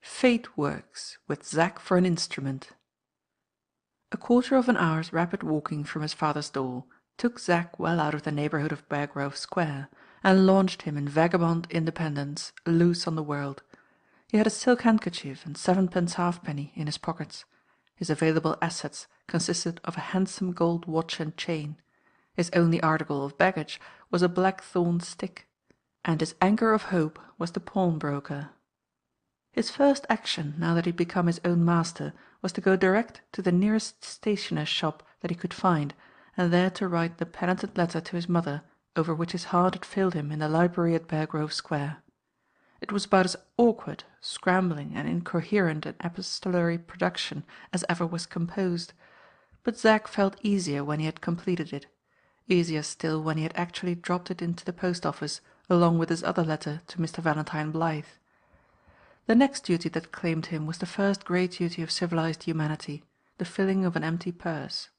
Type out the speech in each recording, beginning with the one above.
Fate works, with Zack for an instrument. A quarter of an hour's rapid walking from his father's door took Zack well out of the neighbourhood of Beargrove Square, and launched him in vagabond independence loose on the world. He had a silk handkerchief and sevenpence halfpenny in his pockets. His available assets consisted of a handsome gold watch and chain. His only article of baggage was a blackthorn stick, and his anchor of hope was the pawnbroker. His first action, now that he had become his own master, was to go direct to the nearest stationer's shop that he could find, and there to write the penitent letter to his mother over which his heart had failed him in the library at Beargrove Square. It was about as awkward, scrambling, and incoherent an epistolary production as ever was composed, but Zack felt easier when he had completed it, easier still when he had actually dropped it into the post-office along with his other letter to Mr. Valentine Blyth. The next duty that claimed him was the first great duty of civilized humanity, the filling of an empty purse.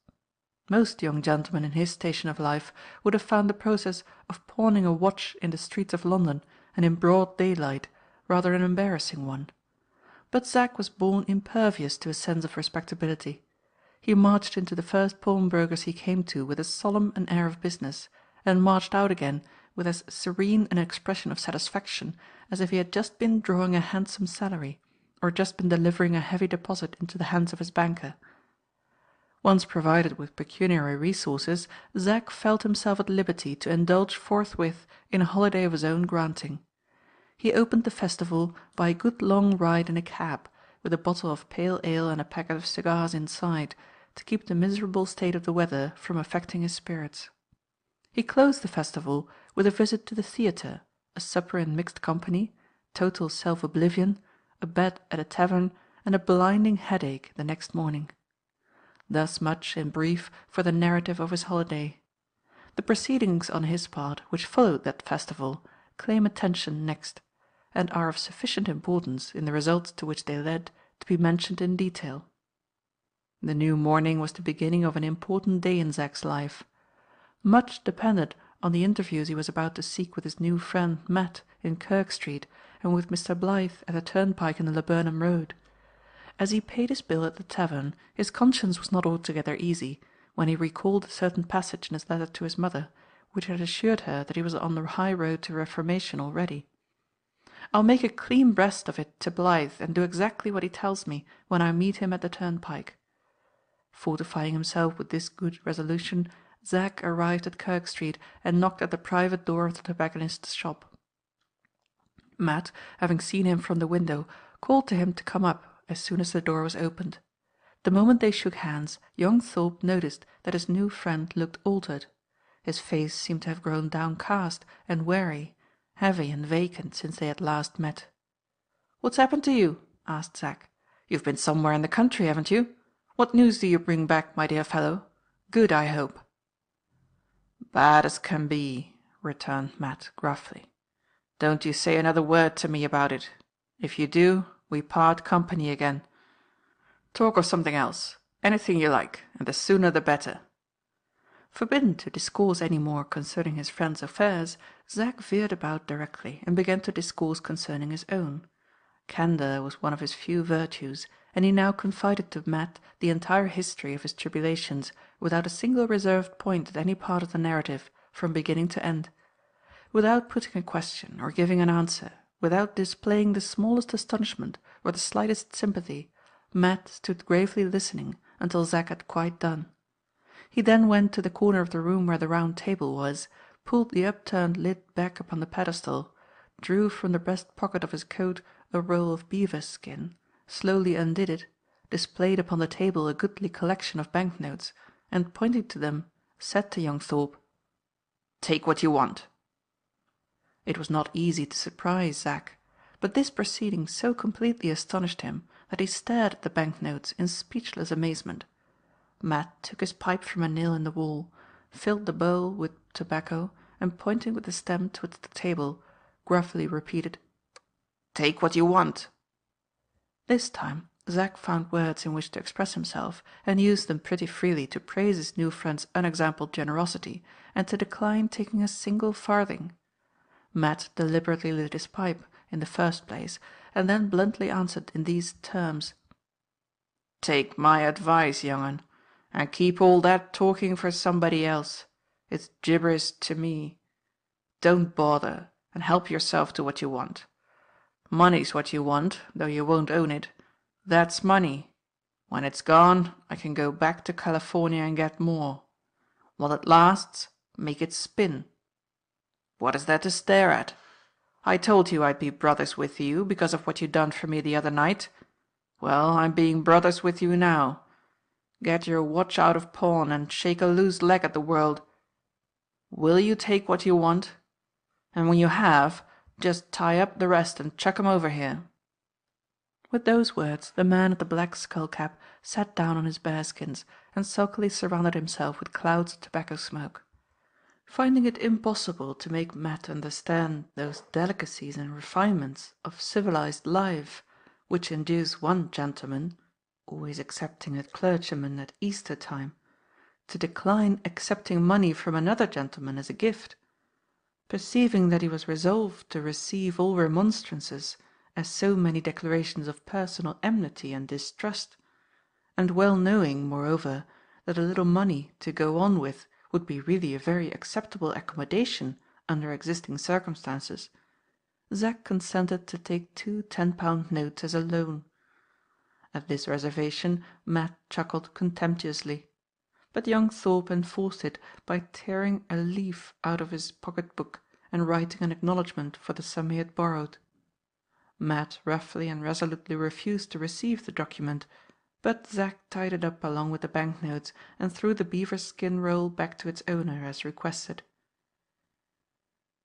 Most young gentlemen in his station of life would have found the process of pawning a watch in the streets of London and in broad daylight rather an embarrassing one. But Zack was born impervious to a sense of respectability. He marched into the first pawnbroker's he came to with as solemn an air of business, and marched out again with as serene an expression of satisfaction as if he had just been drawing a handsome salary, or just been delivering a heavy deposit into the hands of his banker. Once provided with pecuniary resources, Zack felt himself at liberty to indulge forthwith in a holiday of his own granting. He opened the festival by a good long ride in a cab, with a bottle of pale ale and a packet of cigars inside, to keep the miserable state of the weather from affecting his spirits. He closed the festival with a visit to the theatre, a supper in mixed company, total self-oblivion, a bed at a tavern, and a blinding headache the next morning. Thus much, in brief, for the narrative of his holiday. The proceedings on his part, which followed that festival, claim attention next, and are of sufficient importance in the results to which they led to be mentioned in detail. The new morning was the beginning of an important day in Zack's life. Much depended on the interviews he was about to seek with his new friend Matt in Kirk Street and with Mr. Blyth at the turnpike in the Laburnum Road. As he paid his bill at the tavern, his conscience was not altogether easy when he recalled a certain passage in his letter to his mother, which had assured her that he was on the high road to reformation already. "I'll make a clean breast of it to Blyth and do exactly what he tells me when I meet him at the turnpike." Fortifying himself with this good resolution, Zack arrived at Kirk Street and knocked at the private door of the tobacconist's shop. Matt, having seen him from the window, called to him to come up as soon as the door was opened. The moment they shook hands, young Thorpe noticed that his new friend looked altered. His face seemed to have grown downcast and weary, heavy and vacant since they had last met. "What's happened to you?" asked Zack. "You've been somewhere in the country, haven't you? What news do you bring back, my dear fellow? Good, I hope." "Bad as can be," returned Matt gruffly. "Don't you say another word to me about it. If you do, we part company again. Talk of something else, anything you like, and the sooner the better." Forbidden to discourse any more concerning his friend's affairs, Zack veered about directly and began to discourse concerning his own. Candour was one of his few virtues, and he now confided to Matt the entire history of his tribulations, without a single reserved point at any part of the narrative, from beginning to end. Without putting a question or giving an answer, without displaying the smallest astonishment or the slightest sympathy, Matt stood gravely listening until Zack had quite done. He then went to the corner of the room where the round table was, pulled the upturned lid back upon the pedestal, drew from the breast pocket of his coat a roll of beaver's skin, slowly undid it, displayed upon the table a goodly collection of banknotes, and pointing to them, said to young Thorpe, "Take what you want." It was not easy to surprise Zack, but this proceeding so completely astonished him that he stared at the banknotes in speechless amazement. Matt took his pipe from a nail in the wall, filled the bowl with tobacco, and pointing with the stem towards the table, gruffly repeated, "Take what you want." This time Zack found words in which to express himself, and used them pretty freely to praise his new friend's unexampled generosity and to decline taking a single farthing. Matt deliberately lit his pipe in the first place, and then bluntly answered in these terms: "Take my advice, young un, and keep all that talking for somebody else. It's gibberish to me. Don't bother, and help yourself to what you want. Money's what you want, though you won't own it. That's money. When it's gone, I can go back to California and get more. While it lasts, make it spin. What is there to stare at? I told you I'd be brothers with you because of what you done for me the other night. Well, I'm being brothers with you now. Get your watch out of pawn and shake a loose leg at the world. Will you take what you want? And when you have, just tie up the rest and chuck 'em over here." With those words the man at the black skull-cap sat down on his bearskins and sulkily surrounded himself with clouds of tobacco smoke. Finding it impossible to make Matt understand those delicacies and refinements of civilized life which induce one gentleman, always excepting a clergyman at Easter time, to decline accepting money from another gentleman as a gift, perceiving that he was resolved to receive all remonstrances as so many declarations of personal enmity and distrust, and well knowing, moreover, that a little money to go on with would be really a very acceptable accommodation under existing circumstances, Zack consented to take 2 10-pound notes as a loan. At this reservation Matt chuckled contemptuously, but young Thorpe enforced it by tearing a leaf out of his pocket-book and writing an acknowledgment for the sum he had borrowed. Matt roughly and resolutely refused to receive the document, but Zack tied it up along with the banknotes and threw the beaver skin roll back to its owner as requested.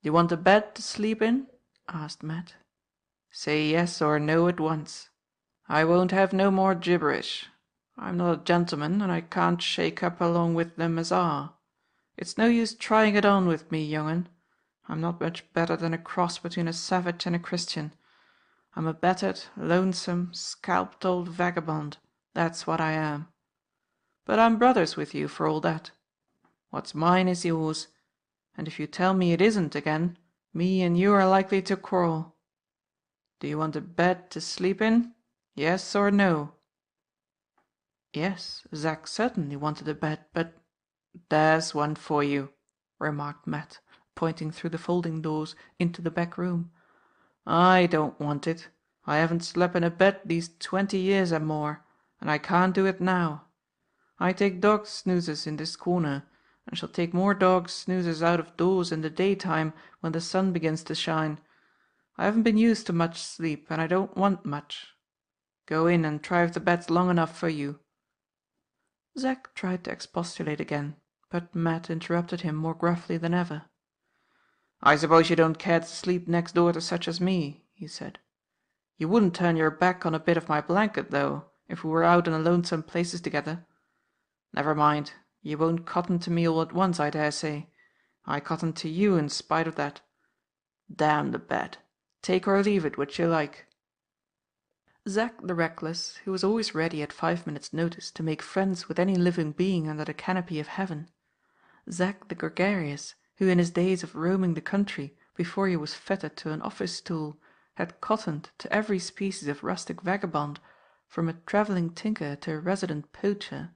"Do you want a bed to sleep in?" asked Matt. "Say yes or no at once. I won't have no more gibberish. I'm not a gentleman, and I can't shake up along with them as are. It's no use trying it on with me, young un. I'm not much better than a cross between a savage and a Christian. I'm a battered, lonesome, scalped old vagabond, that's what I am. But I'm brothers with you for all that. What's mine is yours, and if you tell me it isn't again, me and you are likely to quarrel. Do you want a bed to sleep in? Yes or no?" Yes, Zack certainly wanted a bed, but "There's one for you," remarked Matt, pointing through the folding doors into the back room. "I don't want it. I haven't slept in a bed these 20 years and more, and I can't do it now. I take dog snoozes in this corner, and shall take more dog snoozes out of doors in the daytime when the sun begins to shine. I haven't been used to much sleep, and I don't want much. Go in and try if the bed's long enough for you." Zack tried to expostulate again, but Matt interrupted him more gruffly than ever. "I suppose you don't care to sleep next door to such as me," he said. "You wouldn't turn your back on a bit of my blanket, though, if we were out in lonesome places together. Never mind, you won't cotton to me all at once, I dare say. I cotton to you in spite of that. Damn the bed. Take or leave it, which you like." Zack the reckless, who was always ready at 5 minutes' notice to make friends with any living being under the canopy of heaven. Zack the gregarious, who in his days of roaming the country before he was fettered to an office stool had cottoned to every species of rustic vagabond, from a travelling tinker to a resident poacher,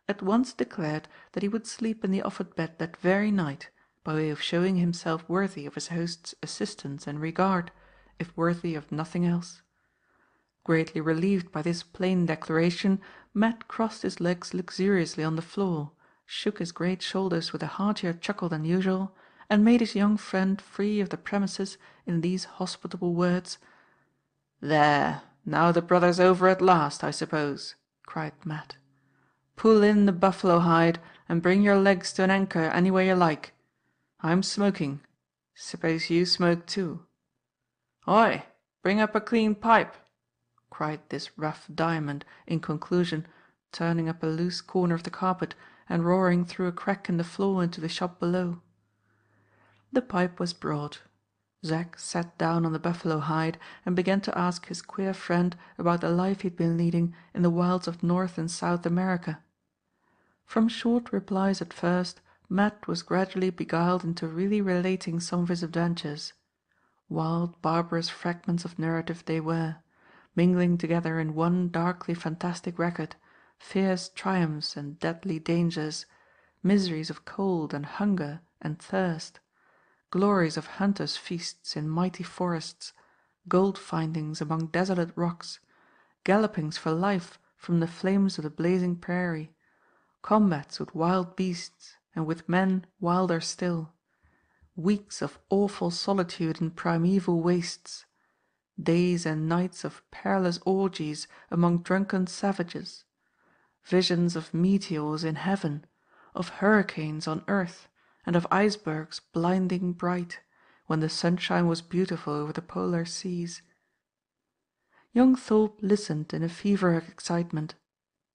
at once declared that he would sleep in the offered bed that very night, by way of showing himself worthy of his host's assistance and regard, if worthy of nothing else. Greatly relieved by this plain declaration, Matt crossed his legs luxuriously on the floor, shook his great shoulders with a heartier chuckle than usual, and made his young friend free of the premises in these hospitable words. "There, now the brother's over at last, I suppose," cried Matt. "Pull in the buffalo hide and bring your legs to an anchor any way you like. I'm smoking. Suppose you smoke too. Oi, bring up a clean pipe," cried this rough diamond, in conclusion, turning up a loose corner of the carpet and roaring through a crack in the floor into the shop below. The pipe was brought. Zack sat down on the buffalo hide and began to ask his queer friend about the life he had been leading in the wilds of North and South America. From short replies at first, Matt was gradually beguiled into really relating some of his adventures. Wild, barbarous fragments of narrative they were, mingling together in one darkly fantastic record, fierce triumphs and deadly dangers, miseries of cold and hunger and thirst, glories of hunters' feasts in mighty forests, gold findings among desolate rocks, gallopings for life from the flames of the blazing prairie, combats with wild beasts and with men wilder still, weeks of awful solitude in primeval wastes, days and nights of perilous orgies among drunken savages, visions of meteors in heaven, of hurricanes on earth, and of icebergs blinding bright, when the sunshine was beautiful over the polar seas. Young Thorpe listened in a fever of excitement.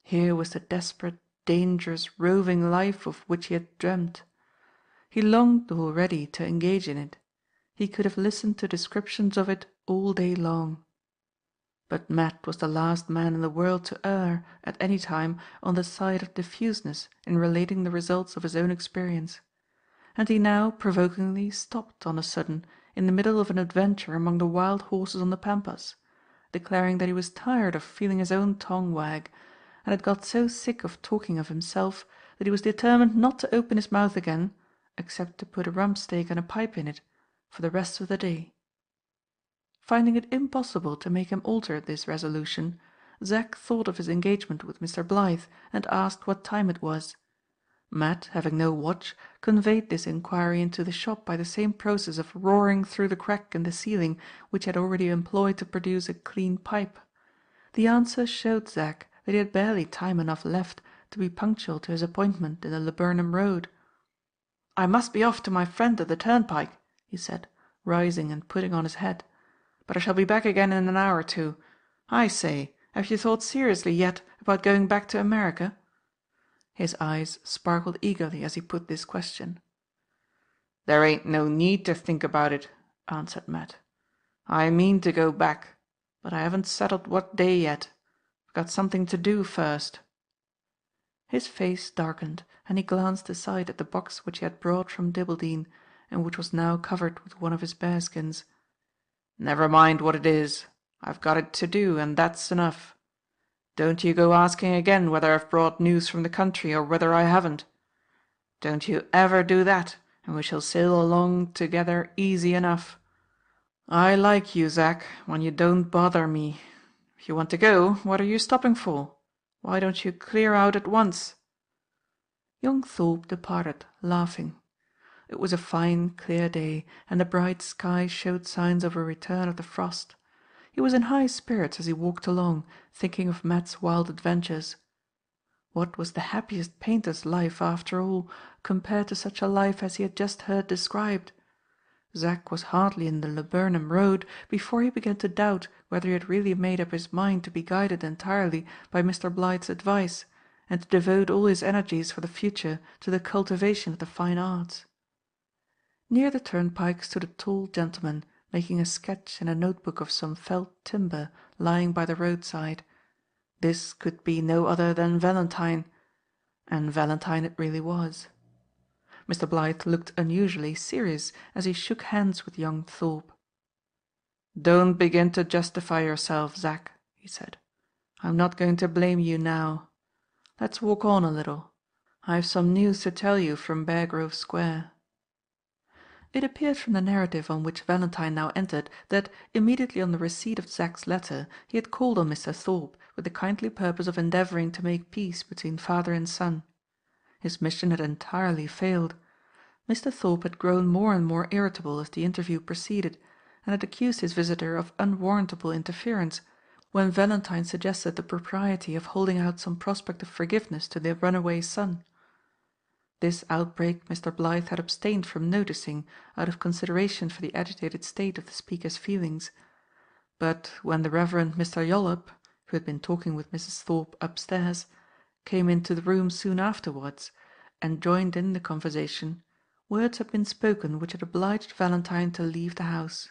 Here was the desperate, dangerous, roving life of which he had dreamt. He longed already to engage in it. He could have listened to descriptions of it all day long. But Matt was the last man in the world to err, at any time, on the side of diffuseness in relating the results of his own experience. And he now, provokingly, stopped on a sudden in the middle of an adventure among the wild horses on the pampas, declaring that he was tired of feeling his own tongue wag, and had got so sick of talking of himself that he was determined not to open his mouth again, except to put a rumpsteak and a pipe in it, for the rest of the day. Finding it impossible to make him alter this resolution, Zack thought of his engagement with Mr. Blythe and asked what time it was. Matt, having no watch, conveyed this inquiry into the shop by the same process of roaring through the crack in the ceiling which he had already employed to produce a clean pipe. The answer showed Zack that he had barely time enough left to be punctual to his appointment in the Laburnum Road. "I must be off to my friend at the turnpike," he said, rising and putting on his hat, "but I shall be back again in an hour or two. I say, have you thought seriously yet about going back to America?" His eyes sparkled eagerly as he put this question. "There ain't no need to think about it," answered Matt. "I mean to go back, but I haven't settled what day yet. I've got something to do first." His face darkened, and he glanced aside at the box which he had brought from Dibbleden, and which was now covered with one of his bearskins. "Never mind what it is. I've got it to do, and that's enough. Don't you go asking again whether I've brought news from the country or whether I haven't. Don't you ever do that, and we shall sail along together easy enough. I like you, Zack, when you don't bother me. If you want to go, what are you stopping for? Why don't you clear out at once?" Young Thorpe departed, laughing. It was a fine, clear day, and the bright sky showed signs of a return of the frost. He was in high spirits as he walked along, thinking of Matt's wild adventures. What was the happiest painter's life, after all, compared to such a life as he had just heard described? Zack was hardly in the Laburnum Road before he began to doubt whether he had really made up his mind to be guided entirely by Mr. Blythe's advice, and to devote all his energies for the future to the cultivation of the fine arts. Near the turnpike stood a tall gentleman, making a sketch in a notebook of some felled timber lying by the roadside. This could be no other than Valentine, and Valentine it really was. Mr. Blythe looked unusually serious as he shook hands with young Thorpe. "Don't begin to justify yourself, Zack," he said. "I'm not going to blame you now. Let's walk on a little. I've some news to tell you from Bear Grove Square." It appeared from the narrative on which Valentine now entered that, immediately on the receipt of Zack's letter, he had called on Mr. Thorpe with the kindly purpose of endeavouring to make peace between father and son. His mission had entirely failed. Mr. Thorpe had grown more and more irritable as the interview proceeded, and had accused his visitor of unwarrantable interference, when Valentine suggested the propriety of holding out some prospect of forgiveness to the runaway son. This outbreak Mr. Blythe had abstained from noticing, out of consideration for the agitated state of the speaker's feelings. But when the Reverend Mr. Yollop, who had been talking with Mrs. Thorpe upstairs, came into the room soon afterwards, and joined in the conversation, words had been spoken which had obliged Valentine to leave the house.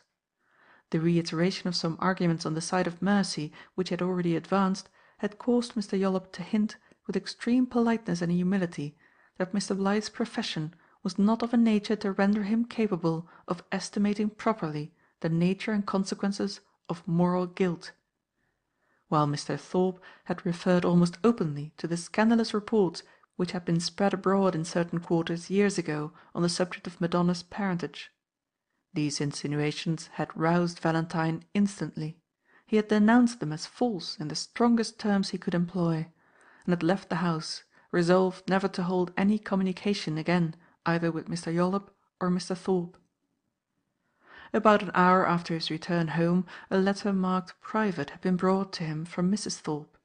The reiteration of some arguments on the side of mercy which he had already advanced had caused Mr. Yollop to hint, with extreme politeness and humility, that Mr. Blythe's profession was not of a nature to render him capable of estimating properly the nature and consequences of moral guilt. While Mr. Thorpe had referred almost openly to the scandalous reports which had been spread abroad in certain quarters years ago on the subject of Madonna's parentage. These insinuations had roused Valentine instantly. He had denounced them as false in the strongest terms he could employ, and had left the house, resolved never to hold any communication again either with Mr. Yollop or Mr. Thorpe. About an hour after his return home a letter marked "Private" had been brought to him from Mrs. Thorpe.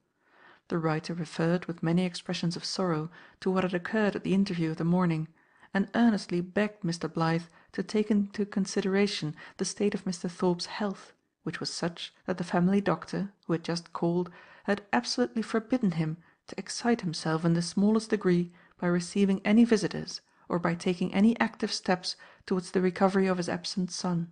The writer referred, with many expressions of sorrow, to what had occurred at the interview of the morning, and earnestly begged Mr. Blyth to take into consideration the state of Mr. Thorpe's health, which was such that the family doctor, who had just called, had absolutely forbidden him to excite himself in the smallest degree by receiving any visitors or by taking any active steps towards the recovery of his absent son.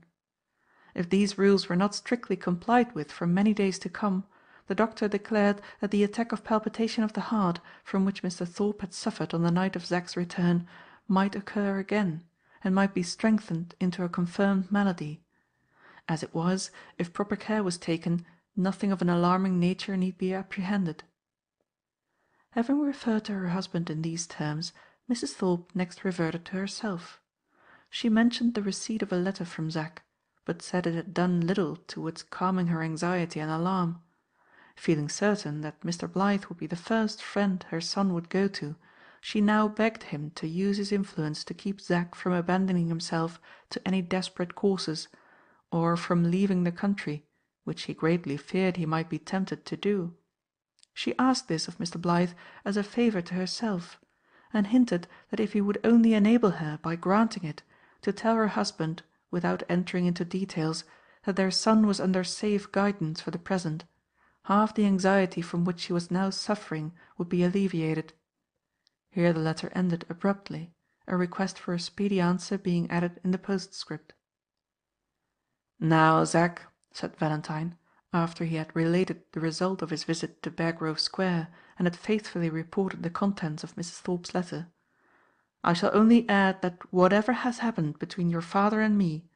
If these rules were not strictly complied with for many days to come, the doctor declared that the attack of palpitation of the heart from which Mr. Thorpe had suffered on the night of Zack's return might occur again, and might be strengthened into a confirmed malady. As it was, if proper care was taken, nothing of an alarming nature need be apprehended. Having referred to her husband in these terms, Mrs. Thorpe next reverted to herself. She mentioned the receipt of a letter from Zack, but said it had done little towards calming her anxiety and alarm. Feeling certain that Mr. Blyth would be the first friend her son would go to, she now begged him to use his influence to keep Zack from abandoning himself to any desperate courses, or from leaving the country, which she greatly feared he might be tempted to do. She asked this of Mr. Blyth as a favour to herself, and hinted that if he would only enable her, by granting it, to tell her husband, without entering into details, that their son was under safe guidance for the present, half the anxiety from which she was now suffering would be alleviated. Here the letter ended abruptly, a request for a speedy answer being added in the postscript. "Now, Zack," said Valentine, after he had related the result of his visit to Beargrove Square and had faithfully reported the contents of Mrs. Thorpe's letter, "I shall only add that whatever has happened between your father and me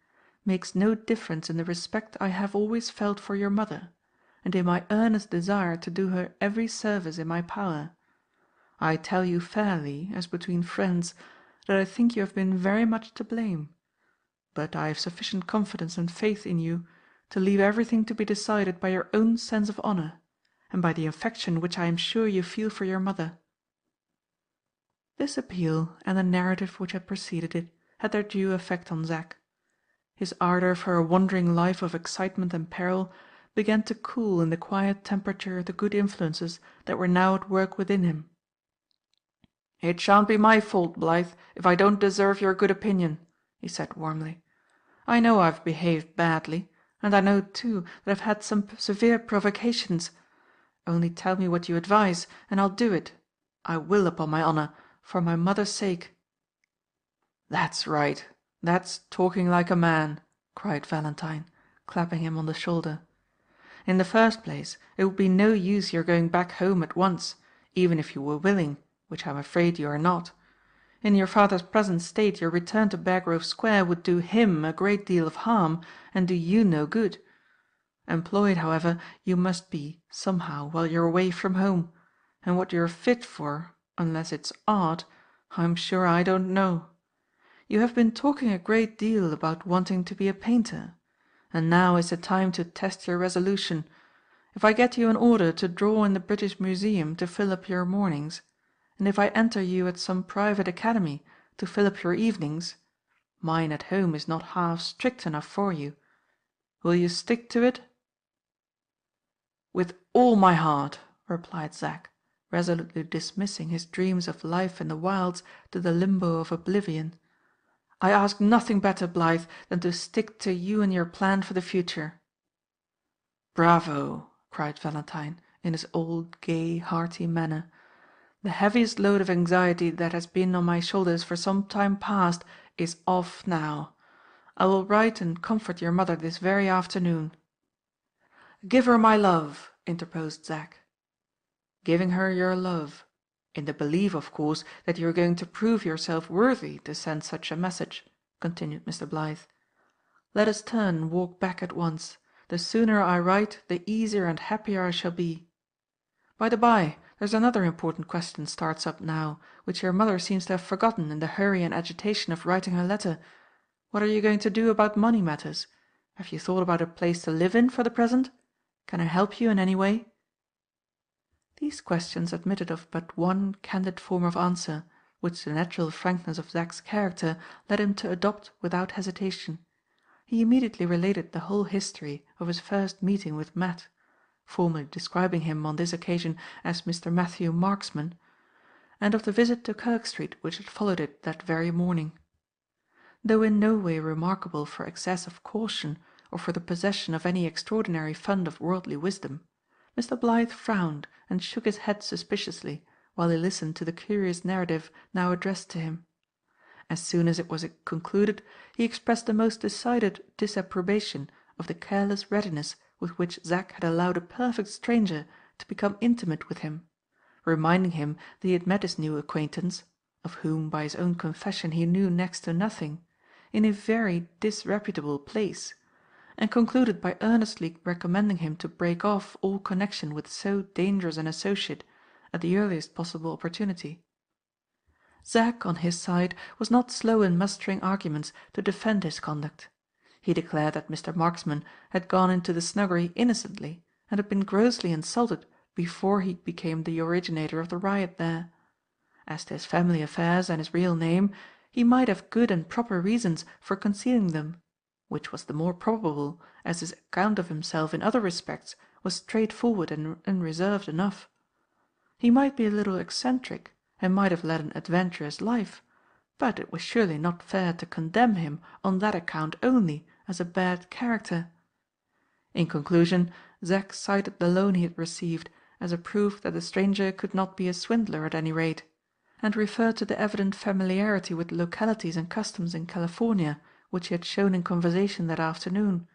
makes no difference in the respect I have always felt for your mother, and in my earnest desire to do her every service in my power. I tell you fairly, as between friends, that I think you have been very much to blame, but I have sufficient confidence and faith in you to leave everything to be decided by your own sense of honour, and by the affection which I am sure you feel for your mother." This appeal, and the narrative which had preceded it, had their due effect on Zack. His ardour for a wandering life of excitement and peril began to cool in the quiet temperature of the good influences that were now at work within him. "It shan't be my fault, Blyth, if I don't deserve your good opinion," he said warmly. "I know I've behaved badly, and I know, too, that I've had some severe provocations. Only tell me what you advise, and I'll do it. I will, upon my honour, for my mother's sake." "That's right. That's talking like a man," cried Valentine, clapping him on the shoulder. "In the first place, it would be no use your going back home at once, even if you were willing, which I'm afraid you are not. In your father's present state your return to Beargrove Square would do him a great deal of harm, and do you no good. Employed, however, you must be, somehow, while you're away from home, and what you're fit for, unless it's art, I'm sure I don't know. You have been talking a great deal about wanting to be a painter, and now is the time to test your resolution. If I get you an order to draw in the British Museum to fill up your mornings, and if I enter you at some private academy to fill up your evenings, mine at home is not half strict enough for you. Will you stick to it?" "With all my heart," replied Zack, resolutely dismissing his dreams of life in the wilds to the limbo of oblivion. "I ask nothing better, Blyth, than to stick to you and your plan for the future." "Bravo!" cried Valentine, in his old gay, hearty manner. "The heaviest load of anxiety that has been on my shoulders for some time past is off now. I will write and comfort your mother this very afternoon." "Give her my love," interposed Zack. "Giving her your love, in the belief, of course, that you are going to prove yourself worthy to send such a message," continued Mr. Blyth. Let us turn and walk back at once. The sooner I write, the easier and happier I shall be. By the by, there's another important question starts up now, which your mother seems to have forgotten in the hurry and agitation of writing her letter. What are you going to do about money matters? Have you thought about a place to live in for the present? Can I help you in any way?" These questions admitted of but one candid form of answer, which the natural frankness of Zack's character led him to adopt without hesitation. He immediately related the whole history of his first meeting with Matt, formally describing him on this occasion as Mr. Matthew Marksman, and of the visit to Kirk Street which had followed it that very morning. Though in no way remarkable for excess of caution or for the possession of any extraordinary fund of worldly wisdom, Mr. Blyth frowned and shook his head suspiciously while he listened to the curious narrative now addressed to him. As soon as it was concluded, he expressed the most decided disapprobation of the careless readiness with which Zack had allowed a perfect stranger to become intimate with him, reminding him that he had met his new acquaintance, of whom by his own confession he knew next to nothing, in a very disreputable place, and concluded by earnestly recommending him to break off all connection with so dangerous an associate at the earliest possible opportunity. Zack, on his side, was not slow in mustering arguments to defend his conduct. He declared that Mr. Marksman had gone into the snuggery innocently and had been grossly insulted before he became the originator of the riot there. As to his family affairs and his real name, he might have good and proper reasons for concealing them, which was the more probable as his account of himself in other respects was straightforward and unreserved enough. He might be a little eccentric, and might have led an adventurous life, but it was surely not fair to condemn him on that account only as a bad character. In conclusion, Zack cited the loan he had received as a proof that the stranger could not be a swindler at any rate, and referred to the evident familiarity with localities and customs in California which he had shown in conversation that afternoon,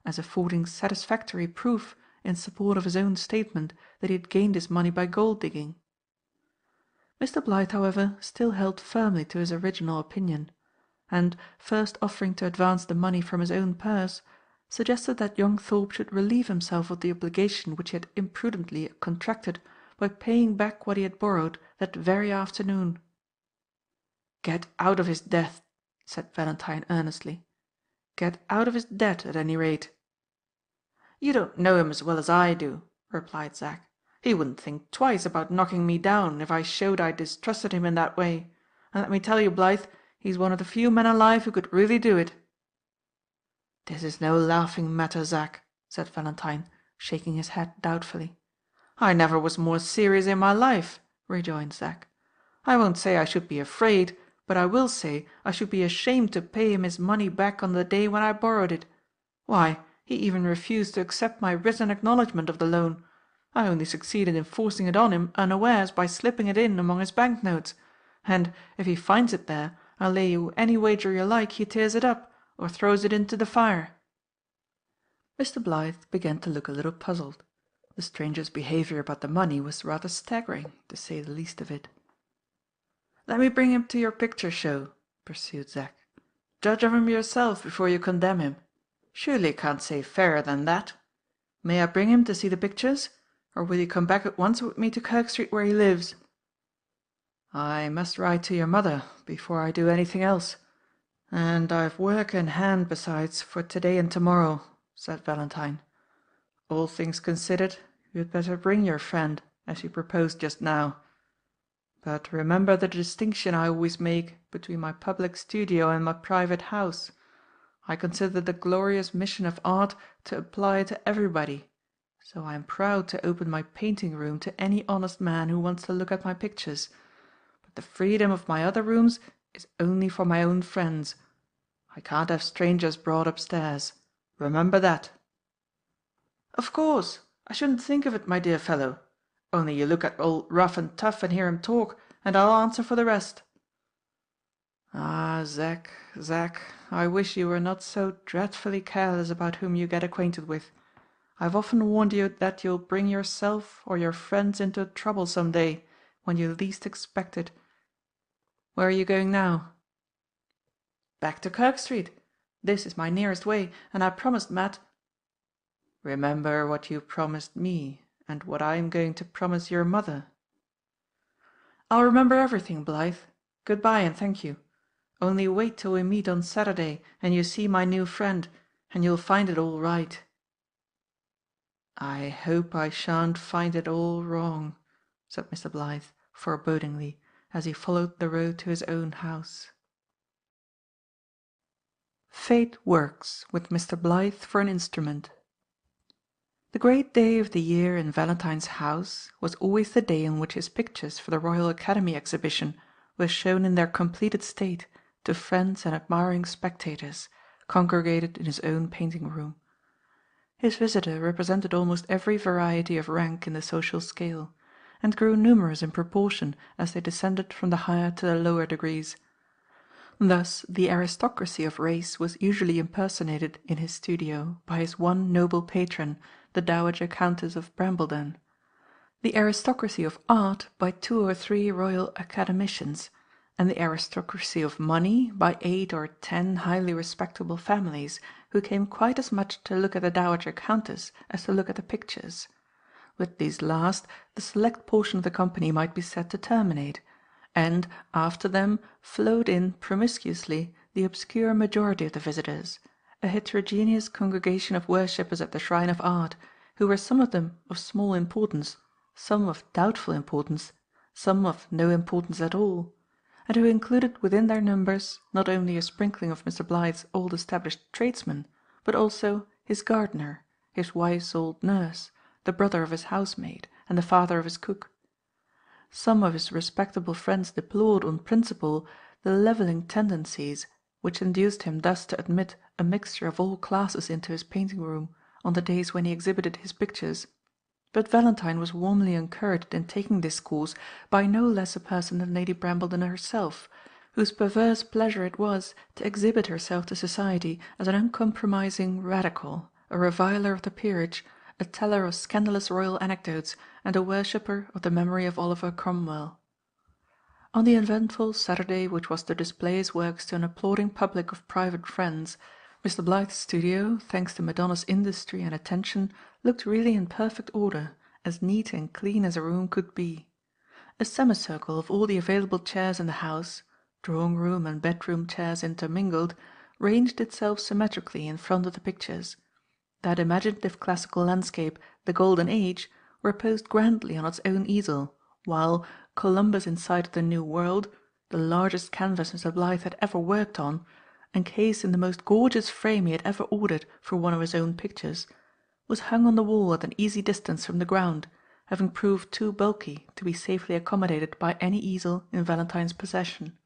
as affording satisfactory proof in support of his own statement that he had gained his money by gold-digging. Mr. Blyth, however, still held firmly to his original opinion, and, first offering to advance the money from his own purse, suggested that young Thorpe should relieve himself of the obligation which he had imprudently contracted by paying back what he had borrowed that very afternoon. "Get out of his debt," said Valentine earnestly. "Get out of his debt, at any rate." "You don't know him as well as I do," replied Zack. "He wouldn't think twice about knocking me down if I showed I distrusted him in that way, and let me tell you, Blyth, he's one of the few men alive who could really do it." "This is no laughing matter, Zack," said Valentine, shaking his head doubtfully. "I never was more serious in my life," rejoined Zack. "I won't say I should be afraid, but I will say I should be ashamed to pay him his money back on the day when I borrowed it. Why, he even refused to accept my written acknowledgment of the loan. I only succeeded in forcing it on him unawares by slipping it in among his banknotes, and, if he finds it there, I'll lay you any wager you like he tears it up or throws it into the fire." Mr. Blyth began to look a little puzzled. The stranger's behaviour about the money was rather staggering, to say the least of it. "Let me bring him to your picture show," pursued Zack. "Judge of him yourself before you condemn him. Surely you can't say fairer than that. May I bring him to see the pictures, or will you come back at once with me to Kirk Street where he lives?" "I must write to your mother before I do anything else, and I've work in hand besides for today and tomorrow," said Valentine. "All things considered, you had better bring your friend, as you proposed just now. But remember the distinction I always make between my public studio and my private house. I consider the glorious mission of art to apply to everybody, so I am proud to open my painting room to any honest man who wants to look at my pictures, but the freedom of my other rooms is only for my own friends. I can't have strangers brought upstairs. Remember that." "Of course. I shouldn't think of it, my dear fellow. Only you look at old Rough and Tough and hear him talk, and I'll answer for the rest." "Ah, Zack, Zack, I wish you were not so dreadfully careless about whom you get acquainted with. I've often warned you that you'll bring yourself or your friends into trouble some day, when you least expect it. Where are you going now?" "Back to Kirk Street. This is my nearest way, and I promised Matt—" "Remember what you promised me, and what I am going to promise your mother." "I'll remember everything, Blythe. Good bye, and thank you. Only wait till we meet on Saturday and you see my new friend, and you'll find it all right." "I hope I shan't find it all wrong," said Mr. Blythe forebodingly, as he followed the road to his own house. Fate works, with Mr. Blythe for an instrument. The great day of the year in Valentine's house was always the day on which his pictures for the Royal Academy exhibition were shown in their completed state to friends and admiring spectators, congregated in his own painting-room. His visitor represented almost every variety of rank in the social scale, and grew numerous in proportion as they descended from the higher to the lower degrees. Thus the aristocracy of race was usually impersonated in his studio by his one noble patron, the Dowager Countess of Brambledon; the aristocracy of art by 2 or 3 Royal Academicians; and the aristocracy of money by 8 or 10 highly respectable families, who came quite as much to look at the Dowager Countess as to look at the pictures. With these last the select portion of the company might be said to terminate, and, after them, flowed in promiscuously the obscure majority of the visitors, a heterogeneous congregation of worshippers at the shrine of art, who were some of them of small importance, some of doubtful importance, some of no importance at all, and who included within their numbers not only a sprinkling of Mr. Blythe's old established tradesmen, but also his gardener, his wife's old nurse, the brother of his housemaid, and the father of his cook. Some of his respectable friends deplored, on principle, the levelling tendencies which induced him thus to admit a mixture of all classes into his painting-room on the days when he exhibited his pictures; but Valentine was warmly encouraged in taking this course by no less a person than Lady Brambledon herself, whose perverse pleasure it was to exhibit herself to society as an uncompromising radical, a reviler of the peerage, a teller of scandalous royal anecdotes, and a worshipper of the memory of Oliver Cromwell. On the eventful Saturday which was to display his works to an applauding public of private friends, Mr. Blythe's studio, thanks to Madonna's industry and attention, looked really in perfect order, as neat and clean as a room could be. A semicircle of all the available chairs in the house, drawing-room and bedroom chairs intermingled, ranged itself symmetrically in front of the pictures. That imaginative classical landscape, the Golden Age, reposed grandly on its own easel, while Columbus in Sight of the New World, the largest canvas Mr. Blythe had ever worked on, encased in the most gorgeous frame he had ever ordered for one of his own pictures, was hung on the wall at an easy distance from the ground, having proved too bulky to be safely accommodated by any easel in Valentine's possession.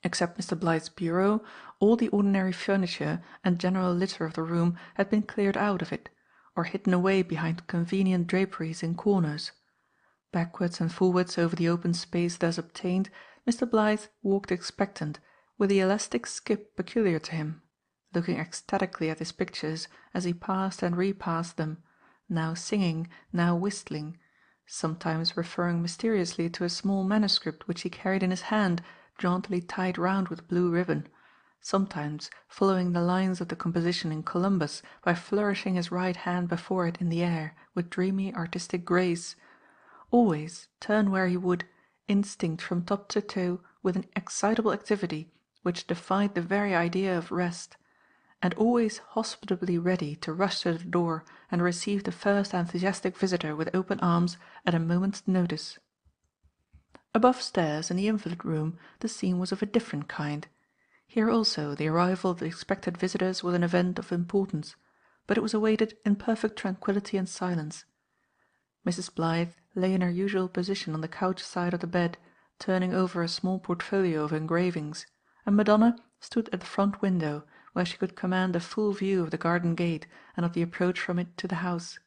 Except Mr. Blythe's bureau, all the ordinary furniture and general litter of the room had been cleared out of it, or hidden away behind convenient draperies in corners. Backwards and forwards over the open space thus obtained, Mr. Blythe walked expectant, with the elastic skip peculiar to him, looking ecstatically at his pictures as he passed and repassed them, now singing, now whistling, sometimes referring mysteriously to a small manuscript which he carried in his hand, jauntily tied round with blue ribbon, sometimes following the lines of the composition in Columbus by flourishing his right hand before it in the air with dreamy artistic grace; always, turn where he would, instinct from top to toe with an excitable activity which defied the very idea of rest, and always hospitably ready to rush to the door and receive the first enthusiastic visitor with open arms at a moment's notice. Above stairs, in the invalid room, the scene was of a different kind. Here also the arrival of the expected visitors was an event of importance, but it was awaited in perfect tranquillity and silence. Mrs. Blythe lay in her usual position on the couch side of the bed, turning over a small portfolio of engravings, and Madonna stood at the front window, where she could command a full view of the garden gate and of the approach from it to the house.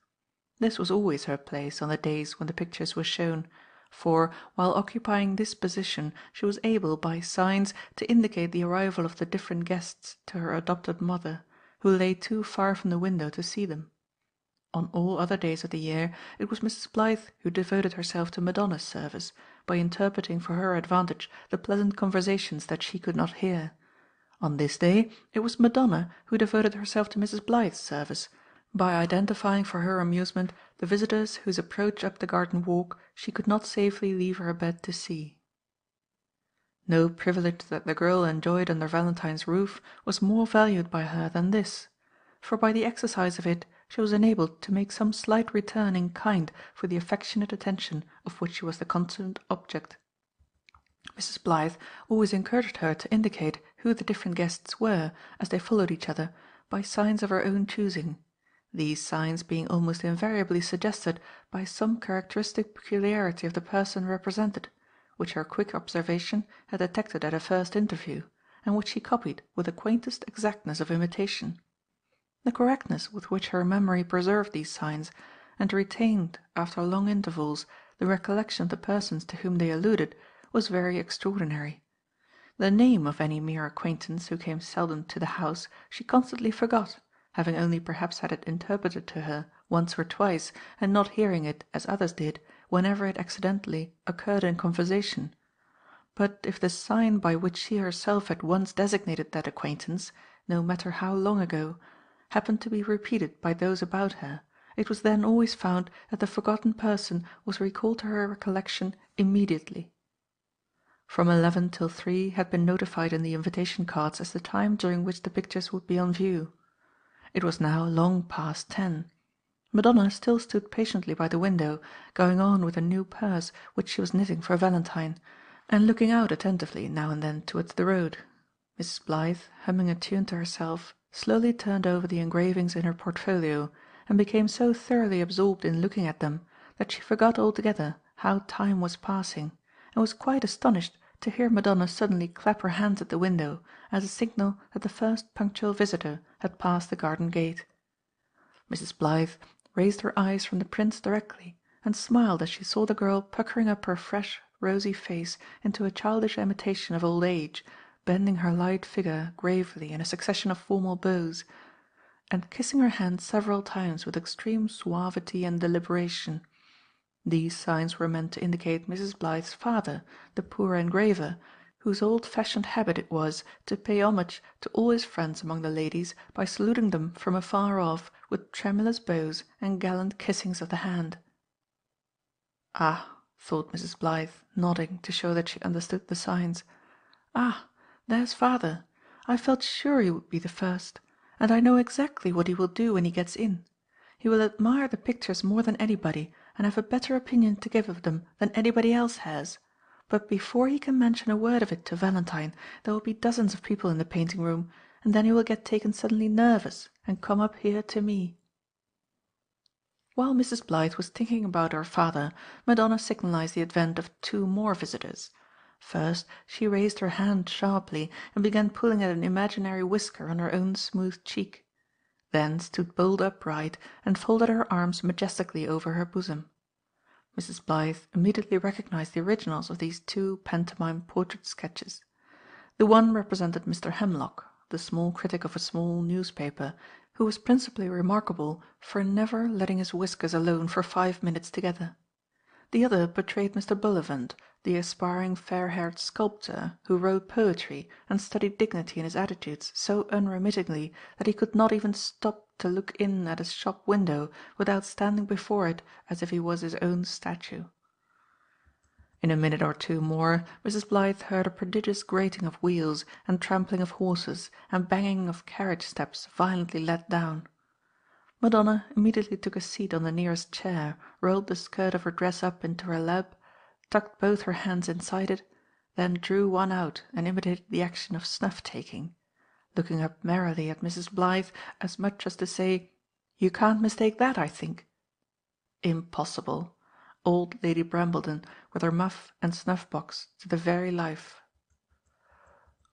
This was always her place on the days when the pictures were shown, for, while occupying this position, she was able, by signs, to indicate the arrival of the different guests to her adopted mother, who lay too far from the window to see them. On all other days of the year it was Mrs. Blythe who devoted herself to Madonna's service, by interpreting for her advantage the pleasant conversations that she could not hear. On this day it was Madonna who devoted herself to Mrs. Blythe's service, by identifying for her amusement the visitors whose approach up the garden walk she could not safely leave her bed to see. No privilege that the girl enjoyed under Valentine's roof was more valued by her than this, for by the exercise of it she was enabled to make some slight return in kind for the affectionate attention of which she was the constant object. Mrs. Blythe always encouraged her to indicate who the different guests were, as they followed each other, by signs of her own choosing, these signs being almost invariably suggested by some characteristic peculiarity of the person represented, which her quick observation had detected at a first interview, and which she copied with the quaintest exactness of imitation. The correctness with which her memory preserved these signs, and retained, after long intervals, the recollection of the persons to whom they alluded, was very extraordinary. The name of any mere acquaintance who came seldom to the house she constantly forgot, having only perhaps had it interpreted to her once or twice, and not hearing it, as others did, whenever it accidentally occurred in conversation. But if the sign by which she herself had once designated that acquaintance, no matter how long ago, happened to be repeated by those about her, it was then always found that the forgotten person was recalled to her recollection immediately. From 11 till 3 had been notified in the invitation cards as the time during which the pictures would be on view. It was now long past 10. Madonna still stood patiently by the window, going on with a new purse which she was knitting for Valentine, and looking out attentively now and then towards the road. Mrs. Blythe, humming a tune to herself, slowly turned over the engravings in her portfolio, and became so thoroughly absorbed in looking at them that she forgot altogether how time was passing, and was quite astonished to hear Madonna suddenly clap her hands at the window as a signal that the first punctual visitor had passed the garden gate. Mrs. Blythe raised her eyes from the prints directly, and smiled as she saw the girl puckering up her fresh, rosy face into a childish imitation of old age, bending her light figure gravely in a succession of formal bows, and kissing her hand several times with extreme suavity and deliberation. These signs were meant to indicate Mrs. Blythe's father, the poor engraver, whose old-fashioned habit it was to pay homage to all his friends among the ladies by saluting them from afar off with tremulous bows and gallant kissings of the hand. "Ah," thought Mrs. Blythe, nodding to show that she understood the signs. "Ah, there's father. I felt sure he would be the first, and I know exactly what he will do when he gets in. He will admire the pictures more than anybody, and have a better opinion to give of them than anybody else has. But before he can mention a word of it to Valentine, there will be dozens of people in the painting room, and then he will get taken suddenly nervous and come up here to me." While Mrs. Blythe was thinking about her father, Madonna signalized the advent of 2 more visitors. First, she raised her hand sharply and began pulling at an imaginary whisker on her own smooth cheek. Then stood bolt upright and folded her arms majestically over her bosom. Mrs. Blythe immediately recognized the originals of these 2 pantomime portrait sketches. The one represented Mr. Hemlock, the small critic of a small newspaper, who was principally remarkable for never letting his whiskers alone for 5 minutes together. The other portrayed Mr. Bullivant, the aspiring fair-haired sculptor who wrote poetry and studied dignity in his attitudes so unremittingly that he could not even stop to look in at a shop window without standing before it as if he was his own statue. In a minute or 2 more Mrs. Blythe heard a prodigious grating of wheels and trampling of horses and banging of carriage steps violently let down. Madonna immediately took a seat on the nearest chair, rolled the skirt of her dress up into her lap, tucked both her hands inside it, then drew one out and imitated the action of snuff-taking, looking up merrily at Mrs. Blythe as much as to say, "You can't mistake that, I think." Impossible! Old Lady Brambleton, with her muff and snuff-box to the very life.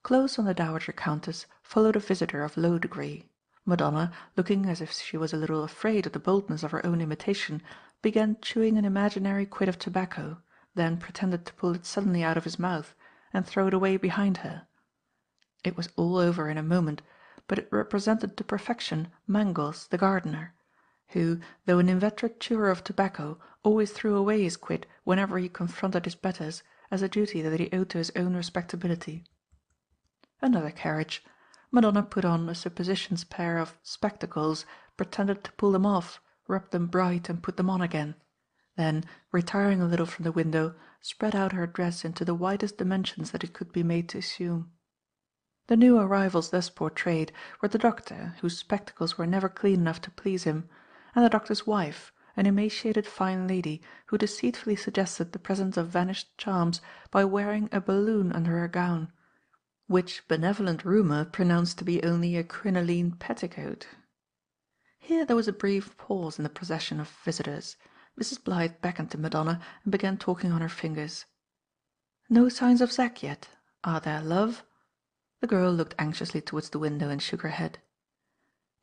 Close on the Dowager Countess followed a visitor of low degree. Madonna, looking as if she was a little afraid of the boldness of her own imitation, began chewing an imaginary quid of tobacco, then pretended to pull it suddenly out of his mouth and throw it away behind her. It was all over in a moment, but it represented to perfection Mangles, the gardener, who, though an inveterate chewer of tobacco, always threw away his quid whenever he confronted his betters, as a duty that he owed to his own respectability. Another carriage, Madonna put on a suppositions pair of spectacles, pretended to pull them off, rubbed them bright and put them on again. Then, retiring a little from the window, spread out her dress into the widest dimensions that it could be made to assume. The new arrivals thus portrayed were the doctor, whose spectacles were never clean enough to please him, and the doctor's wife, an emaciated fine lady who deceitfully suggested the presence of vanished charms by wearing a balloon under her gown, which benevolent rumour pronounced to be only a crinoline petticoat. Here there was a brief pause in the procession of visitors. Mrs. Blythe beckoned to Madonna and began talking on her fingers. "No signs of Zack yet, are there, love?" The girl looked anxiously towards the window and shook her head.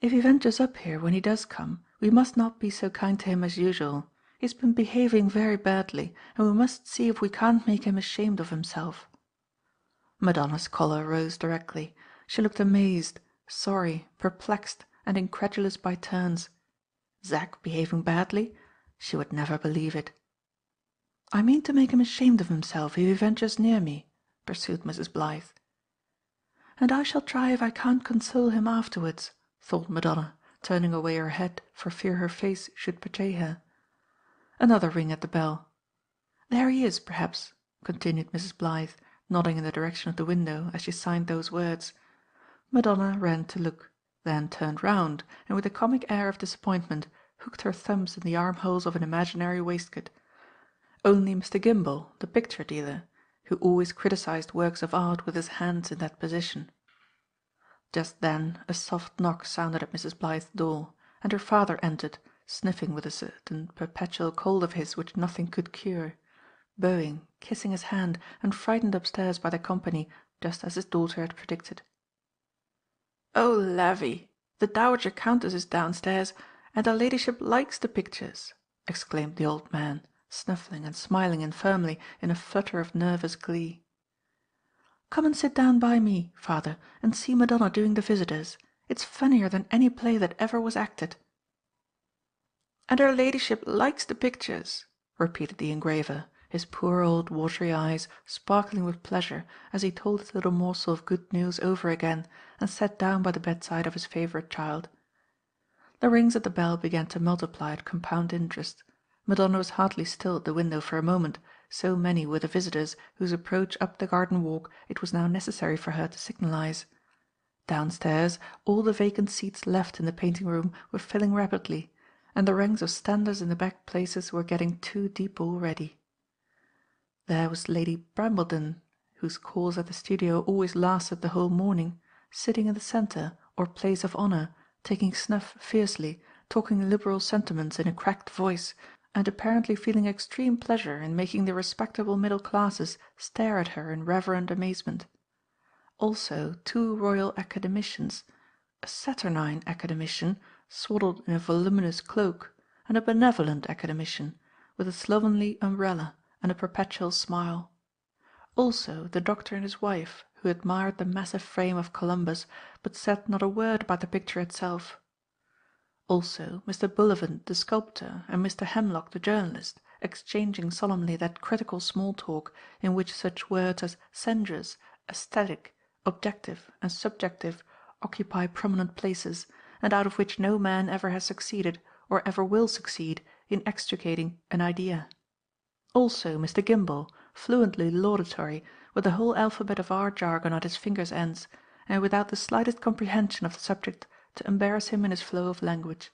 "If he ventures up here when he does come, we must not be so kind to him as usual. He's been behaving very badly, and we must see if we can't make him ashamed of himself." Madonna's colour rose directly. She looked amazed, sorry, perplexed, and incredulous by turns. Zack behaving badly? She would never believe it. "I mean to make him ashamed of himself if he ventures near me," pursued Mrs. Blythe. "And I shall try if I can't console him afterwards," thought Madonna, turning away her head for fear her face should betray her. Another ring at the bell. "There he is, perhaps," continued Mrs. Blythe, nodding in the direction of the window as she signed those words. Madonna ran to look, then turned round, and with a comic air of disappointment hooked her thumbs in the armholes of an imaginary waistcoat. Only Mr. Gimble, the picture dealer, who always criticised works of art with his hands in that position. Just then a soft knock sounded at Mrs. Blythe's door, and her father entered, sniffing with a certain perpetual cold of his which nothing could cure, bowing, kissing his hand, and frightened upstairs by the company, just as his daughter had predicted. "Oh, Lavvy, the Dowager Countess is downstairs, and her ladyship likes the pictures," exclaimed the old man, snuffling and smiling infirmly in a flutter of nervous glee. "Come and sit down by me, father, and see Madonna doing the visitors. It's funnier than any play that ever was acted." "And her ladyship likes the pictures," repeated the engraver, his poor old watery eyes sparkling with pleasure as he told his little morsel of good news over again, and sat down by the bedside of his favourite child. The rings at the bell began to multiply at compound interest. Madonna was hardly still at the window for a moment, so many were the visitors whose approach up the garden walk it was now necessary for her to signalise. Downstairs, all the vacant seats left in the painting room were filling rapidly, and the ranks of standers in the back places were getting too deep already. There was Lady Brambledon, whose calls at the studio always lasted the whole morning, sitting in the centre, or place of honour, taking snuff fiercely, talking liberal sentiments in a cracked voice, and apparently feeling extreme pleasure in making the respectable middle classes stare at her in reverent amazement. Also 2 Royal Academicians, a saturnine Academician, swaddled in a voluminous cloak, and a benevolent Academician, with a slovenly umbrella and a perpetual smile. Also the doctor and his wife, who admired the massive frame of Columbus, but said not a word about the picture itself. Also Mr. Bullivant the sculptor and Mr. Hemlock the journalist, exchanging solemnly that critical small talk in which such words as sensuous, aesthetic, objective, and subjective occupy prominent places, and out of which no man ever has succeeded, or ever will succeed, in extricating an idea. Also Mr. Gimble, fluently laudatory, with the whole alphabet of art jargon at his fingers' ends, and without the slightest comprehension of the subject to embarrass him in his flow of language.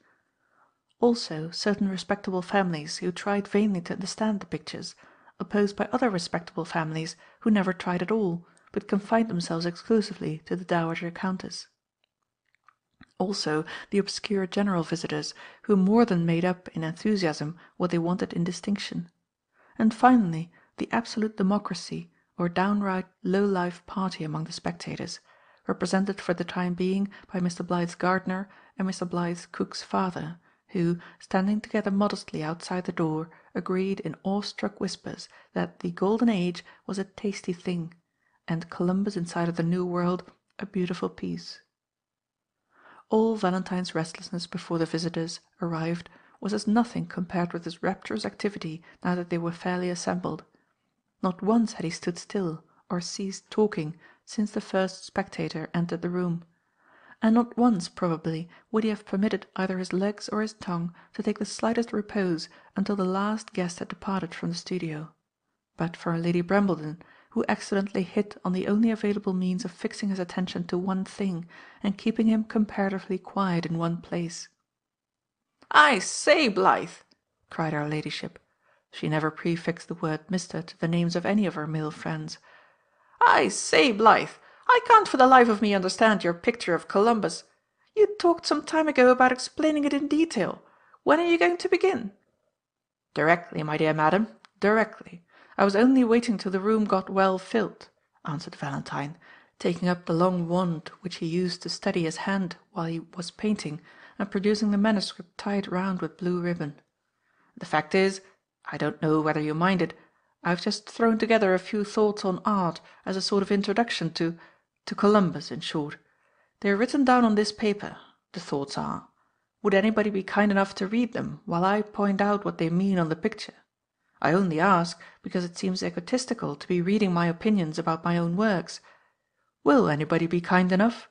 Also certain respectable families who tried vainly to understand the pictures, opposed by other respectable families who never tried at all, but confined themselves exclusively to the Dowager Countess. Also the obscure general visitors, who more than made up in enthusiasm what they wanted in distinction. And finally the absolute democracy or downright low-life party among the spectators, represented for the time being by Mr. Blythe's gardener and Mr. Blythe's cook's father, who, standing together modestly outside the door, agreed in awe-struck whispers that the Golden Age was a tasty thing, and Columbus inside of the New World a beautiful piece. All Valentine's restlessness before the visitors arrived was as nothing compared with his rapturous activity now that they were fairly assembled. Not once had he stood still or ceased talking since the first spectator entered the room, and not once, probably, would he have permitted either his legs or his tongue to take the slightest repose until the last guest had departed from the studio. But for Lady Brambledon, who accidentally hit on the only available means of fixing his attention to one thing and keeping him comparatively quiet in one place. "I say, Blythe!" cried her ladyship. She never prefixed the word Mr. to the names of any of her male friends. "I say, Blythe, I can't for the life of me understand your picture of Columbus. You talked some time ago about explaining it in detail. When are you going to begin?" "Directly, my dear madam, directly. I was only waiting till the room got well filled," answered Valentine, taking up the long wand which he used to steady his hand while he was painting, and producing the manuscript tied round with blue ribbon. "The fact is, I don't know whether you mind it, I've just thrown together a few thoughts on art as a sort of introduction to Columbus, in short. They are written down on this paper, the thoughts are. Would anybody be kind enough to read them while I point out what they mean on the picture? I only ask because it seems egotistical to be reading my opinions about my own works. Will anybody be kind enough?"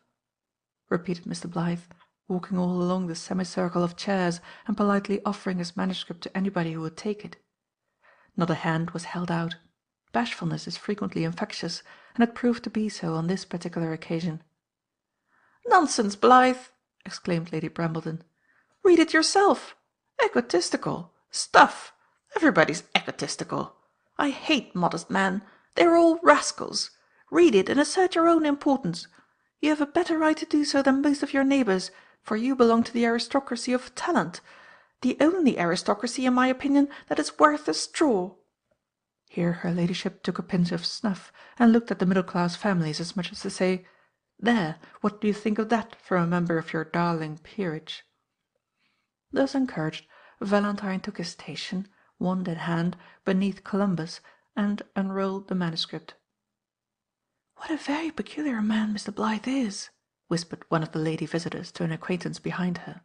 repeated Mr. Blythe, walking all along the semicircle of chairs and politely offering his manuscript to anybody who would take it. Not a hand was held out. Bashfulness is frequently infectious, and it proved to be so on this particular occasion. "Nonsense, Blythe!" exclaimed Lady Brambledon. "Read it yourself. Egotistical! Stuff! Everybody's egotistical. I hate modest men. They are all rascals. Read it and assert your own importance. You have a better right to do so than most of your neighbours, for you belong to the aristocracy of talent, the only aristocracy, in my opinion, that is worth a straw." Here her ladyship took a pinch of snuff and looked at the middle-class families as much as to say, "There, what do you think of that from a member of your darling peerage?" Thus encouraged, Valentine took his station, wand in hand, beneath Columbus, and unrolled the manuscript. "What a very peculiar man Mr. Blythe is," whispered one of the lady visitors to an acquaintance behind her.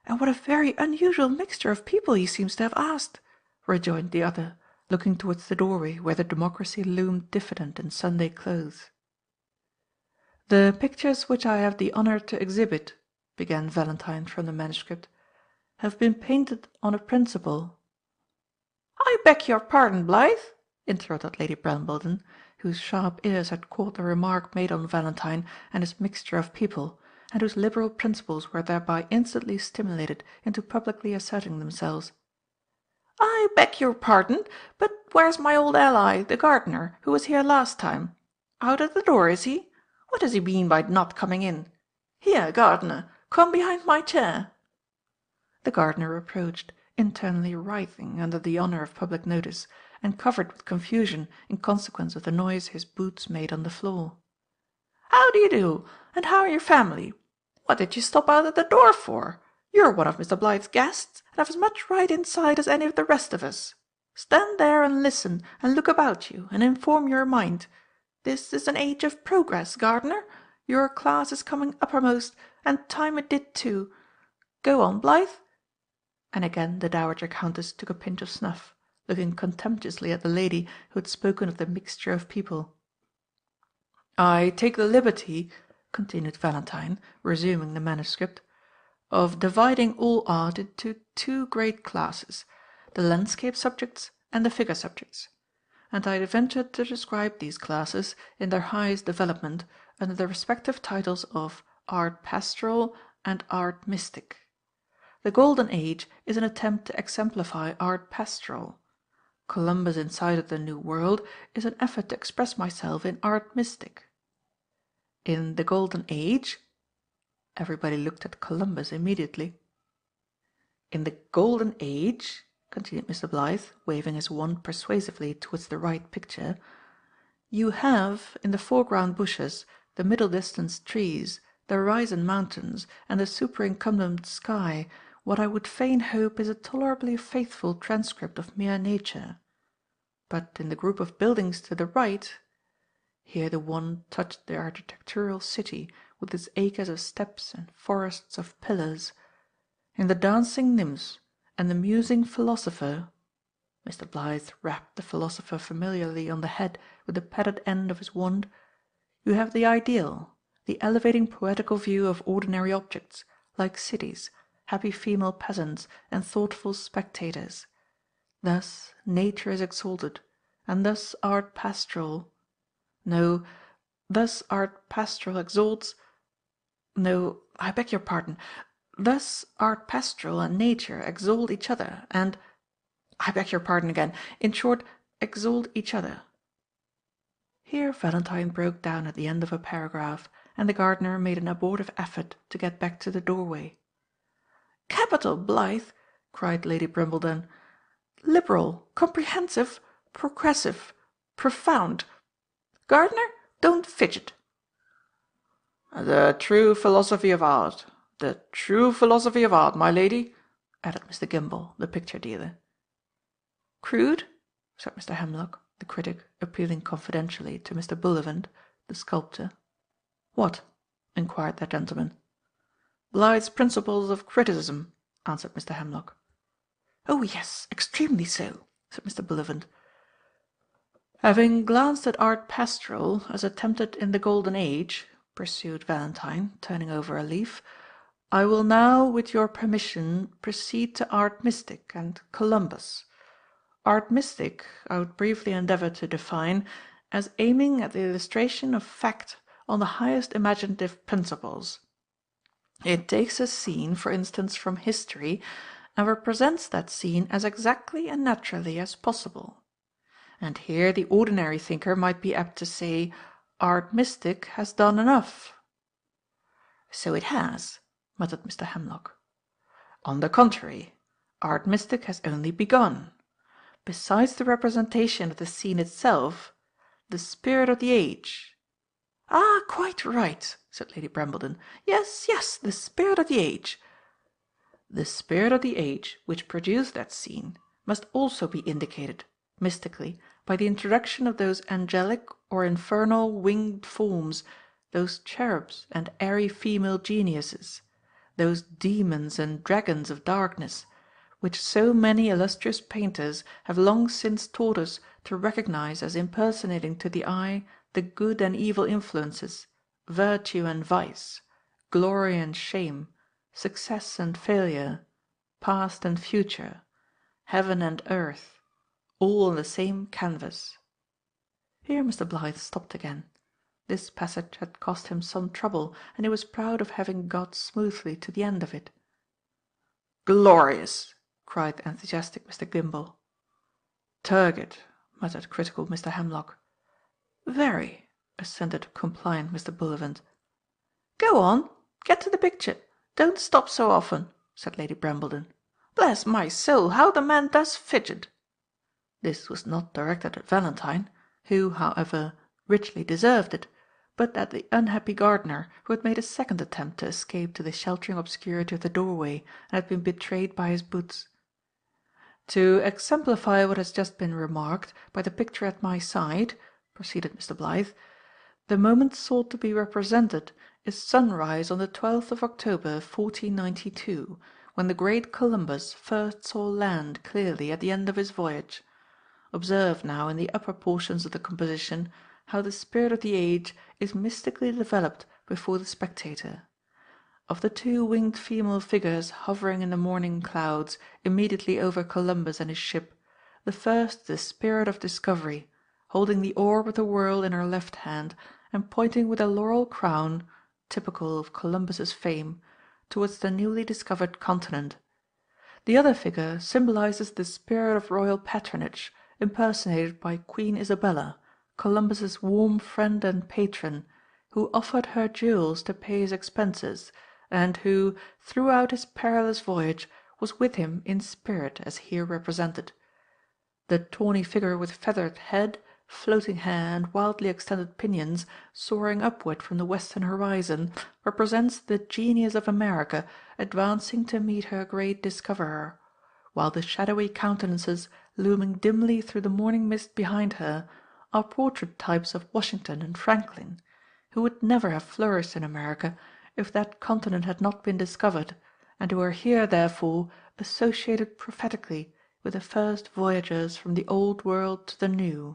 "And what a very unusual mixture of people he seems to have asked," rejoined the other, looking towards the doorway where the democracy loomed diffident in Sunday clothes. "The pictures which I have the honour to exhibit," began Valentine from the manuscript, "have been painted on a principle—" "I beg your pardon, Blythe," interrupted Lady Brambledon, whose sharp ears had caught the remark made on Valentine and his mixture of people, and whose liberal principles were thereby instantly stimulated into publicly asserting themselves. "I beg your pardon, but where's my old ally, the gardener, who was here last time? Out at the door, is he? What does he mean by not coming in? Here, gardener, come behind my chair." The gardener approached, internally writhing under the honour of public notice, and covered with confusion in consequence of the noise his boots made on the floor. "How do you do? And how are your family? What did you stop out at the door for? You're one of Mr. Blythe's guests, and have as much right inside as any of the rest of us. Stand there and listen, and look about you, and inform your mind. This is an age of progress, gardener. Your class is coming uppermost, and time it did too. Go on, Blythe." And again the Dowager Countess took a pinch of snuff, looking contemptuously at the lady who had spoken of the mixture of people. "I take the liberty," continued Valentine, resuming the manuscript, "of dividing all art into two great classes, the landscape subjects and the figure subjects, and I venture to describe these classes, in their highest development, under the respective titles of art pastoral and art mystic. The Golden Age is an attempt to exemplify art pastoral. Columbus inside of the New World is an effort to express myself in art mystic. In the Golden Age—" everybody looked at Columbus immediately. "In the Golden Age," continued Mr. Blythe, waving his wand persuasively towards the right picture, "you have, in the foreground bushes, the middle distance trees, the horizon mountains, and the superincumbent sky, what I would fain hope is a tolerably faithful transcript of mere nature. But in the group of buildings to the right—" here the wand touched the architectural city, with its acres of steps and forests of pillars, "in the dancing nymphs and the musing philosopher—" Mr. Blythe rapped the philosopher familiarly on the head with the padded end of his wand, "you have the ideal, the elevating poetical view of ordinary objects, like cities, happy female peasants, and thoughtful spectators. Thus nature is exalted, and thus art pastoral. No, thus art pastoral exalts. No, I beg your pardon. Thus art pastoral and nature exalt each other, and I beg your pardon again. In short, exalt each other. Here Valentine broke down at the end of a paragraph, and the gardener made an abortive effort to get back to the doorway. "Capital, Blyth!" cried Lady Brimbledon. "Liberal, comprehensive, progressive, profound. Gardener, don't fidget." "The true philosophy of art, the true philosophy of art, my lady," added Mr. Gimble, the picture dealer. "Crude?" said Mr. Hemlock, the critic, appealing confidentially to Mr. Bullivant, the sculptor. "What?" inquired that gentleman. "Blyth's principles of criticism," answered Mr. Hemlock. "Oh yes, extremely so," said Mr. Bullivant. "Having glanced at art pastoral, as attempted in the Golden Age," pursued Valentine, turning over a leaf, "I will now, with your permission, proceed to art mystic and Columbus. Art mystic I would briefly endeavour to define as aiming at the illustration of fact on the highest imaginative principles. It takes a scene, for instance, from history, and represents that scene as exactly and naturally as possible. And here the ordinary thinker might be apt to say, art mystic has done enough." "So it has," muttered Mr. Hemlock. "On the contrary, art mystic has only begun. Besides the representation of the scene itself, the spirit of the age—" "Ah, quite right," said Lady Brambledon. "Yes, yes, the spirit of the age." "The spirit of the age which produced that scene must also be indicated, mystically, by the introduction of those angelic or infernal winged forms, those cherubs and airy female geniuses, those demons and dragons of darkness, which so many illustrious painters have long since taught us to recognize as impersonating to the eye the good and evil influences, virtue and vice, glory and shame, success and failure, past and future, heaven and earth, all on the same canvas." Here Mr. Blyth stopped again. This passage had cost him some trouble, and he was proud of having got smoothly to the end of it. "Glorious!" cried enthusiastic Mr. Gimble. "Turgid," muttered critical Mr. Hemlock. "Very," assented compliant Mr. Bullivant. "Go on, get to the picture. Don't stop so often," said Lady Brambledon. "Bless my soul, how the man does fidget!" This was not directed at Valentine, who, however, richly deserved it, but at the unhappy gardener, who had made a second attempt to escape to the sheltering obscurity of the doorway, and had been betrayed by his boots. "To exemplify what has just been remarked, by the picture at my side," proceeded Mr. Blyth, "the moment sought to be represented is sunrise on the 12th of October, 1492, when the great Columbus first saw land clearly at the end of his voyage. Observe now in the upper portions of the composition how the spirit of the age is mystically developed before the spectator. Of the two winged female figures hovering in the morning clouds immediately over Columbus and his ship, the first is the spirit of discovery, holding the orb of the world in her left hand, and pointing with a laurel crown, typical of Columbus's fame, towards the newly discovered continent. The other figure symbolizes the spirit of royal patronage, impersonated by Queen Isabella, Columbus's warm friend and patron, who offered her jewels to pay his expenses, and who, throughout his perilous voyage, was with him in spirit as here represented. The tawny figure with feathered head, floating hair, and wildly extended pinions, soaring upward from the western horizon, represents the genius of America advancing to meet her great discoverer, while the shadowy countenances looming dimly through the morning mist behind her are portrait types of Washington and Franklin, who would never have flourished in America if that continent had not been discovered, and who are here therefore associated prophetically with the first voyagers from the old world to the new.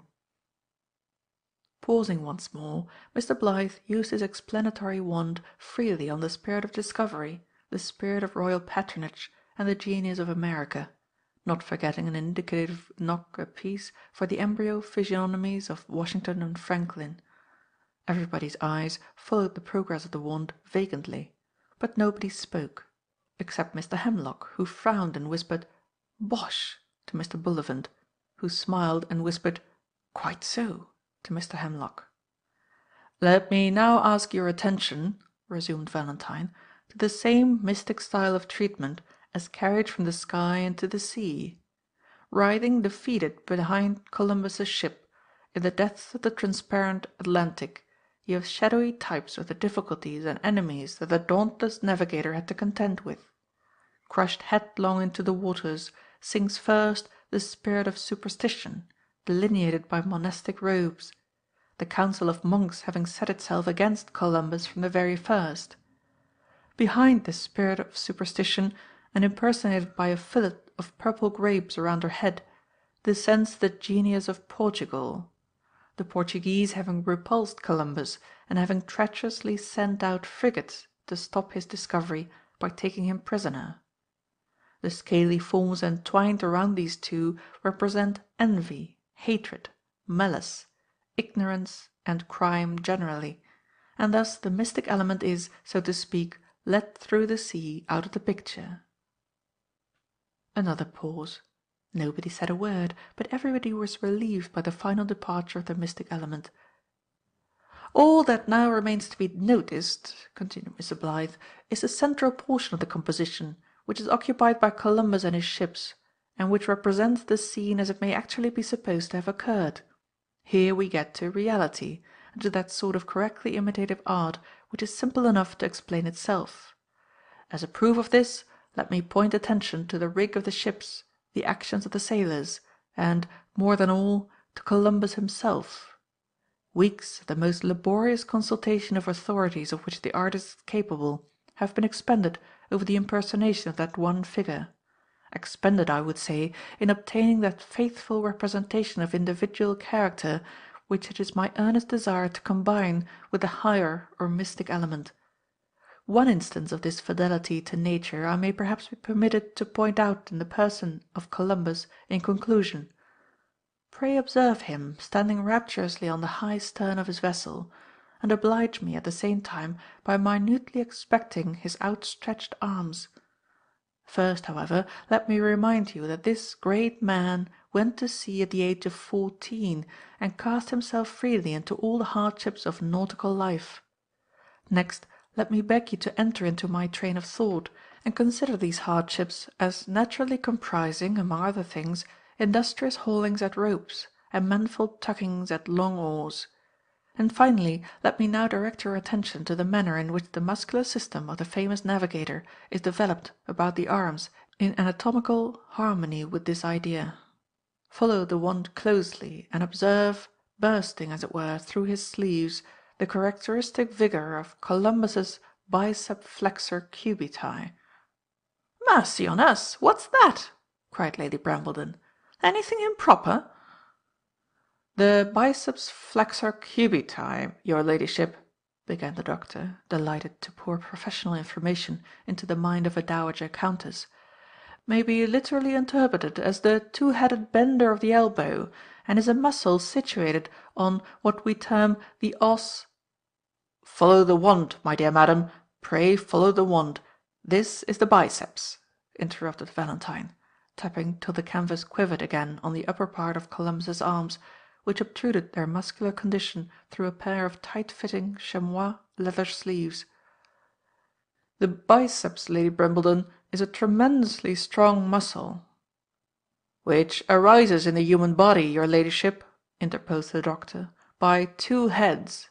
Pausing once more, Mr. Blyth used his explanatory wand freely on the spirit of discovery, the spirit of royal patronage, and the genius of America, not forgetting an indicative knock apiece for the embryo physiognomies of Washington and Franklin. Everybody's eyes followed the progress of the wand vacantly, but nobody spoke, except Mr. Hemlock, who frowned and whispered "Bosh!" to Mr. Bullivant, who smiled and whispered "Quite so!" to Mr. Hemlock. "Let me now ask your attention," resumed Valentine, "to the same mystic style of treatment as carried from the sky into the sea. Writhing defeated behind Columbus's ship, in the depths of the transparent Atlantic, you have shadowy types of the difficulties and enemies that the dauntless navigator had to contend with. Crushed headlong into the waters sinks first the spirit of superstition, delineated by monastic robes, the council of monks having set itself against Columbus from the very first. Behind this spirit of superstition, and impersonated by a fillet of purple grapes around her head, descends the genius of Portugal, the Portuguese having repulsed Columbus, and having treacherously sent out frigates to stop his discovery by taking him prisoner. The scaly forms entwined around these two represent envy, hatred, malice, ignorance, and crime generally, and thus the mystic element is, so to speak, let through the sea out of the picture." Another pause. Nobody said a word, but everybody was relieved by the final departure of the mystic element. "All that now remains to be noticed," continued Mr. Blyth, "is the central portion of the composition, which is occupied by Columbus and his ships, and which represents the scene as it may actually be supposed to have occurred. Here we get to reality, and to that sort of correctly imitative art which is simple enough to explain itself. As a proof of this, let me point attention to the rig of the ships, the actions of the sailors, and, more than all, to Columbus himself. Weeks of the most laborious consultation of authorities of which the artist is capable have been expended over the impersonation of that one figure; expended, I would say, in obtaining that faithful representation of individual character which it is my earnest desire to combine with the higher or mystic element. One instance of this fidelity to nature I may perhaps be permitted to point out in the person of Columbus in conclusion. Pray observe him standing rapturously on the high stern of his vessel, and oblige me at the same time by minutely inspecting his outstretched arms. First, however, let me remind you that this great man went to sea at the age of 14 and cast himself freely into all the hardships of nautical life. Next, let me beg you to enter into my train of thought, and consider these hardships as naturally comprising, among other things, industrious haulings at ropes, and manful tuggings at long oars. And finally, let me now direct your attention to the manner in which the muscular system of the famous navigator is developed about the arms in anatomical harmony with this idea. Follow the wand closely, and observe, bursting, as it were, through his sleeves, the characteristic vigour of Columbus's bicep flexor cubiti." "Mercy on us, what's that?" cried Lady Brambledon. "Anything improper?" "The biceps flexor cubiti, your ladyship," began the doctor, delighted to pour professional information into the mind of a dowager countess, "may be literally interpreted as the two-headed bender of the elbow, and is a muscle situated on what we term the os—" "Follow the wand, my dear madam, pray follow the wand. This is the biceps," interrupted Valentine, tapping till the canvas quivered again on the upper part of Columbus's arms, which obtruded their muscular condition through a pair of tight-fitting chamois leather sleeves. "The biceps, Lady Brambledon, is a tremendously strong muscle—" "Which arises in the human body, your ladyship," interposed the doctor, "by two heads.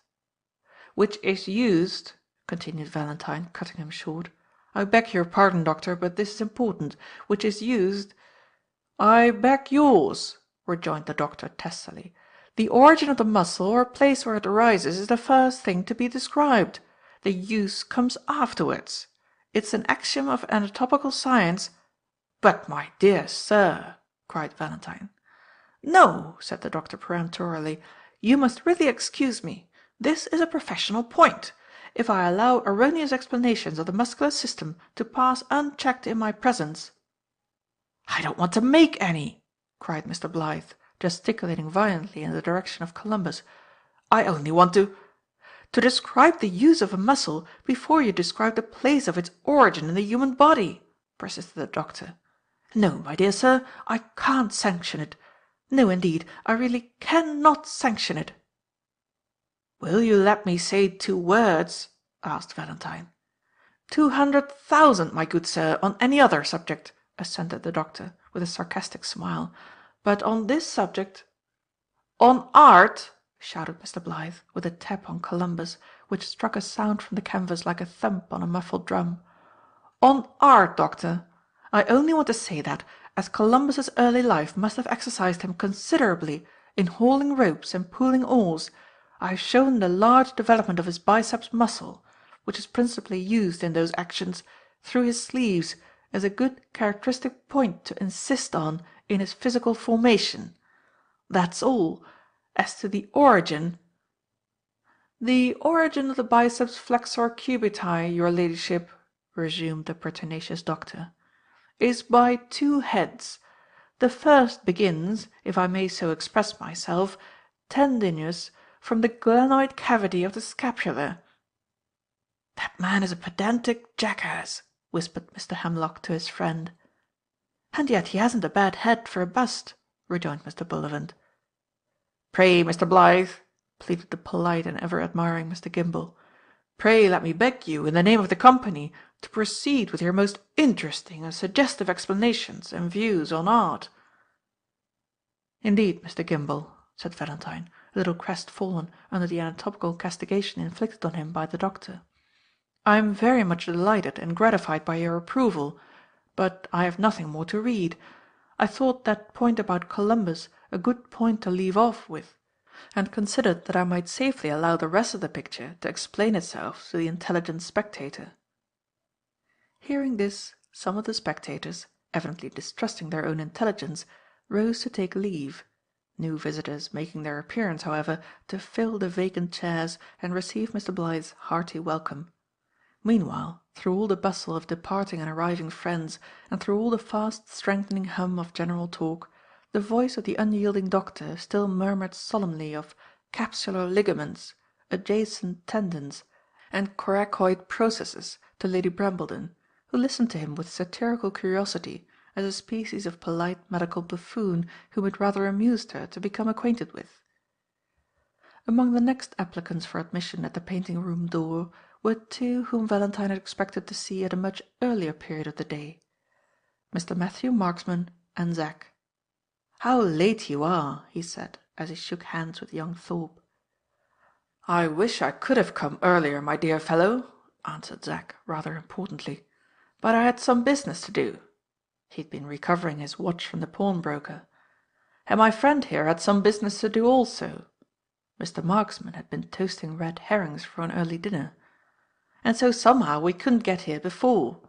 Which is used," continued Valentine, cutting him short. "I beg your pardon, doctor, but this is important. Which is used—" "I beg yours," rejoined the doctor testily. "The origin of the muscle or place where it arises is the first thing to be described. The use comes afterwards. It's an axiom of anatomical science—" "But, my dear sir," cried Valentine. "No," said the doctor peremptorily. You must really excuse me. This is a professional point. If I allow erroneous explanations of the muscular system to pass unchecked in my presence—" "I don't want to make any," cried Mr. Blyth, gesticulating violently in the direction of Columbus. "I only want to describe the use of a muscle before you describe the place of its origin in the human body," persisted the doctor. "No, my dear sir, I can't sanction it. No, indeed, I really cannot sanction it." "Will you let me say 2 words?" asked Valentine. 200,000, my good sir, on any other subject," assented the doctor, with a sarcastic smile. "But on this subject—" "On art," shouted Mr. Blyth, with a tap on Columbus, which struck a sound from the canvas like a thump on a muffled drum. "On art, doctor. I only want to say that, as Columbus's early life must have exercised him considerably in hauling ropes and pulling oars, I have shown the large development of his biceps muscle, which is principally used in those actions, through his sleeves, as a good characteristic point to insist on in his physical formation. That's all. As to the origin—" "The origin of the biceps flexor cubiti, your ladyship," resumed the pertinacious doctor, "is by 2 heads. The first begins, if I may so express myself, tendinous from the glenoid cavity of the scapula." "That man is a pedantic jackass," whispered Mr. Hemlock to his friend. "And yet he hasn't a bad head for a bust," rejoined Mr. Bullivant. "Pray, Mr. Blyth," pleaded the polite and ever-admiring Mr. Gimble, "pray let me beg you, in the name of the company, to proceed with your most interesting and suggestive explanations and views on art." "Indeed, Mr. Gimble," said Valentine, a little crestfallen under the anatomical castigation inflicted on him by the doctor, "I am very much delighted and gratified by your approval, but I have nothing more to read. I thought that point about Columbus a good point to leave off with, and considered that I might safely allow the rest of the picture to explain itself to the intelligent spectator." Hearing this, some of the spectators, evidently distrusting their own intelligence, rose to take leave, new visitors making their appearance, however, to fill the vacant chairs and receive Mr. Blyth's hearty welcome. Meanwhile, through all the bustle of departing and arriving friends, and through all the fast strengthening hum of general talk, the voice of the unyielding doctor still murmured solemnly of capsular ligaments, adjacent tendons, and coracoid processes to Lady Brambledon, who listened to him with satirical curiosity, as a species of polite medical buffoon whom it rather amused her to become acquainted with. Among the next applicants for admission at the painting-room door were 2 whom Valentine had expected to see at a much earlier period of the day, Mr. Matthew Marksman and Zack. "How late you are," he said, as he shook hands with young Thorpe. "I wish I could have come earlier, my dear fellow," answered Zack, rather importantly, "but I had some business to do." He had been recovering his watch from the pawnbroker. "And my friend here had some business to do also." Mr. Marksman had been toasting red herrings for an early dinner. "And so somehow we couldn't get here before.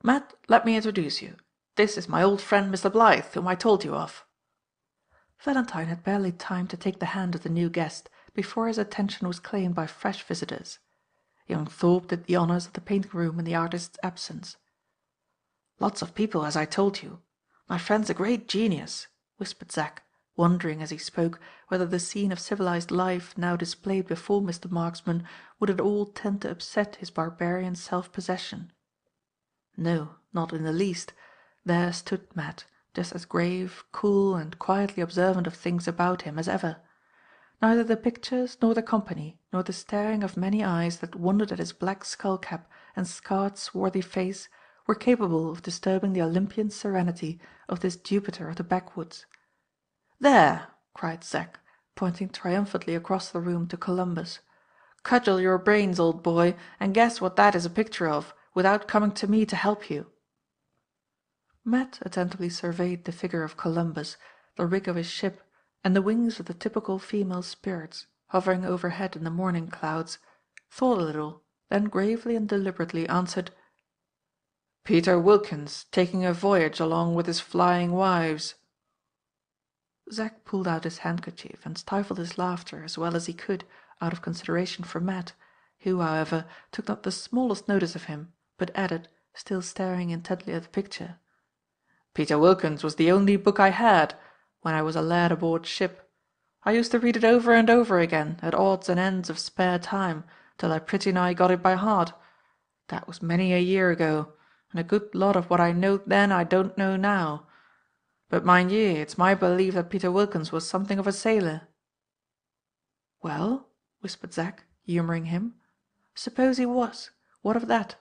Matt, let me introduce you. This is my old friend Mr. Blyth, whom I told you of." Valentine had barely time to take the hand of the new guest before his attention was claimed by fresh visitors. Young Thorpe did the honours of the painting-room in the artist's absence. "Lots of people, as I told you. My friend's a great genius," whispered Zack, wondering as he spoke whether the scene of civilized life now displayed before Mr. Marksman would at all tend to upset his barbarian self-possession. No, not in the least. There stood Matt, just as grave, cool, and quietly observant of things about him as ever. Neither the pictures, nor the company, nor the staring of many eyes that wondered at his black skull-cap and scarred swarthy face were capable of disturbing the Olympian serenity of this Jupiter of the backwoods. "There!" cried Zack, pointing triumphantly across the room to Columbus. "Cudgel your brains, old boy, and guess what that is a picture of, without coming to me to help you." Matt attentively surveyed the figure of Columbus, the rig of his ship, and the wings of the typical female spirits, hovering overhead in the morning clouds, thought a little, then gravely and deliberately answered, "Peter Wilkins taking a voyage along with his flying wives." Zack pulled out his handkerchief and stifled his laughter as well as he could out of consideration for Matt, who, however, took not the smallest notice of him, but added, still staring intently at the picture, "Peter Wilkins was the only book I had when I was a lad aboard ship. I used to read it over and over again at odds and ends of spare time till I pretty nigh got it by heart. That was many a year ago, and a good lot of what I knowed then I don't know now. But mind ye, it's my belief that Peter Wilkins was something of a sailor." "Well," whispered Zack, humouring him, "suppose he was. What of that?"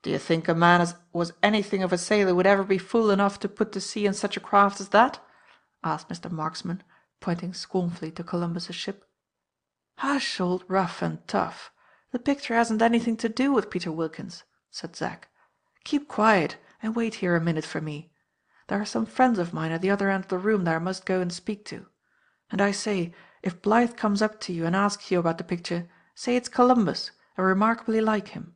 "Do you think a man as was anything of a sailor would ever be fool enough to put to sea in such a craft as that?" asked Mr. Marksman, pointing scornfully to Columbus's ship. "Hush, old rough and tough. The picture hasn't anything to do with Peter Wilkins," said Zack. "Keep quiet and wait here a minute for me. There are some friends of mine at the other end of the room that I must go and speak to. And I say, if Blythe comes up to you and asks you about the picture, say it's Columbus and remarkably like him."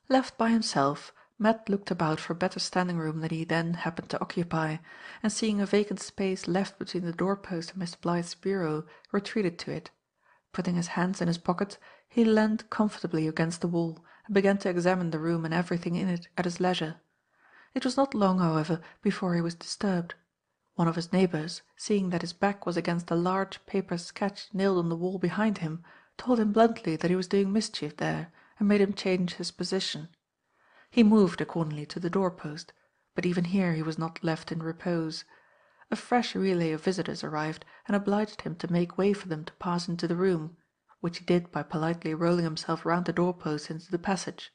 Left by himself, Matt looked about for better standing room than he then happened to occupy, and seeing a vacant space left between the doorpost and Mr. Blythe's bureau, retreated to it. Putting his hands in his pockets, he leaned comfortably against the wall and began to examine the room and everything in it at his leisure. It was not long, however, before he was disturbed. One of his neighbours, seeing that his back was against a large paper sketch nailed on the wall behind him, told him bluntly that he was doing mischief there, and made him change his position. He moved accordingly to the doorpost, but even here he was not left in repose. A fresh relay of visitors arrived and obliged him to make way for them to pass into the room, which he did by politely rolling himself round the doorpost into the passage.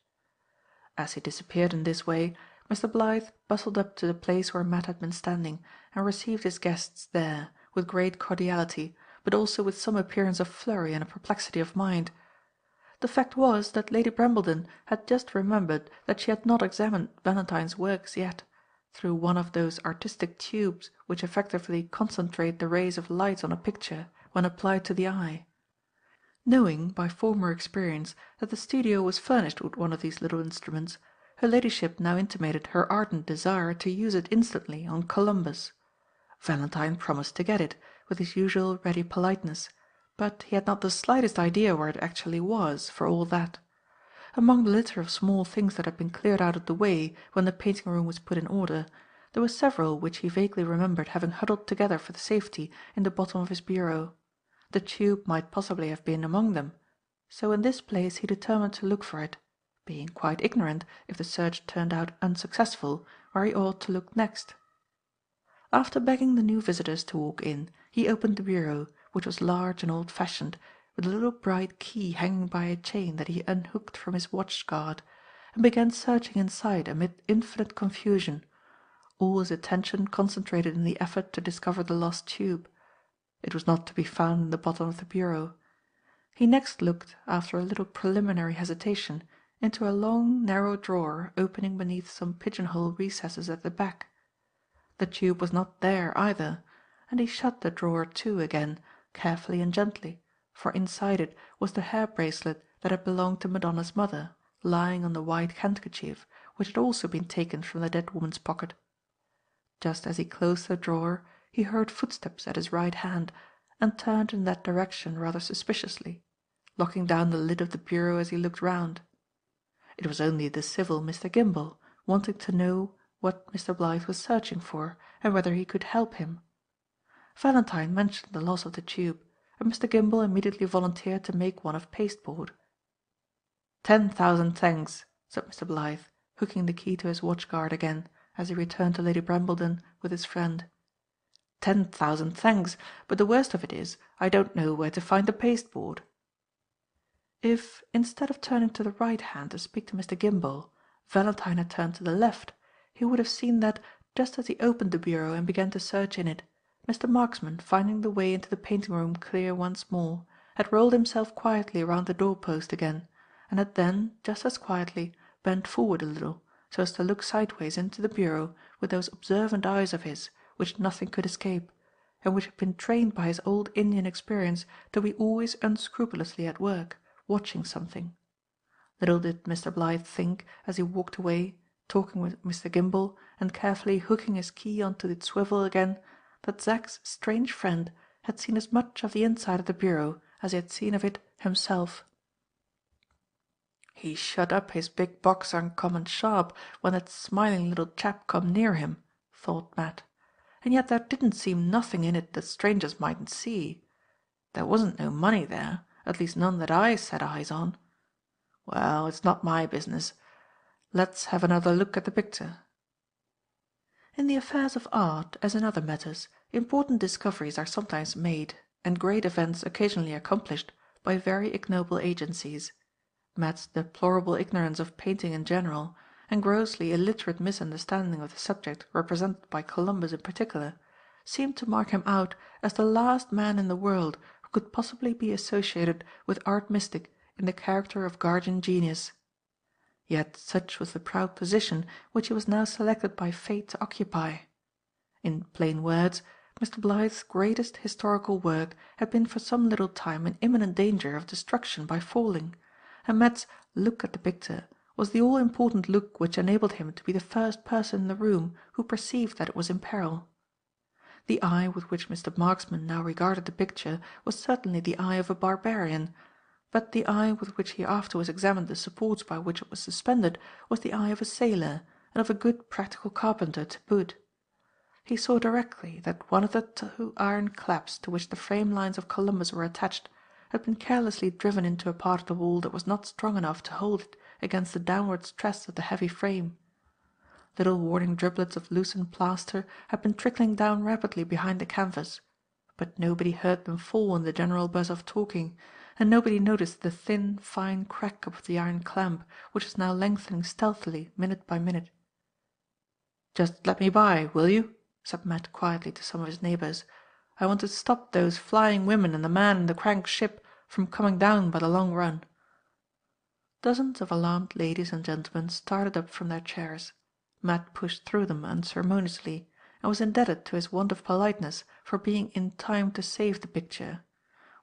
As he disappeared in this way, Mr. Blythe bustled up to the place where Matt had been standing, and received his guests there, with great cordiality, but also with some appearance of flurry and a perplexity of mind. The fact was that Lady Brambledon had just remembered that she had not examined Valentine's works yet, through one of those artistic tubes which effectively concentrate the rays of light on a picture when applied to the eye. Knowing, by former experience, that the studio was furnished with one of these little instruments, her ladyship now intimated her ardent desire to use it instantly on Columbus. Valentine promised to get it, with his usual ready politeness, but he had not the slightest idea where it actually was, for all that. Among the litter of small things that had been cleared out of the way when the painting room was put in order, there were several which he vaguely remembered having huddled together for safety in the bottom of his bureau. The tube might possibly have been among them, so in this place he determined to look for it, being quite ignorant, if the search turned out unsuccessful, where he ought to look next. After begging the new visitors to walk in, he opened the bureau, which was large and old-fashioned, with a little bright key hanging by a chain that he unhooked from his watch-guard, and began searching inside amid infinite confusion, all his attention concentrated in the effort to discover the lost tube. It was not to be found in the bottom of the bureau. He next looked, after a little preliminary hesitation, into a long narrow drawer opening beneath some pigeon-hole recesses at the back. The tube was not there either, and he shut the drawer to again, carefully and gently, for inside it was the hair-bracelet that had belonged to Madonna's mother, lying on the white handkerchief, which had also been taken from the dead woman's pocket. Just as he closed the drawer, he heard footsteps at his right hand, and turned in that direction rather suspiciously, locking down the lid of the bureau as he looked round. It was only the civil Mr. Gimble, wanting to know what Mr. Blythe was searching for, and whether he could help him. Valentine mentioned the loss of the tube, and Mr. Gimble immediately volunteered to make one of pasteboard. 10,000 thanks, said Mr. Blythe, hooking the key to his watch-guard again, as he returned to Lady Brambledon with his friend. 10,000 thanks, but the worst of it is, I don't know where to find the pasteboard. If, instead of turning to the right hand to speak to Mr. Gimble, Valentine had turned to the left, he would have seen that, just as he opened the bureau and began to search in it, Mr. Marksman, finding the way into the painting room clear once more, had rolled himself quietly round the door-post again, and had then, just as quietly, bent forward a little, so as to look sideways into the bureau with those observant eyes of his, which nothing could escape, and which had been trained by his old Indian experience to be always unscrupulously at work, watching something. Little did Mr. Blythe think, as he walked away, talking with Mr. Gimble and carefully hooking his key onto its swivel again, that Zack's strange friend had seen as much of the inside of the bureau as he had seen of it himself. "He shut up his big box uncommon sharp when that smiling little chap come near him," thought Matt, "and yet there didn't seem nothing in it that strangers mightn't see. There wasn't no money there, at least none that I set eyes on. Well, it's not my business. Let's have another look at the picture." In the affairs of art, as in other matters, important discoveries are sometimes made, and great events occasionally accomplished, by very ignoble agencies. Matt's deplorable ignorance of painting in general, and grossly illiterate misunderstanding of the subject represented by Columbus in particular, seemed to mark him out as the last man in the world who could possibly be associated with art mystic in the character of guardian genius. Yet such was the proud position which he was now selected by fate to occupy. In plain words, Mr. Blyth's greatest historical work had been for some little time in imminent danger of destruction by falling, and Matt's look at the picture was the all-important look which enabled him to be the first person in the room who perceived that it was in peril. The eye with which Mr. Marksman now regarded the picture was certainly the eye of a barbarian, but the eye with which he afterwards examined the supports by which it was suspended was the eye of a sailor and of a good practical carpenter to boot. He saw directly that one of the 2 iron claps to which the frame lines of Columbus were attached had been carelessly driven into a part of the wall that was not strong enough to hold it against the downward stress of the heavy frame. Little warning driblets of loosened plaster had been trickling down rapidly behind the canvas, but nobody heard them fall in the general buzz of talking, and nobody noticed the thin, fine crack of the iron clamp, which was now lengthening stealthily minute by minute. "Just let me by, will you?" said Matt quietly to some of his neighbours. "I want to stop those flying women and the man in the crank ship from coming down by the long run." Dozens of alarmed ladies and gentlemen started up from their chairs. Matt pushed through them unceremoniously, and was indebted to his want of politeness for being in time to save the picture.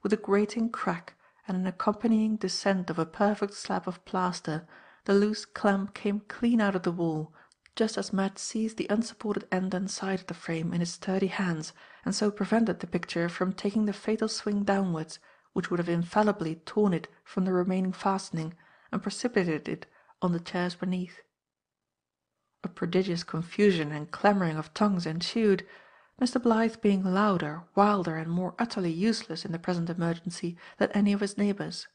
With a grating crack and an accompanying descent of a perfect slab of plaster, the loose clamp came clean out of the wall, just as Matt seized the unsupported end and side of the frame in his sturdy hands, and so prevented the picture from taking the fatal swing downwards, which would have infallibly torn it from the remaining fastening and precipitated it on the chairs beneath. A prodigious confusion and clamouring of tongues ensued, Mr. Blyth being louder, wilder, and more utterly useless in the present emergency than any of his neighbours.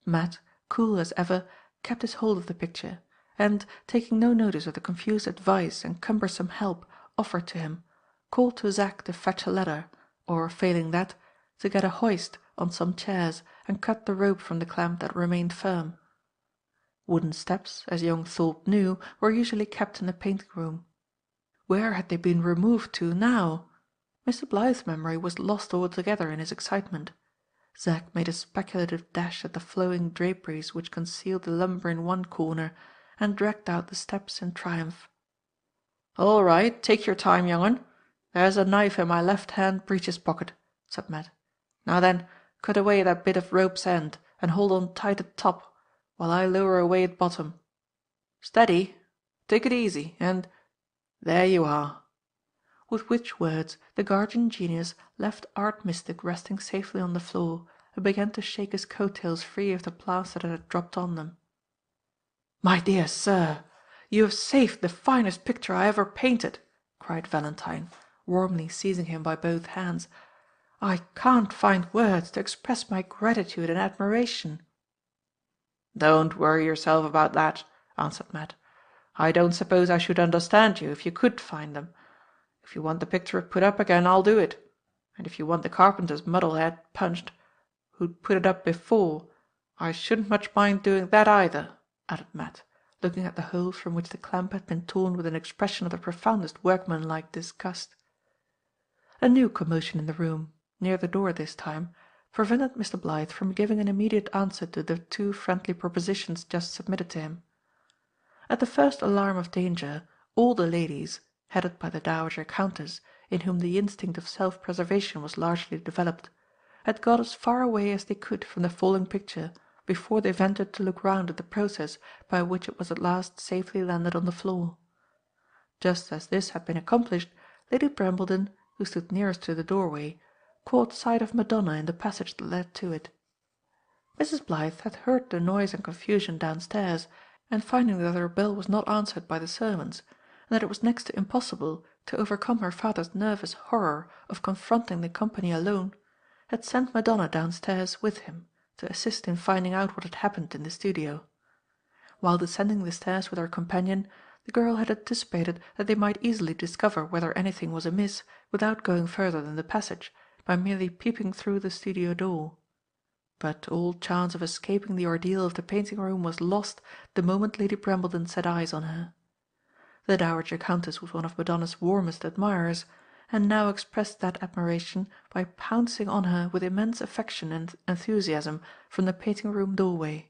Matt, cool as ever, kept his hold of the picture, and, taking no notice of the confused advice and cumbersome help offered to him, called to Zack to fetch a ladder, or, failing that, to get a hoist on some chairs and cut the rope from the clamp that remained firm. Wooden steps, as young Thorpe knew, were usually kept in the painting room. Where had they been removed to now? Mr. Blyth's memory was lost altogether in his excitement. Zack made a speculative dash at the flowing draperies which concealed the lumber in one corner, and dragged out the steps in triumph. "All right, take your time, young un. There's a knife in my left-hand breeches pocket," said Matt. "Now then, cut away at that bit of rope's end, and hold on tight at top, while I lower away at bottom. Steady! Take it easy, and there you are." With which words the guardian genius left art mystic resting safely on the floor, and began to shake his coat-tails free of the plaster that had dropped on them. "My dear sir, you have saved the finest picture I ever painted," cried Valentine, warmly seizing him by both hands. "I can't find words to express my gratitude and admiration." "Don't worry yourself about that," answered Matt. "I don't suppose I should understand you if you could find them. If you want the picture put up again, I'll do it. And if you want the carpenter's muddle-head punched, who'd put it up before, I shouldn't much mind doing that either," added Matt, looking at the hole from which the clamp had been torn with an expression of the profoundest workmanlike disgust. A new commotion in the room, near the door this time, prevented Mr. Blyth from giving an immediate answer to the 2 friendly propositions just submitted to him. At the first alarm of danger, all the ladies, headed by the Dowager Countess, in whom the instinct of self-preservation was largely developed, had got as far away as they could from the falling picture before they ventured to look round at the process by which it was at last safely landed on the floor. Just as this had been accomplished, Lady Brambledon, who stood nearest to the doorway, caught sight of Madonna in the passage that led to it. Mrs. Blyth had heard the noise and confusion downstairs, and finding that her bell was not answered by the servants, and that it was next to impossible to overcome her father's nervous horror of confronting the company alone, had sent Madonna downstairs with him to assist in finding out what had happened in the studio. While descending the stairs with her companion, the girl had anticipated that they might easily discover whether anything was amiss without going further than the passage, by merely peeping through the studio door. But all chance of escaping the ordeal of the painting-room was lost the moment Lady Brambledon set eyes on her. The Dowager Countess was one of Madonna's warmest admirers, and now expressed that admiration by pouncing on her with immense affection and enthusiasm from the painting-room doorway.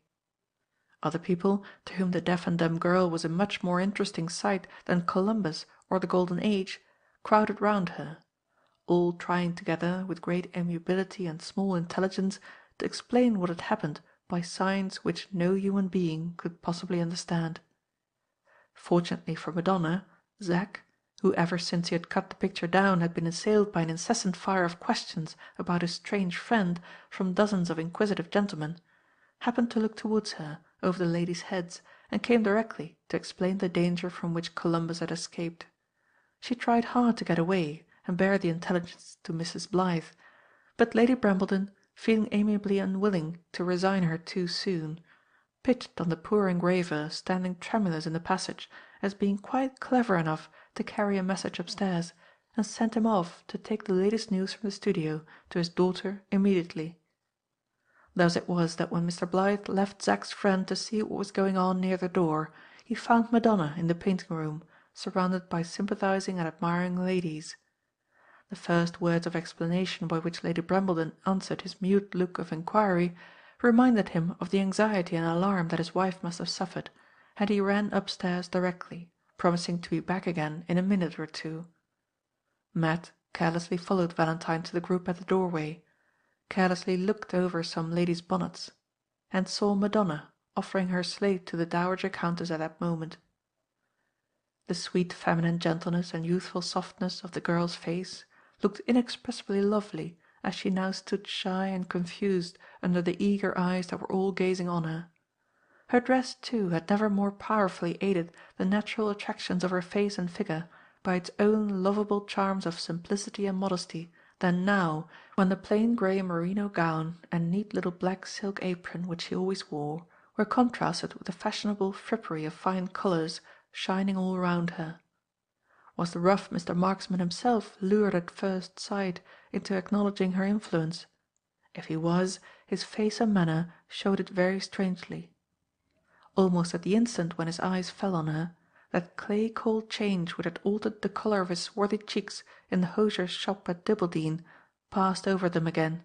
Other people, to whom the deaf and dumb girl was a much more interesting sight than Columbus or the Golden Age, crowded round her, all trying together, with great amiability and small intelligence, to explain what had happened by signs which no human being could possibly understand. Fortunately for Madonna, Zack, who ever since he had cut the picture down had been assailed by an incessant fire of questions about his strange friend from dozens of inquisitive gentlemen, happened to look towards her over the ladies' heads, and came directly to explain the danger from which Columbus had escaped. She tried hard to get away and bear the intelligence to Mrs. Blyth, but Lady Brambledon, feeling amiably unwilling to resign her too soon, pitched on the poor engraver standing tremulous in the passage as being quite clever enough to carry a message upstairs, and sent him off to take the latest news from the studio to his daughter immediately. Thus it was that when Mr. Blyth left Zack's friend to see what was going on near the door, he found Madonna in the painting-room, surrounded by sympathizing and admiring ladies. The first words of explanation by which Lady Brambledon answered his mute look of inquiry reminded him of the anxiety and alarm that his wife must have suffered, and he ran upstairs directly, promising to be back again in a minute or two. Matt carelessly followed Valentine to the group at the doorway, carelessly looked over some ladies' bonnets, and saw Madonna offering her slate to the Dowager Countess at that moment. The sweet feminine gentleness and youthful softness of the girl's face looked inexpressibly lovely as she now stood shy and confused under the eager eyes that were all gazing on her. Her dress, too, had never more powerfully aided the natural attractions of her face and figure by its own lovable charms of simplicity and modesty than now, when the plain grey merino gown and neat little black silk apron which she always wore were contrasted with the fashionable frippery of fine colours shining all round her. Was the rough Mr. Marksman himself lured at first sight into acknowledging her influence? If he was, his face and manner showed it very strangely. Almost at the instant when his eyes fell on her, that clay-cold change which had altered the colour of his swarthy cheeks in the hosier's shop at Dibbledene passed over them again.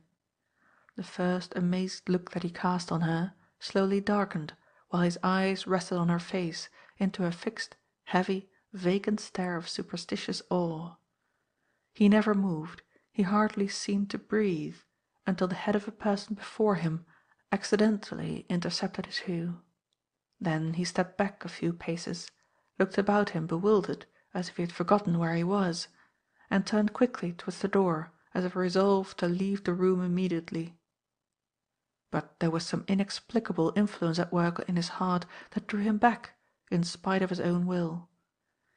The first amazed look that he cast on her slowly darkened, while his eyes rested on her face into a fixed, heavy, vacant stare of superstitious awe. He never moved, he hardly seemed to breathe, until the head of a person before him accidentally intercepted his view. Then he stepped back a few paces, looked about him bewildered as if he had forgotten where he was, and turned quickly towards the door as if resolved to leave the room immediately. But there was some inexplicable influence at work in his heart that drew him back in spite of his own will.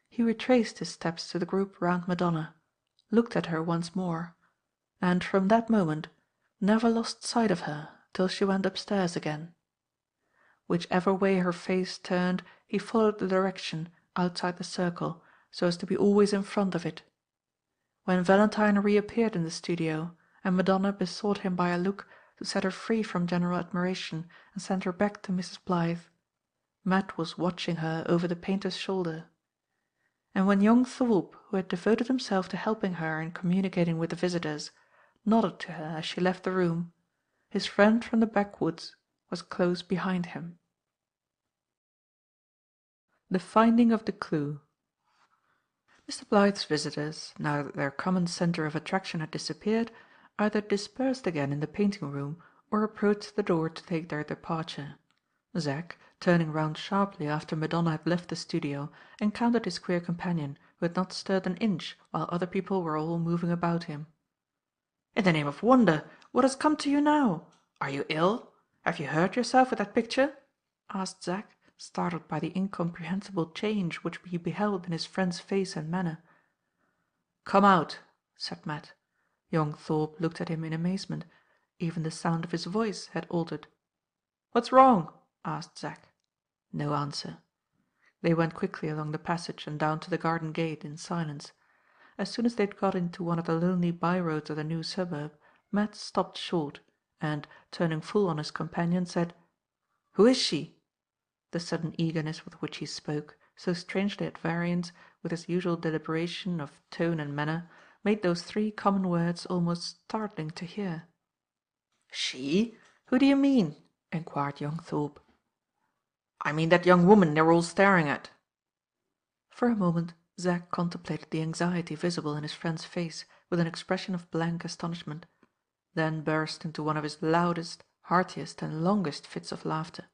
He retraced his steps to the group round Madonna, looked at her once more, and from that moment never lost sight of her till she went upstairs again. Whichever way her face turned, he followed the direction outside the circle so as to be always in front of it. When Valentine reappeared in the studio, and Madonna besought him by a look to set her free from general admiration and send her back to Mrs. Blyth, Matt was watching her over the painter's shoulder. And when young Thorpe, who had devoted himself to helping her in communicating with the visitors, nodded to her as she left the room, his friend from the backwoods was close behind him. The finding of the clue. Mr. Blyth's visitors, now that their common centre of attraction had disappeared, either dispersed again in the painting-room or approached the door to take their departure. Zack, turning round sharply after Madonna had left the studio, encountered his queer companion, who had not stirred an inch while other people were all moving about him. "In the name of wonder, what has come to you now? Are you ill? Have you hurt yourself with that picture?" asked Zack, startled by the incomprehensible change which he beheld in his friend's face and manner. "Come out," said Matt. Young Thorpe looked at him in amazement. Even the sound of his voice had altered. "What's wrong?" asked Zack. No answer. They went quickly along the passage and down to the garden gate in silence. As soon as they had got into one of the lonely by-roads of the new suburb, Matt stopped short and, turning full on his companion, said, "Who is she?" The sudden eagerness with which he spoke, so strangely at variance with his usual deliberation of tone and manner, made those three common words almost startling to hear. "She? Who do you mean?" enquired young Thorpe. "I mean that young woman they're all staring at." For a moment Zack contemplated the anxiety visible in his friend's face with an expression of blank astonishment, then burst into one of his loudest, heartiest and longest fits of laughter.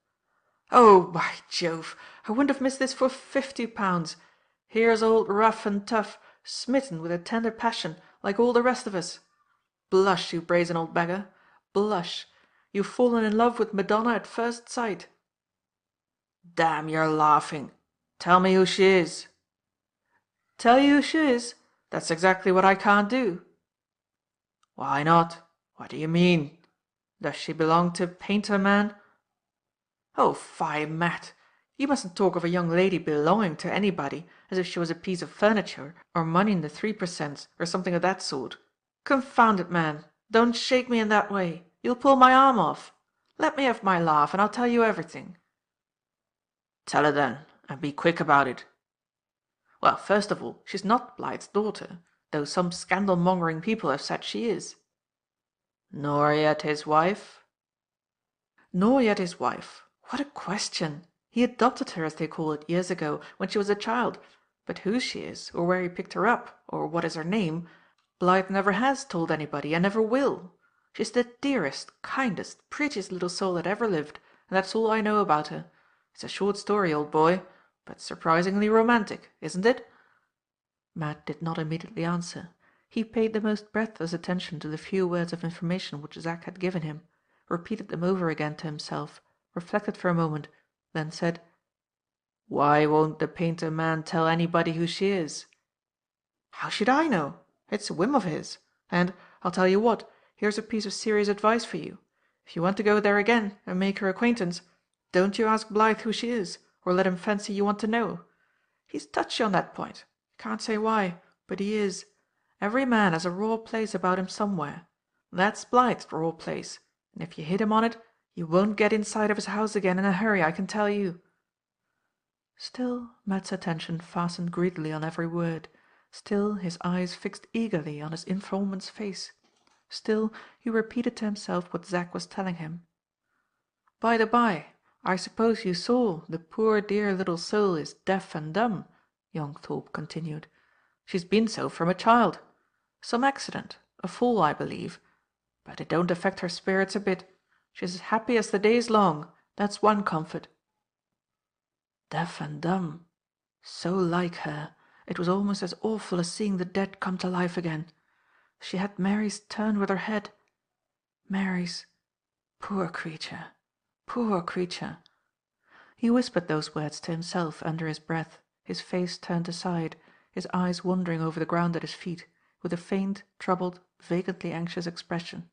"Oh, by Jove, I wouldn't have missed this for £50. Here's old Rough and Tough, smitten with a tender passion, like all the rest of us. Blush, you brazen old beggar, blush. You've fallen in love with Madonna at first sight." "Damn your laughing. Tell me who she is." "Tell you who she is? That's exactly what I can't do." "Why not? What do you mean? Does she belong to Painter Man?" "Oh, fie, Matt. You mustn't talk of a young lady belonging to anybody as if she was a piece of furniture or money in the 3%, or something of that sort. Confound it, man, don't shake me in that way. You'll pull my arm off. Let me have my laugh and I'll tell you everything." "Tell it then, and be quick about it." "Well, first of all, she's not Blyth's daughter, though some scandal-mongering people have said she is." "Nor yet his wife?" "Nor yet his wife. What a question! He adopted her, as they call it, years ago, when she was a child, but who she is, or where he picked her up, or what is her name, Blyth never has told anybody and never will. She's the dearest, kindest, prettiest little soul that ever lived, and that's all I know about her. It's a short story, old boy, but surprisingly romantic, isn't it?" Matt did not immediately answer. He paid the most breathless attention to the few words of information which Zack had given him, repeated them over again to himself, reflected for a moment, then said, "Why won't the Painter Man tell anybody who she is?" "How should I know? It's a whim of his. And, I'll tell you what, here's a piece of serious advice for you. If you want to go there again and make her acquaintance, don't you ask Blyth who she is, or let him fancy you want to know. He's touchy on that point. Can't say why, but he is. Every man has a raw place about him somewhere. That's Blyth's raw place, and if you hit him on it, you won't get inside of his house again in a hurry, I can tell you." Still Matt's attention fastened greedily on every word. Still his eyes fixed eagerly on his informant's face. Still he repeated to himself what Zack was telling him. "By the by, I suppose you saw the poor dear little soul is deaf and dumb," young Thorpe continued. "She's been so from a child. Some accident, a fall, I believe. But it don't affect her spirits a bit. She's as happy as the day's long, that's one comfort." Deaf and dumb. So like her. It was almost as awful as seeing the dead come to life again. She had Mary's turn with her head. Mary's. Poor creature. Poor creature. He whispered those words to himself under his breath, his face turned aside, his eyes wandering over the ground at his feet, with a faint, troubled, vacantly anxious expression.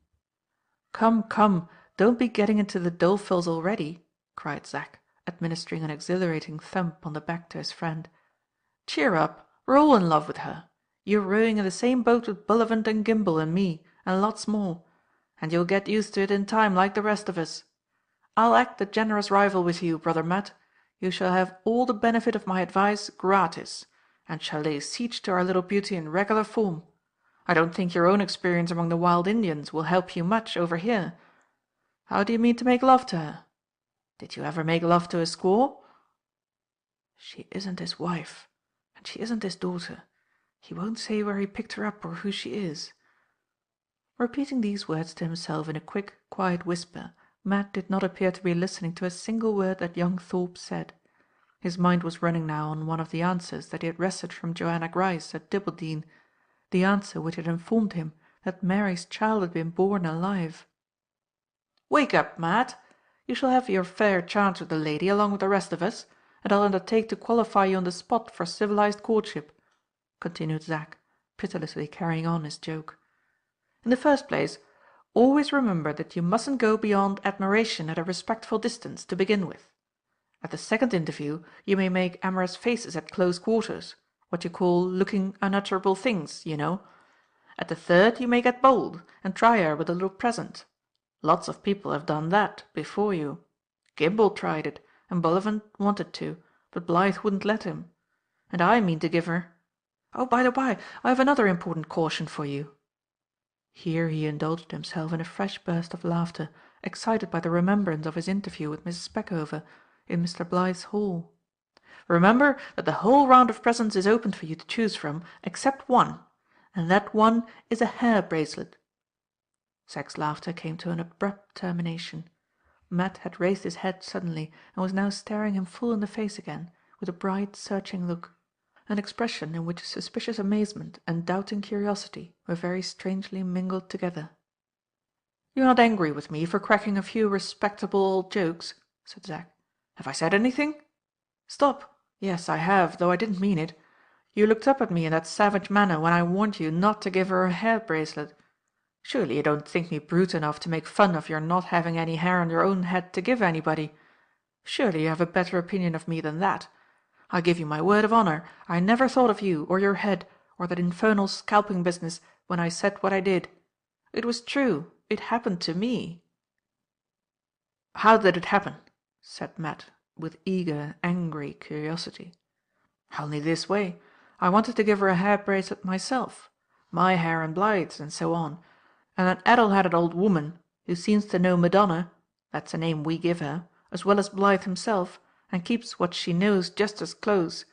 "Come, come, don't be getting into the dolefulls already," cried Zack, administering an exhilarating thump on the back to his friend. "Cheer up, we're all in love with her. You're rowing in the same boat with Bullivant and Gimble and me, and lots more. And you'll get used to it in time like the rest of us. I'll act the generous rival with you, brother Matt. You shall have all the benefit of my advice gratis, and shall lay siege to our little beauty in regular form. I don't think your own experience among the wild Indians will help you much over here. How do you mean to make love to her? Did you ever make love to a squaw?" "She isn't his wife, and she isn't his daughter. He won't say where he picked her up or who she is." Repeating these words to himself in a quick, quiet whisper, Matt did not appear to be listening to a single word that young Thorpe said. His mind was running now on one of the answers that he had wrested from Joanna Gryce at Dibbledene, the answer which had informed him that Mary's child had been born alive. "Wake up, Matt. You shall have your fair chance with the lady along with the rest of us, and I'll undertake to qualify you on the spot for civilized courtship," continued Zack, pitilessly carrying on his joke. "In the first place, always remember that you mustn't go beyond admiration at a respectful distance, to begin with. At the second interview you may make amorous faces at close quarters, what you call looking unutterable things, you know. At the third you may get bold, and try her with a little present. Lots of people have done that before you. Gimble tried it, and Bullivant wanted to, but Blythe wouldn't let him. And I mean to give her. Oh, by the by, I have another important caution for you." Here he indulged himself in a fresh burst of laughter, excited by the remembrance of his interview with Mrs. Speckover in Mr. Blythe's hall. "Remember that the whole round of presents is open for you to choose from, except one, and that one is a hair bracelet." Zack's laughter came to an abrupt termination. Matt had raised his head suddenly and was now staring him full in the face again, with a bright, searching look, an expression in which suspicious amazement and doubting curiosity were very strangely mingled together. "You're not angry with me for cracking a few respectable old jokes?" said Zack. "Have I said anything? Stop. Yes, I have, though I didn't mean it. You looked up at me in that savage manner when I warned you not to give her a hair bracelet. Surely you don't think me brute enough to make fun of your not having any hair on your own head to give anybody? Surely you have a better opinion of me than that? I give you my word of honour, I never thought of you, or your head, or that infernal scalping business when I said what I did. It was true. It happened to me." "How did it happen?" said Matt, with eager, angry curiosity. "Only this way. I wanted to give her a hair bracelet myself. My hair and Blythe's, and so on. And an addle-headed old woman, who seems to know Madonna, that's a name we give her, as well as Blythe himself, and keeps what she knows just as close,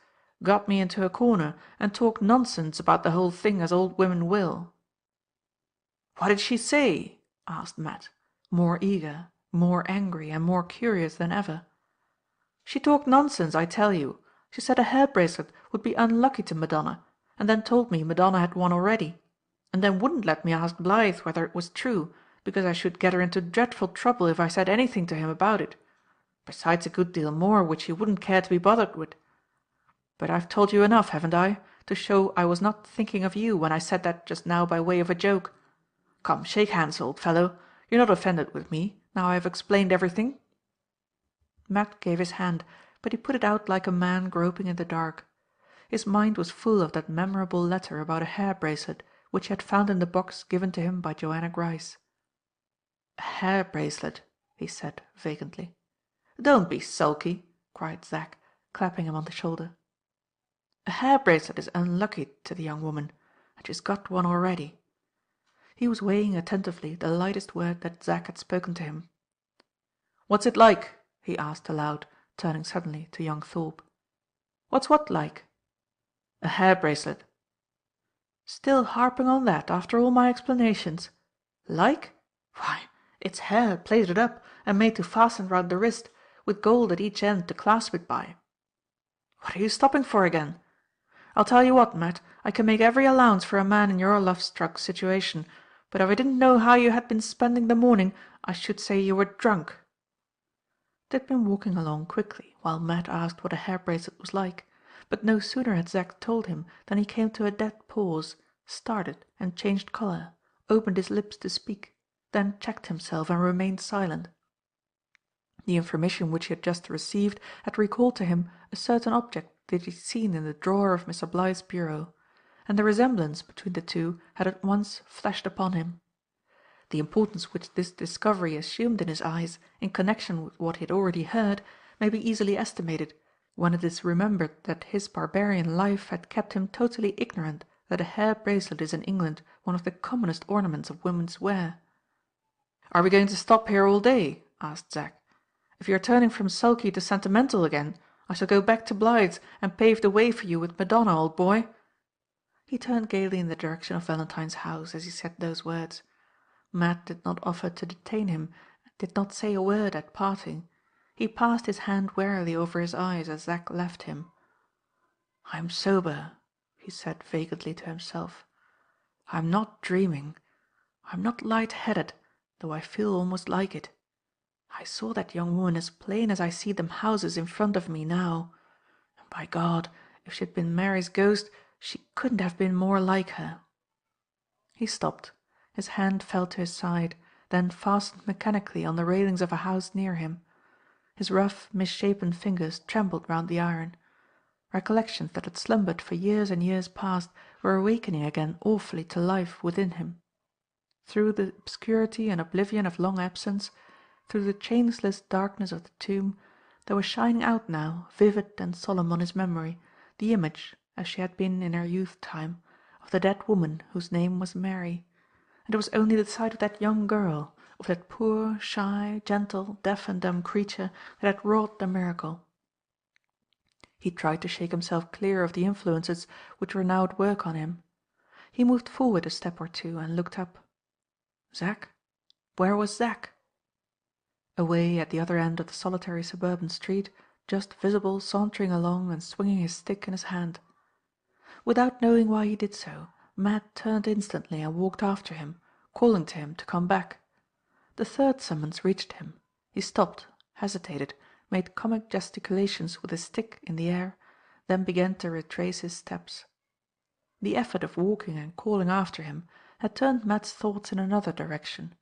got me into a corner and talked nonsense about the whole thing as old women will." "What did she say?" asked Matt, more eager, more angry, and more curious than ever. "She talked nonsense, I tell you. She said a hair bracelet would be unlucky to Madonna, and then told me Madonna had one already, and then wouldn't let me ask Blythe whether it was true, because I should get her into dreadful trouble if I said anything to him about it, besides a good deal more which he wouldn't care to be bothered with. But I've told you enough, haven't I, to show I was not thinking of you when I said that just now by way of a joke. Come, shake hands, old fellow. You're not offended with me, now I have explained everything?" Matt gave his hand, but he put it out like a man groping in the dark. His mind was full of that memorable letter about a hair bracelet which he had found in the box given to him by Joanna Gryce. "A hair bracelet," he said vacantly. "Don't be sulky," cried Zack, clapping him on the shoulder. "A hair bracelet is unlucky to the young woman, and she's got one already." He was weighing attentively the lightest word that Zack had spoken to him. "What's it like?" he asked aloud, turning suddenly to young Thorpe. "What's what like?" "A hair bracelet." "Still harping on that after all my explanations? Like? Why, it's hair plaited up and made to fasten round the wrist, with gold at each end to clasp it by. What are you stopping for again? I'll tell you what, Matt, I can make every allowance for a man in your love-struck situation, but if I didn't know how you had been spending the morning, I should say you were drunk." They had been walking along quickly while Matt asked what a hair bracelet was like, but no sooner had Zack told him than he came to a dead pause, started and changed colour, opened his lips to speak, then checked himself and remained silent. The information which he had just received had recalled to him a certain object that he had seen in the drawer of Mr. Blythe's bureau, and the resemblance between the two had at once flashed upon him. The importance which this discovery assumed in his eyes in connection with what he had already heard may be easily estimated when it is remembered that his barbarian life had kept him totally ignorant that a hair bracelet is in England one of the commonest ornaments of women's wear. "Are we going to stop here all day?" asked Zack. "If you are turning from sulky to sentimental again, I shall go back to Blythe's and pave the way for you with Madonna, old boy." He turned gaily in the direction of Valentine's house as he said those words. Matt did not offer to detain him, did not say a word at parting. He passed his hand wearily over his eyes as Zack left him. "I am sober," he said vacantly to himself. "I am not dreaming. I am not light-headed, though I feel almost like it. I saw that young woman as plain as I see them houses in front of me now. And by God, if she had been Mary's ghost, she couldn't have been more like her." He stopped. His hand fell to his side, then fastened mechanically on the railings of a house near him. His rough, misshapen fingers trembled round the iron. Recollections that had slumbered for years and years past were awakening again awfully to life within him. Through the obscurity and oblivion of long absence, through the changeless darkness of the tomb, there was shining out now, vivid and solemn on his memory, the image, as she had been in her youth-time, of the dead woman whose name was Mary. And it was only the sight of that young girl, of that poor, shy, gentle, deaf and dumb creature, that had wrought the miracle. He tried to shake himself clear of the influences which were now at work on him. He moved forward a step or two and looked up. Zack? Where was Zack? Away at the other end of the solitary suburban street, just visible sauntering along and swinging his stick in his hand. Without knowing why he did so, Matt turned instantly and walked after him, calling to him to come back. The third summons reached him. He stopped, hesitated, made comic gesticulations with his stick in the air, then began to retrace his steps. The effort of walking and calling after him had turned Matt's thoughts in another direction.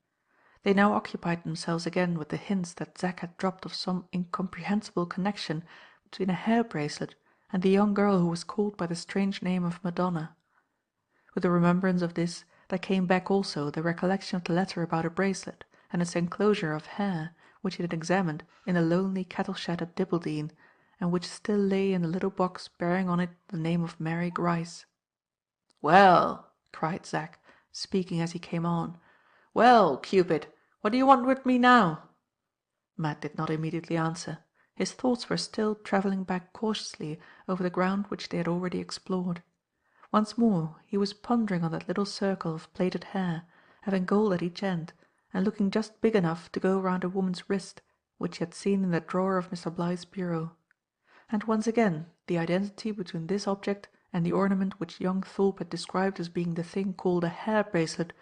They now occupied themselves again with the hints that Zack had dropped of some incomprehensible connection between a hair bracelet and the young girl who was called by the strange name of Madonna. With the remembrance of this there came back also the recollection of the letter about a bracelet and its enclosure of hair which he had examined in the lonely cattle shed at Dibbledene, and which still lay in the little box bearing on it the name of Mary Gryce. "Well," cried Zack, speaking as he came on. "Well, Cupid, what do you want with me now?" Matt did not immediately answer. His thoughts were still travelling back cautiously over the ground which they had already explored. Once more he was pondering on that little circle of plaited hair, having gold at each end, and looking just big enough to go round a woman's wrist, which he had seen in the drawer of Mr. Blythe's bureau. And once again the identity between this object and the ornament which young Thorpe had described as being the thing called a hair bracelet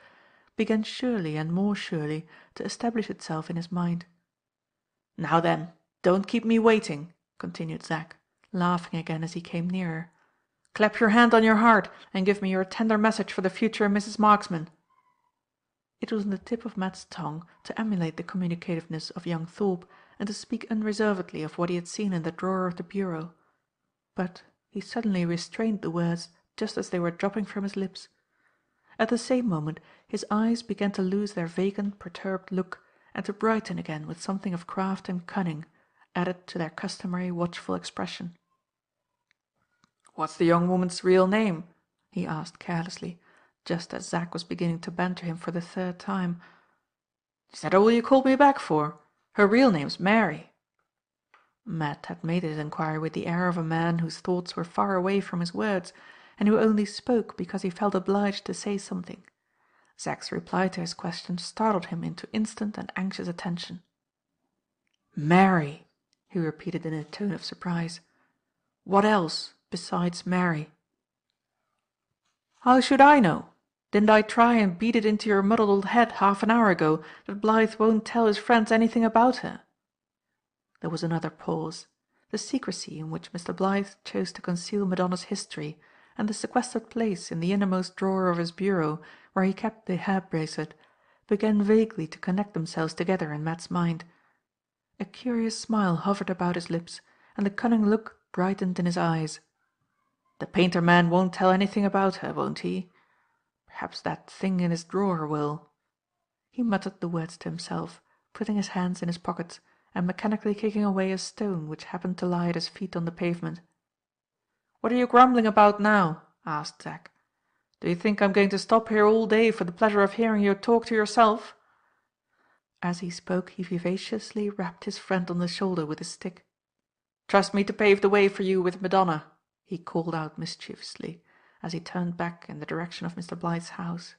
began surely and more surely to establish itself in his mind. "Now then, don't keep me waiting," continued Zack, laughing again as he came nearer. "Clap your hand on your heart and give me your tender message for the future Mrs. Marksman." It was on the tip of Matt's tongue to emulate the communicativeness of young Thorpe and to speak unreservedly of what he had seen in the drawer of the bureau. But he suddenly restrained the words just as they were dropping from his lips. At the same moment his eyes began to lose their vacant, perturbed look and to brighten again with something of craft and cunning, added to their customary watchful expression. "What's the young woman's real name?" he asked carelessly, just as Zack was beginning to banter him for the third time. "Is that all you called me back for? Her real name's Mary." Matt had made his inquiry with the air of a man whose thoughts were far away from his words, and who only spoke because he felt obliged to say something. Zack's reply to his question startled him into instant and anxious attention. "Mary!" he repeated in a tone of surprise. "What else besides Mary?" "How should I know? Didn't I try and beat it into your muddled old head half an hour ago that Blythe won't tell his friends anything about her?" There was another pause. The secrecy in which Mr. Blythe chose to conceal Madonna's history, and the sequestered place in the innermost drawer of his bureau where he kept the hair bracelet, began vaguely to connect themselves together in Matt's mind. A curious smile hovered about his lips, and the cunning look brightened in his eyes. "The painter man won't tell anything about her, won't he? Perhaps that thing in his drawer will." He muttered the words to himself, putting his hands in his pockets and mechanically kicking away a stone which happened to lie at his feet on the pavement. "What are you grumbling about now?" asked Zack. "Do you think I'm going to stop here all day for the pleasure of hearing you talk to yourself?" As he spoke he vivaciously rapped his friend on the shoulder with his stick. "Trust me to pave the way for you with Madonna," he called out mischievously, as he turned back in the direction of Mr. Blythe's house.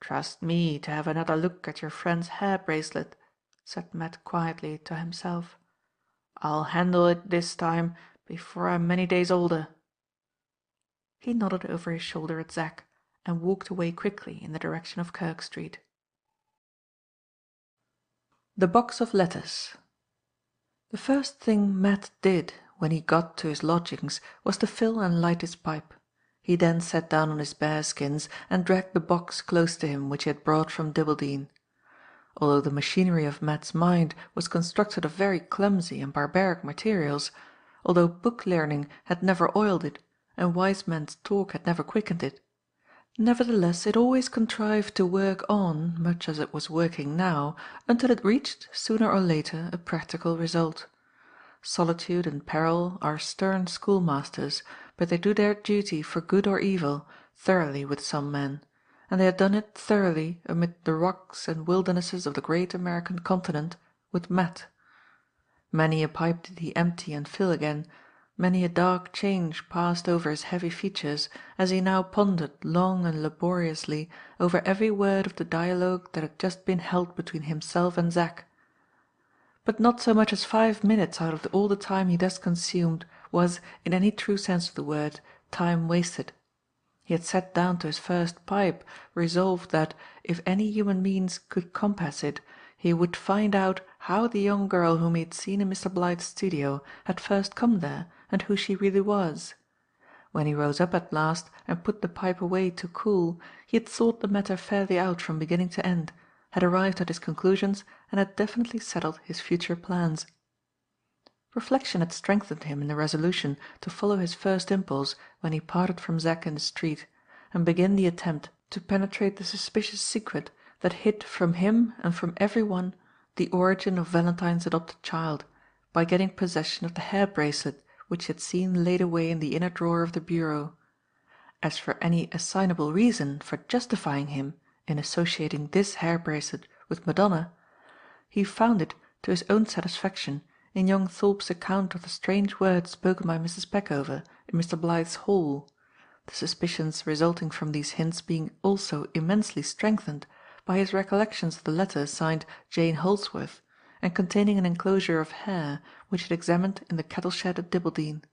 "Trust me to have another look at your friend's hair bracelet," said Matt quietly to himself. "I'll handle it this time before I'm many days older." He nodded over his shoulder at Zack, and walked away quickly in the direction of Kirk Street. The box of letters. The first thing Matt did when he got to his lodgings was to fill and light his pipe. He then sat down on his bear skins and dragged the box close to him which he had brought from Dibbleden. Although the machinery of Matt's mind was constructed of very clumsy and barbaric materials, although book learning had never oiled it, and wise men's talk had never quickened it, nevertheless it always contrived to work on, much as it was working now, until it reached, sooner or later, a practical result. Solitude and peril are stern schoolmasters, but they do their duty for good or evil thoroughly with some men, and they had done it thoroughly amid the rocks and wildernesses of the great American continent with Matt. Many a pipe did he empty and fill again, many a dark change passed over his heavy features as he now pondered long and laboriously over every word of the dialogue that had just been held between himself and Zack. But not so much as 5 minutes out of all the time he thus consumed was, in any true sense of the word, time wasted. He had sat down to his first pipe, resolved that, if any human means could compass it, he would find out how the young girl whom he had seen in Mr. Blyth's studio had first come there, and who she really was. When he rose up at last and put the pipe away to cool, he had thought the matter fairly out from beginning to end, had arrived at his conclusions, and had definitely settled his future plans. Reflection had strengthened him in the resolution to follow his first impulse when he parted from Zack in the street, and begin the attempt to penetrate the suspicious secret that hid from him and from every one the origin of Valentine's adopted child, by getting possession of the hair bracelet which he had seen laid away in the inner drawer of the bureau. As for any assignable reason for justifying him in associating this hair bracelet with Madonna, he found it, to his own satisfaction, in young Thorpe's account of the strange words spoken by Mrs. Peckover in Mr. Blyth's hall, the suspicions resulting from these hints being also immensely strengthened by his recollections of the letter signed Jane Holdsworth, and containing an enclosure of hair which he had examined in the cattle shed at Dibbleden.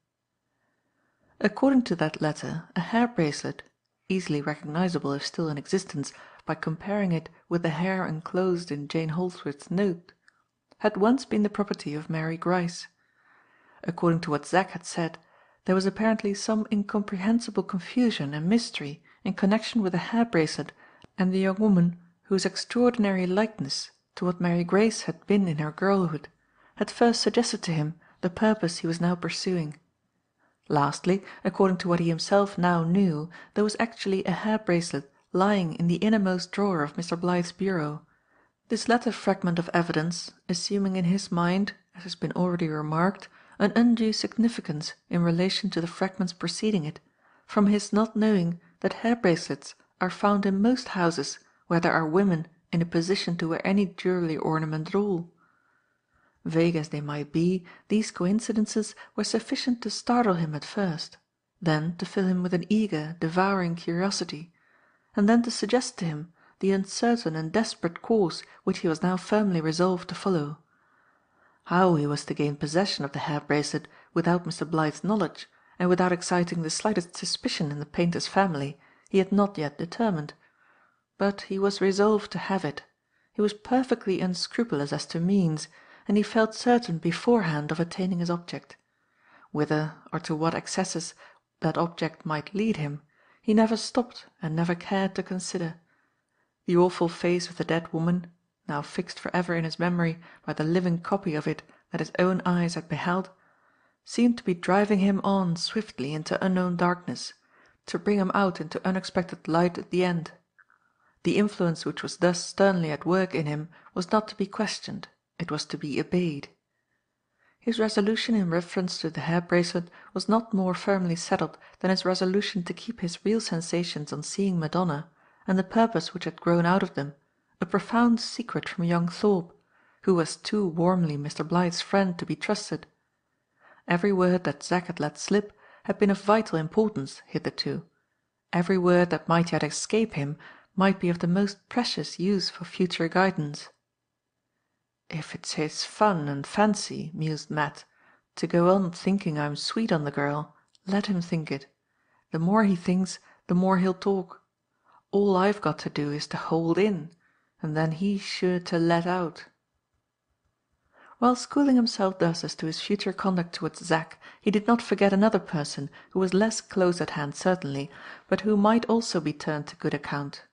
According to that letter, a hair bracelet, easily recognizable if still in existence by comparing it with the hair enclosed in Jane Holdsworth's note, had once been the property of Mary Gryce. According to what Zack had said, there was apparently some incomprehensible confusion and mystery in connection with the hair bracelet and the young woman whose extraordinary likeness to what Mary Gryce had been in her girlhood had first suggested to him the purpose he was now pursuing. Lastly, according to what he himself now knew, there was actually a hair bracelet lying in the innermost drawer of Mr. Blyth's bureau. This latter fragment of evidence, assuming in his mind, as has been already remarked, an undue significance in relation to the fragments preceding it, from his not knowing that hair bracelets are found in most houses where there are women in a position to wear any jewellery ornament at all. Vague as they might be, these coincidences were sufficient to startle him at first, then to fill him with an eager, devouring curiosity, and then to suggest to him the uncertain and desperate course which he was now firmly resolved to follow. How he was to gain possession of the hair bracelet without Mr. Blyth's knowledge, and without exciting the slightest suspicion in the painter's family, he had not yet determined. But he was resolved to have it. He was perfectly unscrupulous as to means, and he felt certain beforehand of attaining his object. Whither or to what excesses that object might lead him, he never stopped and never cared to consider. The awful face of the dead woman, now fixed for ever in his memory by the living copy of it that his own eyes had beheld, seemed to be driving him on swiftly into unknown darkness, to bring him out into unexpected light at the end. The influence which was thus sternly at work in him was not to be questioned, it was to be obeyed. His resolution in reference to the hair bracelet was not more firmly settled than his resolution to keep his real sensations on seeing Madonna, and the purpose which had grown out of them, a profound secret from young Thorpe, who was too warmly Mr. Blyth's friend to be trusted. Every word that Zack had let slip had been of vital importance hitherto. Every word that might yet escape him might be of the most precious use for future guidance. "If it's his fun and fancy," mused Matt, "to go on thinking I'm sweet on the girl, let him think it. The more he thinks, the more he'll talk. All I've got to do is to hold in, and then he's sure to let out." While schooling himself thus as to his future conduct towards Zack, he did not forget another person who was less close at hand certainly, but who might also be turned to good account.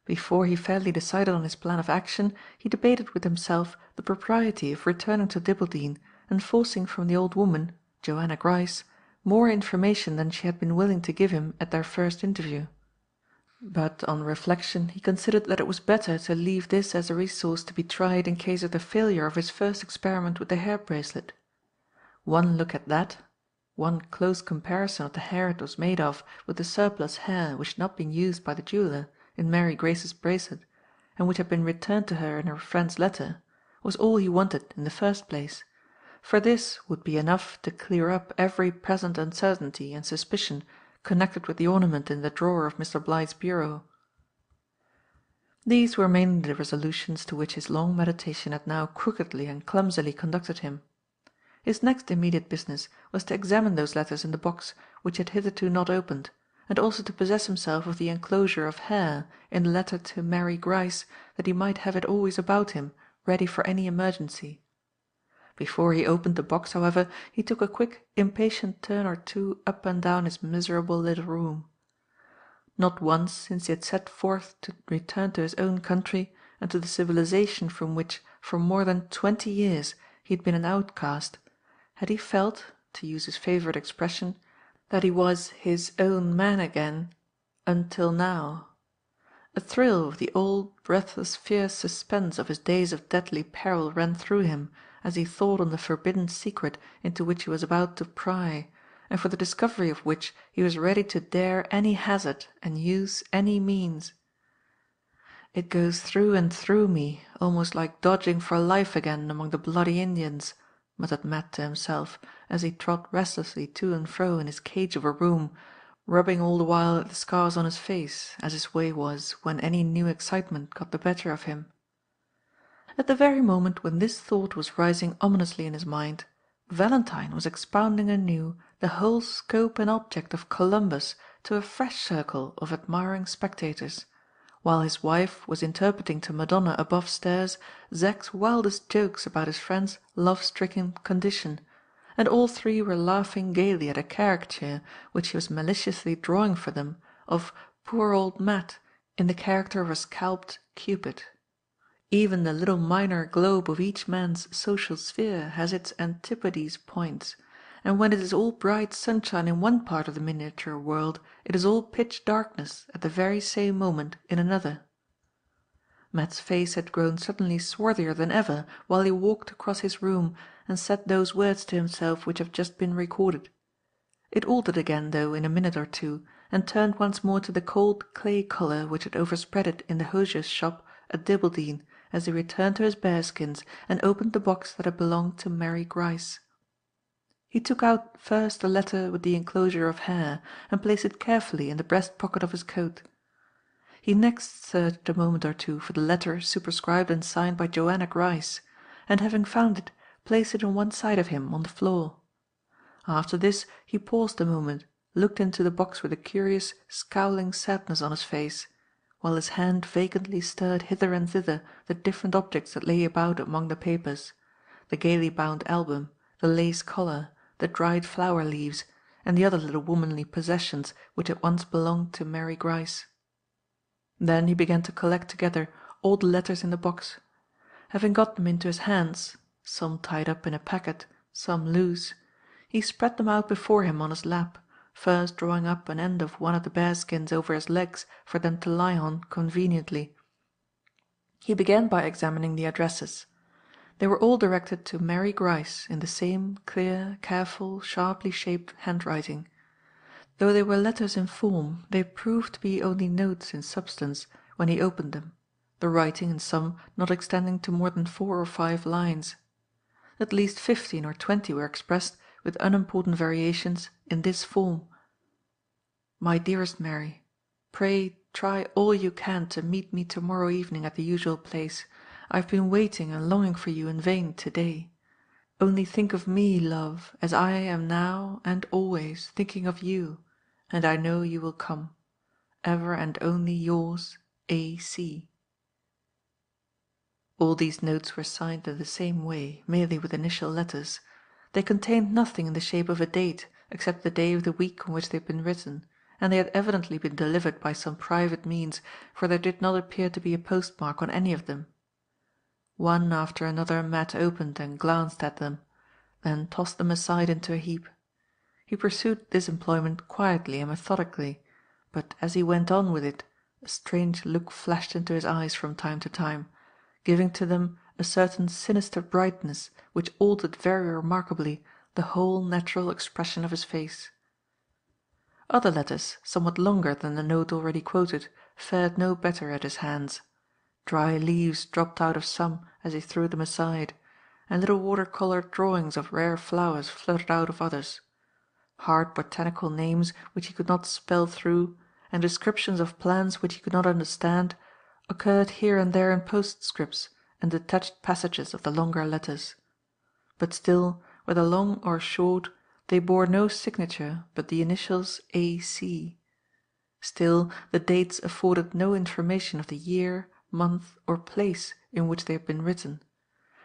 Before he fairly decided on his plan of action, he debated with himself the propriety of returning to Dibbledy and forcing from the old woman, Joanna Gryce, more information than she had been willing to give him at their first interview. But on reflection he considered that it was better to leave this as a resource to be tried in case of the failure of his first experiment with the hair bracelet. One look at that, one close comparison of the hair it was made of with the surplus hair which had not been used by the jeweller in Mary Grace's bracelet, and which had been returned to her in her friend's letter, was all he wanted in the first place, for this would be enough to clear up every present uncertainty and suspicion connected with the ornament in the drawer of Mr. Blythe's bureau. These were mainly the resolutions to which his long meditation had now crookedly and clumsily conducted him. His next immediate business was to examine those letters in the box which he had hitherto not opened, and also to possess himself of the enclosure of hair in the letter to Mary Gryce, that he might have it always about him, ready for any emergency. Before he opened the box, however, he took a quick, impatient turn or two up and down his miserable little room. Not once since he had set forth to return to his own country and to the civilization from which, for more than 20 years, he had been an outcast, had he felt, to use his favourite expression, that he was his own man again, until now. A thrill of the old breathless fierce suspense of his days of deadly peril ran through him as he thought on the forbidden secret into which he was about to pry, and for the discovery of which he was ready to dare any hazard and use any means. "It goes through and through me, almost like dodging for life again among the bloody Indians," muttered Matt to himself, as he trod restlessly to and fro in his cage of a room, rubbing all the while at the scars on his face, as his way was when any new excitement got the better of him. At the very moment when this thought was rising ominously in his mind, Valentine was expounding anew the whole scope and object of Columbus to a fresh circle of admiring spectators, while his wife was interpreting to Madonna above stairs Zack's wildest jokes about his friend's love-stricken condition, and all three were laughing gaily at a caricature which he was maliciously drawing for them of poor old Matt in the character of a scalped Cupid. Even the little minor globe of each man's social sphere has its antipodes points, and when it is all bright sunshine in one part of the miniature world, it is all pitch darkness at the very same moment in another. Matt's face had grown suddenly swarthier than ever while he walked across his room and said those words to himself which have just been recorded. It altered again, though, in a minute or two, and turned once more to the cold clay colour which had overspread it in the hosier's shop at Dibbledy as he returned to his bearskins and opened the box that had belonged to Mary Gryce. He took out first the letter with the enclosure of hair, and placed it carefully in the breast pocket of his coat. He next searched a moment or two for the letter superscribed and signed by Joanna Gryce, and having found it, placed it on one side of him on the floor. After this he paused a moment, looked into the box with a curious, scowling sadness on his face, while his hand vacantly stirred hither and thither the different objects that lay about among the papers, the gaily bound album, the lace collar, the dried flower leaves, and the other little womanly possessions which had once belonged to Mary Gryce. Then he began to collect together all the letters in the box. Having got them into his hands, some tied up in a packet, some loose, he spread them out before him on his lap, first drawing up an end of one of the bearskins over his legs for them to lie on conveniently. He began by examining the addresses. They were all directed to Mary Gryce in the same clear, careful, sharply shaped handwriting. Though they were letters in form, they proved to be only notes in substance when he opened them, the writing in some not extending to more than 4 or 5 lines. At least 15 or 20 were expressed, with unimportant variations, in this form: "My dearest Mary, pray try all you can to meet me tomorrow evening at the usual place. I have been waiting and longing for you in vain to-day. Only think of me, love, as I am now and always thinking of you, and I know you will come. Ever and only yours, A. C. All these notes were signed in the same way, merely with initial letters. They contained nothing in the shape of a date, except the day of the week on which they had been written, and they had evidently been delivered by some private means, for there did not appear to be a postmark on any of them. One after another Matt opened and glanced at them, then tossed them aside into a heap. He pursued this employment quietly and methodically, but as he went on with it, a strange look flashed into his eyes from time to time, giving to them a certain sinister brightness which altered very remarkably the whole natural expression of his face. Other letters, somewhat longer than the note already quoted, fared no better at his hands. Dry leaves dropped out of some as he threw them aside, and little water-coloured drawings of rare flowers fluttered out of others. Hard botanical names which he could not spell through, and descriptions of plants which he could not understand, occurred here and there in postscripts and detached passages of the longer letters. But still, whether long or short, they bore no signature but the initials A. C. Still, the dates afforded no information of the year, month, or place in which they had been written,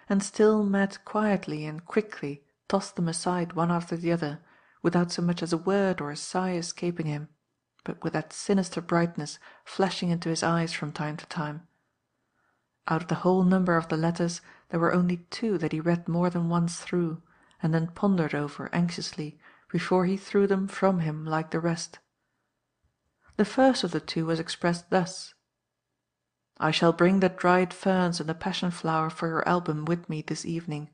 and still Matt quietly and quickly tossed them aside one after the other, without so much as a word or a sigh escaping him, but with that sinister brightness flashing into his eyes from time to time. Out of the whole number of the letters there were only 2 that he read more than once through, and then pondered over anxiously before he threw them from him like the rest. The first of the 2 was expressed thus: "I shall bring the dried ferns and the passion flower for your album with me this evening.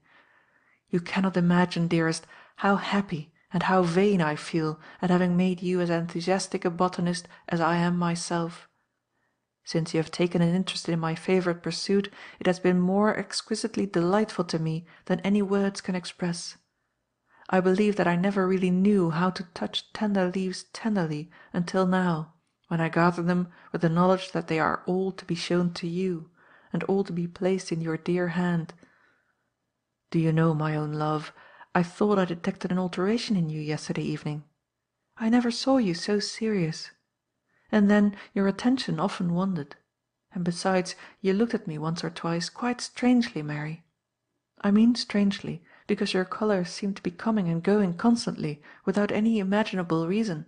You cannot imagine, dearest, how happy and how vain I feel at having made you as enthusiastic a botanist as I am myself. Since you have taken an interest in my favourite pursuit, it has been more exquisitely delightful to me than any words can express. I believe that I never really knew how to touch tender leaves tenderly until now, when I gather them with the knowledge that they are all to be shown to you, and all to be placed in your dear hand. Do you know, my own love, I thought I detected an alteration in you yesterday evening. I never saw you so serious. And then your attention often wandered, and besides, you looked at me once or twice quite strangely, Mary. I mean strangely, because your colour seemed to be coming and going constantly, without any imaginable reason.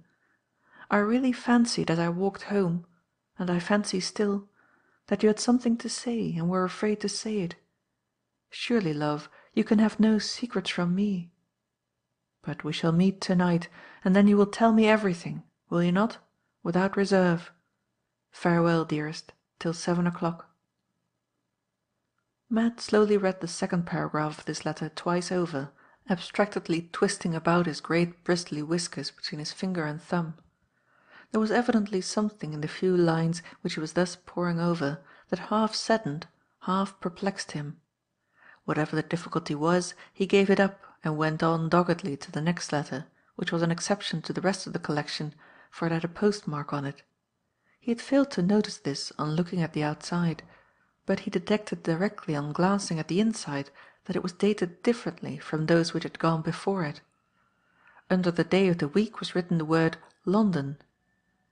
I really fancied as I walked home, and I fancy still, that you had something to say and were afraid to say it. Surely, love, you can have no secrets from me. But we shall meet to-night, and then you will tell me everything, will you not? Without reserve. Farewell, dearest, till 7 o'clock." Matt slowly read the second paragraph of this letter twice over, abstractedly twisting about his great bristly whiskers between his finger and thumb. There was evidently something in the few lines which he was thus poring over that half saddened, half perplexed him. Whatever the difficulty was, he gave it up and went on doggedly to the next letter, which was an exception to the rest of the collection, for it had a postmark on it. He had failed to notice this on looking at the outside, but he detected directly on glancing at the inside that it was dated differently from those which had gone before it. Under the day of the week was written the word "London,"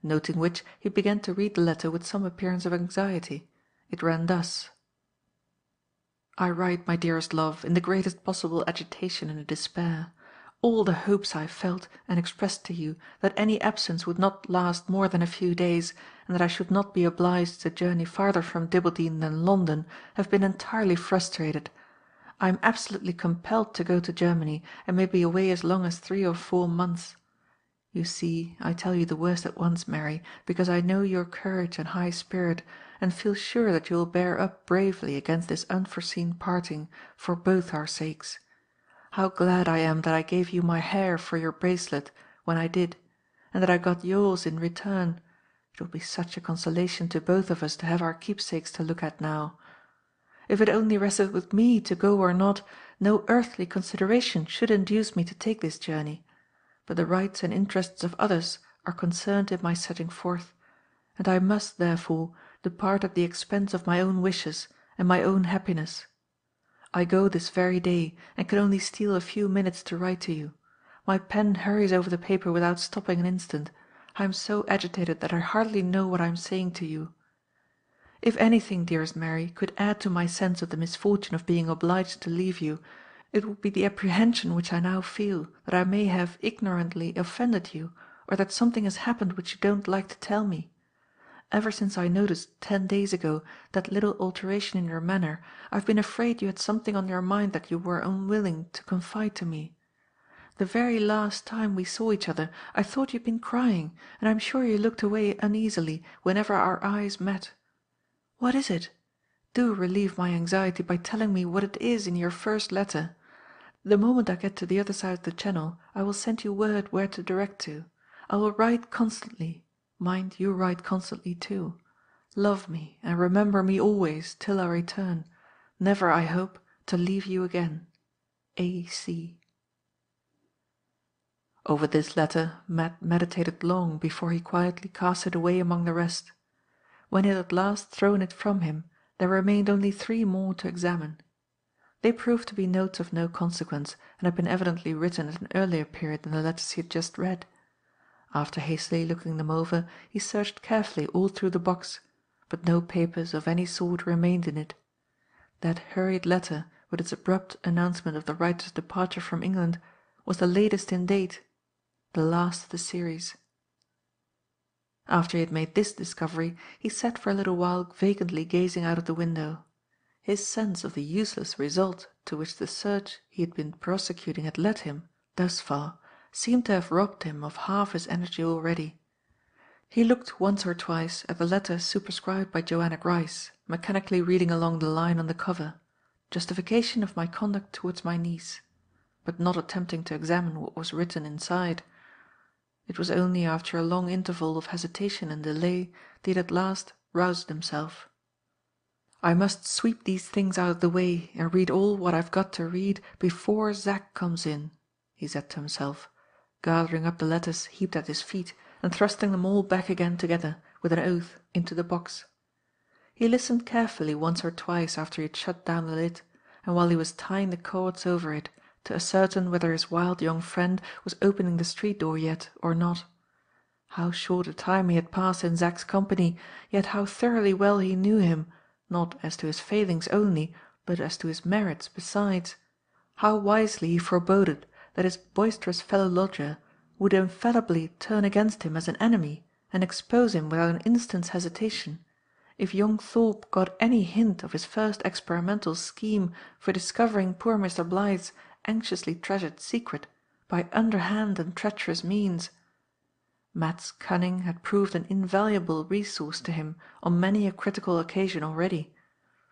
noting which he began to read the letter with some appearance of anxiety. It ran thus: "I write, my dearest love, in the greatest possible agitation and despair. All the hopes I felt and expressed to you, that any absence would not last more than a few days, and that I should not be obliged to journey farther from Dibbleden than London, have been entirely frustrated. I am absolutely compelled to go to Germany, and may be away as long as 3 or 4 months. You see, I tell you the worst at once, Mary, because I know your courage and high spirit, and feel sure that you will bear up bravely against this unforeseen parting, for both our sakes. How glad I am that I gave you my hair for your bracelet, when I did, and that I got yours in return. It will be such a consolation to both of us to have our keepsakes to look at now. If it only rested with me to go or not, no earthly consideration should induce me to take this journey, but the rights and interests of others are concerned in my setting forth, and I must, therefore, depart at the expense of my own wishes and my own happiness. I go this very day, and can only steal a few minutes to write to you. My pen hurries over the paper without stopping an instant. I am so agitated that I hardly know what I am saying to you. If anything, dearest Mary, could add to my sense of the misfortune of being obliged to leave you, it would be the apprehension which I now feel that I may have ignorantly offended you, or that something has happened which you don't like to tell me. Ever since I noticed 10 days ago that little alteration in your manner, I have been afraid you had something on your mind that you were unwilling to confide to me. The very last time we saw each other I thought you had been crying, and I am sure you looked away uneasily whenever our eyes met. What is it? Do relieve my anxiety by telling me what it is in your first letter. The moment I get to the other side of the Channel, I will send you word where to direct to. I will write constantly. Mind, you write constantly too. Love me, and remember me always till I return, never, I hope, to leave you again. A. C. Over this letter Matt meditated long before he quietly cast it away among the rest. When he had at last thrown it from him, there remained only 3 more to examine. They proved to be notes of no consequence, and had been evidently written at an earlier period than the letters he had just read. After hastily looking them over, he searched carefully all through the box, but no papers of any sort remained in it. That hurried letter, with its abrupt announcement of the writer's departure from England, was the latest in date, the last of the series. After he had made this discovery, he sat for a little while vacantly gazing out of the window. His sense of the useless result to which the search he had been prosecuting had led him, thus far, seemed to have robbed him of half his energy already. He looked once or twice at the letter superscribed by Joanna Gryce, mechanically reading along the line on the cover, "Justification of my conduct towards my niece," but not attempting to examine what was written inside. It was only after a long interval of hesitation and delay that he at last roused himself. "I must sweep these things out of the way and read all what I've got to read before Zack comes in," he said to himself, gathering up the letters heaped at his feet and thrusting them all back again together, with an oath, into the box. He listened carefully once or twice after he had shut down the lid, and while he was tying the cords over it, to ascertain whether his wild young friend was opening the street door yet or not. How short a time he had passed in Zack's company, yet how thoroughly well he knew him, not as to his failings only, but as to his merits besides. How wisely he foreboded that his boisterous fellow-lodger would infallibly turn against him as an enemy and expose him without an instant's hesitation, if young Thorpe got any hint of his first experimental scheme for discovering poor Mr. Blythe's anxiously treasured secret by underhand and treacherous means. Matt's cunning had proved an invaluable resource to him on many a critical occasion already,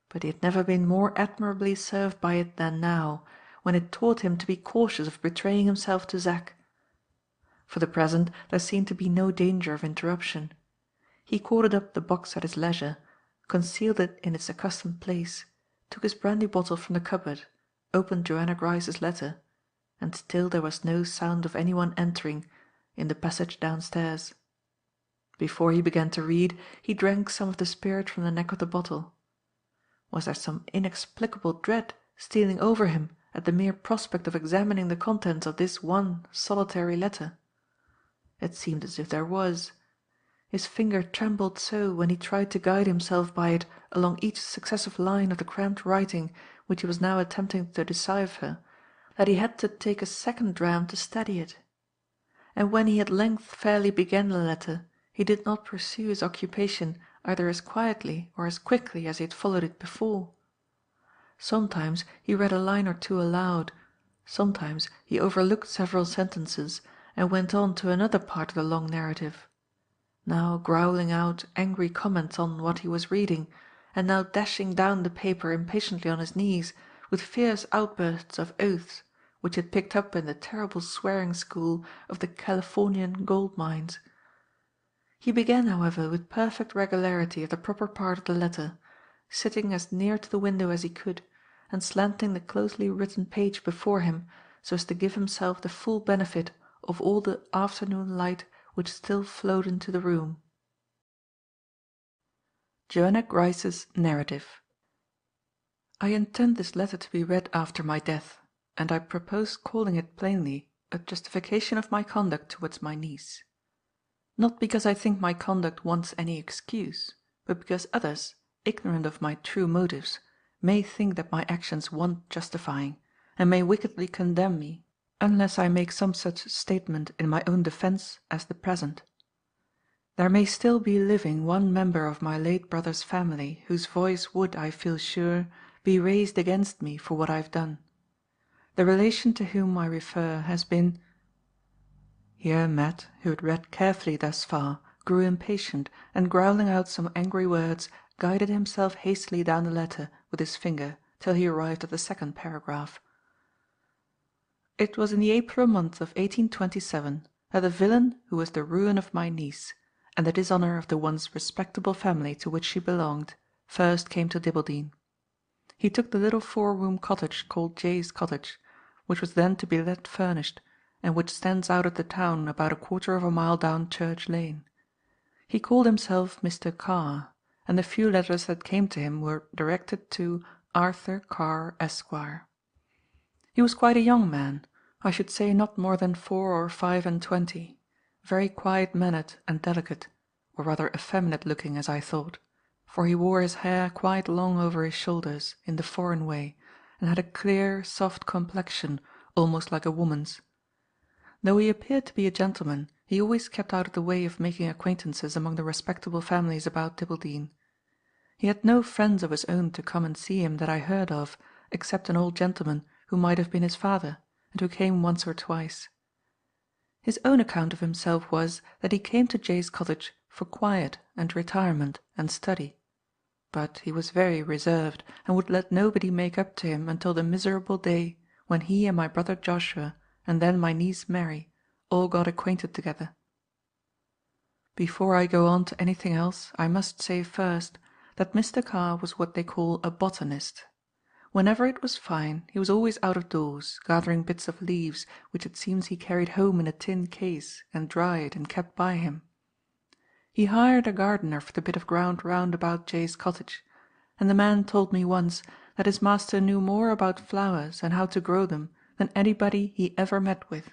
but he had never been more admirably served by it than now, when it taught him to be cautious of betraying himself to Zack. For the present there seemed to be no danger of interruption. He corded up the box at his leisure, concealed it in its accustomed place, took his brandy bottle from the cupboard, opened Joanna Gryce's letter, and still there was no sound of any one entering in the passage downstairs. Before he began to read, he drank some of the spirit from the neck of the bottle. Was there some inexplicable dread stealing over him at the mere prospect of examining the contents of this one solitary letter? It seemed as if there was. His finger trembled so when he tried to guide himself by it along each successive line of the cramped writing which he was now attempting to decipher, that he had to take a second dram to steady it. And when he at length fairly began the letter, he did not pursue his occupation either as quietly or as quickly as he had followed it before. Sometimes he read a line or two aloud, sometimes he overlooked several sentences and went on to another part of the long narrative, now growling out angry comments on what he was reading, and now dashing down the paper impatiently on his knees, with fierce outbursts of oaths, which he had picked up in the terrible swearing school of the Californian gold mines. He began, however, with perfect regularity at the proper part of the letter, sitting as near to the window as he could, and slanting the closely written page before him so as to give himself the full benefit of all the afternoon light which still flowed into the room. Joanna Gryce's narrative. I intend this letter to be read after my death, and I propose calling it plainly a justification of my conduct towards my niece. Not because I think my conduct wants any excuse, but because others, ignorant of my true motives, may think that my actions want justifying, and may wickedly condemn me, unless I make some such statement in my own defence as the present. There may still be living one member of my late brother's family whose voice would, I feel sure, be raised against me for what I have done. The relation to whom I refer has been— Here Matt, who had read carefully thus far, grew impatient, and growling out some angry words, guided himself hastily down the letter with his finger till he arrived at the second paragraph. It was in the April month of 1827 that the villain who was the ruin of my niece, and the dishonour of the once respectable family to which she belonged, first came to Dibbleden. He took the little 4-room cottage called Jay's Cottage, which was then to be let furnished, and which stands out of the town about 1/4 of a mile down Church Lane. He called himself Mr. Carr, and the few letters that came to him were directed to Arthur Carr, Esquire. He was quite a young man, I should say not more than 4 or 25, very quiet-mannered and delicate, or rather effeminate looking as I thought, for he wore his hair quite long over his shoulders, in the foreign way, and had a clear, soft complexion, almost like a woman's. Though he appeared to be a gentleman, he always kept out of the way of making acquaintances among the respectable families about Dibbleden. He had no friends of his own to come and see him that I heard of, except an old gentleman who might have been his father, and who came once or twice. His own account of himself was, that he came to Jay's Cottage for quiet and retirement and study. But he was very reserved, and would let nobody make up to him until the miserable day when he and my brother Joshua, and then my niece Mary, all got acquainted together. Before I go on to anything else, I must say first, that Mr. Carr was what they call a botanist. Whenever it was fine, he was always out of doors, gathering bits of leaves, which it seems he carried home in a tin case, and dried, and kept by him. He hired a gardener for the bit of ground round about Jay's Cottage, and the man told me once that his master knew more about flowers and how to grow them than anybody he ever met with.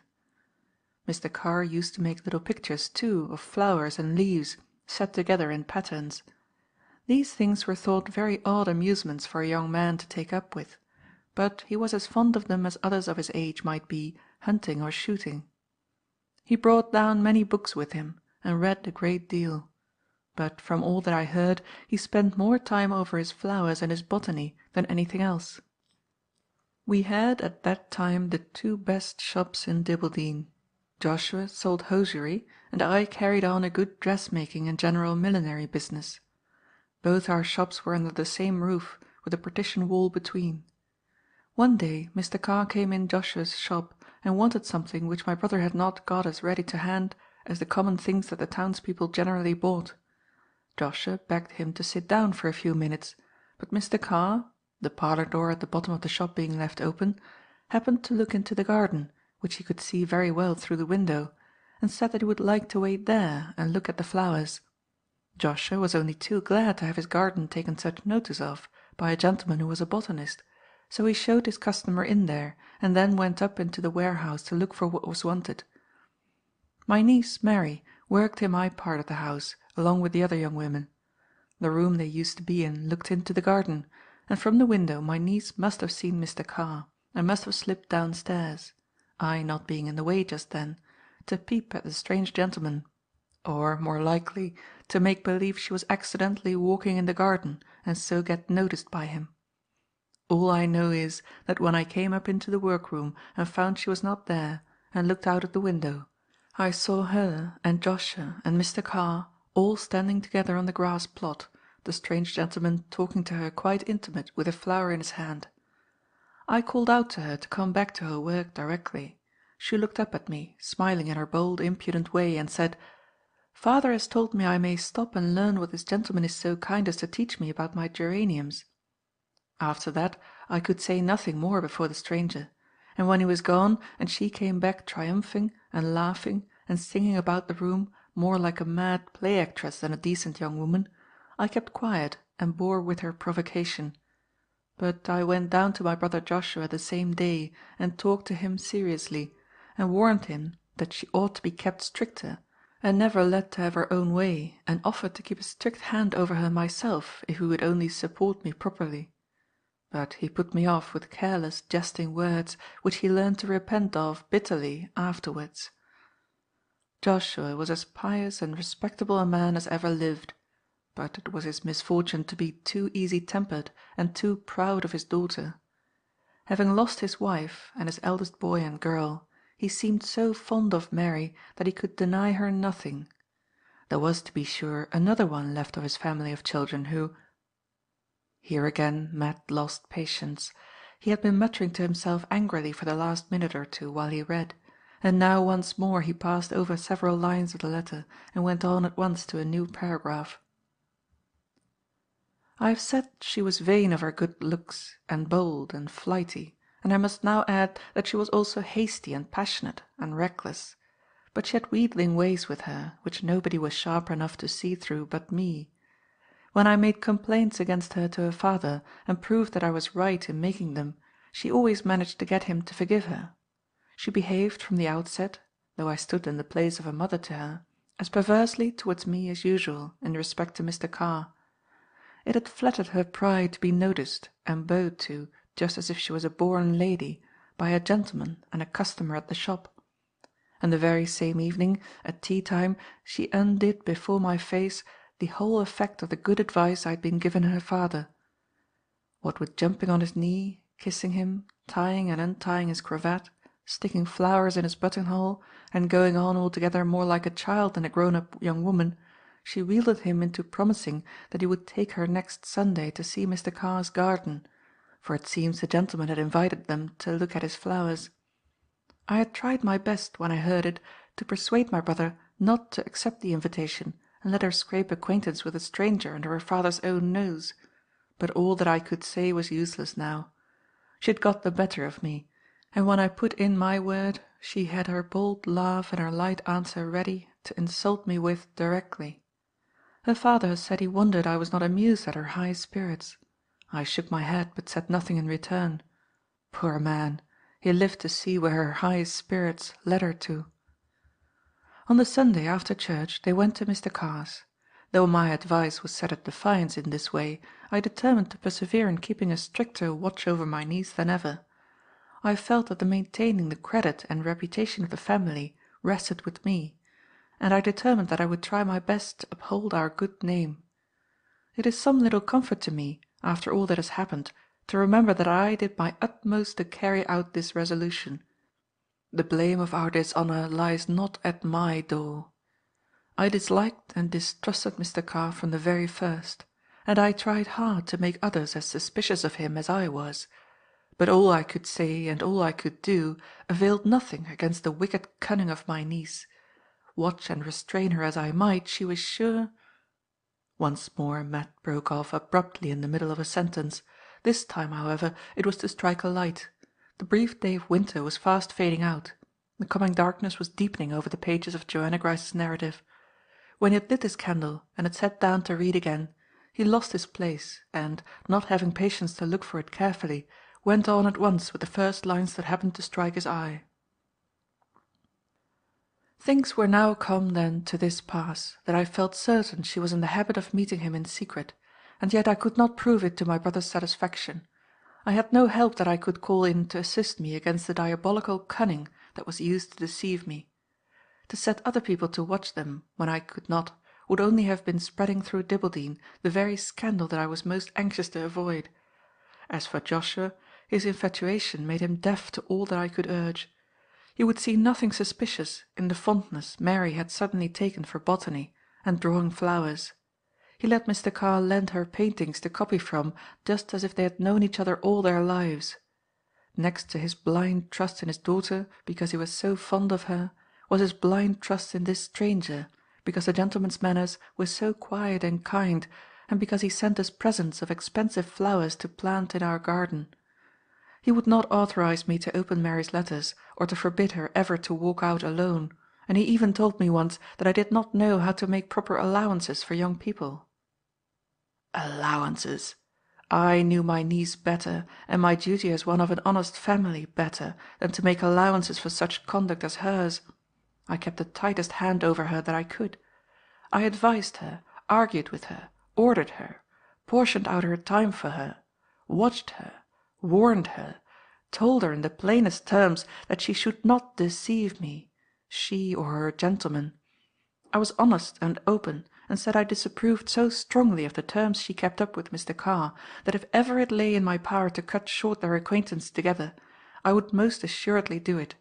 Mr. Carr used to make little pictures, too, of flowers and leaves, set together in patterns. These things were thought very odd amusements for a young man to take up with, but he was as fond of them as others of his age might be hunting or shooting. He brought down many books with him, and read a great deal, but from all that I heard he spent more time over his flowers and his botany than anything else. We had at that time the 2 best shops in Dibbleden. Joshua sold hosiery, and I carried on a good dressmaking and general millinery business. Both our shops were under the same roof, with a partition wall between. One day Mr. Carr came in Joshua's shop and wanted something which my brother had not got as ready to hand as the common things that the townspeople generally bought. Joshua begged him to sit down for a few minutes, but Mr. Carr, the parlour door at the bottom of the shop being left open, happened to look into the garden, which he could see very well through the window, and said that he would like to wait there and look at the flowers. Joshua was only too glad to have his garden taken such notice of by a gentleman who was a botanist, so he showed his customer in there, and then went up into the warehouse to look for what was wanted. My niece Mary worked in my part of the house, along with the other young women. The room they used to be in looked into the garden, and from the window my niece must have seen Mr. Carr, and must have slipped downstairs, I not being in the way just then, to peep at the strange gentleman, or, more likely, to make believe she was accidentally walking in the garden, and so get noticed by him. All I know is, that when I came up into the workroom and found she was not there, and looked out of the window, I saw her and Joshua and Mr. Carr all standing together on the grass plot, the strange gentleman talking to her quite intimate with a flower in his hand. I called out to her to come back to her work directly. She looked up at me, smiling in her bold, impudent way, and said, "Father has told me I may stop and learn what this gentleman is so kind as to teach me about my geraniums." After that I could say nothing more before the stranger, and when he was gone and she came back triumphing and laughing and singing about the room more like a mad play-actress than a decent young woman, I kept quiet and bore with her provocation. But I went down to my brother Joshua the same day and talked to him seriously, and warned him that she ought to be kept stricter, and never let to have her own way, and offered to keep a strict hand over her myself if he would only support me properly. But he put me off with careless, jesting words, which he learned to repent of bitterly afterwards. Joshua was as pious and respectable a man as ever lived, but it was his misfortune to be too easy-tempered and too proud of his daughter. Having lost his wife and his eldest boy and girl, he seemed so fond of Mary that he could deny her nothing. There was, to be sure, another one left of his family of children who— Here again Matt lost patience. He had been muttering to himself angrily for the last minute or two while he read, and now once more he passed over several lines of the letter and went on at once to a new paragraph. I have said she was vain of her good looks, and bold, and flighty, and I must now add that she was also hasty and passionate and reckless. But she had wheedling ways with her, which nobody was sharp enough to see through but me. When I made complaints against her to her father, and proved that I was right in making them, she always managed to get him to forgive her. She behaved from the outset, though I stood in the place of a mother to her, as perversely towards me as usual in respect to Mr. Carr. It had flattered her pride to be noticed and bowed to, just as if she was a born lady, by a gentleman and a customer at the shop. And the very same evening, at tea-time, she undid before my face the whole effect of the good advice I had been given her father. What with jumping on his knee, kissing him, tying and untying his cravat, sticking flowers in his buttonhole, and going on altogether more like a child than a grown-up young woman, she wheedled him into promising that he would take her next Sunday to see Mr. Carr's garden, for it seems the gentleman had invited them to look at his flowers. I had tried my best, when I heard it, to persuade my brother not to accept the invitation and let her scrape acquaintance with a stranger under her father's own nose, but all that I could say was useless now. She had got the better of me, and when I put in my word, she had her bold laugh and her light answer ready to insult me with directly. Her father said he wondered I was not amused at her high spirits. I shook my head, but said nothing in return. Poor man! He lived to see where her high spirits led her to. On the Sunday after church they went to Mr. Carr's. Though my advice was set at defiance in this way, I determined to persevere in keeping a stricter watch over my niece than ever. I felt that the maintaining the credit and reputation of the family rested with me, and I determined that I would try my best to uphold our good name. It is some little comfort to me, after all that has happened, to remember that I did my utmost to carry out this resolution. The blame of our dishonour lies not at my door. I disliked and distrusted Mr. Carr from the very first, and I tried hard to make others as suspicious of him as I was, but all I could say and all I could do availed nothing against the wicked cunning of my niece. Watch and restrain her as I might, she was sure— Once more Matt broke off abruptly in the middle of a sentence. This time, however, it was to strike a light. The brief day of winter was fast fading out. The coming darkness was deepening over the pages of Joanna Gryce's narrative. When he had lit his candle and had sat down to read again, he lost his place and, not having patience to look for it carefully, went on at once with the first lines that happened to strike his eye. Things were now come then to this pass, that I felt certain she was in the habit of meeting him in secret, and yet I could not prove it to my brother's satisfaction. I had no help that I could call in to assist me against the diabolical cunning that was used to deceive me. To set other people to watch them, when I could not, would only have been spreading through Dibbleden the very scandal that I was most anxious to avoid. As for Joshua, his infatuation made him deaf to all that I could urge. He would see nothing suspicious in the fondness Mary had suddenly taken for botany and drawing flowers. He let Mr. Carr lend her paintings to copy from, just as if they had known each other all their lives. Next to his blind trust in his daughter, because he was so fond of her, was his blind trust in this stranger, because the gentleman's manners were so quiet and kind, and because he sent us presents of expensive flowers to plant in our garden. He would not authorize me to open Mary's letters, or to forbid her ever to walk out alone, and he even told me once that I did not know how to make proper allowances for young people. Allowances! I knew my niece better, and my duty as one of an honest family better, than to make allowances for such conduct as hers. I kept the tightest hand over her that I could. I advised her, argued with her, ordered her, portioned out her time for her, watched her, warned her, told her in the plainest terms that she should not deceive me, she or her gentleman. I was honest and open, and said I disapproved so strongly of the terms she kept up with Mr. Carr, that if ever it lay in my power to cut short their acquaintance together, I would most assuredly do it.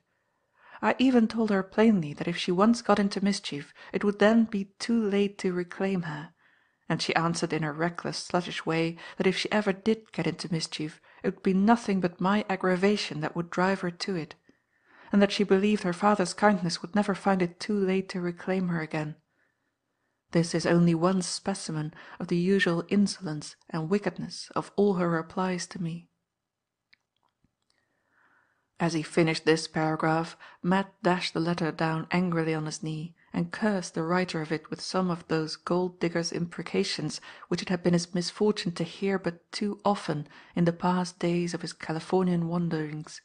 I even told her plainly that if she once got into mischief, it would then be too late to reclaim her; and she answered in her reckless, sluttish way that if she ever did get into mischief, it would be nothing but my aggravation that would drive her to it, and that she believed her father's kindness would never find it too late to reclaim her again. This is only one specimen of the usual insolence and wickedness of all her replies to me. As he finished this paragraph, Matt dashed the letter down angrily on his knee, and cursed the writer of it with some of those gold-digger's imprecations which it had been his misfortune to hear but too often in the past days of his Californian wanderings.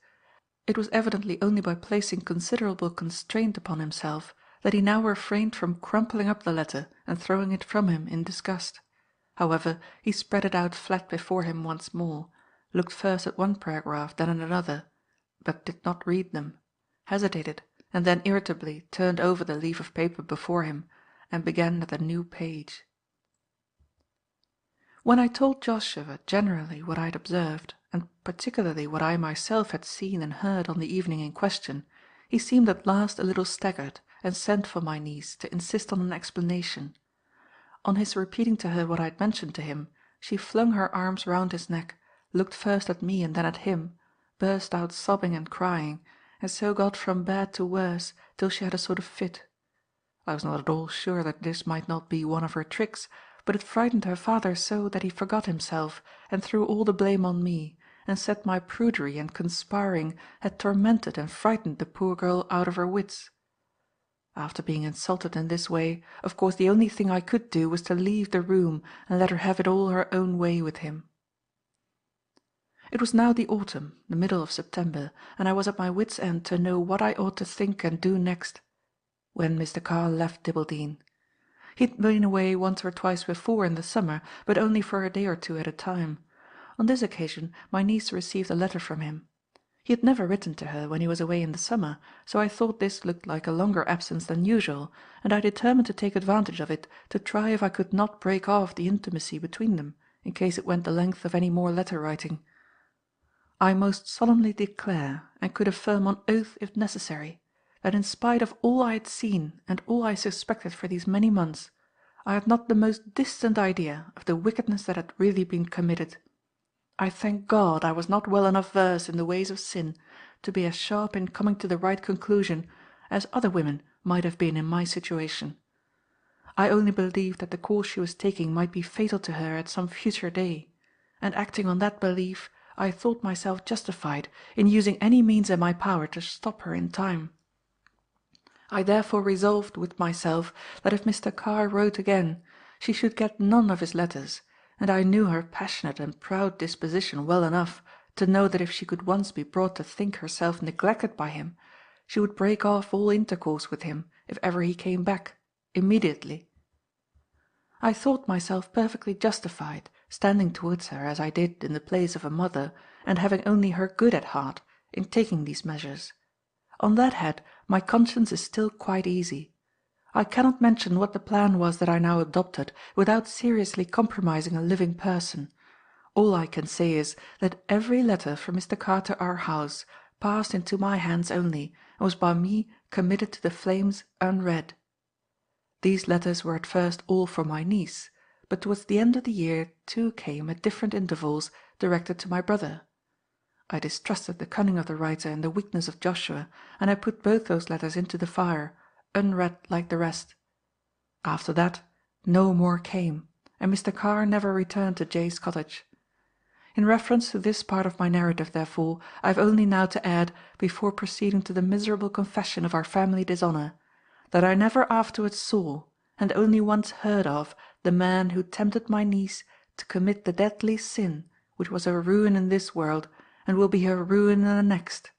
It was evidently only by placing considerable constraint upon himself that he now refrained from crumpling up the letter and throwing it from him in disgust. However, he spread it out flat before him once more, looked first at one paragraph, then at another, but did not read them, hesitated, and then irritably turned over the leaf of paper before him, and began at a new page. When I told Joshua generally what I had observed, and particularly what I myself had seen and heard on the evening in question, he seemed at last a little staggered, and sent for my niece to insist on an explanation. On his repeating to her what I had mentioned to him, she flung her arms round his neck, looked first at me and then at him, burst out sobbing and crying, and so got from bad to worse till she had a sort of fit. I was not at all sure that this might not be one of her tricks, but it frightened her father so that he forgot himself, and threw all the blame on me, and said my prudery and conspiring had tormented and frightened the poor girl out of her wits. After being insulted in this way, of course the only thing I could do was to leave the room and let her have it all her own way with him. It was now the autumn, the middle of September, and I was at my wits' end to know what I ought to think and do next, when Mr. Carr left Dibbledy. He had been away once or twice before in the summer, but only for a day or two at a time. On this occasion my niece received a letter from him. He had never written to her when he was away in the summer, so I thought this looked like a longer absence than usual, and I determined to take advantage of it to try if I could not break off the intimacy between them, in case it went the length of any more letter-writing. I most solemnly declare, and could affirm on oath if necessary, that in spite of all I had seen and all I suspected for these many months, I had not the most distant idea of the wickedness that had really been committed. I thank God I was not well enough versed in the ways of sin to be as sharp in coming to the right conclusion as other women might have been in my situation. I only believed that the course she was taking might be fatal to her at some future day, and acting on that belief, I thought myself justified in using any means in my power to stop her in time. I therefore resolved with myself that if Mr. Carr wrote again, she should get none of his letters, and I knew her passionate and proud disposition well enough to know that if she could once be brought to think herself neglected by him, she would break off all intercourse with him if ever he came back, immediately. I thought myself perfectly justified, standing towards her as I did in the place of a mother, and having only her good at heart, in taking these measures. On that head my conscience is still quite easy. I cannot mention what the plan was that I now adopted without seriously compromising a living person. All I can say is, that every letter from Mr. Carr to our house passed into my hands only, and was by me committed to the flames unread. These letters were at first all for my niece, but towards the end of the year 2 came, at different intervals, directed to my brother. I distrusted the cunning of the writer and the weakness of Joshua, and I put both those letters into the fire, unread like the rest. After that, no more came, and Mr. Carr never returned to Jay's cottage. In reference to this part of my narrative, therefore, I have only now to add, before proceeding to the miserable confession of our family dishonour, that I never afterwards saw, and only once heard of, the man who tempted my niece to commit the deadly sin which was her ruin in this world and will be her ruin in the next.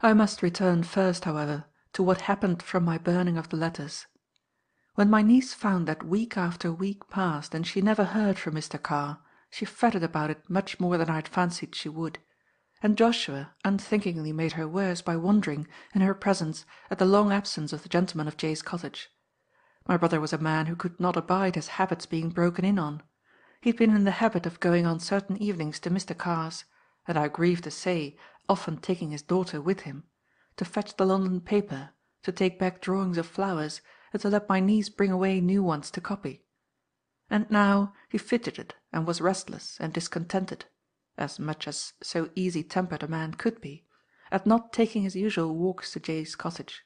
I must return first, however, to what happened from my burning of the letters. When my niece found that week after week passed and she never heard from Mr. Carr, she fretted about it much more than I had fancied she would; and Joshua unthinkingly made her worse by wondering, in her presence, at the long absence of the gentleman of Jay's cottage. My brother was a man who could not abide his habits being broken in on. He had been in the habit of going on certain evenings to Mr. Carr's, and I grieve to say, often taking his daughter with him, to fetch the London paper, to take back drawings of flowers, and to let my niece bring away new ones to copy. And now he fidgeted and was restless and discontented, as much as so easy-tempered a man could be, at not taking his usual walks to Jay's cottage.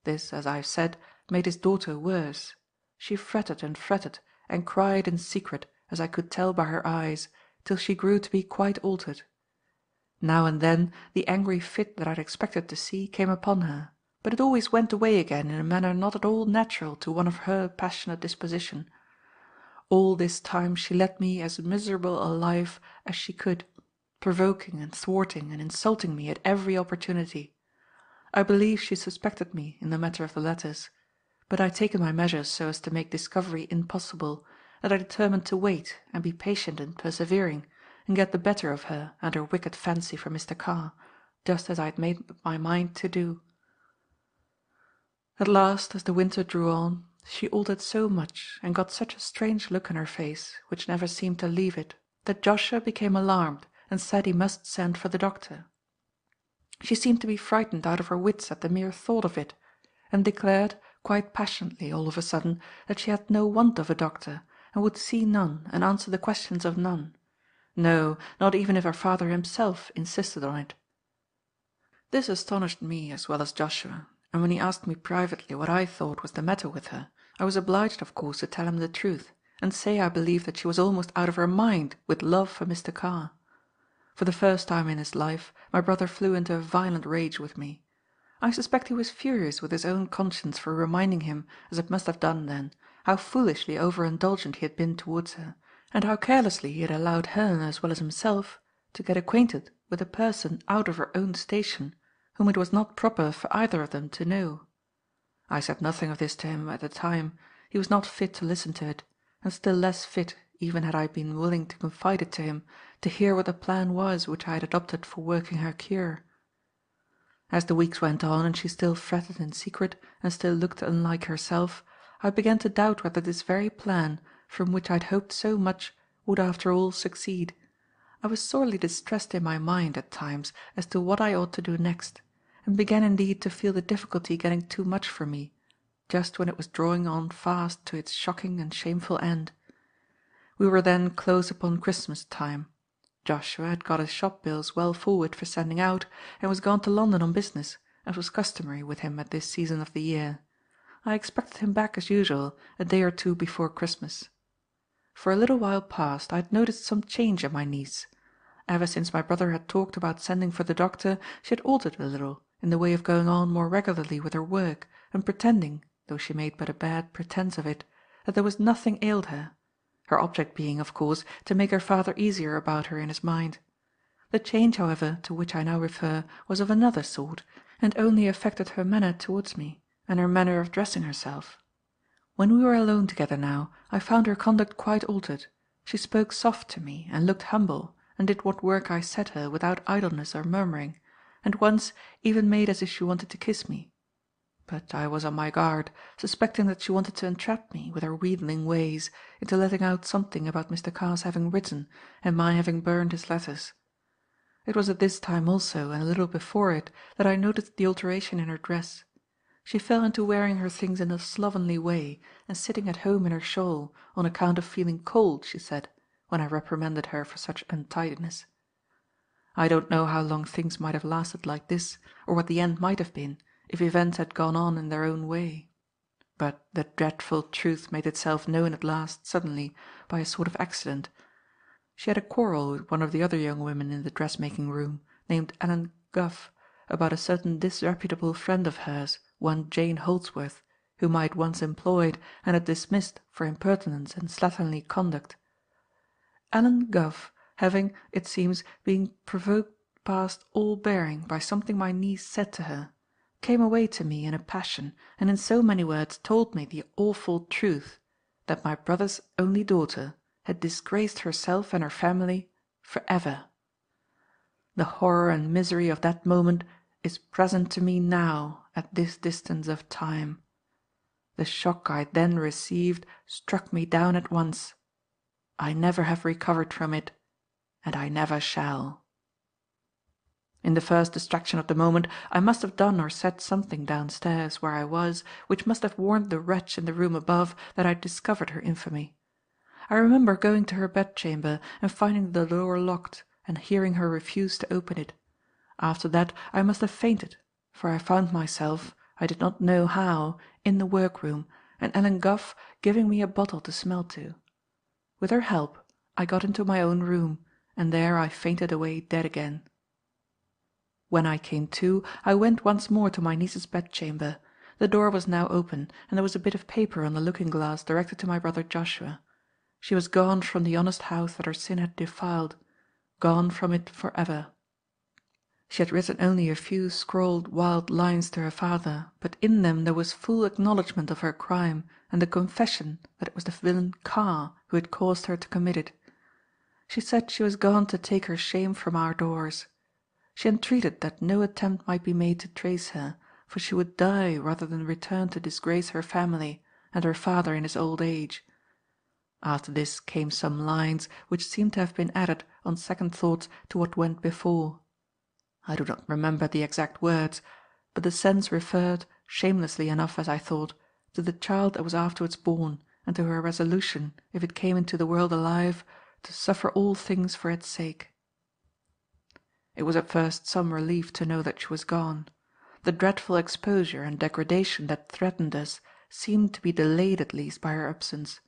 This, as I have said, made his daughter worse. She fretted and cried in secret, as I could tell by her eyes, till she grew to be quite altered. Now and then the angry fit that I had expected to see came upon her, but it always went away again in a manner not at all natural to one of her passionate disposition. All this time she led me as miserable a life as she could, provoking and thwarting and insulting me at every opportunity. I believe she suspected me in the matter of the letters, but I had taken my measures so as to make discovery impossible, and I determined to wait and be patient and persevering, and get the better of her and her wicked fancy for Mr. Carr, just as I had made up my mind to do. At last, as the winter drew on, she altered so much and got such a strange look in her face, which never seemed to leave it, that Joshua became alarmed and said he must send for the doctor. She seemed to be frightened out of her wits at the mere thought of it, and declared, quite passionately all of a sudden, that she had no want of a doctor, and would see none and answer the questions of none. No, not even if her father himself insisted on it. This astonished me as well as Joshua, and when he asked me privately what I thought was the matter with her, I was obliged of course to tell him the truth, and say I believed that she was almost out of her mind with love for Mr. Carr. For the first time in his life my brother flew into a violent rage with me. I suspect he was furious with his own conscience for reminding him, as it must have done then, how foolishly over-indulgent he had been towards her, and how carelessly he had allowed her, as well as himself, to get acquainted with a person out of her own station, whom it was not proper for either of them to know. I said nothing of this to him at the time. He was not fit to listen to it, and still less fit, even had I been willing to confide it to him, to hear what the plan was which I had adopted for working her cure. As the weeks went on and she still fretted in secret and still looked unlike herself, I began to doubt whether this very plan, from which I had hoped so much, would after all succeed. I was sorely distressed in my mind at times as to what I ought to do next, and began indeed to feel the difficulty getting too much for me, just when it was drawing on fast to its shocking and shameful end. We were then close upon Christmas time. Joshua had got his shop bills well forward for sending out, and was gone to London on business, as was customary with him at this season of the year. I expected him back as usual a day or two before Christmas. For a little while past I had noticed some change in my niece. Ever since my brother had talked about sending for the doctor, she had altered a little, in the way of going on more regularly with her work, and pretending, though she made but a bad pretence of it, that there was nothing ailed her, her object being, of course, to make her father easier about her in his mind. The change, however, to which I now refer, was of another sort, and only affected her manner towards me, and her manner of dressing herself. When we were alone together now, I found her conduct quite altered. She spoke soft to me, and looked humble, and did what work I set her without idleness or murmuring, and once even made as if she wanted to kiss me. But I was on my guard, suspecting that she wanted to entrap me, with her wheedling ways, into letting out something about Mr. Carr's having written, and my having burned his letters. It was at this time also, and a little before it, that I noticed the alteration in her dress. She fell into wearing her things in a slovenly way, and sitting at home in her shawl, on account of feeling cold, she said, when I reprimanded her for such untidiness. I don't know how long things might have lasted like this, or what the end might have been, if events had gone on in their own way. But the dreadful truth made itself known at last suddenly, by a sort of accident. She had a quarrel with one of the other young women in the dressmaking room, named Ellen Guff, about a certain disreputable friend of hers, one Jane Holdsworth, whom I had once employed and had dismissed for impertinence and slatternly conduct. Ellen Gough, having, it seems, been provoked past all bearing by something my niece said to her, came away to me in a passion and in so many words told me the awful truth, that my brother's only daughter had disgraced herself and her family for ever. The horror and misery of that moment is present to me now at this distance of time. The shock I then received struck me down at once. I never have recovered from it, and I never shall. In the first distraction of the moment, I must have done or said something downstairs, where I was, which must have warned the wretch in the room above that I had discovered her infamy. I remember going to her bedchamber and finding the door locked, and hearing her refuse to open it. After that I must have fainted, for I found myself, I did not know how, in the workroom, and Ellen Gough giving me a bottle to smell to. With her help, I got into my own room, and there I fainted away dead again. When I came to, I went once more to my niece's bedchamber. The door was now open, and there was a bit of paper on the looking-glass directed to my brother Joshua. She was gone from the honest house that her sin had defiled, gone from it for ever. She had written only a few scrawled wild lines to her father, but in them there was full acknowledgment of her crime and the confession that it was the villain Carr who had caused her to commit it. She said she was gone to take her shame from our doors. She entreated that no attempt might be made to trace her, for she would die rather than return to disgrace her family and her father in his old age. After this came some lines which seemed to have been added, on second thoughts, to what went before. I do not remember the exact words, but the sense referred, shamelessly enough as I thought, to the child that was afterwards born, and to her resolution, if it came into the world alive, to suffer all things for its sake. It was at first some relief to know that she was gone. The dreadful exposure and degradation that threatened us seemed to be delayed at least by her absence.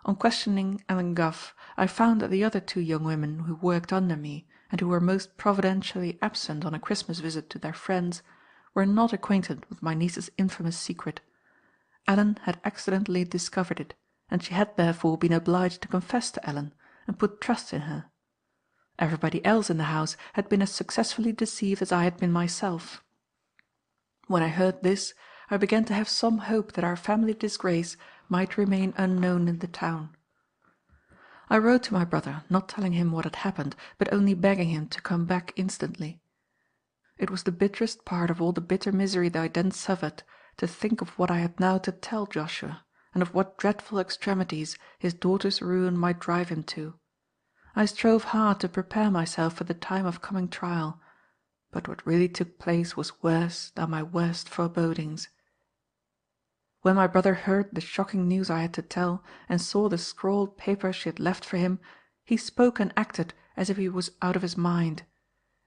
On questioning Ellen Gough, I found that the other two young women who worked under me, and who were most providentially absent on a Christmas visit to their friends, were not acquainted with my niece's infamous secret. Ellen had accidentally discovered it, and she had therefore been obliged to confess to Ellen, and put trust in her. Everybody else in the house had been as successfully deceived as I had been myself. When I heard this, I began to have some hope that our family disgrace might remain unknown in the town. I wrote to my brother, not telling him what had happened, but only begging him to come back instantly. It was the bitterest part of all the bitter misery that I then suffered to think of what I had now to tell Joshua, and of what dreadful extremities his daughter's ruin might drive him to. I strove hard to prepare myself for the time of coming trial, but what really took place was worse than my worst forebodings. When my brother heard the shocking news I had to tell, and saw the scrawled paper she had left for him, he spoke and acted as if he was out of his mind.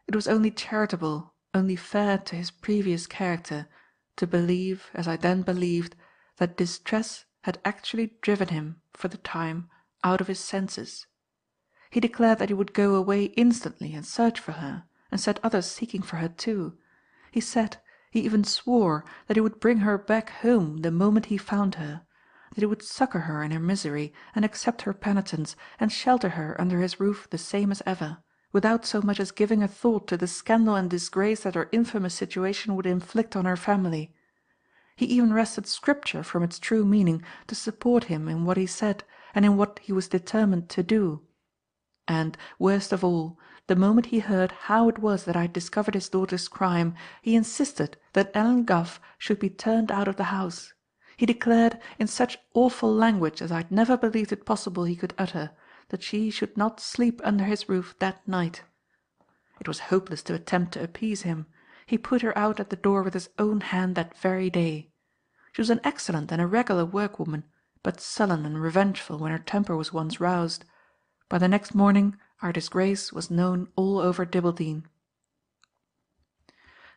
It was only charitable, only fair to his previous character, to believe, as I then believed, that distress had actually driven him, for the time, out of his senses. He declared that he would go away instantly and search for her, and set others seeking for her too. He said, he even swore, that he would bring her back home the moment he found her, that he would succour her in her misery, and accept her penitence, and shelter her under his roof the same as ever, without so much as giving a thought to the scandal and disgrace that her infamous situation would inflict on her family. He even wrested Scripture from its true meaning to support him in what he said, and in what he was determined to do. And, worst of all, the moment he heard how it was that I had discovered his daughter's crime, he insisted that Ellen Gough should be turned out of the house. He declared, in such awful language as I had never believed it possible he could utter, that she should not sleep under his roof that night. It was hopeless to attempt to appease him. He put her out at the door with his own hand that very day. She was an excellent and a regular workwoman, but sullen and revengeful when her temper was once roused. By the next morning our disgrace was known all over Dibbleden.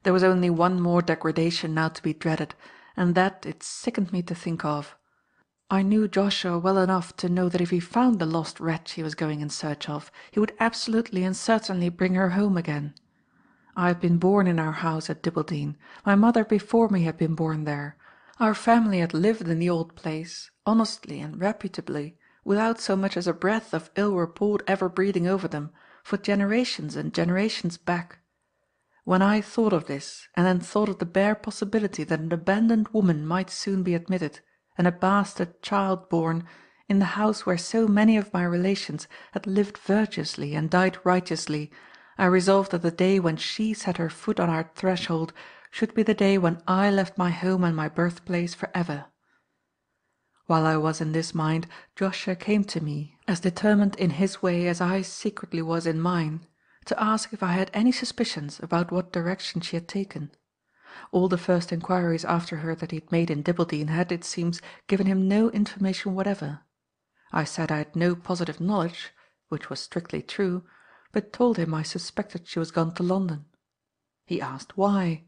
There was only one more degradation now to be dreaded, and that it sickened me to think of. I knew Joshua well enough to know that if he found the lost wretch he was going in search of, he would absolutely and certainly bring her home again. I had been born in our house at Dibbleden. My mother before me had been born there. Our family had lived in the old place, honestly and reputably, without so much as a breath of ill report ever breathing over them, for generations and generations back. When I thought of this, and then thought of the bare possibility that an abandoned woman might soon be admitted, and a bastard child born, in the house where so many of my relations had lived virtuously and died righteously, I resolved that the day when she set her foot on our threshold should be the day when I left my home and my birthplace for ever. While I was in this mind, Joshua came to me, as determined in his way as I secretly was in mine, to ask if I had any suspicions about what direction she had taken. All the first inquiries after her that he had made in Dibbleden had, it seems, given him no information whatever. I said I had no positive knowledge, which was strictly true, but told him I suspected she was gone to London. He asked why.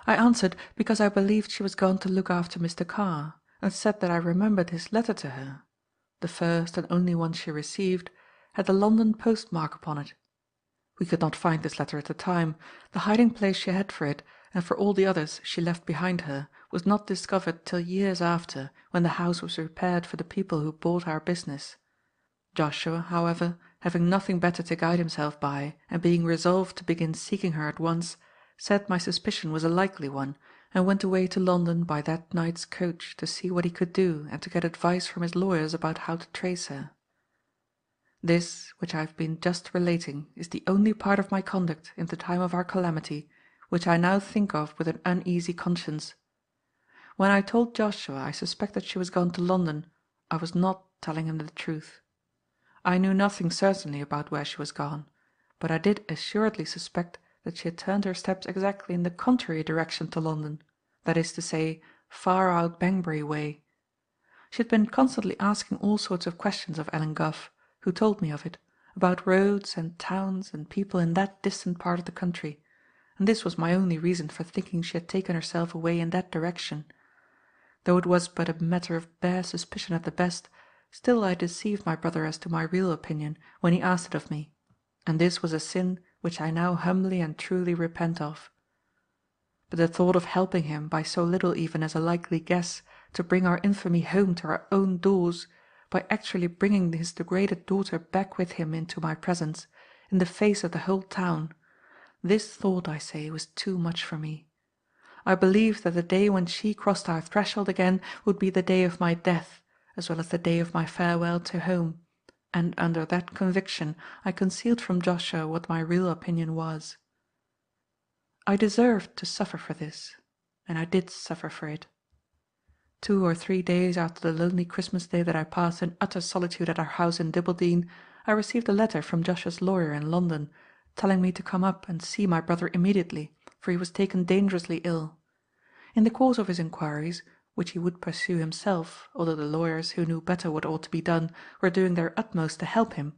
I answered because I believed she was gone to look after Mr. Carr, and said that I remembered his letter to her, the first and only one she received, had the London postmark upon it. We could not find this letter at the time. The hiding-place she had for it, and for all the others she left behind her, was not discovered till years after, when the house was repaired for the people who bought our business. Joshua, however, having nothing better to guide himself by, and being resolved to begin seeking her at once, said my suspicion was a likely one, and went away to London by that night's coach to see what he could do and to get advice from his lawyers about how to trace her. This, which I have been just relating, is the only part of my conduct in the time of our calamity which I now think of with an uneasy conscience. When I told Joshua I suspected she was gone to London, I was not telling him the truth. I knew nothing certainly about where she was gone, but I did assuredly suspect that she had turned her steps exactly in the contrary direction to London, that is to say, far out Banbury way. She had been constantly asking all sorts of questions of Ellen Gough, who told me of it, about roads and towns and people in that distant part of the country, and this was my only reason for thinking she had taken herself away in that direction. Though it was but a matter of bare suspicion at the best, still I deceived my brother as to my real opinion when he asked it of me, and this was a sin which I now humbly and truly repent of. But the thought of helping him, by so little even as a likely guess, to bring our infamy home to our own doors, by actually bringing his degraded daughter back with him into my presence, in the face of the whole town, this thought, I say, was too much for me. I believed that the day when she crossed our threshold again would be the day of my death, as well as the day of my farewell to home, and under that conviction I concealed from Joshua what my real opinion was. I deserved to suffer for this, and I did suffer for it. 2 or 3 days after the lonely Christmas day that I passed in utter solitude at our house in Dibbleden, I received a letter from Joshua's lawyer in London, telling me to come up and see my brother immediately, for he was taken dangerously ill. In the course of his inquiries, which he would pursue himself, although the lawyers, who knew better what ought to be done, were doing their utmost to help him,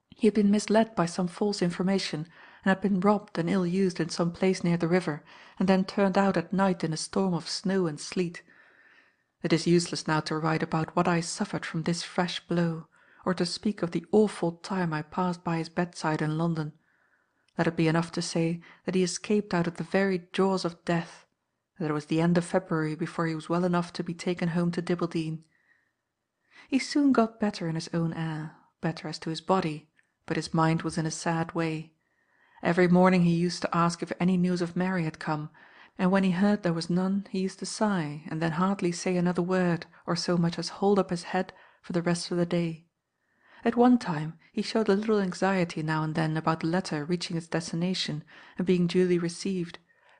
he had been misled by some false information, and had been robbed and ill-used in some place near the river, and then turned out at night in a storm of snow and sleet. It is useless now to write about what I suffered from this fresh blow, or to speak of the awful time I passed by his bedside in London. Let it be enough to say that he escaped out of the very jaws of death, and that it was the end of February before he was well enough to be taken home to Dibbleden. He soon got better in his own air, better as to his body, but his mind was in a sad way. Every morning he used to ask if any news of Mary had come, and when he heard there was none he used to sigh, and then hardly say another word or so much as hold up his head for the rest of the day. At one time he showed a little anxiety now and then about the letter reaching its destination and being duly received,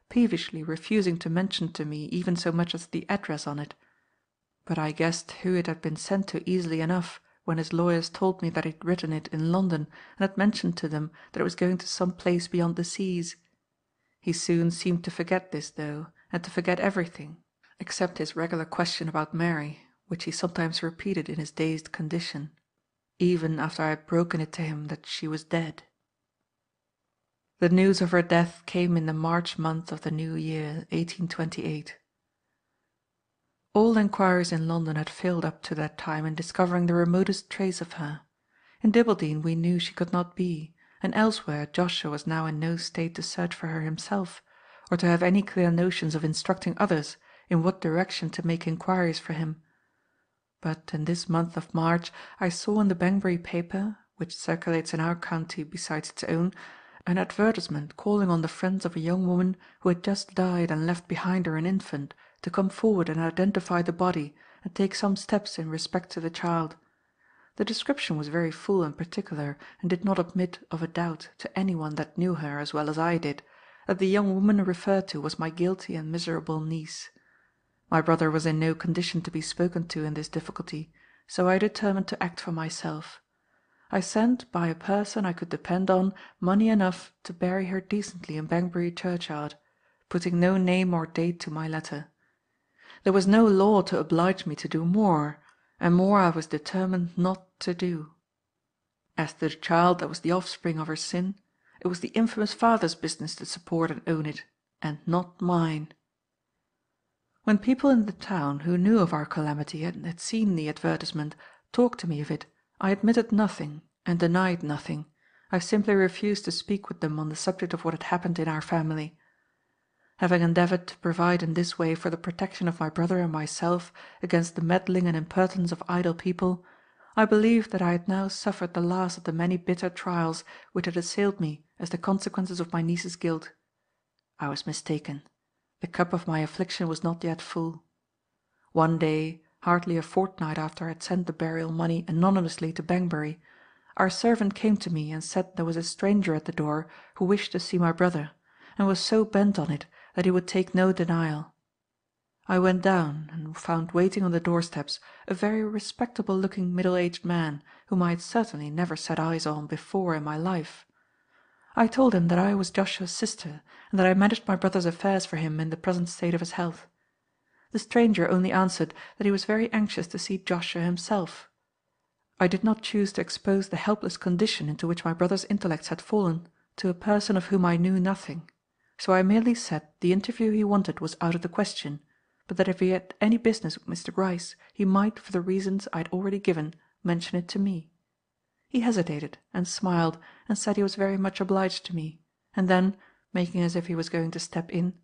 peevishly refusing to mention to me even so much as the address on it. But I guessed who it had been sent to easily enough when his lawyers told me that he had written it in London and had mentioned to them that it was going to some place beyond the seas. He soon seemed to forget this, though, and to forget everything, except his regular question about Mary, which he sometimes repeated in his dazed condition, even after I had broken it to him that she was dead. The news of her death came in the March month of the new year, 1828. All inquiries in London had failed up to that time in discovering the remotest trace of her. In Dibbleden we knew she could not be, and elsewhere Joshua was now in no state to search for her himself, or to have any clear notions of instructing others in what direction to make inquiries for him. But in this month of March I saw in the Banbury paper, which circulates in our county besides its own, an advertisement calling on the friends of a young woman who had just died and left behind her an infant to come forward and identify the body and take some steps in respect to the child. The description was very full and particular, and did not admit of a doubt, to any one that knew her as well as I did, that the young woman referred to was my guilty and miserable niece. My brother was in no condition to be spoken to in this difficulty, so I determined to act for myself. I sent, by a person I could depend on, money enough to bury her decently in Banbury churchyard, putting no name or date to my letter. There was no law to oblige me to do more, and more I was determined not to do. As to the child that was the offspring of her sin, it was the infamous father's business to support and own it, and not mine. When people in the town, who knew of our calamity and had seen the advertisement, talked to me of it, I admitted nothing, and denied nothing. I simply refused to speak with them on the subject of what had happened in our family. Having endeavoured to provide in this way for the protection of my brother and myself against the meddling and impertinence of idle people, I believed that I had now suffered the last of the many bitter trials which had assailed me as the consequences of my niece's guilt. I was mistaken. The cup of my affliction was not yet full. One day, hardly a fortnight after I had sent the burial money anonymously to Banbury, our servant came to me and said there was a stranger at the door who wished to see my brother, and was so bent on it that he would take no denial. I went down, and found waiting on the doorsteps a very respectable-looking middle-aged man, whom I had certainly never set eyes on before in my life. I told him that I was Joshua's sister, and that I managed my brother's affairs for him in the present state of his health. The stranger only answered that he was very anxious to see Joshua himself. I did not choose to expose the helpless condition into which my brother's intellects had fallen to a person of whom I knew nothing, so I merely said the interview he wanted was out of the question, but that if he had any business with Mr. Gryce, he might, for the reasons I had already given, mention it to me. He hesitated, and smiled, and said he was very much obliged to me, and then, making as if he was going to step in,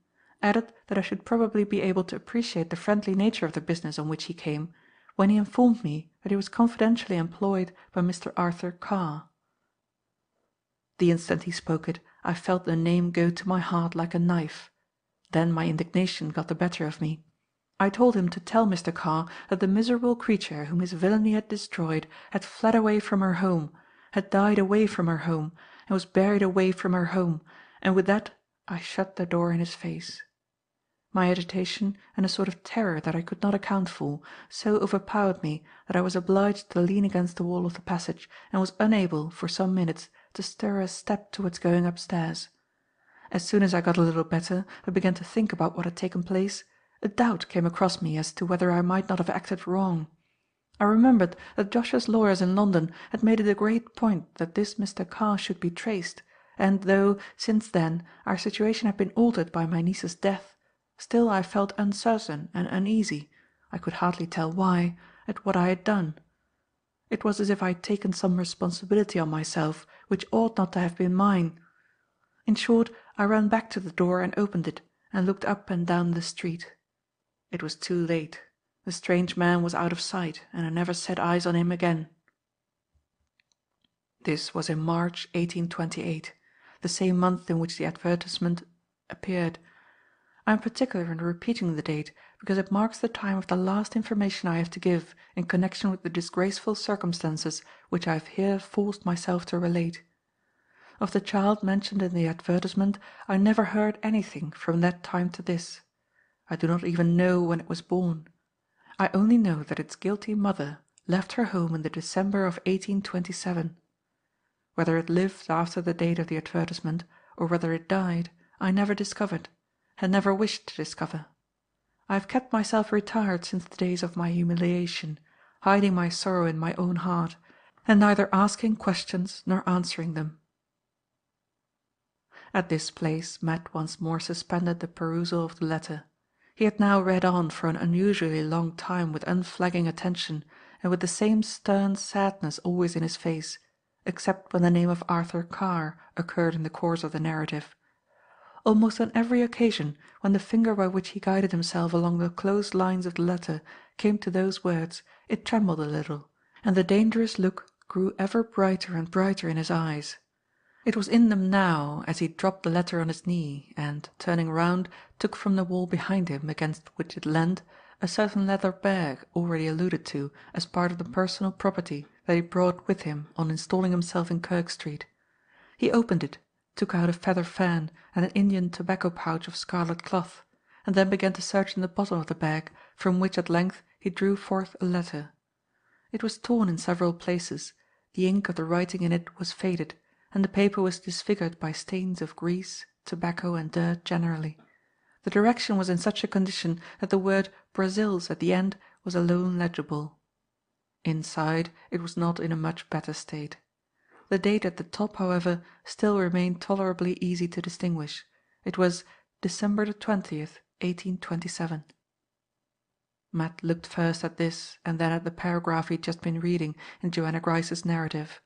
added that I should probably be able to appreciate the friendly nature of the business on which he came, when he informed me that he was confidentially employed by Mr. Arthur Carr. The instant he spoke it, I felt the name go to my heart like a knife. Then my indignation got the better of me. I told him to tell Mr. Carr that the miserable creature whom his villainy had destroyed had fled away from her home, had died away from her home, and was buried away from her home, and with that I shut the door in his face. My agitation, and a sort of terror that I could not account for, so overpowered me that I was obliged to lean against the wall of the passage, and was unable, for some minutes, to stir a step towards going upstairs. As soon as I got a little better, and began to think about what had taken place, a doubt came across me as to whether I might not have acted wrong. I remembered that Joshua's lawyers in London had made it a great point that this Mr. Carr should be traced, and though, since then, our situation had been altered by my niece's death, still I felt uncertain and uneasy, I could hardly tell why, at what I had done. It was as if I had taken some responsibility on myself which ought not to have been mine. In short, I ran back to the door and opened it, and looked up and down the street. It was too late. The strange man was out of sight, and I never set eyes on him again. This was in March 1828, the same month in which the advertisement appeared. I am particular in repeating the date, because it marks the time of the last information I have to give in connection with the disgraceful circumstances which I have here forced myself to relate. Of the child mentioned in the advertisement I never heard anything from that time to this. I do not even know when it was born. I only know that its guilty mother left her home in the December of 1827. Whether it lived after the date of the advertisement, or whether it died, I never discovered, and never wished to discover. I have kept myself retired since the days of my humiliation, hiding my sorrow in my own heart, and neither asking questions nor answering them. At this place Matt once more suspended the perusal of the letter. He had now read on for an unusually long time with unflagging attention, and with the same stern sadness always in his face, except when the name of Arthur Carr occurred in the course of the narrative. Almost on every occasion, when the finger by which he guided himself along the close lines of the letter came to those words, it trembled a little, and the dangerous look grew ever brighter and brighter in his eyes. It was in them now, as he dropped the letter on his knee and, turning round, took from the wall behind him, against which it leaned, a certain leather bag already alluded to as part of the personal property that he brought with him on installing himself in Kirk Street. He opened it, took out a feather fan and an Indian tobacco pouch of scarlet cloth, and then began to search in the bottom of the bag, from which at length he drew forth a letter. It was torn in several places, the ink of the writing in it was faded, and the paper was disfigured by stains of grease, tobacco, and dirt generally. The direction was in such a condition that the word Brazils at the end was alone legible. Inside it was not in a much better state. The date at the top, however, still remained tolerably easy to distinguish. It was December 20th, 1827. Matt looked first at this and then at the paragraph he had just been reading in Joanna Gryce's narrative.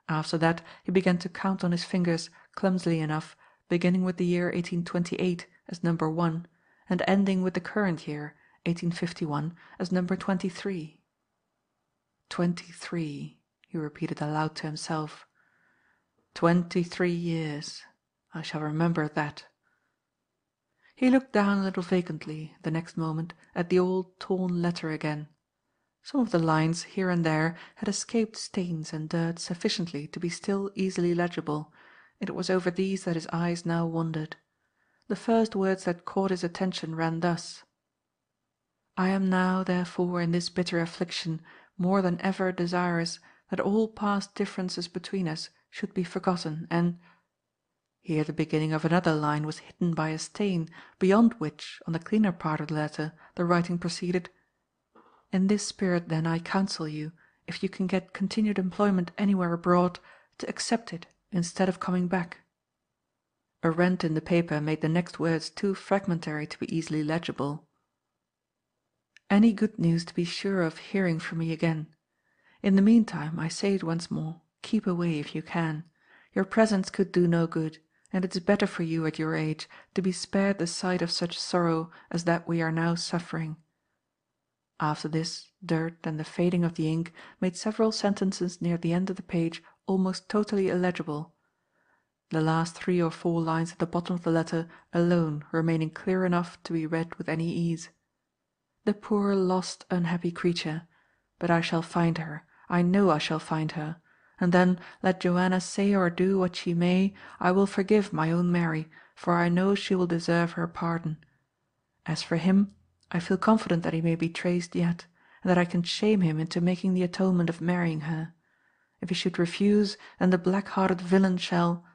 After that he began to count on his fingers, clumsily enough, beginning with the year 1828 as number 1, and ending with the current year, 1851, as number 23. 23, he repeated aloud to himself. 23 years. I shall remember that. He looked down a little vacantly, the next moment, at the old torn letter again. Some of the lines, here and there, had escaped stains and dirt sufficiently to be still easily legible, and it was over these that his eyes now wandered. The first words that caught his attention ran thus: "I am now, therefore, in this bitter affliction, more than ever desirous that all past differences between us should be forgotten, and—" Here the beginning of another line was hidden by a stain, beyond which, on the cleaner part of the letter, the writing proceeded: "In this spirit, then, I counsel you, if you can get continued employment anywhere abroad, to accept it instead of coming back." A rent in the paper made the next words too fragmentary to be easily legible. "Any good news to be sure of hearing from me again. In the meantime, I say it once more, keep away if you can. Your presence could do no good, and it is better for you at your age to be spared the sight of such sorrow as that we are now suffering." After this, dirt and the fading of the ink made several sentences near the end of the page almost totally illegible, the last 3 or 4 lines at the bottom of the letter alone remaining clear enough to be read with any ease. "The poor, lost, unhappy creature! But I shall find her, I know I shall find her, and then, let Joanna say or do what she may, I will forgive my own Mary, for I know she will deserve her pardon. As for him, I feel confident that he may be traced yet, and that I can shame him into making the atonement of marrying her. If he should refuse, then the black-hearted villain shall—"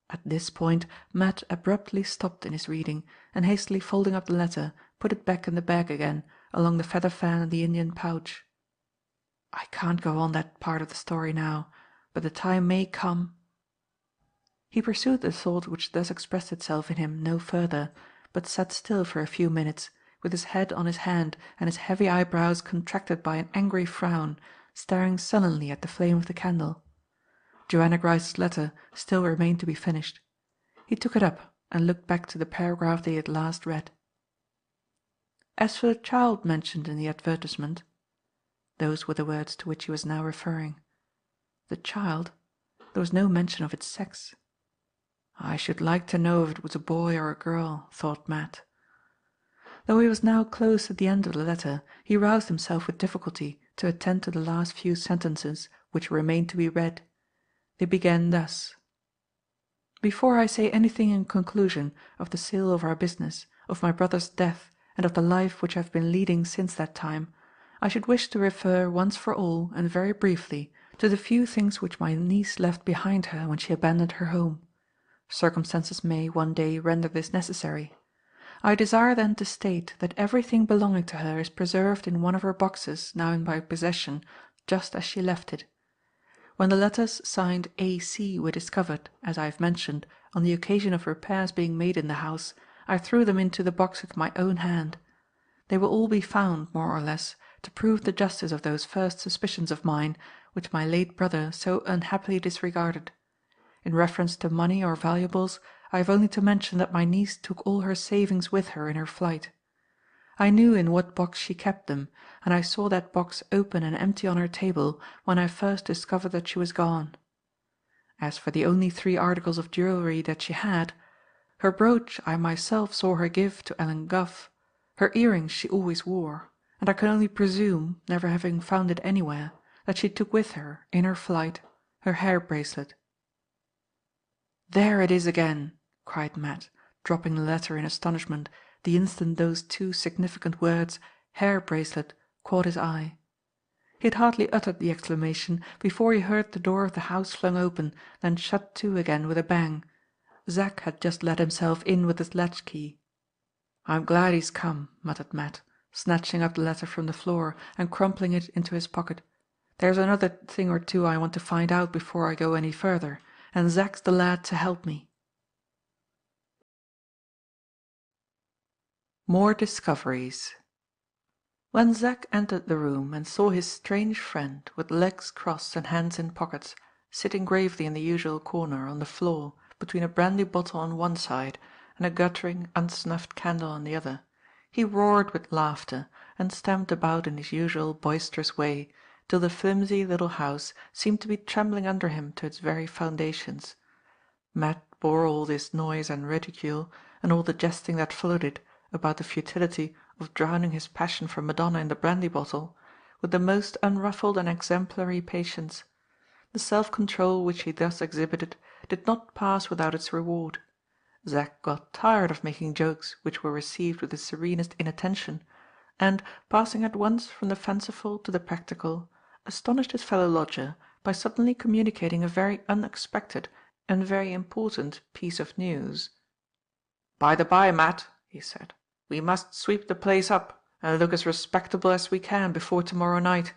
At this point Matt abruptly stopped in his reading, and hastily folding up the letter, put it back in the bag again, along the feather fan and the Indian pouch. "I can't go on that part of the story now, but the time may come—" He pursued the thought which thus expressed itself in him no further, but sat still for a few minutes, with his head on his hand and his heavy eyebrows contracted by an angry frown, staring sullenly at the flame of the candle. Joanna Gryce's letter still remained to be finished. He took it up and looked back to the paragraph they had last read. "As for the child mentioned in the advertisement," those were the words to which he was now referring. The child? There was no mention of its sex. "I should like to know if it was a boy or a girl," thought Matt. Though he was now close to the end of the letter, he roused himself with difficulty to attend to the last few sentences which remained to be read. They began thus: "Before I say anything in conclusion of the sale of our business, of my brother's death, and of the life which I have been leading since that time, I should wish to refer once for all, and very briefly, to the few things which my niece left behind her when she abandoned her home. Circumstances may, one day, render this necessary. I desire then to state that everything belonging to her is preserved in one of her boxes now in my possession, just as she left it. When the letters signed A.C. were discovered, as I have mentioned, on the occasion of repairs being made in the house, I threw them into the box with my own hand. They will all be found, more or less, to prove the justice of those first suspicions of mine, which my late brother so unhappily disregarded. In reference to money or valuables, I have only to mention that my niece took all her savings with her in her flight. I knew in what box she kept them, and I saw that box open and empty on her table when I first discovered that she was gone. As for the only 3 articles of jewellery that she had, her brooch I myself saw her give to Ellen Gough, her earrings she always wore, and I can only presume, never having found it anywhere, that she took with her, in her flight, her hair bracelet. "There it is again!" cried Matt, dropping the letter in astonishment the instant those 2 significant words, hair bracelet, caught his eye. He had hardly uttered the exclamation before he heard the door of the house flung open, then shut to again with a bang. Zack had just let himself in with his latchkey. "I'm glad he's come," muttered Matt, snatching up the letter from the floor and crumpling it into his pocket. "There's another thing or 2 I want to find out before I go any further, and Zack's the lad to help me." More discoveries. When Zack entered the room and saw his strange friend, with legs crossed and hands in pockets, sitting gravely in the usual corner, on the floor, between a brandy bottle on one side and a guttering, unsnuffed candle on the other, he roared with laughter and stamped about in his usual boisterous way, till the flimsy little house seemed to be trembling under him to its very foundations. Matt bore all this noise and ridicule, and all the jesting that followed it, about the futility of drowning his passion for Madonna in the brandy bottle, with the most unruffled and exemplary patience. The self-control which he thus exhibited did not pass without its reward. Zack got tired of making jokes which were received with the serenest inattention, and, passing at once from the fanciful to the practical, astonished his fellow lodger by suddenly communicating a very unexpected and very important piece of news. "By the by, Matt," he said, "we must sweep the place up, and look as respectable as we can before tomorrow night.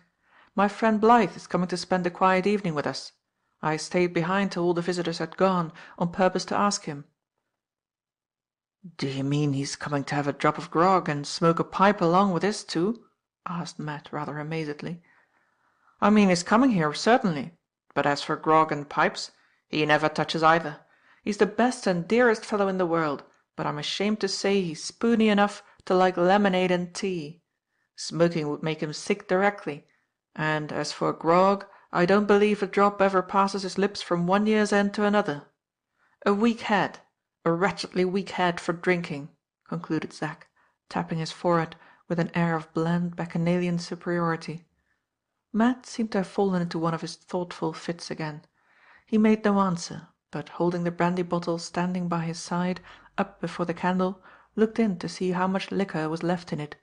My friend Blyth is coming to spend a quiet evening with us. I stayed behind till all the visitors had gone, on purpose to ask him." "Do you mean he's coming to have a drop of grog and smoke a pipe along with us too?" asked Matt rather amazedly. "I mean he's coming here, certainly. But as for grog and pipes, he never touches either. He's the best and dearest fellow in the world, but I'm ashamed to say he's spoony enough to like lemonade and tea. Smoking would make him sick directly, and as for grog, I don't believe a drop ever passes his lips from one year's end to another. A weak head, a wretchedly weak head for drinking," concluded Zack, tapping his forehead with an air of bland bacchanalian superiority. Matt seemed to have fallen into one of his thoughtful fits again. He made no answer, but, holding the brandy bottle standing by his side, up before the candle, looked in to see how much liquor was left in it.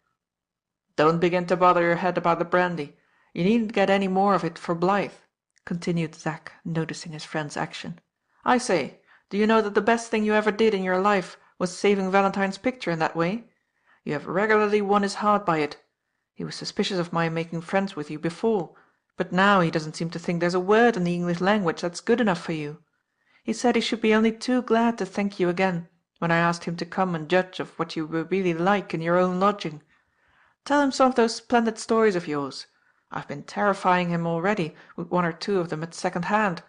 "Don't begin to bother your head about the brandy. You needn't get any more of it for Blyth," continued Zack, noticing his friend's action. "I say, do you know that the best thing you ever did in your life was saving Valentine's picture in that way? You have regularly won his heart by it. He was suspicious of my making friends with you before, but now he doesn't seem to think there's a word in the English language that's good enough for you. He said he should be only too glad to thank you again, when I asked him to come and judge of what you were really like in your own lodging. Tell him some of those splendid stories of yours. I've been terrifying him already with 1 or 2 of them at second hand.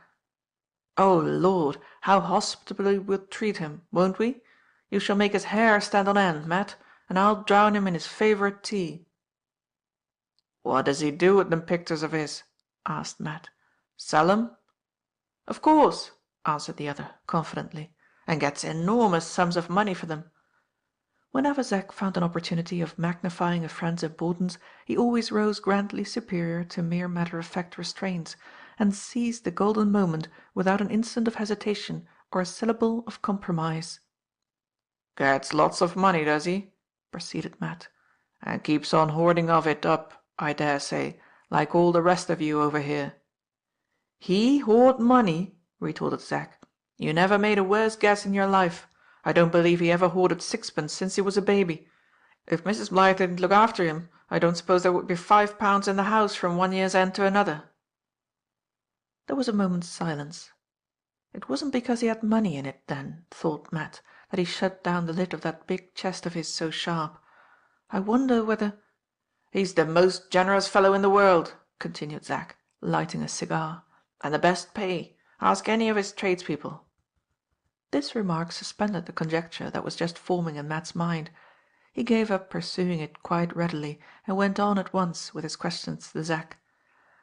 Oh, Lord, how hospitably we'll treat him, won't we? You shall make his hair stand on end, Matt, and I'll drown him in his favourite tea." "What does he do with them pictures of his?" asked Matt. "Sell 'em?" "Of course," answered the other confidently, "and gets enormous sums of money for them." Whenever Zack found an opportunity of magnifying a friend's importance, he always rose grandly superior to mere matter-of-fact restraints, and seized the golden moment without an instant of hesitation or a syllable of compromise. "Gets lots of money, does he?" proceeded Matt, "and keeps on hoarding of it up, I dare say, like all the rest of you over here." "He hoard money!" retorted Zack. "You never made a worse guess in your life. I don't believe he ever hoarded 6pence since he was a baby. If Mrs. Blythe didn't look after him, I don't suppose there would be £5 in the house from one year's end to another." There was a moment's silence. It wasn't because he had money in it, then, thought Matt, that he shut down the lid of that big chest of his so sharp. I wonder whether— "He's the most generous fellow in the world," continued Zack, lighting a cigar, "and the best pay. Ask any of his tradespeople." This remark suspended the conjecture that was just forming in Matt's mind. He gave up pursuing it quite readily, and went on at once with his questions to Zack.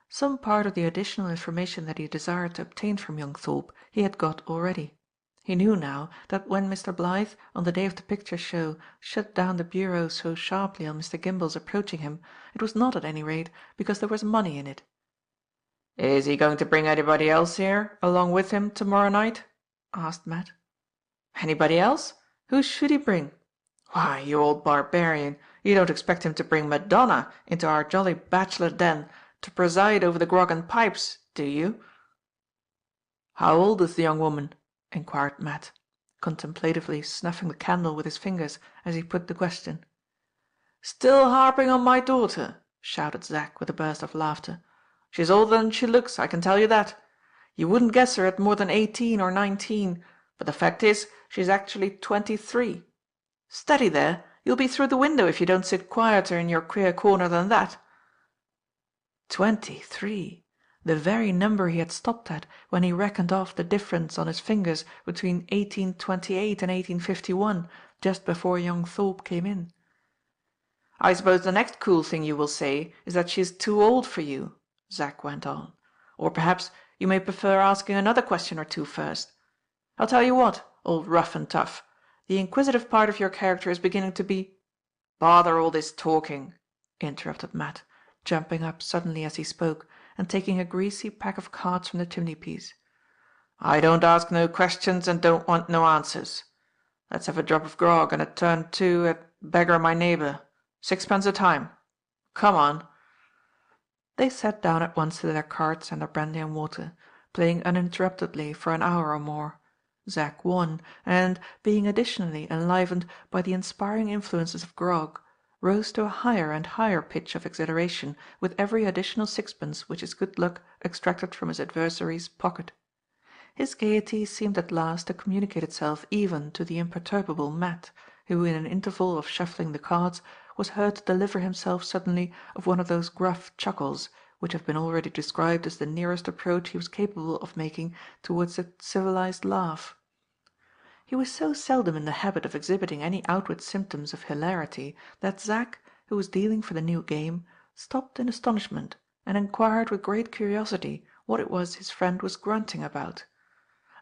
Some part of the additional information that he desired to obtain from young Thorpe he had got already. He knew now that when Mr. Blythe, on the day of the picture show, shut down the bureau so sharply on Mr. Gimble's approaching him, it was not, at any rate, because there was money in it. "Is he going to bring anybody else here along with him to-morrow night?" asked Matt. "Anybody else? Who should he bring? Why, you old barbarian, you don't expect him to bring Madonna into our jolly bachelor den to preside over the grog and pipes, do you?" "How old is the young woman?" inquired Matt, contemplatively snuffing the candle with his fingers as he put the question. "Still harping on my daughter?" shouted Zack with a burst of laughter. "She's older than she looks, I can tell you that. You wouldn't guess her at more than 18 or 19, but the fact is she's actually 23. Steady there, you'll be through the window if you don't sit quieter in your queer corner than that." 23! The very number he had stopped at when he reckoned off the difference on his fingers between 1828 and 1851, just before young Thorpe came in. "I suppose the next cool thing you will say is that she is too old for you," Zack went on. "Or perhaps you may prefer asking another question or two first. I'll tell you what, old rough and tough, the inquisitive part of your character is beginning to be—" "Bother all this talking," interrupted Matt, jumping up suddenly as he spoke, and taking a greasy pack of cards from the chimney-piece. "I don't ask no questions and don't want no answers. Let's have a drop of grog and a turn to at beggar my neighbour. 6pence a time. Come on." They sat down at once to their cards and their brandy and water, playing uninterruptedly for an hour or more. Zack won, and, being additionally enlivened by the inspiring influences of grog, rose to a higher and higher pitch of exhilaration with every additional sixpence which his good luck extracted from his adversary's pocket. His gaiety seemed at last to communicate itself even to the imperturbable Matt, who, in an interval of shuffling the cards, was heard to deliver himself suddenly of one of those gruff chuckles which have been already described as the nearest approach he was capable of making towards a civilized laugh. He was so seldom in the habit of exhibiting any outward symptoms of hilarity that Zack, who was dealing for the new game, stopped in astonishment and inquired with great curiosity what it was his friend was grunting about.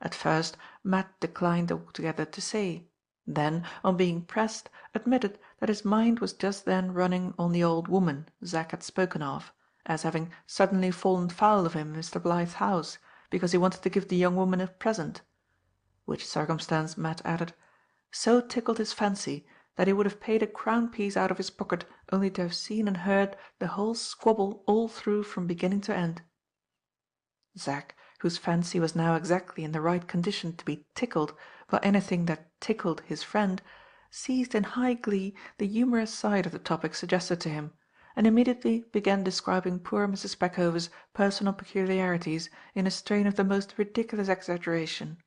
At first Matt declined altogether to say, then, on being pressed, admitted that his mind was just then running on the old woman Zack had spoken of, as having suddenly fallen foul of him in Mr. Blythe's house, because he wanted to give the young woman a present. Which circumstance, Matt added, so tickled his fancy that he would have paid a crown-piece out of his pocket only to have seen and heard the whole squabble all through from beginning to end. Zack, whose fancy was now exactly in the right condition to be tickled by anything that tickled his friend, seized in high glee the humorous side of the topic suggested to him, and immediately began describing poor Mrs. Peckover's personal peculiarities in a strain of the most ridiculous exaggeration.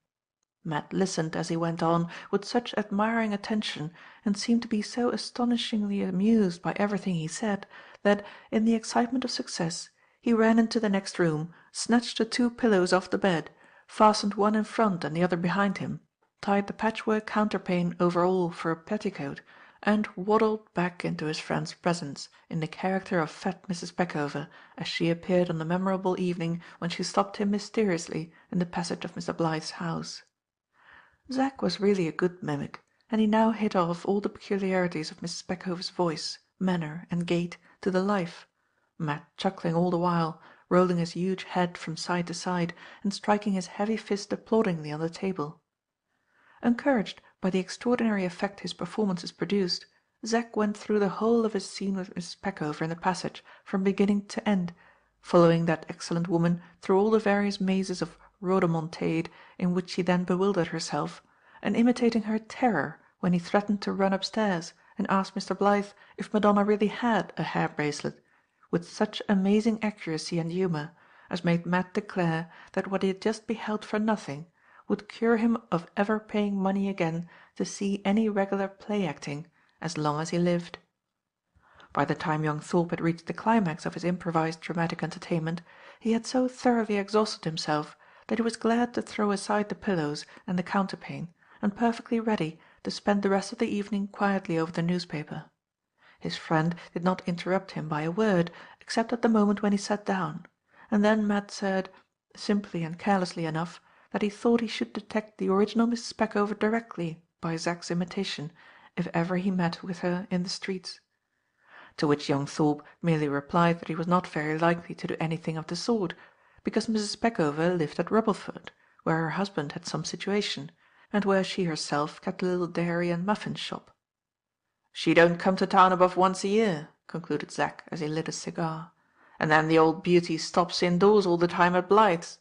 Matt listened, as he went on, with such admiring attention, and seemed to be so astonishingly amused by everything he said, that, in the excitement of success, he ran into the next room, snatched the 2 pillows off the bed, fastened one in front and the other behind him, tied the patchwork counterpane over all for a petticoat, and waddled back into his friend's presence in the character of fat Mrs. Peckover, as she appeared on the memorable evening when she stopped him mysteriously in the passage of Mr. Blythe's house. Zack was really a good mimic, and he now hit off all the peculiarities of Mrs. Peckover's voice, manner, and gait to the life, Matt chuckling all the while, rolling his huge head from side to side, and striking his heavy fist applaudingly on the table. Encouraged by the extraordinary effect his performances produced, Zack went through the whole of his scene with Mrs. Peckover in the passage from beginning to end, following that excellent woman through all the various mazes of rhodomontade in which she then bewildered herself, and imitating her terror when he threatened to run upstairs and ask Mr. Blythe if Madonna really had a hair-bracelet, with such amazing accuracy and humour as made Matt declare that what he had just beheld for nothing would cure him of ever paying money again to see any regular play-acting as long as he lived. By the time young Thorpe had reached the climax of his improvised dramatic entertainment, he had so thoroughly exhausted himself that he was glad to throw aside the pillows and the counterpane, and perfectly ready to spend the rest of the evening quietly over the newspaper. His friend did not interrupt him by a word, except at the moment when he sat down, and then Matt said, simply and carelessly enough, that he thought he should detect the original Mrs. Peckover directly by Zack's imitation, if ever he met with her in the streets. To which young Thorpe merely replied that he was not very likely to do anything of the sort, because Mrs. Peckover lived at Rubbleford, where her husband had some situation, and where she herself kept a little dairy and muffin shop. "She don't come to town above once a year," concluded Zack as he lit a cigar, "and then the old beauty stops indoors all the time at Blyth's."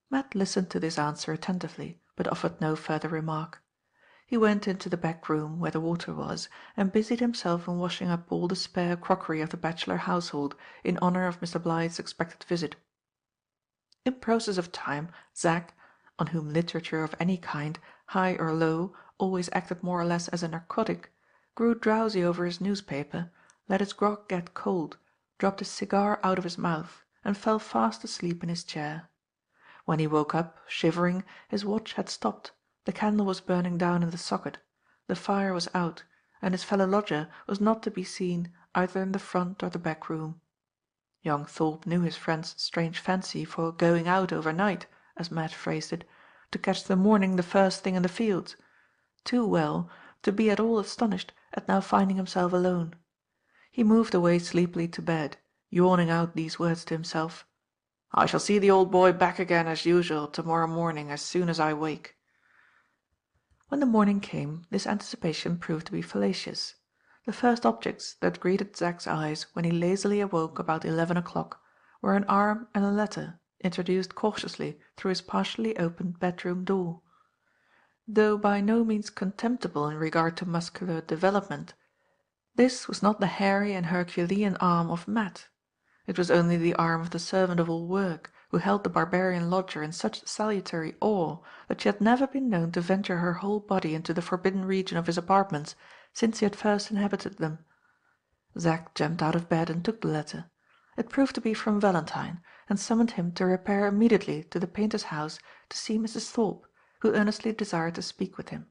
Matt listened to this answer attentively, but offered no further remark. He went into the back room, where the water was, and busied himself in washing up all the spare crockery of the bachelor household in honour of Mr. Blyth's expected visit. In process of time, Zack, on whom literature of any kind, high or low, always acted more or less as a narcotic, grew drowsy over his newspaper, let his grog get cold, dropped his cigar out of his mouth, and fell fast asleep in his chair. When he woke up, shivering, his watch had stopped, the candle was burning down in the socket, the fire was out, and his fellow lodger was not to be seen either in the front or the back room. Young Thorpe knew his friend's strange fancy for "going out overnight," as Matt phrased it, to catch the morning the first thing in the fields, too well to be at all astonished at now finding himself alone. He moved away sleepily to bed, yawning out these words to himself: "I shall see the old boy back again as usual to-morrow morning as soon as I wake." When the morning came, this anticipation proved to be fallacious. The first objects that greeted Zack's eyes when he lazily awoke about 11 o'clock were an arm and a letter, introduced cautiously through his partially opened bedroom door. Though by no means contemptible in regard to muscular development, this was not the hairy and herculean arm of Matt. It was only the arm of the servant of all work, who held the barbarian lodger in such salutary awe that she had never been known to venture her whole body into the forbidden region of his apartments since he had first inhabited them. Zack jumped out of bed and took the letter. It proved to be from Valentine, and summoned him to repair immediately to the painter's house to see Mrs. Thorpe, who earnestly desired to speak with him.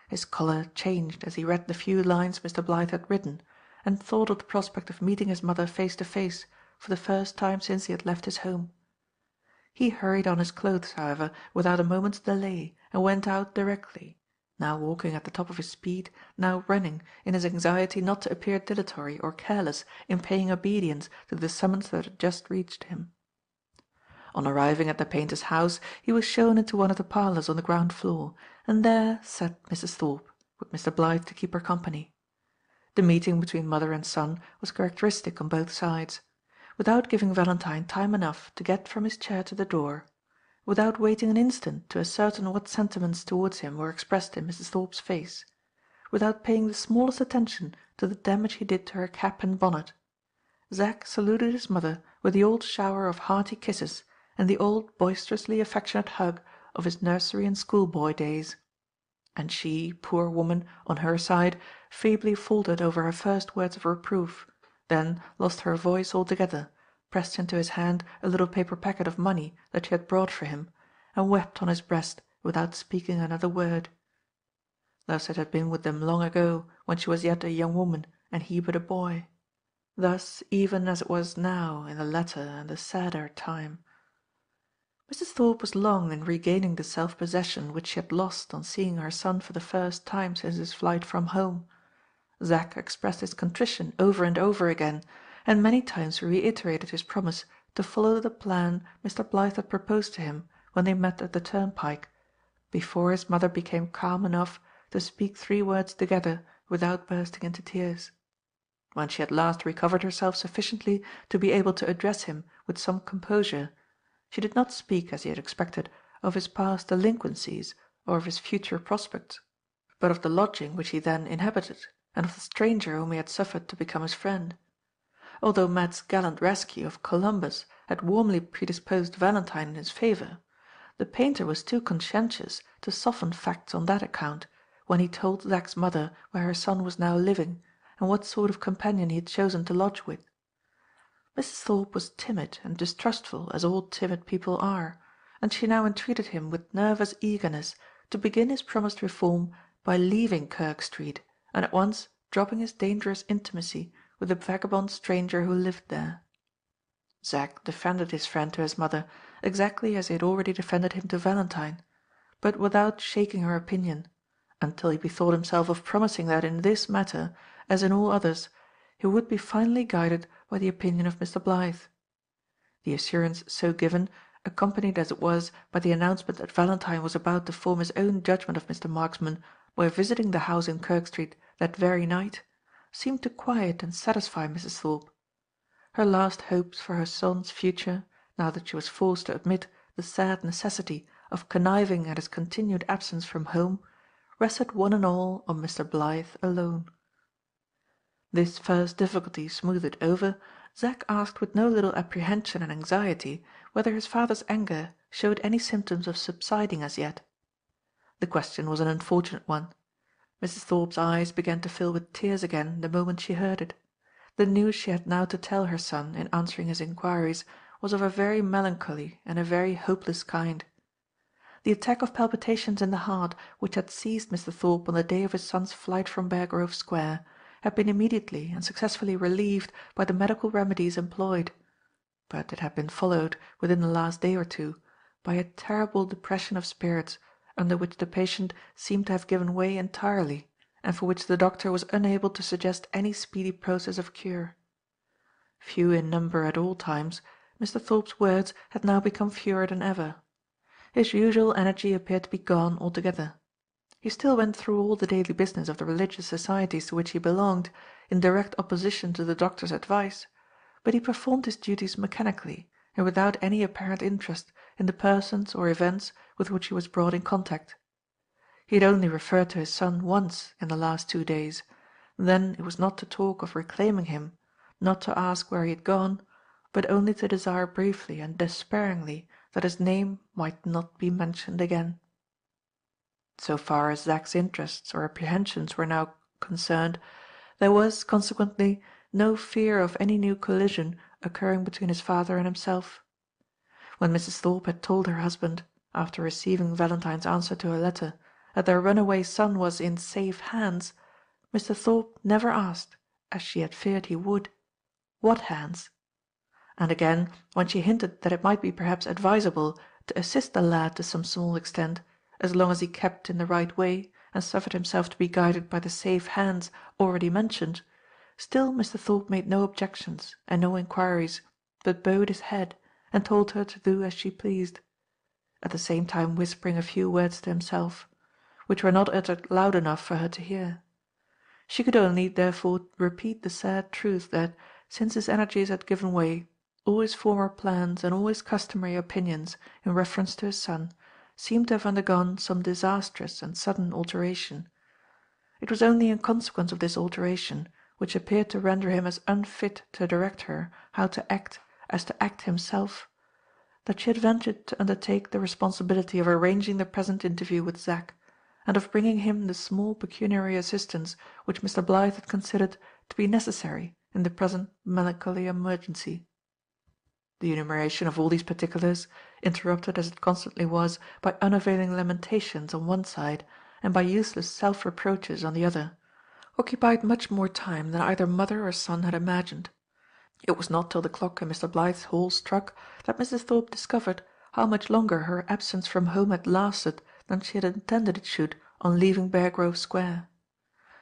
His colour changed as he read the few lines Mr. Blyth had written, and thought of the prospect of meeting his mother face to face for the first time since he had left his home. He hurried on his clothes, however, without a moment's delay, and went out directly, now walking at the top of his speed, now running, in his anxiety not to appear dilatory or careless in paying obedience to the summons that had just reached him. On arriving at the painter's house, he was shown into one of the parlours on the ground floor, and there sat Mrs. Thorpe, with Mr. Blyth to keep her company. The meeting between mother and son was characteristic on both sides. Without giving Valentine time enough to get from his chair to the door, without waiting an instant to ascertain what sentiments towards him were expressed in Mrs. Thorpe's face, without paying the smallest attention to the damage he did to her cap and bonnet, Zack saluted his mother with the old shower of hearty kisses and the old boisterously affectionate hug of his nursery and schoolboy days. And she, poor woman, on her side, feebly faltered over her first words of reproof, then lost her voice altogether, pressed into his hand a little paper packet of money that she had brought for him, and wept on his breast without speaking another word. Thus it had been with them long ago, when she was yet a young woman and he but a boy. Thus even as it was now in the latter and the sadder time. Mrs. Thorpe was long in regaining the self-possession which she had lost on seeing her son for the first time since his flight from home. Zack expressed his contrition over and over again, and many times reiterated his promise to follow the plan Mr. Blyth had proposed to him when they met at the turnpike, before his mother became calm enough to speak 3 words together without bursting into tears. When she at last recovered herself sufficiently to be able to address him with some composure, she did not speak, as he had expected, of his past delinquencies or of his future prospects, but of the lodging which he then inhabited, and of the stranger whom he had suffered to become his friend. Although Matt's gallant rescue of Columbus had warmly predisposed Valentine in his favour, the painter was too conscientious to soften facts on that account when he told Zack's mother where her son was now living, and what sort of companion he had chosen to lodge with. Mrs. Thorpe was timid and distrustful, as all timid people are, and she now entreated him with nervous eagerness to begin his promised reform by leaving Kirk Street and at once dropping his dangerous intimacy with the vagabond stranger who lived there. Zack defended his friend to his mother exactly as he had already defended him to Valentine, but without shaking her opinion, until he bethought himself of promising that in this matter, as in all others, he would be finally guided by the opinion of Mr. Blythe. The assurance so given, accompanied as it was by the announcement that Valentine was about to form his own judgment of Mr. Marksman by visiting the house in Kirk Street that very night, seemed to quiet and satisfy Mrs. Thorpe. Her last hopes for her son's future, now that she was forced to admit the sad necessity of conniving at his continued absence from home, rested one and all on Mr. Blythe alone. This first difficulty smoothed over, Zack asked with no little apprehension and anxiety whether his father's anger showed any symptoms of subsiding as yet. The question was an unfortunate one. Mrs. Thorpe's eyes began to fill with tears again the moment she heard it. The news she had now to tell her son in answering his inquiries was of a very melancholy and a very hopeless kind. The attack of palpitations in the heart which had seized Mr. Thorpe on the day of his son's flight from Bear Grove Square had been immediately and successfully relieved by the medical remedies employed, but it had been followed, within the last day or two, by a terrible depression of spirits, under which the patient seemed to have given way entirely, and for which the doctor was unable to suggest any speedy process of cure. Few in number at all times, Mr. Thorpe's words had now become fewer than ever. His usual energy appeared to be gone altogether. He still went through all the daily business of the religious societies to which he belonged, in direct opposition to the doctor's advice, but he performed his duties mechanically and without any apparent interest in the persons or events with which he was brought in contact. He had only referred to his son once in the last 2 days, then it was not to talk of reclaiming him, not to ask where he had gone, but only to desire briefly and despairingly that his name might not be mentioned again. So far as Zack's interests or apprehensions were now concerned, there was, consequently, no fear of any new collision occurring between his father and himself. When Mrs. Thorpe had told her husband, after receiving Valentine's answer to her letter, that their runaway son was in safe hands, Mr. Thorpe never asked, as she had feared he would, what hands. And again, when she hinted that it might be perhaps advisable to assist the lad to some small extent, as long as he kept in the right way and suffered himself to be guided by the safe hands already mentioned, still Mr. Thorpe made no objections and no inquiries, but bowed his head and told her to do as she pleased, at the same time whispering a few words to himself, which were not uttered loud enough for her to hear. She could only, therefore, repeat the sad truth that, since his energies had given way, all his former plans and all his customary opinions in reference to his son seemed to have undergone some disastrous and sudden alteration. It was only in consequence of this alteration, which appeared to render him as unfit to direct her how to act as to act himself, that she had ventured to undertake the responsibility of arranging the present interview with Zack, and of bringing him the small pecuniary assistance which Mr. Blythe had considered to be necessary in the present melancholy emergency. The enumeration of all these particulars, interrupted as it constantly was by unavailing lamentations on one side and by useless self-reproaches on the other, occupied much more time than either mother or son had imagined. It was not till the clock in Mr. Blythe's hall struck that Mrs. Thorpe discovered how much longer her absence from home had lasted than she had intended it should on leaving Bear Grove Square.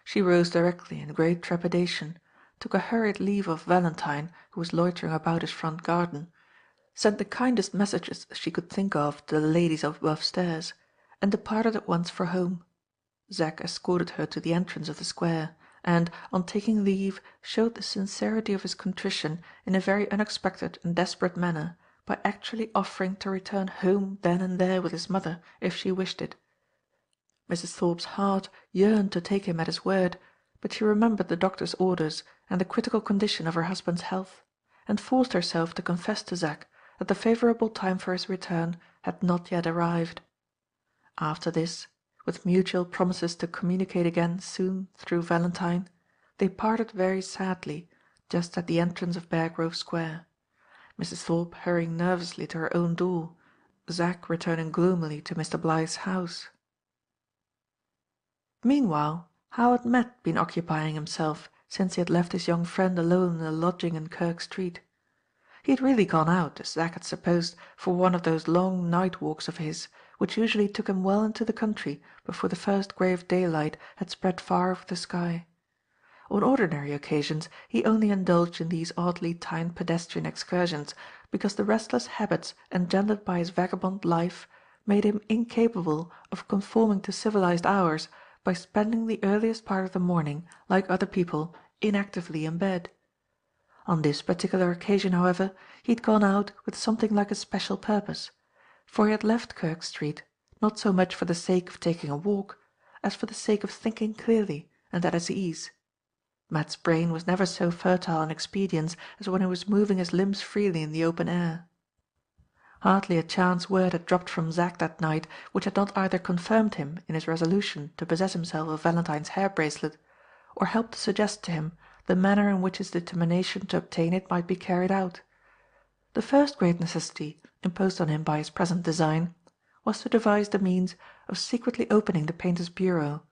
She rose directly in great trepidation, took a hurried leave of Valentine, who was loitering about his front garden, sent the kindest messages she could think of to the ladies above stairs, and departed at once for home. Zack escorted her to the entrance of the square, and, on taking leave, showed the sincerity of his contrition in a very unexpected and desperate manner by actually offering to return home then and there with his mother if she wished it. Mrs. Thorpe's heart yearned to take him at his word, but she remembered the doctor's orders and the critical condition of her husband's health, and forced herself to confess to Zack that the favourable time for his return had not yet arrived. After this, with mutual promises to communicate again soon through Valentine, they parted very sadly, just at the entrance of Bear Grove Square, Mrs. Thorpe hurrying nervously to her own door, Zack returning gloomily to Mr. Blythe's house. Meanwhile, how had Matt been occupying himself since he had left his young friend alone in the lodging in Kirk Street? He had really gone out, as Zack had supposed, for one of those long night walks of his, which usually took him well into the country before the first grey of daylight had spread far over the sky. On ordinary occasions he only indulged in these oddly timed pedestrian excursions because the restless habits engendered by his vagabond life made him incapable of conforming to civilized hours by spending the earliest part of the morning, like other people, inactively in bed. On this particular occasion, however, he had gone out with something like a special purpose, for he had left Kirk Street, not so much for the sake of taking a walk, as for the sake of thinking clearly and at his ease. Matt's brain was never so fertile in expedients as when he was moving his limbs freely in the open air. Hardly a chance word had dropped from Zack that night which had not either confirmed him in his resolution to possess himself of Valentine's hair bracelet, or helped to suggest to him the manner in which his determination to obtain it might be carried out. The first great necessity imposed on him by his present design was to devise the means of secretly opening the painter's bureau.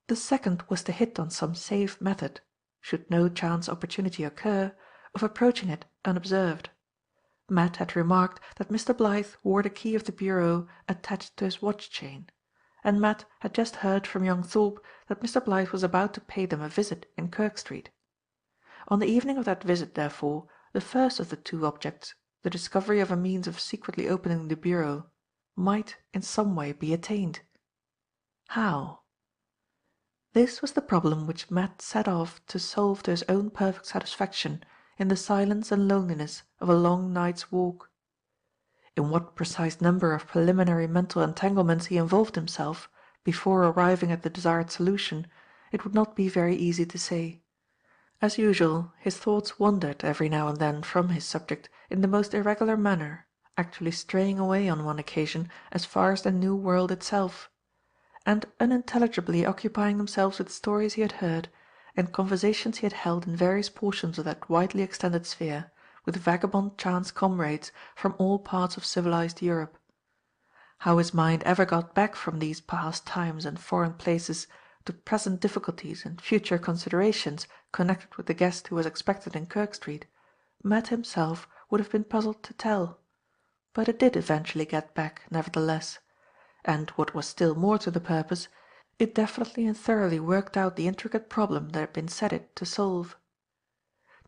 The second was to hit on some safe method, should no chance opportunity occur, of approaching it unobserved. Matt had remarked that Mr. Blythe wore the key of the bureau attached to his watch-chain, and Matt had just heard from young Thorpe that Mr. Blythe was about to pay them a visit in Kirk Street. On the evening of that visit, therefore, the first of the two objects, the discovery of a means of secretly opening the bureau, might in some way be attained. How? This was the problem which Matt set off to solve to his own perfect satisfaction in the silence and loneliness of a long night's walk. In what precise number of preliminary mental entanglements he involved himself before arriving at the desired solution, it would not be very easy to say. As usual, his thoughts wandered every now and then from his subject in the most irregular manner, actually straying away on one occasion as far as the New World itself, and unintelligibly occupying themselves with stories he had heard, and conversations he had held in various portions of that widely extended sphere, with vagabond chance comrades from all parts of civilized Europe. How his mind ever got back from these past times and foreign places to present difficulties and future considerations connected with the guest who was expected in Kirk Street, Matt himself would have been puzzled to tell. But it did eventually get back, nevertheless, and what was still more to the purpose, it definitely and thoroughly worked out the intricate problem that had been set it to solve.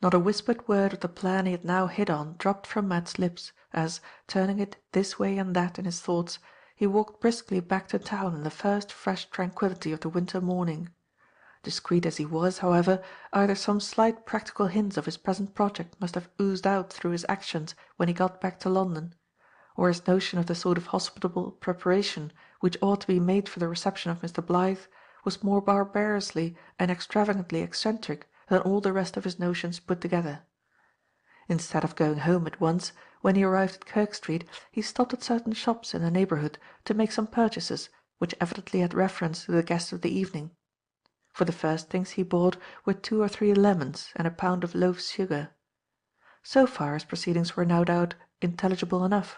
Not a whispered word of the plan he had now hit on dropped from Matt's lips as, turning it this way and that in his thoughts, he walked briskly back to town in the first fresh tranquillity of the winter morning. Discreet as he was, however, either some slight practical hints of his present project must have oozed out through his actions when he got back to London, or his notion of the sort of hospitable preparation which ought to be made for the reception of Mr. Blythe was more barbarously and extravagantly eccentric than all the rest of his notions put together. Instead of going home at once, when he arrived at Kirk Street, he stopped at certain shops in the neighbourhood to make some purchases which evidently had reference to the guest of the evening. For the first things he bought were 2 or 3 lemons and a pound of loaf sugar. So far his proceedings were no doubt intelligible enough,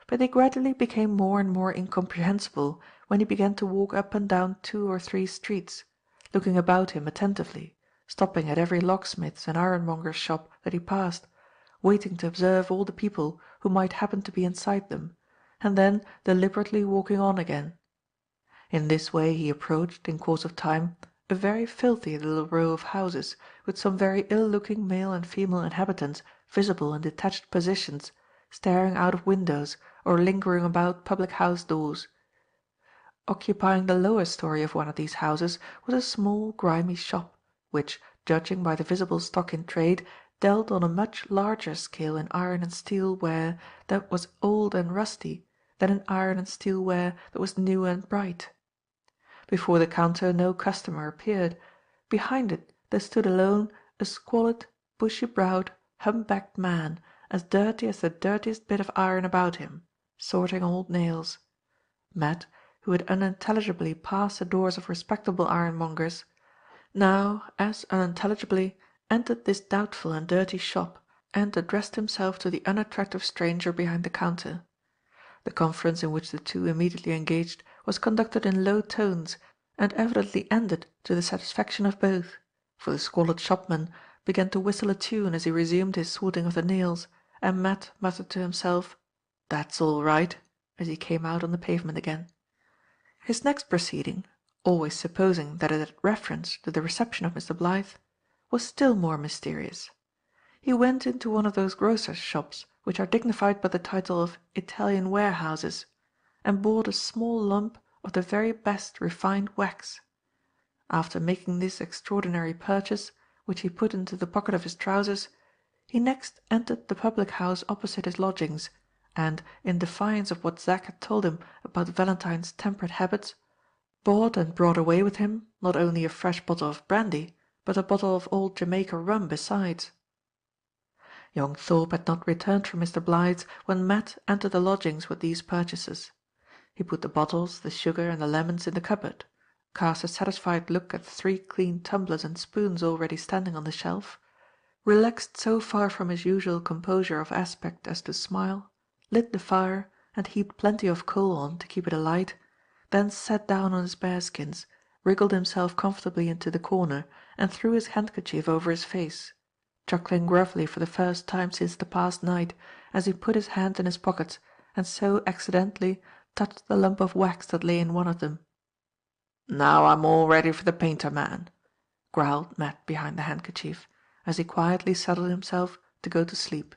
but they gradually became more and more incomprehensible when he began to walk up and down 2 or 3 streets, looking about him attentively, stopping at every locksmith's and ironmonger's shop that he passed, waiting to observe all the people who might happen to be inside them, and then deliberately walking on again. In this way he approached, in course of time, a very filthy little row of houses, with some very ill-looking male and female inhabitants visible in detached positions, staring out of windows or lingering about public-house doors. Occupying the lower story of one of these houses was a small grimy shop, which, judging by the visible stock in trade, dealt on a much larger scale in iron and steel ware that was old and rusty than in iron and steel ware that was new and bright. Before the counter no customer appeared. Behind it there stood alone a squalid, bushy-browed, hump-backed man, as dirty as the dirtiest bit of iron about him, sorting old nails. Matt, who had unintelligibly passed the doors of respectable ironmongers, now, as unintelligibly, entered this doubtful and dirty shop and addressed himself to the unattractive stranger behind the counter. The conference in which the two immediately engaged was conducted in low tones, and evidently ended to the satisfaction of both, for the squalid shopman began to whistle a tune as he resumed his sorting of the nails, and Matt muttered to himself, "That's all right," as he came out on the pavement again. His next proceeding, always supposing that it had reference to the reception of Mr. Blyth, was still more mysterious. He went into one of those grocers' shops which are dignified by the title of Italian warehouses, and bought a small lump of the very best refined wax. After making this extraordinary purchase, which he put into the pocket of his trousers, he next entered the public-house opposite his lodgings, and, in defiance of what Zack had told him about Valentine's temperate habits, bought and brought away with him not only a fresh bottle of brandy, but a bottle of old Jamaica rum besides. Young Thorpe had not returned from Mr. Blythe's when Matt entered the lodgings with these purchases. He put the bottles, the sugar, and the lemons in the cupboard, cast a satisfied look at the 3 clean tumblers and spoons already standing on the shelf, relaxed so far from his usual composure of aspect as to smile, lit the fire, and heaped plenty of coal on to keep it alight, then sat down on his bearskins, wriggled himself comfortably into the corner, and threw his handkerchief over his face, chuckling gruffly for the first time since the past night, as he put his hand in his pockets and so accidentally touched the lump of wax that lay in one of them. "Now I'm all ready for the painter man," growled Matt behind the handkerchief, as he quietly settled himself to go to sleep.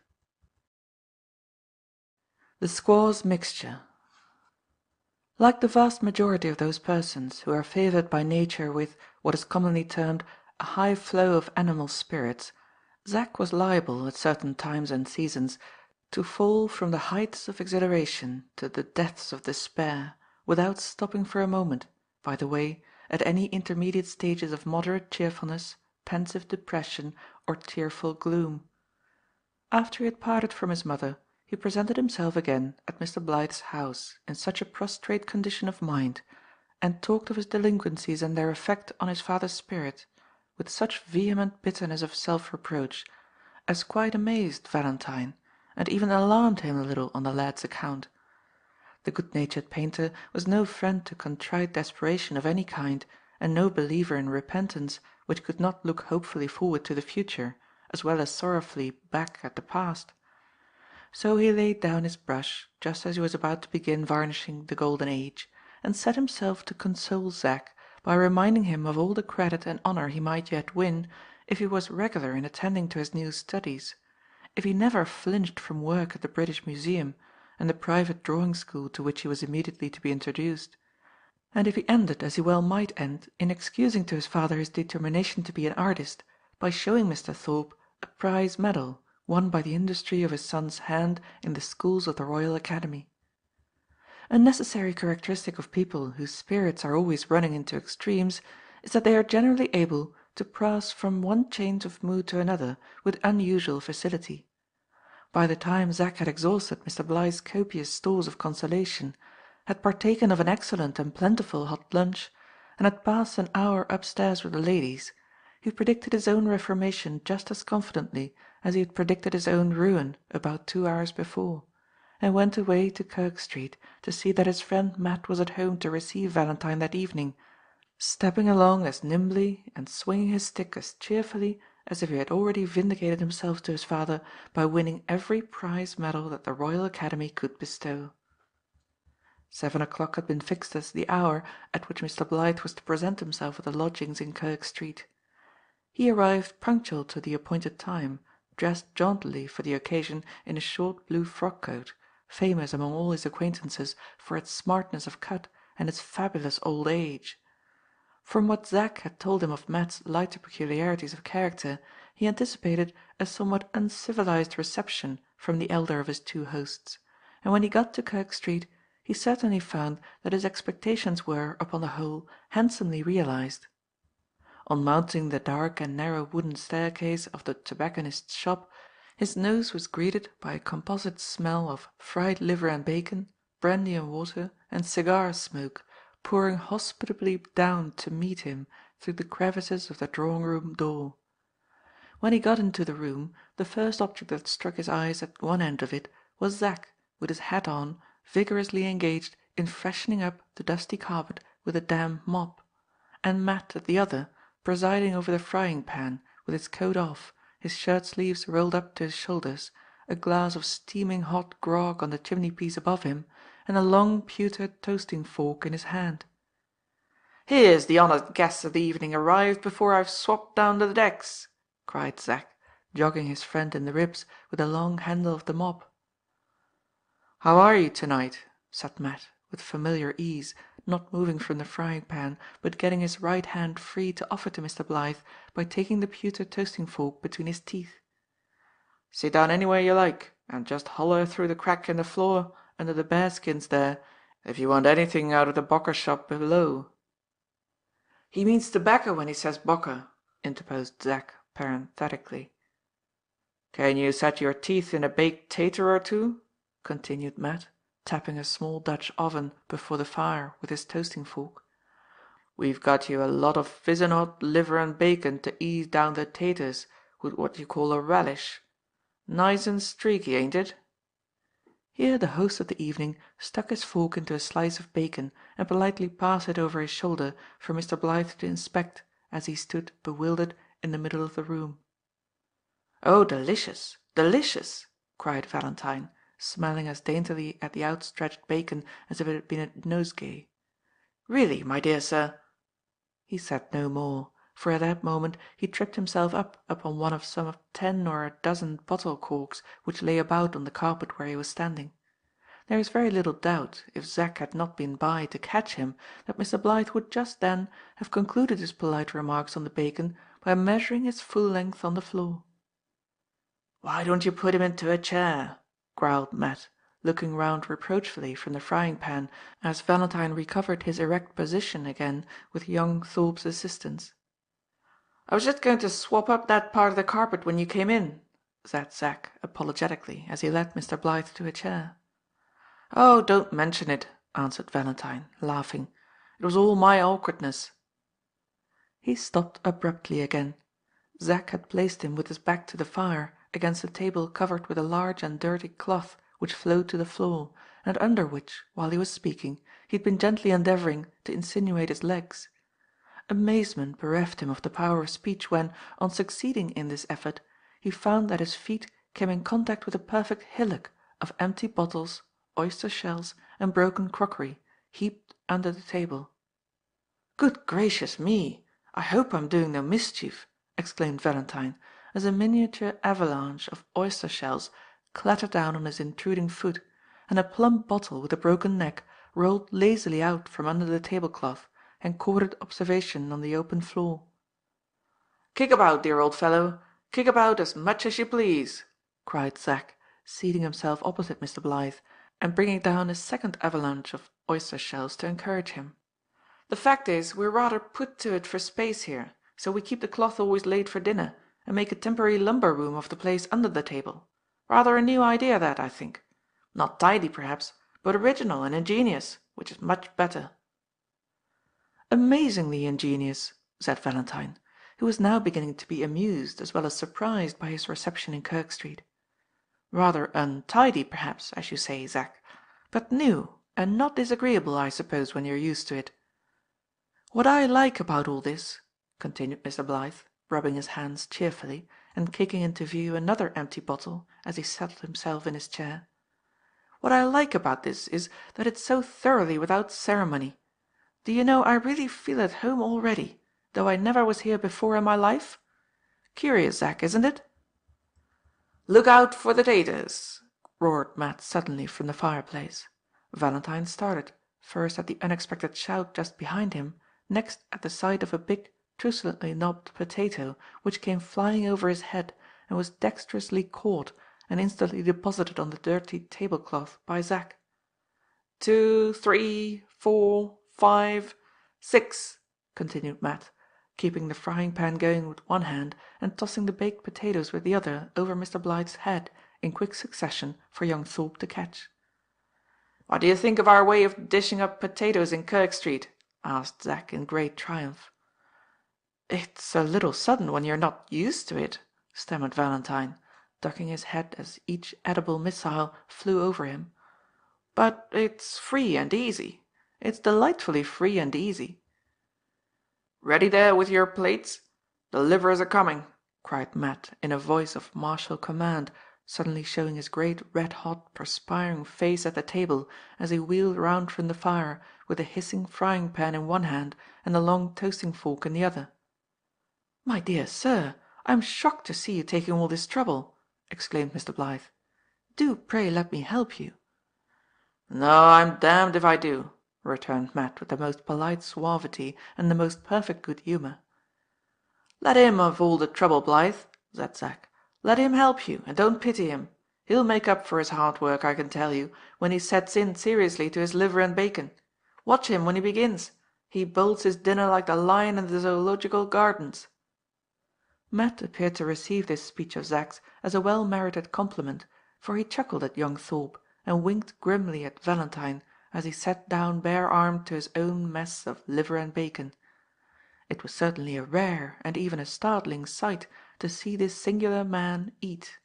The squaw's mixture. Like the vast majority of those persons who are favoured by nature with what is commonly termed a high flow of animal spirits, Zack was liable, at certain times and seasons, to fall from the heights of exhilaration to the depths of despair, without stopping for a moment, by the way, at any intermediate stages of moderate cheerfulness, pensive depression, or tearful gloom. After he had parted from his mother, he presented himself again at Mr. Blythe's house in such a prostrate condition of mind, and talked of his delinquencies and their effect on his father's spirit, with such vehement bitterness of self-reproach, as quite amazed Valentine, and even alarmed him a little on the lad's account. The good-natured painter was no friend to contrite desperation of any kind, and no believer in repentance which could not look hopefully forward to the future, as well as sorrowfully back at the past. So he laid down his brush just as he was about to begin varnishing the golden age, and set himself to console Zack by reminding him of all the credit and honour he might yet win if he was regular in attending to his new studies, if he never flinched from work at the British Museum and the private drawing school to which he was immediately to be introduced, and if he ended as he well might end in excusing to his father his determination to be an artist by showing Mr. Thorpe a prize medal won by the industry of his son's hand in the schools of the Royal Academy. A necessary characteristic of people whose spirits are always running into extremes is that they are generally able to pass from one change of mood to another with unusual facility. By the time Zack had exhausted Mr. Blythe's copious stores of consolation, had partaken of an excellent and plentiful hot lunch, and had passed an hour upstairs with the ladies, he predicted his own reformation just as confidently as he had predicted his own ruin about 2 hours before, and went away to Kirk Street to see that his friend Matt was at home to receive Valentine that evening, stepping along as nimbly and swinging his stick as cheerfully as if he had already vindicated himself to his father by winning every prize medal that the Royal Academy could bestow. 7 o'clock had been fixed as the hour at which Mr. Blythe was to present himself at the lodgings in Kirk Street. He arrived punctual to the appointed time, dressed jauntily for the occasion in a short blue frock-coat, famous among all his acquaintances for its smartness of cut and its fabulous old age. From what Zack had told him of Matt's lighter peculiarities of character, he anticipated a somewhat uncivilized reception from the elder of his 2 hosts, and when he got to Kirk Street he certainly found that his expectations were, upon the whole, handsomely realized. On mounting the dark and narrow wooden staircase of the tobacconist's shop, his nose was greeted by a composite smell of fried liver and bacon, brandy and water, and cigar smoke, pouring hospitably down to meet him through the crevices of the drawing-room door. When he got into the room, the first object that struck his eyes at one end of it was Zack, with his hat on, vigorously engaged in freshening up the dusty carpet with a damp mop. and Matt at the other, presiding over the frying pan, with his coat off, his shirt sleeves rolled up to his shoulders, a glass of steaming hot grog on the chimney-piece above him, and a long pewter toasting fork in his hand. "Here's the honoured guest of the evening arrived before I've swapped down the decks," cried Zack, jogging his friend in the ribs with the long handle of the mop. "How are you to-night?" said Matt, with familiar ease, not moving from the frying-pan, but getting his right hand free to offer to Mr. Blythe by taking the pewter toasting fork between his teeth. "Sit down anywhere you like, and just holler through the crack in the floor under the bearskins there, if you want anything out of the Bocker shop below." "He means tobacco when he says Bocker," interposed Zack parenthetically. "Can you set your teeth in a baked tater or two?" continued Matt, tapping a small Dutch oven before the fire with his toasting fork. "We've got you a lot of fizzin' hot liver and bacon to ease down the taters with what you call a relish. Nice and streaky, ain't it?" Here the host of the evening stuck his fork into a slice of bacon and politely passed it over his shoulder for Mr. Blythe to inspect, as he stood, bewildered, in the middle of the room. "Oh, delicious, delicious!" cried Valentine, smelling as daintily at the outstretched bacon as if it had been a nosegay. "Really, my dear sir—" He said no more, for at that moment he tripped himself up upon one of some of 10 or a dozen bottle corks which lay about on the carpet where he was standing. There is very little doubt, if Zack had not been by to catch him, that Mr. Blythe would just then have concluded his polite remarks on the bacon by measuring his full length on the floor. "Why don't you put him into a chair?" growled Matt, looking round reproachfully from the frying-pan as Valentine recovered his erect position again with young Thorpe's assistance. "I was just going to swap up that part of the carpet when you came in," said Zack apologetically as he led Mr. Blythe to a chair. "Oh, don't mention it," answered Valentine, laughing. "It was all my awkwardness." He stopped abruptly again. Zack had placed him with his back to the fire, against a table covered with a large and dirty cloth which flowed to the floor, and under which, while he was speaking, he had been gently endeavouring to insinuate his legs. Amazement bereft him of the power of speech when, on succeeding in this effort, he found that his feet came in contact with a perfect hillock of empty bottles, oyster shells, and broken crockery, heaped under the table. "Good gracious me! I hope I'm doing no mischief," exclaimed Valentine, as a miniature avalanche of oyster shells clattered down on his intruding foot, and a plump bottle with a broken neck rolled lazily out from under the tablecloth and courted observation on the open floor. "Kick about, dear old fellow, kick about as much as you please," cried Zack, seating himself opposite Mr. Blythe, and bringing down a second avalanche of oyster shells to encourage him. "The fact is, we're rather put to it for space here, so we keep the cloth always laid for dinner, and make a temporary lumber room of the place under the table. Rather a new idea that, I think. Not tidy, perhaps, but original and ingenious, which is much better." "Amazingly ingenious," said Valentine, who was now beginning to be amused as well as surprised by his reception in Kirk Street. "Rather untidy, perhaps, as you say, Zack, but new and not disagreeable, I suppose, when you're used to it. What I like about all this," continued Mr. Blythe, rubbing his hands cheerfully, and kicking into view another empty bottle as he settled himself in his chair, "what I like about this is that it's so thoroughly without ceremony. Do you know, I really feel at home already, though I never was here before in my life? Curious, Zack, isn't it?" "Look out for the taters!" roared Matt suddenly from the fireplace. Valentine started, first at the unexpected shout just behind him, next at the sight of a big, truculently knobbed potato which came flying over his head and was dexterously caught and instantly deposited on the dirty tablecloth by Zack. 2, 3, 4, 5, 6, continued Matt, keeping the frying-pan going with one hand and tossing the baked potatoes with the other over Mr. Blythe's head in quick succession for young Thorpe to catch. "What do you think of our way of dishing up potatoes in Kirk Street?" asked Zack in great triumph. "It's a little sudden when you're not used to it," stammered Valentine, ducking his head as each edible missile flew over him. "But it's free and easy. It's delightfully free and easy." Ready there with your plates? The liver's a-coming," cried Matt in a voice of martial command, suddenly showing his great red-hot, perspiring face at the table as he wheeled round from the fire with the hissing frying-pan in one hand and the long toasting-fork in the other. "My dear sir, I am shocked to see you taking all this trouble," exclaimed Mr. Blyth. "Do pray let me help you." "No, I'm damned if I do," returned Matt with the most polite suavity and the most perfect good humour. "Let him have all the trouble, Blyth," said Zack. "Let him help you, and don't pity him. He'll make up for his hard work, I can tell you, when he sets in seriously to his liver and bacon. Watch him when he begins. He bolts his dinner like the lion in the Zoological Gardens." Matt appeared to receive this speech of Zack's as a well-merited compliment, for he chuckled at young Thorpe and winked grimly at Valentine as he sat down bare-armed to his own mess of liver and bacon. It was certainly a rare and even a startling sight to see this singular man eat.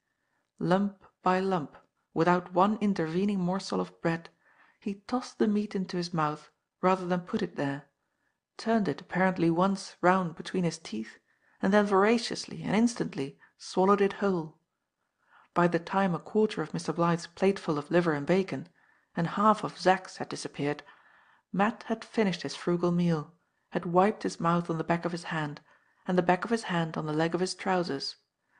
Lump by lump, without one intervening morsel of bread, he tossed the meat into his mouth rather than put it there, turned it apparently once round between his teeth, and then voraciously and instantly swallowed it whole. By the time a quarter of Mr. Blyth's plateful of liver and bacon, and half of Zack's had disappeared, Matt had finished his frugal meal, had wiped his mouth on the back of his hand, and the back of his hand on the leg of his trousers,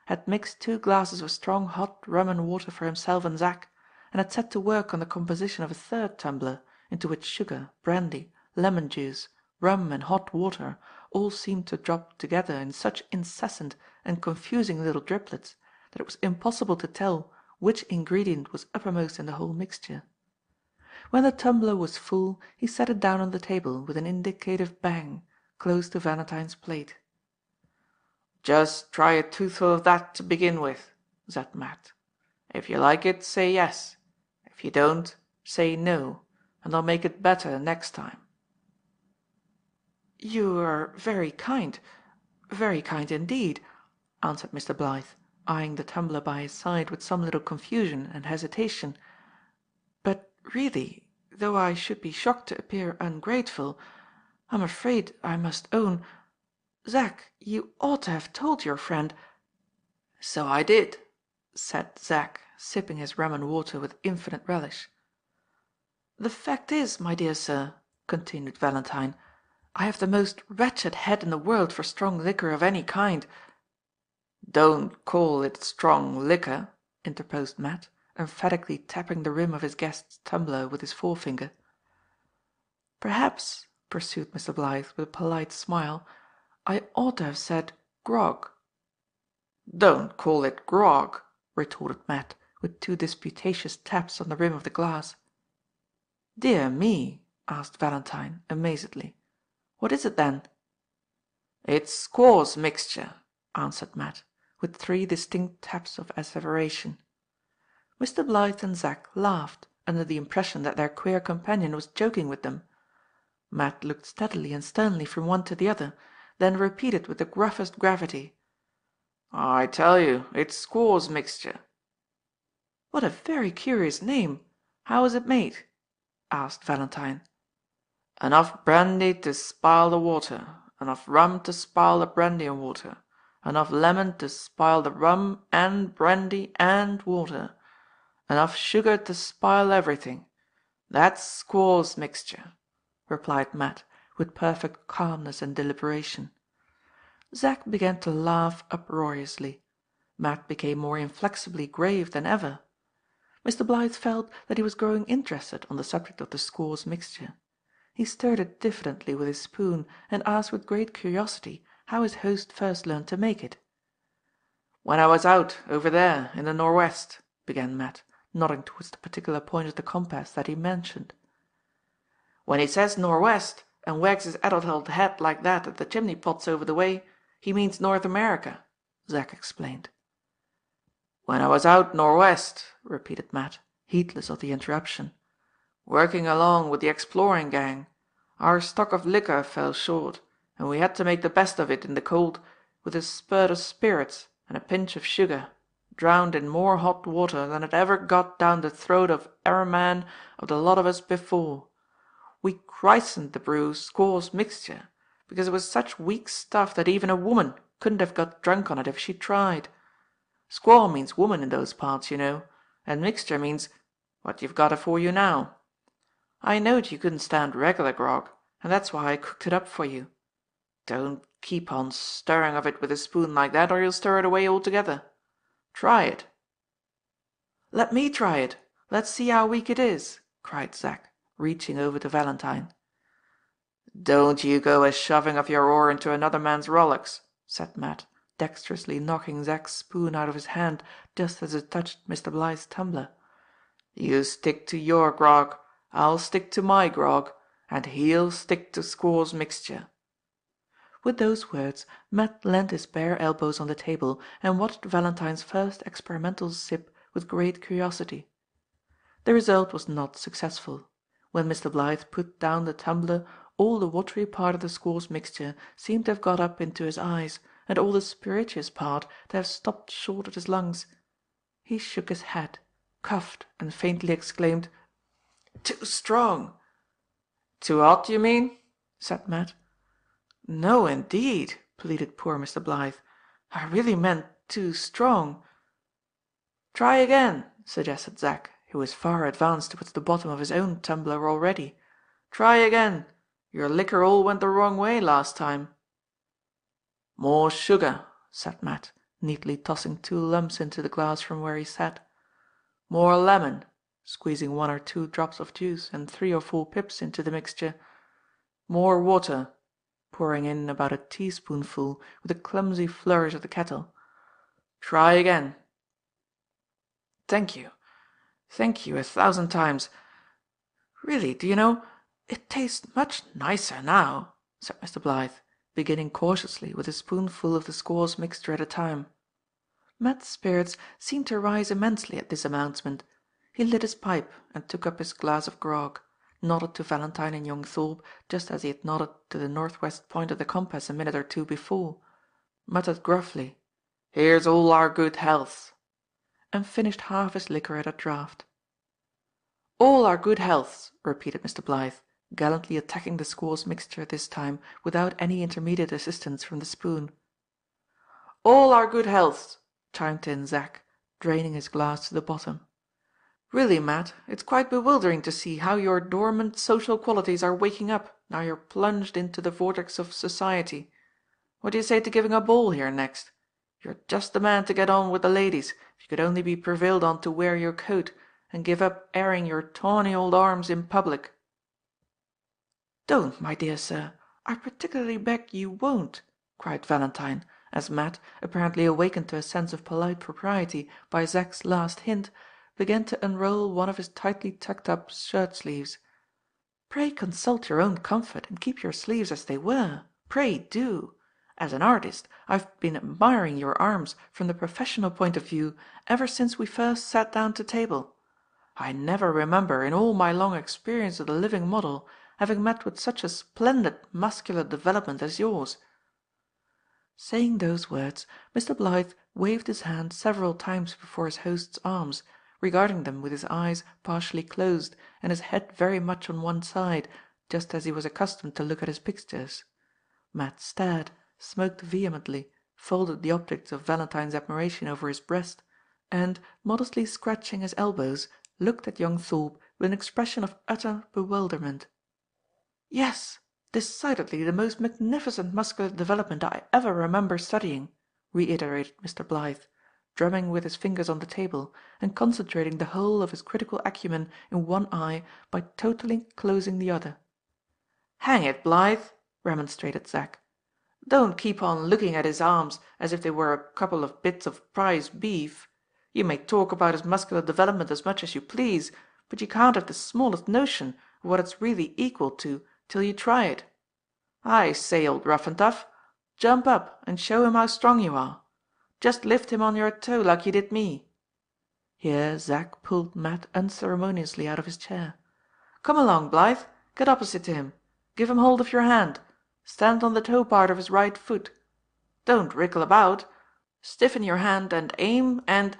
had mixed 2 glasses of strong hot rum and water for himself and Zack, and had set to work on the composition of a 3rd tumbler, into which sugar, brandy, lemon juice, rum and hot water all seemed to drop together in such incessant and confusing little driplets that it was impossible to tell which ingredient was uppermost in the whole mixture. When the tumbler was full, he set it down on the table with an indicative bang, close to Valentine's plate. "Just try a toothful of that to begin with," said Matt. "If you like it, say yes. If you don't, say no, and I'll make it better next time." "You are very kind indeed," answered Mr. Blyth, eyeing the tumbler by his side with some little confusion and hesitation. "But really, though I should be shocked to appear ungrateful, I'm afraid I must own Zack, you ought to have told your friend—" "So I did," said Zack, sipping his rum and water with infinite relish. "The fact is, my dear sir," continued Valentine, "I have the most wretched head in the world for strong liquor of any kind." "Don't call it strong liquor," interposed Matt, emphatically tapping the rim of his guest's tumbler with his forefinger. "Perhaps," pursued Mr. Blyth with a polite smile, "I ought to have said grog." "Don't call it grog," retorted Matt, with 2 disputatious taps on the rim of the glass. "Dear me," asked Valentine, amazedly. "What is it then?" "It's squaw's mixture," answered Matt, with 3 distinct taps of asseveration. Mr. Blyth and Zack laughed, under the impression that their queer companion was joking with them. Matt looked steadily and sternly from one to the other, then repeated with the gruffest gravity: "I tell you, it's squaw's mixture." "What a very curious name. How is it made?" asked Valentine. "Enough brandy to spile the water, enough rum to spile the brandy and water, enough lemon to spile the rum and brandy and water, enough sugar to spile everything. That's squaw's mixture," replied Matt, with perfect calmness and deliberation. Zack began to laugh uproariously. Matt became more inflexibly grave than ever. Mr. Blyth felt that he was growing interested on the subject of the squaw's mixture. He stirred it diffidently with his spoon and asked with great curiosity how his host first learned to make it. "When I was out over there in the nor'west," began Matt, nodding towards the particular point of the compass that he mentioned. "When he says nor'west and wags his addled old head like that at the chimney pots over the way, he means North America," Zack explained. "When I was out nor'west," repeated Matt, heedless of the interruption, "working along with the exploring gang, our stock of liquor fell short, and we had to make the best of it in the cold with a spurt of spirits and a pinch of sugar, drowned in more hot water than had ever got down the throat of e'er man of the lot of us before. We christened the brew squaw's mixture, because it was such weak stuff that even a woman couldn't have got drunk on it if she tried. Squaw means woman in those parts, you know, and mixture means what you've got afore you now. I knowed you couldn't stand regular grog, and that's why I cooked it up for you. Don't keep on stirring of it with a spoon like that, or you'll stir it away altogether. Try it." "Let me try it. Let's see how weak it is," cried Zack, reaching over to Valentine. "Don't you go a shoving of your oar into another man's rollocks," said Matt, dexterously knocking Zack's spoon out of his hand just as it touched Mr. Blythe's tumbler. "You stick to your grog, I'll stick to my grog, and he'll stick to Squaw's mixture." With those words Matt leaned his bare elbows on the table and watched Valentine's first experimental sip with great curiosity. The result was not successful. When Mr. Blythe put down the tumbler, all the watery part of the Squaw's mixture seemed to have got up into his eyes, and all the spirituous part to have stopped short at his lungs. He shook his head, coughed, and faintly exclaimed, "Too strong." "Too hot, you mean?" said Matt. "No, indeed," pleaded poor Mr. Blythe. "I really meant too strong." "Try again," suggested Zack, who was far advanced towards the bottom of his own tumbler already. "Try again. Your liquor all went the wrong way last time." "More sugar," said Matt, neatly tossing 2 lumps into the glass from where he sat. "More lemon," squeezing 1 or 2 drops of juice and 3 or 4 pips into the mixture. "More water," pouring in about a teaspoonful with a clumsy flourish of the kettle. "Try again." Thank you 1,000 times. Really, do you know, it tastes much nicer now," said Mr. Blythe, beginning cautiously with a spoonful of the Squaw's mixture at a time. Matt's spirits seemed to rise immensely at this announcement. He lit his pipe and took up his glass of grog, nodded to Valentine and young Thorpe just as he had nodded to the northwest point of the compass a minute or two before, muttered gruffly, "Here's all our good healths," and finished half his liquor at a draught. "All our good healths," repeated Mr. Blythe, gallantly attacking the Squaw's mixture this time without any intermediate assistance from the spoon. "All our good healths," chimed in Zack, draining his glass to the bottom. "Really, Matt, it's quite bewildering to see how your dormant social qualities are waking up now you're plunged into the vortex of society. What do you say to giving a ball here next? You're just the man to get on with the ladies, if you could only be prevailed on to wear your coat, and give up airing your tawny old arms in public." "Don't, my dear sir. I particularly beg you won't," cried Valentine, as Matt, apparently awakened to a sense of polite propriety by Zack's last hint, began to unroll one of his tightly tucked up shirt sleeves. "Pray consult your own comfort and keep your sleeves as they were. Pray do. As an artist, I've been admiring your arms from the professional point of view ever since we first sat down to table. I never remember in all my long experience of the living model having met with such a splendid muscular development as yours." Saying those words, Mr. Blythe waved his hand several times before his host's arms, regarding them with his eyes partially closed and his head very much on one side, just as he was accustomed to look at his pictures. Matt stared, smoked vehemently, folded the objects of Valentine's admiration over his breast, and, modestly scratching his elbows, looked at young Thorpe with an expression of utter bewilderment. "Yes, decidedly the most magnificent muscular development I ever remember studying," reiterated Mr. Blythe, drumming with his fingers on the table, and concentrating the whole of his critical acumen in one eye by totally closing the other. "Hang it, Blythe," remonstrated Zack. "Don't keep on looking at his arms as if they were a couple of bits of prize beef. You may talk about his muscular development as much as you please, but you can't have the smallest notion of what it's really equal to till you try it. I say, old rough and tough, jump up and show him how strong you are. Just lift him on your toe like you did me." Here Zack pulled Matt unceremoniously out of his chair. "Come along, Blythe, get opposite to him. Give him hold of your hand. Stand on the toe part of his right foot. Don't wriggle about. Stiffen your hand and aim and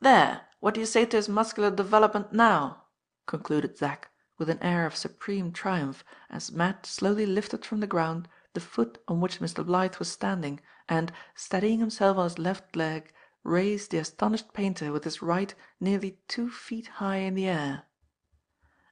there, what do you say to his muscular development now?" concluded Zack, with an air of supreme triumph, as Matt slowly lifted from the ground the foot on which Mr. Blythe was standing, and, steadying himself on his left leg, raised the astonished painter with his right nearly 2 feet high in the air.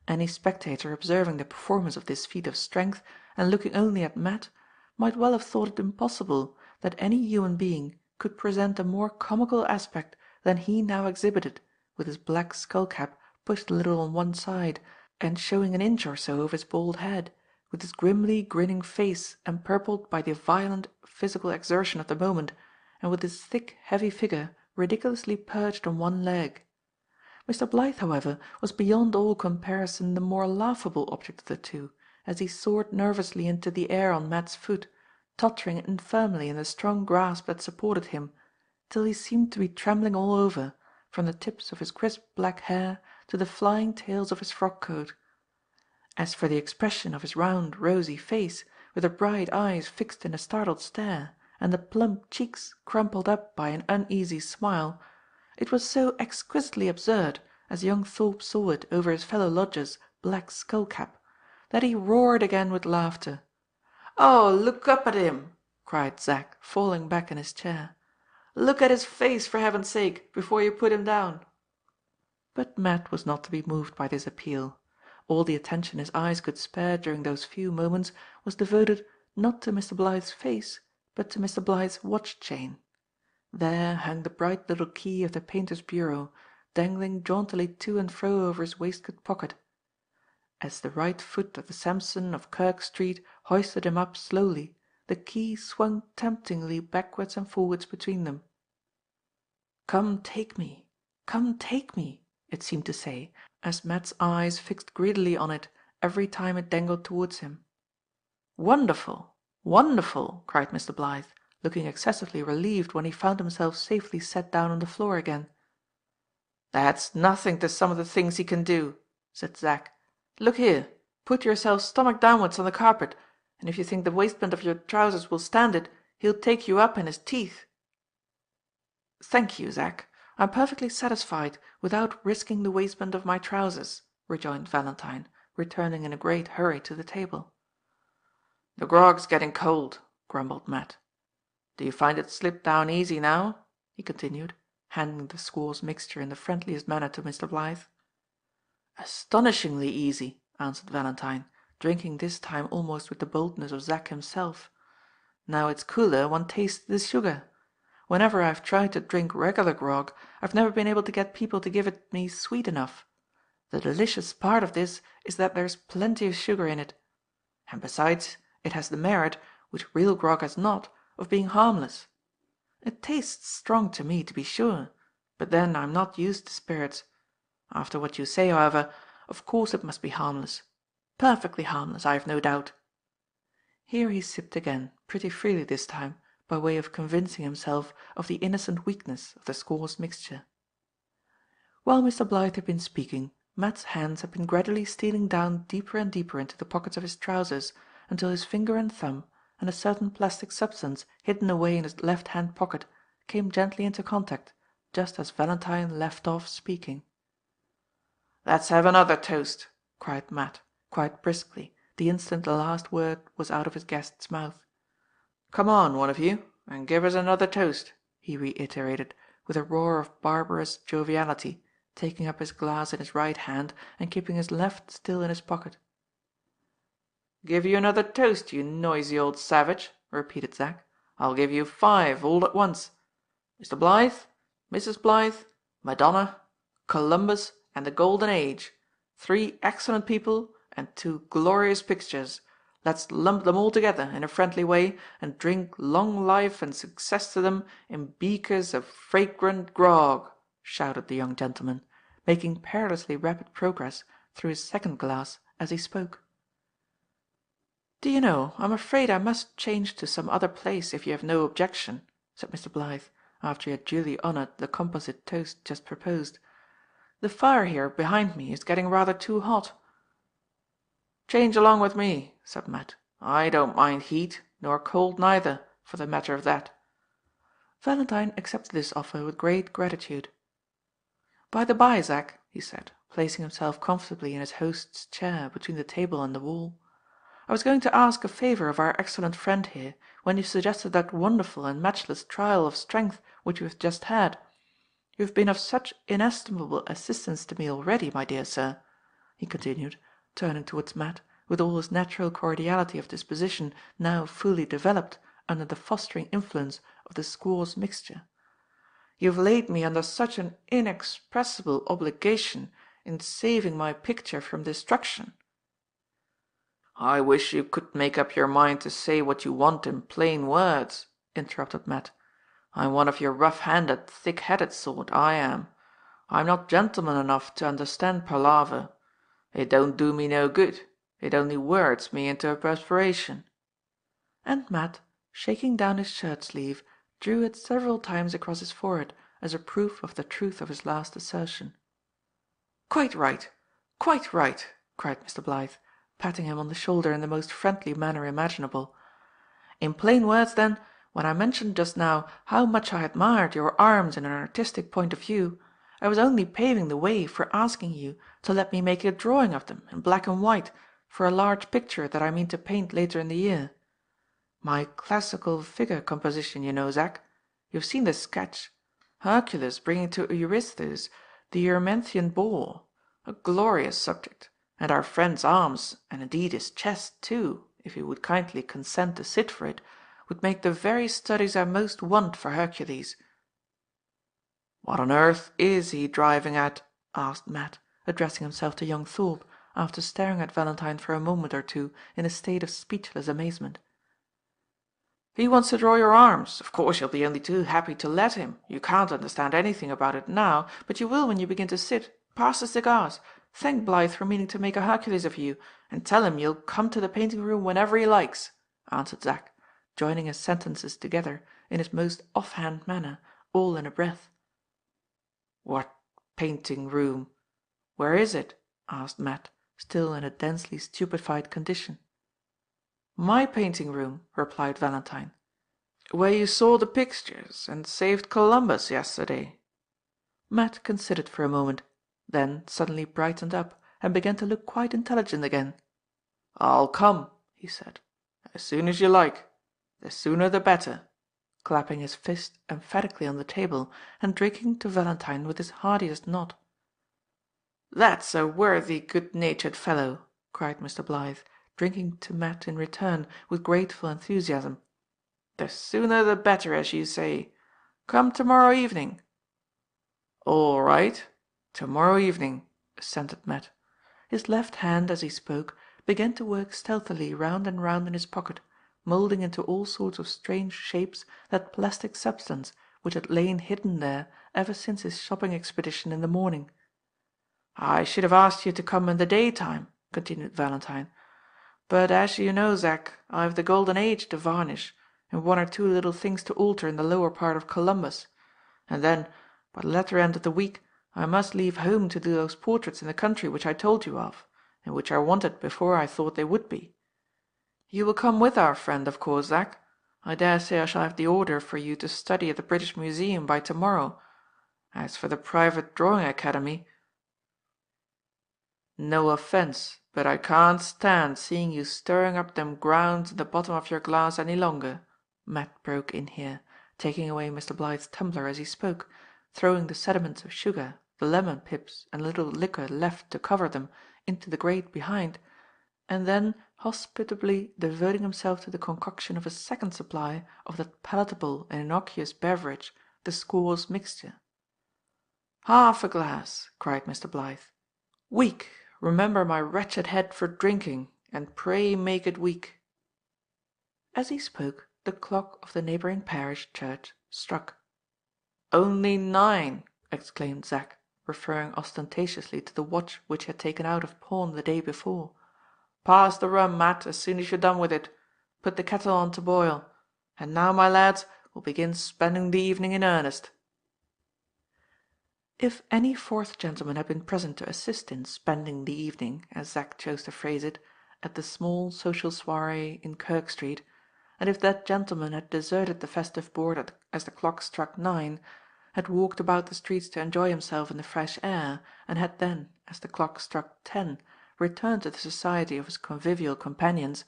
Any spectator observing the performance of this feat of strength, and looking only at Matt, might well have thought it impossible that any human being could present a more comical aspect than he now exhibited, with his black skull-cap pushed a little on one side, and showing an inch or so of his bald head, with his grimly grinning face empurpled by the violent physical exertion of the moment, and with his thick, heavy figure ridiculously perched on one leg. Mr. Blythe, however, was beyond all comparison the more laughable object of the two, as he soared nervously into the air on Matt's foot, tottering infirmly in the strong grasp that supported him, till he seemed to be trembling all over, from the tips of his crisp black hair to the flying tails of his frock-coat. As for the expression of his round, rosy face, with the bright eyes fixed in a startled stare, and the plump cheeks crumpled up by an uneasy smile, it was so exquisitely absurd, as young Thorpe saw it over his fellow lodger's black skull-cap, that he roared again with laughter. "Oh, look up at him!" cried Zack, falling back in his chair. "Look at his face, for heaven's sake, before you put him down." But Matt was not to be moved by this appeal. All the attention his eyes could spare during those few moments was devoted, not to Mr. Blythe's face, but to Mr. Blythe's watch-chain. There hung the bright little key of the painter's bureau, dangling jauntily to and fro over his waistcoat pocket. As the right foot of the Samson of Kirk Street hoisted him up slowly, the key swung temptingly backwards and forwards between them. "Come take me, come take me," it seemed to say, as Matt's eyes fixed greedily on it every time it dangled towards him. "Wonderful, wonderful!" cried Mr. Blythe, looking excessively relieved when he found himself safely set down on the floor again. "That's nothing to some of the things he can do," said Zack. "Look here, put yourself stomach downwards on the carpet, and if you think the waistband of your trousers will stand it, he'll take you up in his teeth." "Thank you, Zack. I'm perfectly satisfied without risking the waistband of my trousers," rejoined Valentine, returning in a great hurry to the table. "The grog's getting cold," grumbled Matt. "Do you find it slip down easy now?" he continued, handing the squaw's mixture in the friendliest manner to Mr. Blythe. "Astonishingly easy," answered Valentine, drinking this time almost with the boldness of Zack himself. "Now it's cooler, one tastes the sugar. Whenever I've tried to drink regular grog, I've never been able to get people to give it me sweet enough. The delicious part of this is that there's plenty of sugar in it. And besides, it has the merit, which real grog has not, of being harmless. It tastes strong to me, to be sure, but then I'm not used to spirits. After what you say, however, of course it must be harmless. Perfectly harmless, I've no doubt." Here he sipped again, pretty freely this time, by way of convincing himself of the innocent weakness of the squaw's mixture. While Mr. Blythe had been speaking, Matt's hands had been gradually stealing down deeper and deeper into the pockets of his trousers, until his finger and thumb, and a certain plastic substance hidden away in his left-hand pocket, came gently into contact, just as Valentine left off speaking. "Let's have another toast," cried Matt, quite briskly, the instant the last word was out of his guest's mouth. "Come on, one of you, and give us another toast," he reiterated, with a roar of barbarous joviality, taking up his glass in his right hand and keeping his left still in his pocket. "Give you another toast, you noisy old savage," repeated Zack. "I'll give you 5 all at once. Mr. Blythe, Mrs. Blythe, Madonna, Columbus, and the Golden Age. 3 excellent people and 2 glorious pictures. Let's lump them all together in a friendly way and drink long life and success to them in beakers of fragrant grog," shouted the young gentleman, making perilously rapid progress through his second glass as he spoke. "Do you know, I'm afraid I must change to some other place if you have no objection," said Mr. Blythe, after he had duly honoured the composite toast just proposed. "The fire here behind me is getting rather too hot." "Change along with me," said Matt. "I don't mind heat, nor cold neither, for the matter of that." Valentine accepted this offer with great gratitude. "By the by, Zack," he said, placing himself comfortably in his host's chair between the table and the wall, I was going to ask a favour of our excellent friend here, when you suggested that wonderful and matchless trial of strength which we have just had. You have been of such inestimable assistance to me already, my dear sir," he continued, turning towards Matt, with all his natural cordiality of disposition now fully developed under the fostering influence of the squaw's mixture. "You have laid me under such an inexpressible obligation in saving my picture from destruction." "I wish you could make up your mind to say what you want in plain words," interrupted Matt. "I'm one of your rough-handed, thick-headed sort, I am. I'm not gentleman enough to understand palaver. It don't do me no good. It only worrits me into a perspiration." And Matt, shaking down his shirt-sleeve, drew it several times across his forehead as a proof of the truth of his last assertion. "Quite right, quite right," cried Mr. Blythe, patting him on the shoulder in the most friendly manner imaginable. "In plain words, then, when I mentioned just now how much I admired your arms in an artistic point of view, I was only paving the way for asking you to let me make a drawing of them in black and white for a large picture that I mean to paint later in the year. My classical figure composition, you know, Zack. You've seen the sketch. Hercules bringing to Eurystheus the Eurymanthian boar. A glorious subject, and our friend's arms, and indeed his chest too, if he would kindly consent to sit for it, would make the very studies I most want for Hercules." "What on earth is he driving at?" asked Matt, addressing himself to young Thorpe, after staring at Valentine for a moment or two in a state of speechless amazement. "He wants to draw your arms. Of course you'll be only too happy to let him. You can't understand anything about it now, but you will when you begin to sit. Pass the cigars. Thank Blythe for meaning to make a Hercules of you, and tell him you'll come to the painting-room whenever he likes," answered Zack, joining his sentences together in his most off-hand manner, all in a breath. "What painting-room? Where is it?" asked Matt, still in a densely stupefied condition. "My painting-room," replied Valentine. "Where you saw the pictures and saved Columbus yesterday." Matt considered for a moment, then suddenly brightened up and began to look quite intelligent again. "I'll come," he said, "as soon as you like. The sooner the better," clapping his fist emphatically on the table and drinking to Valentine with his heartiest nod. "That's a worthy, good-natured fellow," cried Mr. Blythe, drinking to Matt in return with grateful enthusiasm. "The sooner the better, as you say. Come to-morrow evening." "All right. To-morrow evening," assented Matt. His left hand, as he spoke, began to work stealthily round and round in his pocket, moulding into all sorts of strange shapes that plastic substance which had lain hidden there ever since his shopping expedition in the morning. "I should have asked you to come in the daytime," continued Valentine, "but as you know, Zack, I've the golden age to varnish, and one or two little things to alter in the lower part of Columbus, and then, by the latter end of the week, I must leave home to do those portraits in the country which I told you of, and which I wanted before I thought they would be. You will come with our friend, of course, Zack. I dare say I shall have the order for you to study at the British Museum by to-morrow. As for the private drawing academy, no offence, but I can't stand seeing you stirring up them grounds in the bottom of your glass any longer," Matt broke in here, taking away Mr. Blythe's tumbler as he spoke, throwing the sediments of sugar, the lemon pips and a little liquor left to cover them into the grate behind, and then hospitably devoting himself to the concoction of a second supply of that palatable and innocuous beverage, the squaw's mixture. "Half a glass," cried Mr. Blythe. "Weak, remember my wretched head for drinking, and pray make it weak." As he spoke, the clock of the neighbouring parish church struck. "Only 9!" exclaimed Zack, referring ostentatiously to the watch which he had taken out of pawn the day before. "Pass the rum, Matt, as soon as you're done with it. Put the kettle on to boil. And now, my lads, we'll begin spending the evening in earnest." If any fourth gentleman had been present to assist in "spending the evening," as Zack chose to phrase it, at the small social soirée in Kirk Street, and if that gentleman had deserted the festive board as the clock struck 9, had walked about the streets to enjoy himself in the fresh air, and had then, as the clock struck 10, returned to the society of his convivial companions,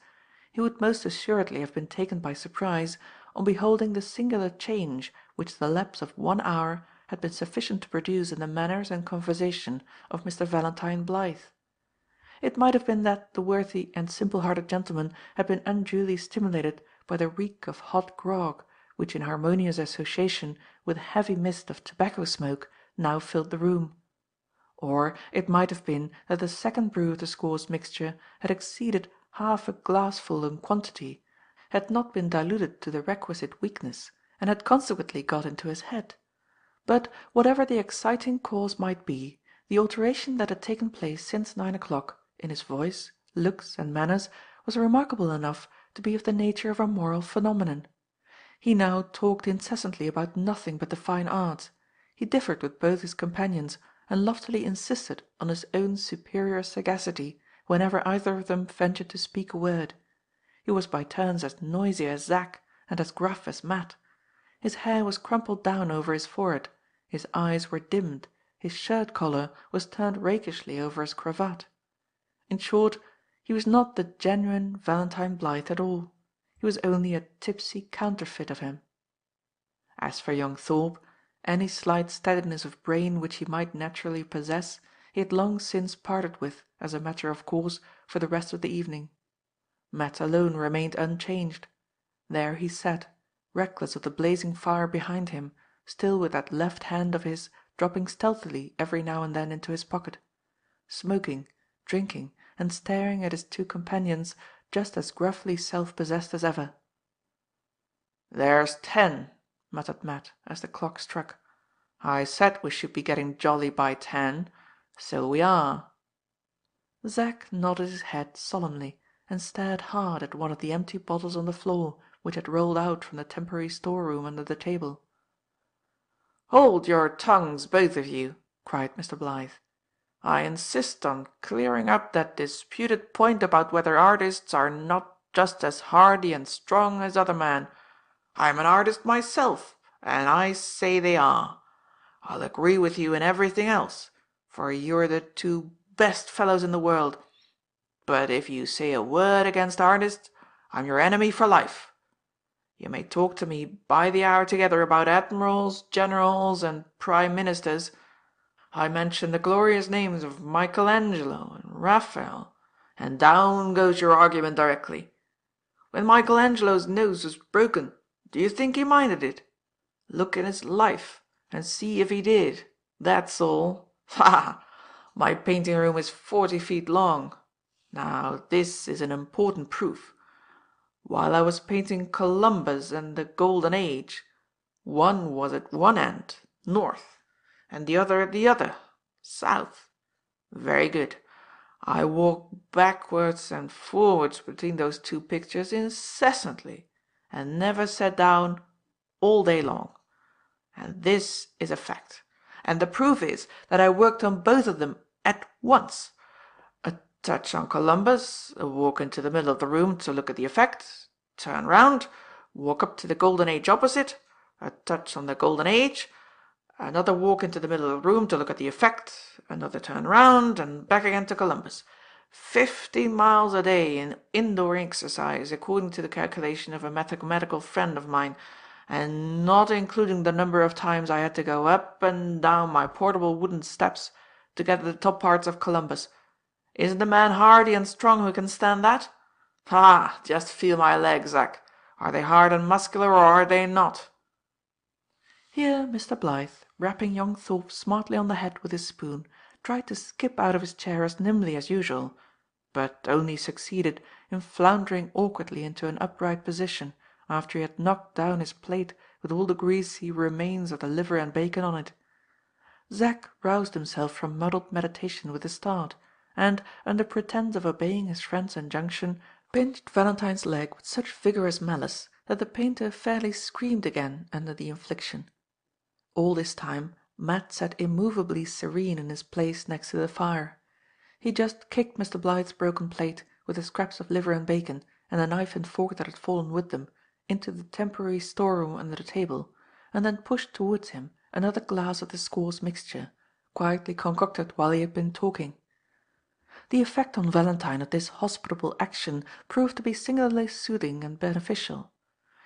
he would most assuredly have been taken by surprise on beholding the singular change which the lapse of 1 hour had been sufficient to produce in the manners and conversation of Mr. Valentine Blyth. It might have been that the worthy and simple-hearted gentleman had been unduly stimulated by the reek of hot grog, which in harmonious association with a heavy mist of tobacco smoke now filled the room. Or it might have been that the second brew of the squaws mixture had exceeded half a glassful in quantity, had not been diluted to the requisite weakness, and had consequently got into his head. But whatever the exciting cause might be, the alteration that had taken place since 9 o'clock in his voice, looks, and manners was remarkable enough to be of the nature of a moral phenomenon. He now talked incessantly about nothing but the fine arts. He differed with both his companions, and loftily insisted on his own superior sagacity whenever either of them ventured to speak a word. He was by turns as noisy as Zack, and as gruff as Matt. His hair was crumpled down over his forehead, his eyes were dimmed, his shirt-collar was turned rakishly over his cravat. In short, he was not the genuine Valentine Blyth at all. He was only a tipsy counterfeit of him. As for young Thorpe, any slight steadiness of brain which he might naturally possess, he had long since parted with, as a matter of course, for the rest of the evening. Matt alone remained unchanged. There he sat, reckless of the blazing fire behind him, still with that left hand of his dropping stealthily every now and then into his pocket, smoking, drinking, and staring at his two companions just as gruffly self-possessed as ever. "There's 10," muttered Matt, as the clock struck. "I said we should be getting jolly by 10. So we are." Zack nodded his head solemnly, and stared hard at one of the empty bottles on the floor, which had rolled out from the temporary store-room under the table. "Hold your tongues, both of you," cried Mr. Blyth. "I insist on clearing up that disputed point about whether artists are not just as hardy and strong as other men. I'm an artist myself, and I say they are. I'll agree with you in everything else, for you're the two best fellows in the world. But if you say a word against artists, I'm your enemy for life. You may talk to me by the hour together about admirals, generals, and prime ministers. I mention the glorious names of Michelangelo and Raphael, and down goes your argument directly. When Michelangelo's nose was broken, do you think he minded it? Look in his life, and see if he did. That's all. Ha ha! My painting room is 40 feet long. Now this is an important proof. While I was painting Columbus and the Golden Age, one was at one end, north, and the other at the other, south. Very good. I walked backwards and forwards between those two pictures incessantly, and never sat down all day long. And this is a fact. And the proof is that I worked on both of them at once. A touch on Columbus, a walk into the middle of the room to look at the effect, turn round, walk up to the Golden Age opposite, a touch on the Golden Age, another walk into the middle of the room to look at the effect, another turn round, and back again to Columbus. 50 miles a day in indoor exercise, according to the calculation of a mathematical friend of mine, and not including the number of times I had to go up and down my portable wooden steps to get at the top parts of Columbus. Isn't a man hardy and strong who can stand that? Ah, just feel my legs, Zack. Are they hard and muscular, or are they not?" Here Mr. Blyth, rapping young Thorpe smartly on the head with his spoon, tried to skip out of his chair as nimbly as usual, but only succeeded in floundering awkwardly into an upright position, after he had knocked down his plate with all the greasy remains of the liver and bacon on it. Zack roused himself from muddled meditation with a start, and, under pretence of obeying his friend's injunction, pinched Valentine's leg with such vigorous malice that the painter fairly screamed again under the infliction. All this time Matt sat immovably serene in his place next to the fire. He just kicked Mr. Blyth's broken plate, with the scraps of liver and bacon, and the knife and fork that had fallen with them, into the temporary store-room under the table, and then pushed towards him another glass of the squaw's mixture, quietly concocted while he had been talking. The effect on Valentine of this hospitable action proved to be singularly soothing and beneficial.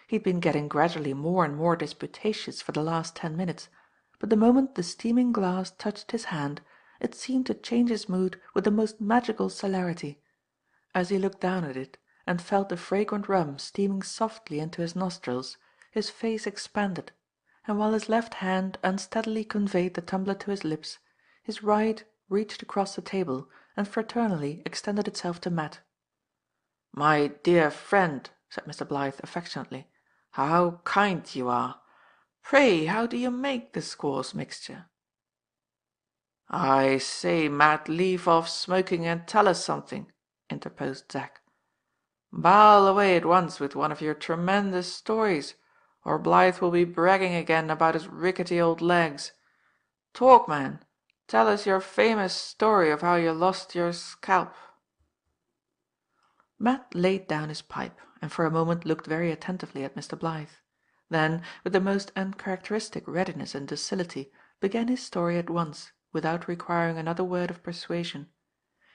He had been getting gradually more and more disputatious for the last 10 minutes, but the moment the steaming glass touched his hand, it seemed to change his mood with the most magical celerity. As he looked down at it, and felt the fragrant rum steaming softly into his nostrils, his face expanded, and while his left hand unsteadily conveyed the tumbler to his lips, his right reached across the table and fraternally extended itself to Matt. "My dear friend," said Mr. Blyth affectionately, "how kind you are! Pray, how do you make the squaws mixture?" "I say, Matt, leave off smoking and tell us something," interposed Zack. "Bawl away at once with one of your tremendous stories, or Blyth will be bragging again about his rickety old legs. Talk, man. Tell us your famous story of how you lost your scalp." Matt laid down his pipe, and for a moment looked very attentively at Mr. Blyth. Then, with the most uncharacteristic readiness and docility, began his story at once, without requiring another word of persuasion.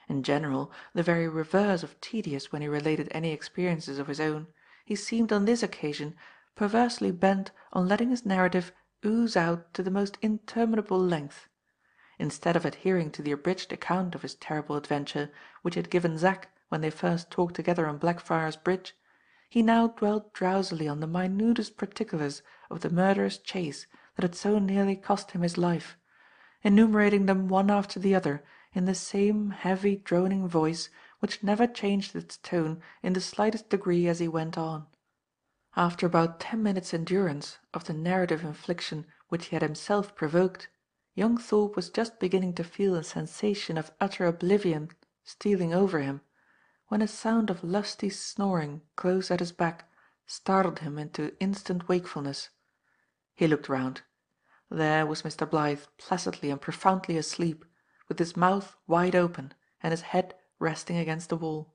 In general, the very reverse of tedious when he related any experiences of his own, he seemed on this occasion perversely bent on letting his narrative ooze out to the most interminable length. Instead of adhering to the abridged account of his terrible adventure which he had given Zack when they first talked together on Blackfriars Bridge, he now dwelt drowsily on the minutest particulars of the murderous chase that had so nearly cost him his life, enumerating them one after the other in the same heavy droning voice which never changed its tone in the slightest degree as he went on. After about 10 minutes' endurance of the narrative infliction which he had himself provoked, young Thorpe was just beginning to feel a sensation of utter oblivion stealing over him, when a sound of lusty snoring close at his back startled him into instant wakefulness. He looked round. There was Mr. Blyth placidly and profoundly asleep, with his mouth wide open and his head resting against the wall.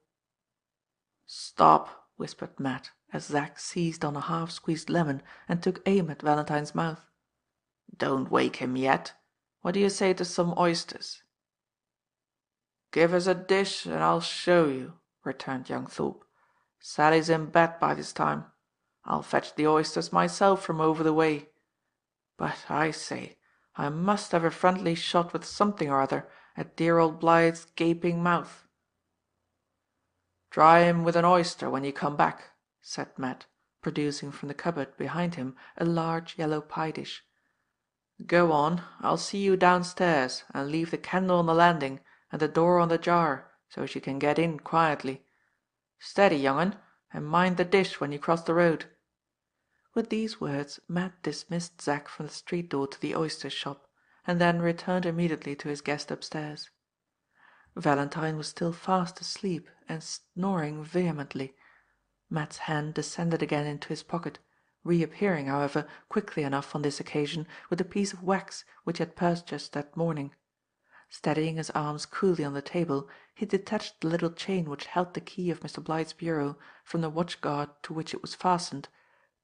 "Stop," whispered Matt, as Zack seized on a half-squeezed lemon and took aim at Valentine's mouth. "Don't wake him yet. What do you say to some oysters?" "Give us a dish and I'll show you," returned young Thorpe. "Sally's in bed by this time. I'll fetch the oysters myself from over the way. But, I say, I must have a friendly shot with something or other at dear old Blythe's gaping mouth." "Try him with an oyster when you come back," said Matt, producing from the cupboard behind him a large yellow pie dish. "Go on, I'll see you downstairs, and leave the candle on the landing and the door on the jar so she can get in quietly. Steady, young un, and mind the dish when you cross the road." With these words Matt dismissed Zack from the street door to the oyster shop, and then returned immediately to his guest upstairs. Valentine was still fast asleep and snoring vehemently. Matt's hand descended again into his pocket, reappearing, however, quickly enough on this occasion with a piece of wax which he had purchased that morning. Steadying his arms coolly on the table, he detached the little chain which held the key of Mr. Blythe's bureau from the watch-guard to which it was fastened,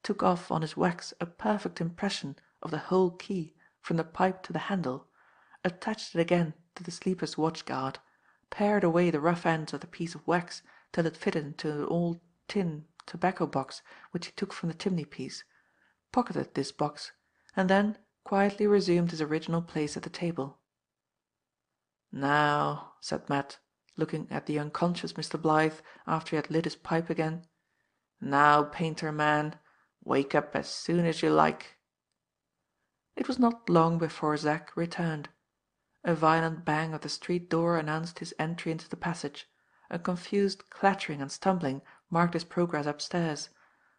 took off on his wax a perfect impression of the whole key from the pipe to the handle, attached it again to the sleeper's watch-guard, pared away the rough ends of the piece of wax till it fitted into an old tin tobacco box which he took from the chimney-piece, pocketed this box, and then quietly resumed his original place at the table. "Now," said Matt, looking at the unconscious Mr. Blyth after he had lit his pipe again, "now, painter man, wake up as soon as you like." It was not long before Zack returned. A violent bang of the street door announced his entry into the passage. A confused clattering and stumbling marked his progress upstairs.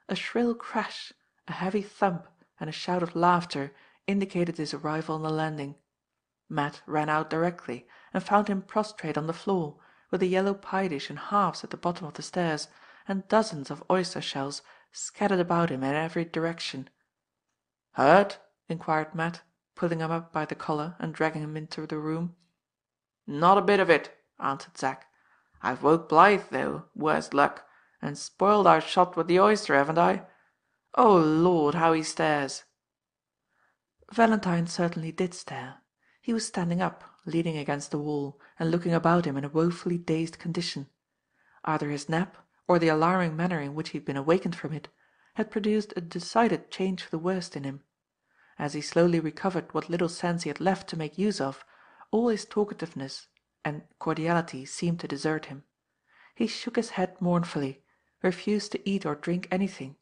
A shrill crash, a heavy thump, and a shout of laughter indicated his arrival on the landing. Matt ran out directly, and found him prostrate on the floor, with a yellow pie dish in halves at the bottom of the stairs, and dozens of oyster shells scattered about him in every direction. "Hurt?" inquired Matt, pulling him up by the collar and dragging him into the room. "Not a bit of it," answered Zack. "I've woke Blyth, though, worse luck, and spoiled our shot with the oyster, haven't I? Oh, Lord, how he stares!" Valentine certainly did stare. He was standing up, leaning against the wall and looking about him in a woefully dazed condition. Either his nap, or the alarming manner in which he had been awakened from it, had produced a decided change for the worse in him. As he slowly recovered what little sense he had left to make use of, all his talkativeness and cordiality seemed to desert him. He shook his head mournfully, refused to eat or drink anything,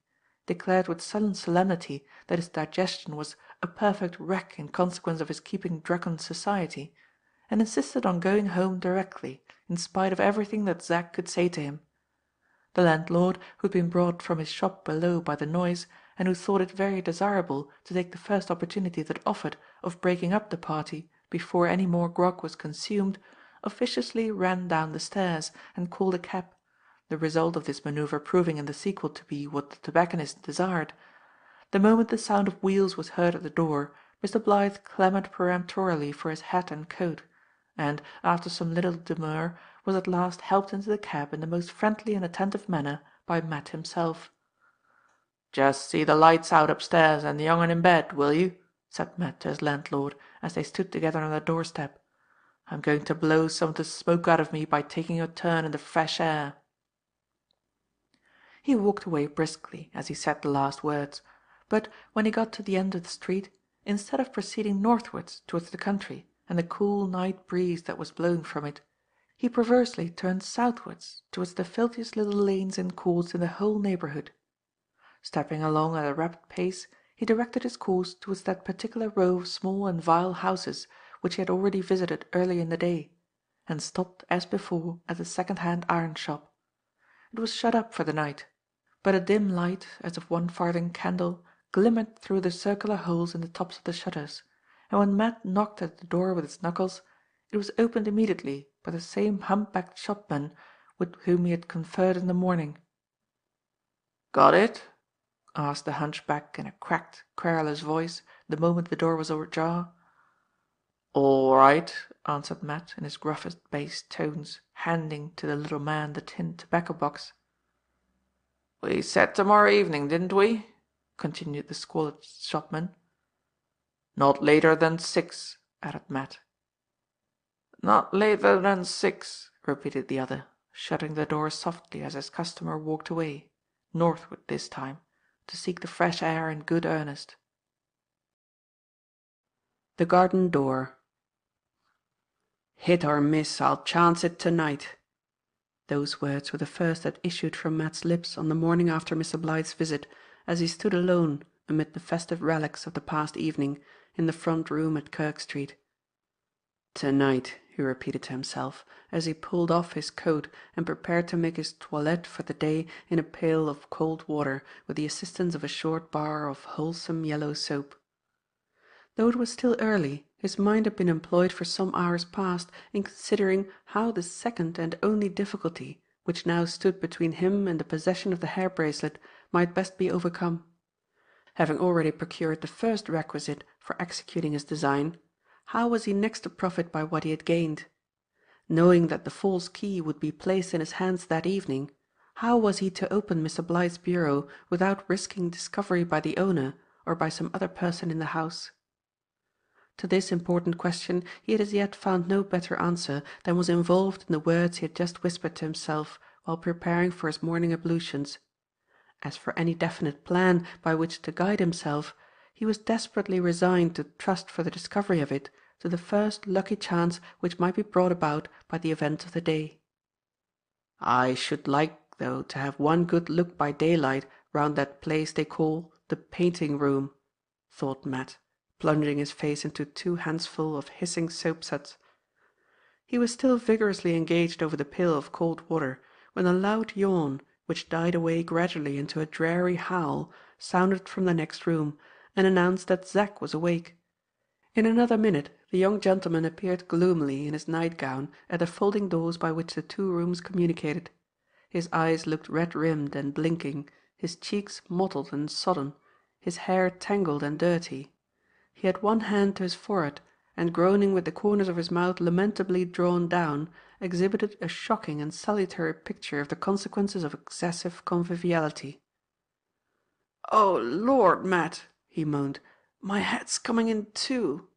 declared with sullen solemnity that his digestion was a perfect wreck in consequence of his keeping drunken society, and insisted on going home directly, in spite of everything that Zack could say to him. The landlord, who had been brought from his shop below by the noise, and who thought it very desirable to take the first opportunity that offered of breaking up the party before any more grog was consumed, officiously ran down the stairs and called a cab, the result of this manoeuvre proving in the sequel to be what the tobacconist desired. The moment the sound of wheels was heard at the door, Mr. Blythe clamoured peremptorily for his hat and coat, and, after some little demur, was at last helped into the cab in the most friendly and attentive manner by Matt himself. "Just see the lights out upstairs and the young un in bed, will you?" said Matt to his landlord, as they stood together on the doorstep. "I'm going to blow some of the smoke out of me by taking a turn in the fresh air." He walked away briskly as he said the last words, but when he got to the end of the street, instead of proceeding northwards towards the country and the cool night breeze that was blowing from it, he perversely turned southwards towards the filthiest little lanes and courts in the whole neighbourhood. Stepping along at a rapid pace, he directed his course towards that particular row of small and vile houses which he had already visited early in the day, and stopped as before at the second-hand iron shop. It was shut up for the night, but a dim light, as of one farthing candle, glimmered through the circular holes in the tops of the shutters, and when Matt knocked at the door with his knuckles, it was opened immediately by the same hump-backed shopman with whom he had conferred in the morning. "Got it?" asked the hunchback in a cracked, querulous voice the moment the door was ajar. "All right," answered Matt in his gruffest bass tones, handing to the little man the tin tobacco-box. "We said tomorrow evening, didn't we?" continued the squalid shopman. "Not later than 6," added Matt. "Not later than 6," repeated the other, shutting the door softly as his customer walked away, northward this time, to seek the fresh air in good earnest. The garden door. "Hit or miss, I'll chance it tonight." Those words were the first that issued from Matt's lips on the morning after Mr. Blythe's visit, as he stood alone, amid the festive relics of the past evening, in the front room at Kirk Street. "Tonight," he repeated to himself, as he pulled off his coat and prepared to make his toilette for the day in a pail of cold water with the assistance of a short bar of wholesome yellow soap. Though it was still early, his mind had been employed for some hours past in considering how the second and only difficulty which now stood between him and the possession of the hair bracelet might best be overcome. Having already procured the first requisite for executing his design, how was he next to profit by what he had gained? Knowing that the false key would be placed in his hands that evening, how was he to open Mr. Blythe's bureau without risking discovery by the owner or by some other person in the house? To this important question he had as yet found no better answer than was involved in the words he had just whispered to himself while preparing for his morning ablutions. As for any definite plan by which to guide himself, he was desperately resigned to trust for the discovery of it to the first lucky chance which might be brought about by the events of the day. "I should like, though, to have one good look by daylight round that place they call the painting-room," thought Matt, plunging his face into 2 handsful of hissing soap-suds. He was still vigorously engaged over the pail of cold water when a loud yawn, which died away gradually into a dreary howl, sounded from the next room, and announced that Zack was awake. In another minute the young gentleman appeared gloomily in his nightgown at the folding doors by which the 2 rooms communicated. His eyes looked red-rimmed and blinking, his cheeks mottled and sodden, his hair tangled and dirty. He had one hand to his forehead, and groaning with the corners of his mouth lamentably drawn down, exhibited a shocking and salutary picture of the consequences of excessive conviviality. "Oh, Lord, Matt," he moaned, "my head's coming in too."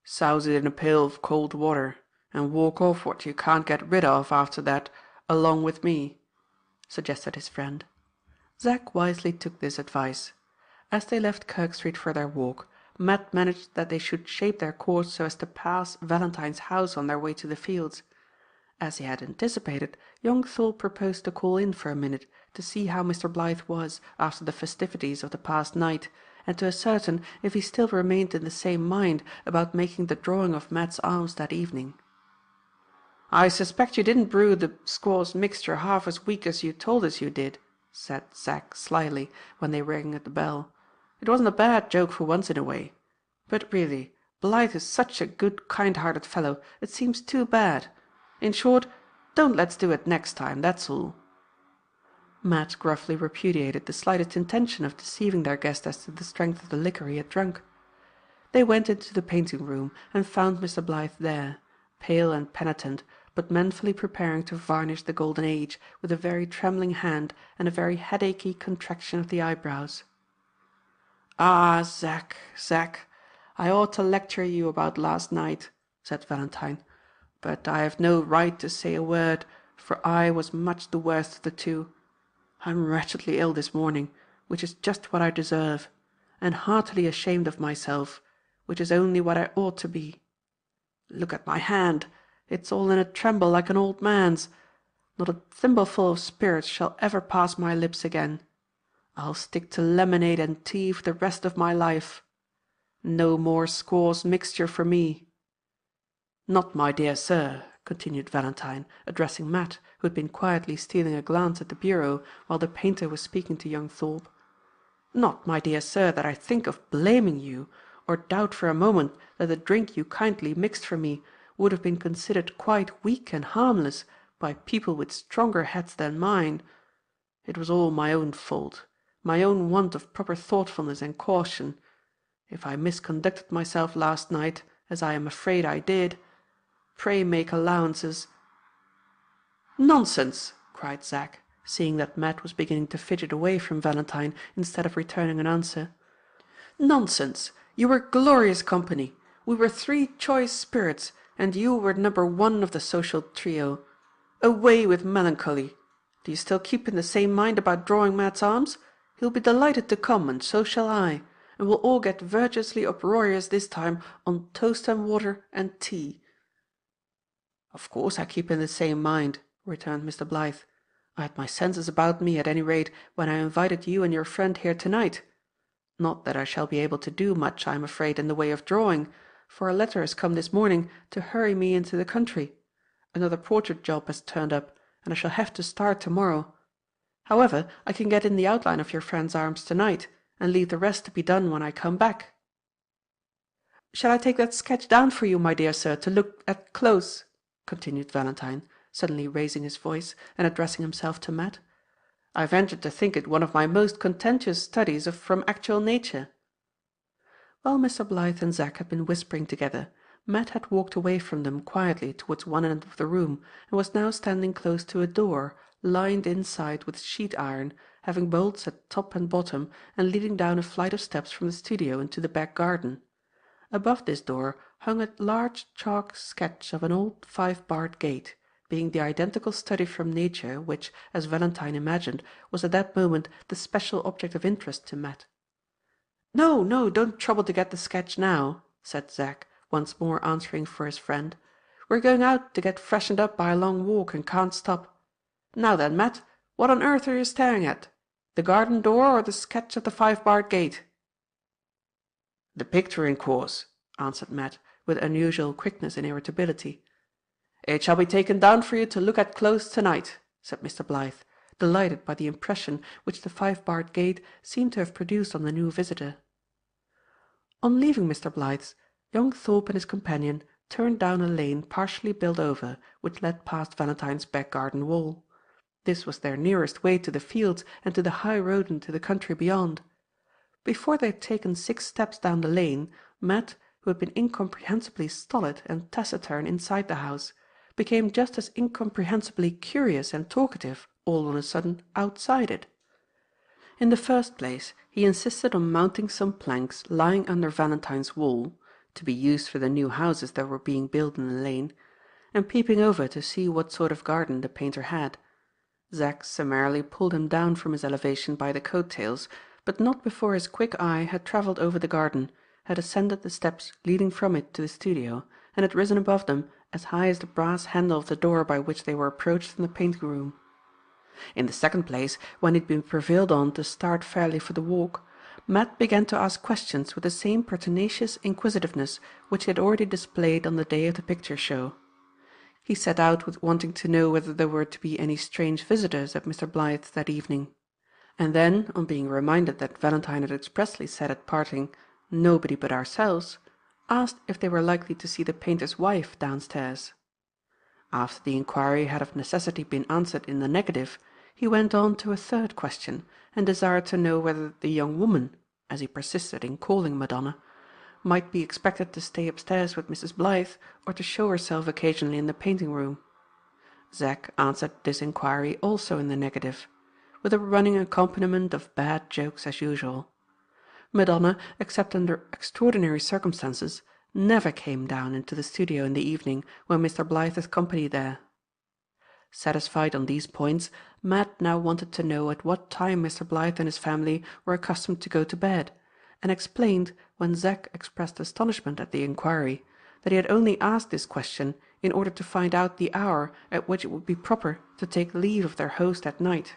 Souse it in a pail of cold water, and walk off what you can't get rid of after that along with me," suggested his friend. Zack wisely took this advice. As they left Kirk Street for their walk, Matt managed that they should shape their course so as to pass Valentine's house on their way to the fields. As he had anticipated, young Thorpe proposed to call in for a minute to see how Mr. Blythe was after the festivities of the past night, and to ascertain if he still remained in the same mind about making the drawing of Matt's arms that evening. "I suspect you didn't brew the squaw's mixture half as weak as you told us you did," said Zack slyly, when they rang at the bell. "It wasn't a bad joke for once in a way. But really, Blythe is such a good, kind-hearted fellow, it seems too bad. In short, don't let's do it next time, that's all." Matt gruffly repudiated the slightest intention of deceiving their guest as to the strength of the liquor he had drunk. They went into the painting room and found Mr. Blythe there, pale and penitent, but manfully preparing to varnish the golden age with a very trembling hand and a very headachy contraction of the eyebrows. "Ah, Zack, Zack, I ought to lecture you about last night," said Valentine, "but I have no right to say a word, for I was much the worst of the two. I'm wretchedly ill this morning, which is just what I deserve, and heartily ashamed of myself, which is only what I ought to be. Look at my hand, it's all in a tremble like an old man's. Not a thimbleful of spirits shall ever pass my lips again. I'll stick to lemonade and tea for the rest of my life. No more squaw's mixture for me. Not, my dear sir," continued Valentine, addressing Matt, who had been quietly stealing a glance at the bureau while the painter was speaking to young Thorpe, "not, my dear sir, that I think of blaming you, or doubt for a moment that the drink you kindly mixed for me would have been considered quite weak and harmless by people with stronger heads than mine. It was all my own fault, my own want of proper thoughtfulness and caution. If I misconducted myself last night, as I am afraid I did, pray make allowances—" "Nonsense!" cried Zack, seeing that Matt was beginning to fidget away from Valentine instead of returning an answer. "Nonsense! You were glorious company. We were three choice spirits, and you were number one of the social trio. Away with melancholy! Do you still keep in the same mind about drawing Matt's arms? He'll be delighted to come, and so shall I, and we'll all get virtuously uproarious this time on toast and water and tea." "Of course I keep in the same mind," returned Mr. Blythe. "I had my senses about me, at any rate, when I invited you and your friend here tonight. Not that I shall be able to do much, I am afraid, in the way of drawing, for a letter has come this morning to hurry me into the country. Another portrait job has turned up, and I shall have to start tomorrow. However, I can get in the outline of your friend's arms tonight, and leave the rest to be done when I come back." "Shall I take that sketch down for you, my dear sir, to look at close?" continued Valentine, suddenly raising his voice and addressing himself to Matt. "I venture to think it one of my most contentious studies from actual nature." While Mr. Blythe and Zack had been whispering together, Matt had walked away from them quietly towards one end of the room, and was now standing close to a door, lined inside with sheet iron, having bolts at top and bottom, and leading down a flight of steps from the studio into the back garden. Above this door hung a large chalk sketch of an old 5-barred gate, being the identical study from nature which, as Valentine imagined, was at that moment the special object of interest to Matt. "No, no, don't trouble to get the sketch now," said Zack, once more answering for his friend. "We're going out to get freshened up by a long walk and can't stop. Now then, Matt, what on earth are you staring at? The garden door or the sketch of the 5-barred gate?" "The picture in course," answered Matt, with unusual quickness and irritability. "It shall be taken down for you to look at close tonight," said Mr. Blythe, delighted by the impression which the 5-barred gate seemed to have produced on the new visitor. On leaving Mr. Blythe's, young Thorpe and his companion turned down a lane partially built over, which led past Valentine's back garden wall. This was their nearest way to the fields and to the high road into the country beyond. Before they had taken 6 steps down the lane, Matt, who had been incomprehensibly stolid and taciturn inside the house, became just as incomprehensibly curious and talkative all on a sudden outside it. In the first place, he insisted on mounting some planks lying under Valentine's wall, to be used for the new houses that were being built in the lane, and peeping over to see what sort of garden the painter had. Zack summarily pulled him down from his elevation by the coat-tails, but not before his quick eye had travelled over the garden, had ascended the steps leading from it to the studio, and had risen above them as high as the brass handle of the door by which they were approached from the painting-room. In the second place, when he had been prevailed on to start fairly for the walk, Matt began to ask questions with the same pertinacious inquisitiveness which he had already displayed on the day of the picture show. He set out with wanting to know whether there were to be any strange visitors at Mr. Blyth's that evening, and then, on being reminded that Valentine had expressly said at parting, "Nobody but ourselves," asked if they were likely to see the painter's wife downstairs. After the inquiry had of necessity been answered in the negative, he went on to a third question, and desired to know whether the young woman, as he persisted in calling Madonna, might be expected to stay upstairs with Mrs. Blyth, or to show herself occasionally in the painting-room. Zack answered this inquiry also in the negative, with a running accompaniment of bad jokes as usual. Madonna, except under extraordinary circumstances, never came down into the studio in the evening when Mr. Blyth had company there. Satisfied on these points, Matt now wanted to know at what time Mr. Blyth and his family were accustomed to go to bed, and explained, when Zack expressed astonishment at the inquiry, that he had only asked this question in order to find out the hour at which it would be proper to take leave of their host at night.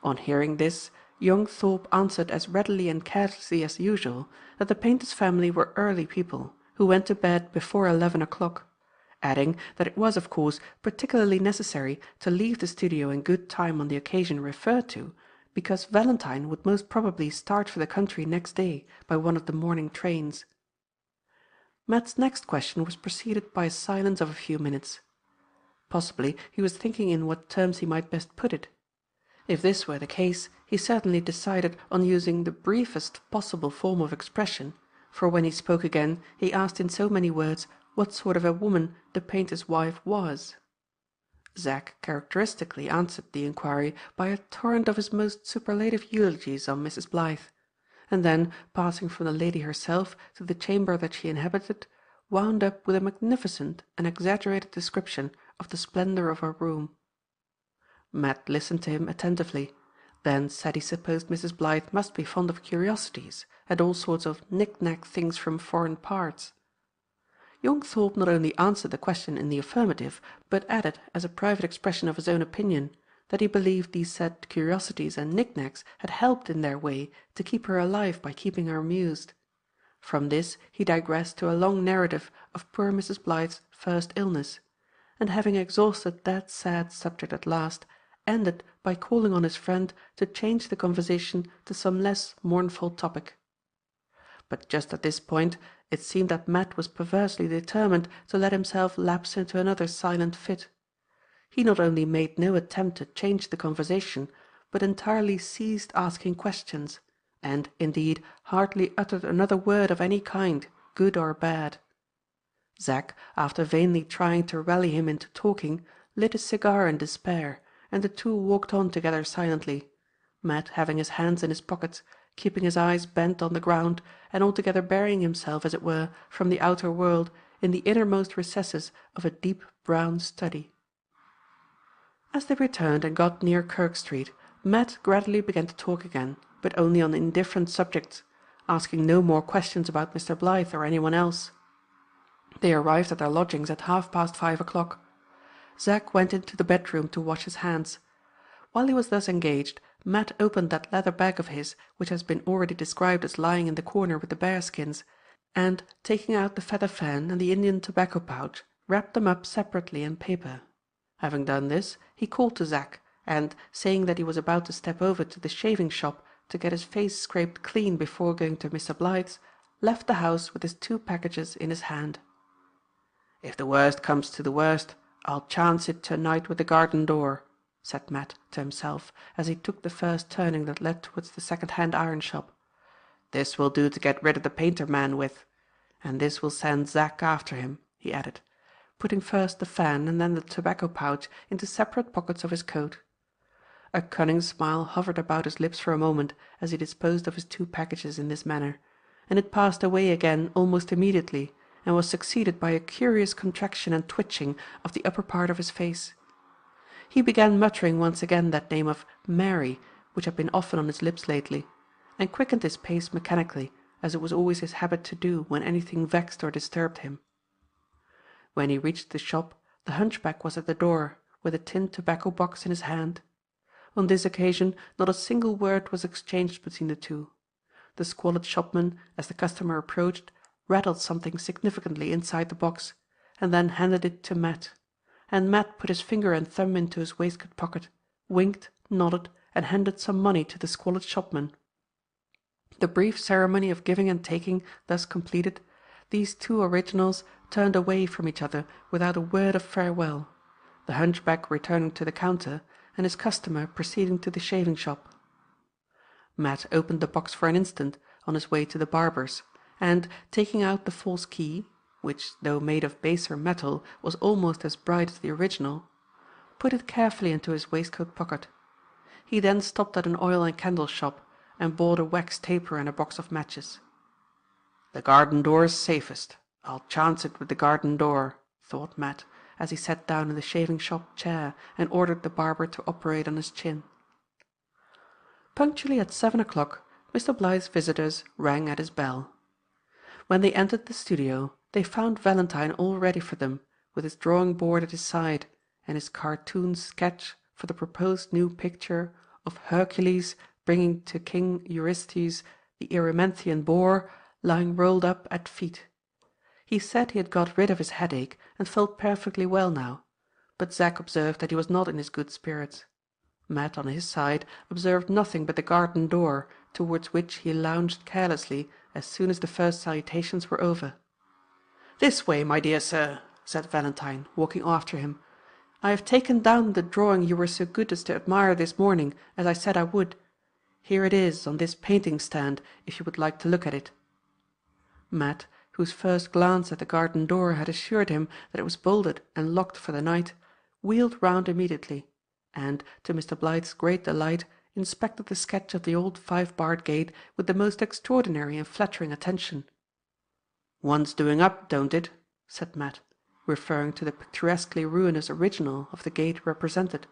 On hearing this, young Thorpe answered as readily and carelessly as usual that the painter's family were early people, who went to bed before 11 o'clock, adding that it was, of course, particularly necessary to leave the studio in good time on the occasion referred to, because Valentine would most probably start for the country next day by one of the morning trains. Matt's next question was preceded by a silence of a few minutes. Possibly he was thinking in what terms he might best put it. If this were the case, he certainly decided on using the briefest possible form of expression, for when he spoke again he asked in so many words what sort of a woman the painter's wife was. Zack characteristically answered the inquiry by a torrent of his most superlative eulogies on Mrs. Blyth, and then, passing from the lady herself to the chamber that she inhabited, wound up with a magnificent and exaggerated description of the splendour of her room. Matt listened to him attentively, then said he supposed Mrs. Blyth must be fond of curiosities and all sorts of knick-knack things from foreign parts. Young Thorpe not only answered the question in the affirmative, but added, as a private expression of his own opinion, that he believed these said curiosities and knick-knacks had helped in their way to keep her alive by keeping her amused. From this he digressed to a long narrative of poor Mrs. Blyth's first illness, and having exhausted that sad subject at last, ended by calling on his friend to change the conversation to some less mournful topic. But just at this point it seemed that Matt was perversely determined to let himself lapse into another silent fit. He not only made no attempt to change the conversation, but entirely ceased asking questions, and, indeed, hardly uttered another word of any kind, good or bad. Zack, after vainly trying to rally him into talking, lit his cigar in despair, and the two walked on together silently, Matt having his hands in his pockets, keeping his eyes bent on the ground, and altogether burying himself, as it were, from the outer world in the innermost recesses of a deep brown study. As they returned and got near Kirk Street, Matt gradually began to talk again, but only on indifferent subjects, asking no more questions about Mr. Blyth or anyone else. They arrived at their lodgings at 5:30 o'clock. Zack went into the bedroom to wash his hands. While he was thus engaged, Matt opened that leather bag of his which has been already described as lying in the corner with the bearskins, and, taking out the feather fan and the Indian tobacco pouch, wrapped them up separately in paper. Having done this, he called to Zack, and, saying that he was about to step over to the shaving shop to get his face scraped clean before going to Mr. Blyth's, left the house with his 2 packages in his hand. "If the worst comes to the worst, I'll chance it to-night with the garden door," said Matt to himself, as he took the first turning that led towards the second-hand iron shop. "This will do to get rid of the painter man with, and this will send Zack after him," he added, putting first the fan and then the tobacco pouch into separate pockets of his coat. A cunning smile hovered about his lips for a moment as he disposed of his 2 packages in this manner, and it passed away again almost immediately, and was succeeded by a curious contraction and twitching of the upper part of his face. He began muttering once again that name of Mary, which had been often on his lips lately, and quickened his pace mechanically, as it was always his habit to do when anything vexed or disturbed him. When he reached the shop, the hunchback was at the door, with a tin tobacco box in his hand. On this occasion not a single word was exchanged between the two. The squalid shopman, as the customer approached, rattled something significantly inside the box, and then handed it to Matt, and Matt put his finger and thumb into his waistcoat pocket, winked, nodded, and handed some money to the squalid shopman. The brief ceremony of giving and taking thus completed, these two originals turned away from each other without a word of farewell, the hunchback returning to the counter, and his customer proceeding to the shaving shop. Matt opened the box for an instant on his way to the barber's, and, taking out the false key, which, though made of baser metal, was almost as bright as the original, put it carefully into his waistcoat pocket. He then stopped at an oil and candle shop, and bought a wax taper and a box of matches. "The garden door's safest. I'll chance it with the garden door," thought Matt, as he sat down in the shaving shop chair and ordered the barber to operate on his chin. Punctually at 7 o'clock, Mr. Blythe's visitors rang at his bell. When they entered the studio, they found Valentine all ready for them, with his drawing board at his side, and his cartoon sketch for the proposed new picture of Hercules bringing to King Eurystheus the Erymanthian boar lying rolled up at feet. He said he had got rid of his headache and felt perfectly well now, but Zack observed that he was not in his good spirits. Matt, on his side, observed nothing but the garden door, towards which he lounged carelessly as soon as the first salutations were over. "This way, my dear sir," said Valentine, walking after him. "I have taken down the drawing you were so good as to admire this morning, as I said I would. Here it is, on this painting stand, if you would like to look at it." Matt, whose first glance at the garden door had assured him that it was bolted and locked for the night, wheeled round immediately, and, to Mr. Blythe's great delight, inspected the sketch of the old 5-barred gate with the most extraordinary and flattering attention. "Wants doing up, don't it?" said Matt, referring to the picturesquely ruinous original of the gate represented.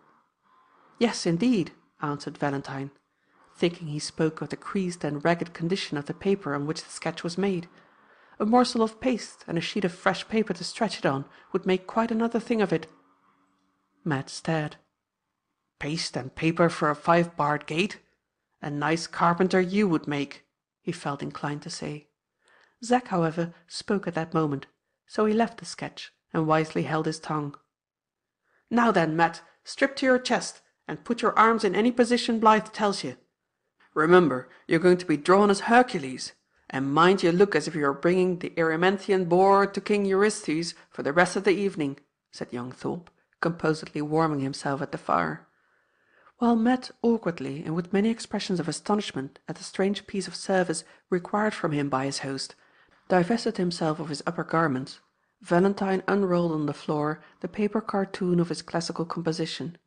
"Yes, indeed," answered Valentine, thinking he spoke of the creased and ragged condition of the paper on which the sketch was made. "A morsel of paste and a sheet of fresh paper to stretch it on would make quite another thing of it." Matt stared. "Paste and paper for a 5-barred gate? A nice carpenter you would make," he felt inclined to say. Zack, however, spoke at that moment, so he left the sketch and wisely held his tongue. "Now then, Matt, strip to your chest, and put your arms in any position Blythe tells you. Remember, you're going to be drawn as Hercules, and mind you look as if you were bringing the Erymanthian boar to King Eurystheus for the rest of the evening," said young Thorpe, composedly warming himself at the fire. While Matt awkwardly and with many expressions of astonishment at the strange piece of service required from him by his host, divested himself of his upper garments, Valentine unrolled on the floor the paper cartoon of his classical composition,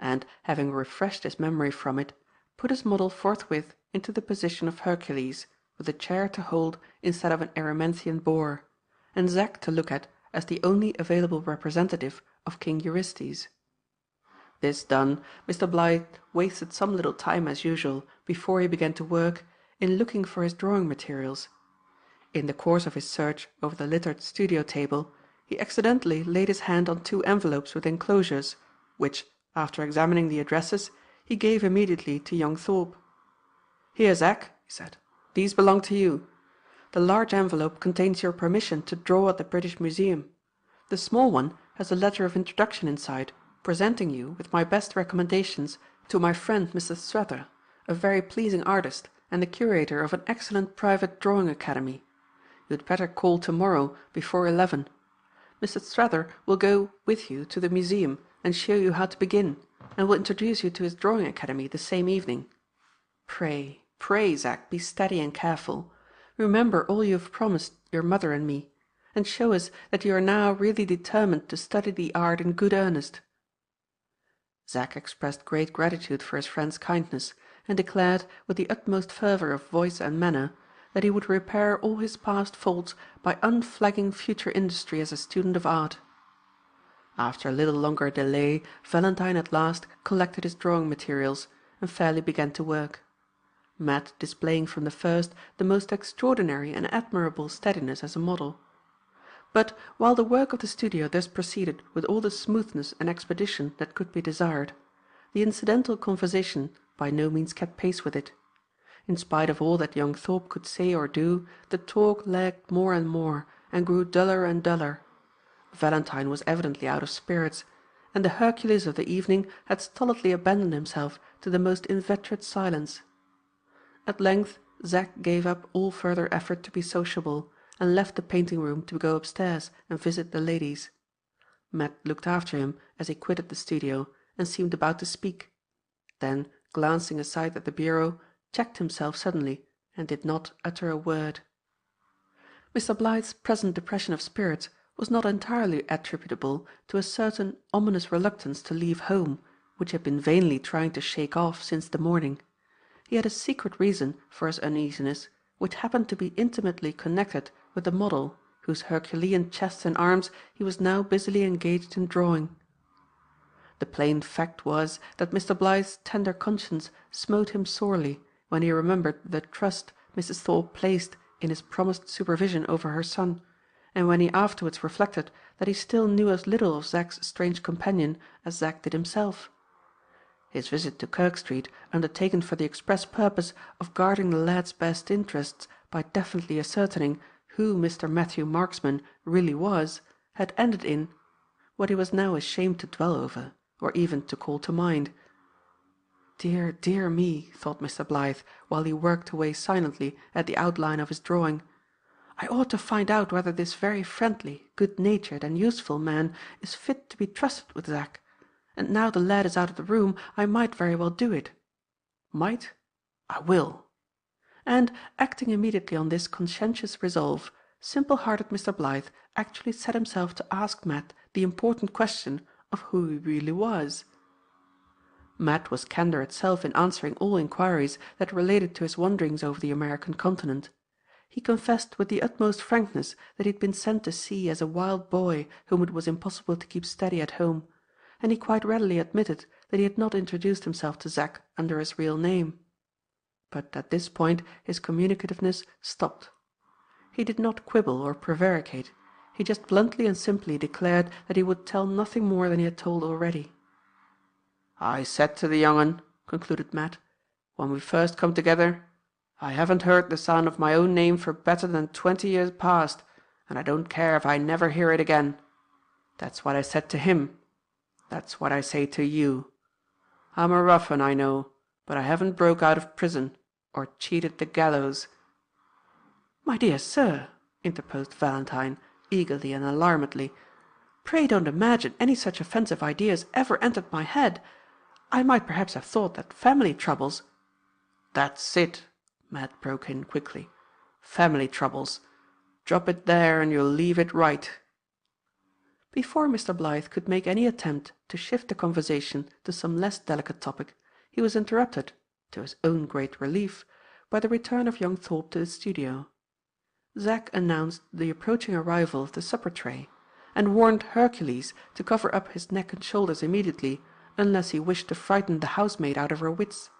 and, having refreshed his memory from it, put his model forthwith into the position of Hercules, with a chair to hold instead of an Erymanthian boar, and Zack to look at as the only available representative of King Eurystheus. This done, Mr. Blythe wasted some little time as usual, before he began to work, in looking for his drawing materials. In the course of his search over the littered studio table, he accidentally laid his hand on 2 envelopes with enclosures, which, after examining the addresses, he gave immediately to young Thorpe. "Here, Zack," he said, "these belong to you. The large envelope contains your permission to draw at the British Museum. The small one has a letter of introduction inside, presenting you, with my best recommendations, to my friend Mr. Strathern, a very pleasing artist and the curator of an excellent private drawing academy. You had better call to-morrow before 11. Mr. Strathern will go with you to the museum and show you how to begin, and will introduce you to his drawing academy the same evening. Pray, pray, Zack, be steady and careful. Remember all you have promised your mother and me, and show us that you are now really determined to study the art in good earnest." Zack expressed great gratitude for his friend's kindness, and declared, with the utmost fervour of voice and manner, that he would repair all his past faults by unflagging future industry as a student of art. After a little longer delay, Valentine at last collected his drawing materials, and fairly began to work. Matt displaying from the first the most extraordinary and admirable steadiness as a model. But while the work of the studio thus proceeded with all the smoothness and expedition that could be desired, the incidental conversation by no means kept pace with it. In spite of all that young Thorpe could say or do, the talk lagged more and more, and grew duller and duller. Valentine was evidently out of spirits, and the Hercules of the evening had stolidly abandoned himself to the most inveterate silence. At length Zack gave up all further effort to be sociable, and left the painting-room to go upstairs and visit the ladies. Matt looked after him as he quitted the studio, and seemed about to speak. Then, glancing aside at the bureau, checked himself suddenly, and did not utter a word. Mr. Blyth's present depression of spirits was not entirely attributable to a certain ominous reluctance to leave home, which he had been vainly trying to shake off since the morning. He had a secret reason for his uneasiness, which happened to be intimately connected with the model, whose Herculean chest and arms he was now busily engaged in drawing. The plain fact was that Mr. Blyth's tender conscience smote him sorely when he remembered the trust Mrs. Thorpe placed in his promised supervision over her son, and when he afterwards reflected that he still knew as little of Zack's strange companion as Zack did himself. His visit to Kirk Street, undertaken for the express purpose of guarding the lad's best interests by definitely ascertaining who Mr. Matthew Marksman really was, had ended in what he was now ashamed to dwell over, or even to call to mind. Dear, dear me, thought Mr. Blyth, while he worked away silently at the outline of his drawing. I ought to find out whether this very friendly, good-natured, and useful man is fit to be trusted with Zack, and now the lad is out of the room, I might very well do it. Might? I will. And, acting immediately on this conscientious resolve, simple-hearted Mr. Blyth actually set himself to ask Matt the important question of who he really was. Matt was candour itself in answering all inquiries that related to his wanderings over the American continent. He confessed with the utmost frankness that he had been sent to sea as a wild boy whom it was impossible to keep steady at home, and he quite readily admitted that he had not introduced himself to Zack under his real name. But at this point his communicativeness stopped. He did not quibble or prevaricate. He just bluntly and simply declared that he would tell nothing more than he had told already. I said to the young un, concluded Matt, when we first come together, I haven't heard the sound of my own name for better than 20 years past, and I don't care if I never hear it again. That's what I said to him. That's what I say to you. I'm a rough un, I know, but I haven't broke out of prison or cheated the gallows. My dear sir, interposed Valentine, eagerly and alarmedly, pray don't imagine any such offensive ideas ever entered my head. I might perhaps have thought that family troubles— That's it, Matt broke in quickly. Family troubles. Drop it there and you'll leave it right. Before Mr. Blyth could make any attempt to shift the conversation to some less delicate topic, he was interrupted, to his own great relief, by the return of young Thorpe to the studio. Zack announced the approaching arrival of the supper tray, and warned Hercules to cover up his neck and shoulders immediately, unless he wished to frighten the housemaid out of her wits.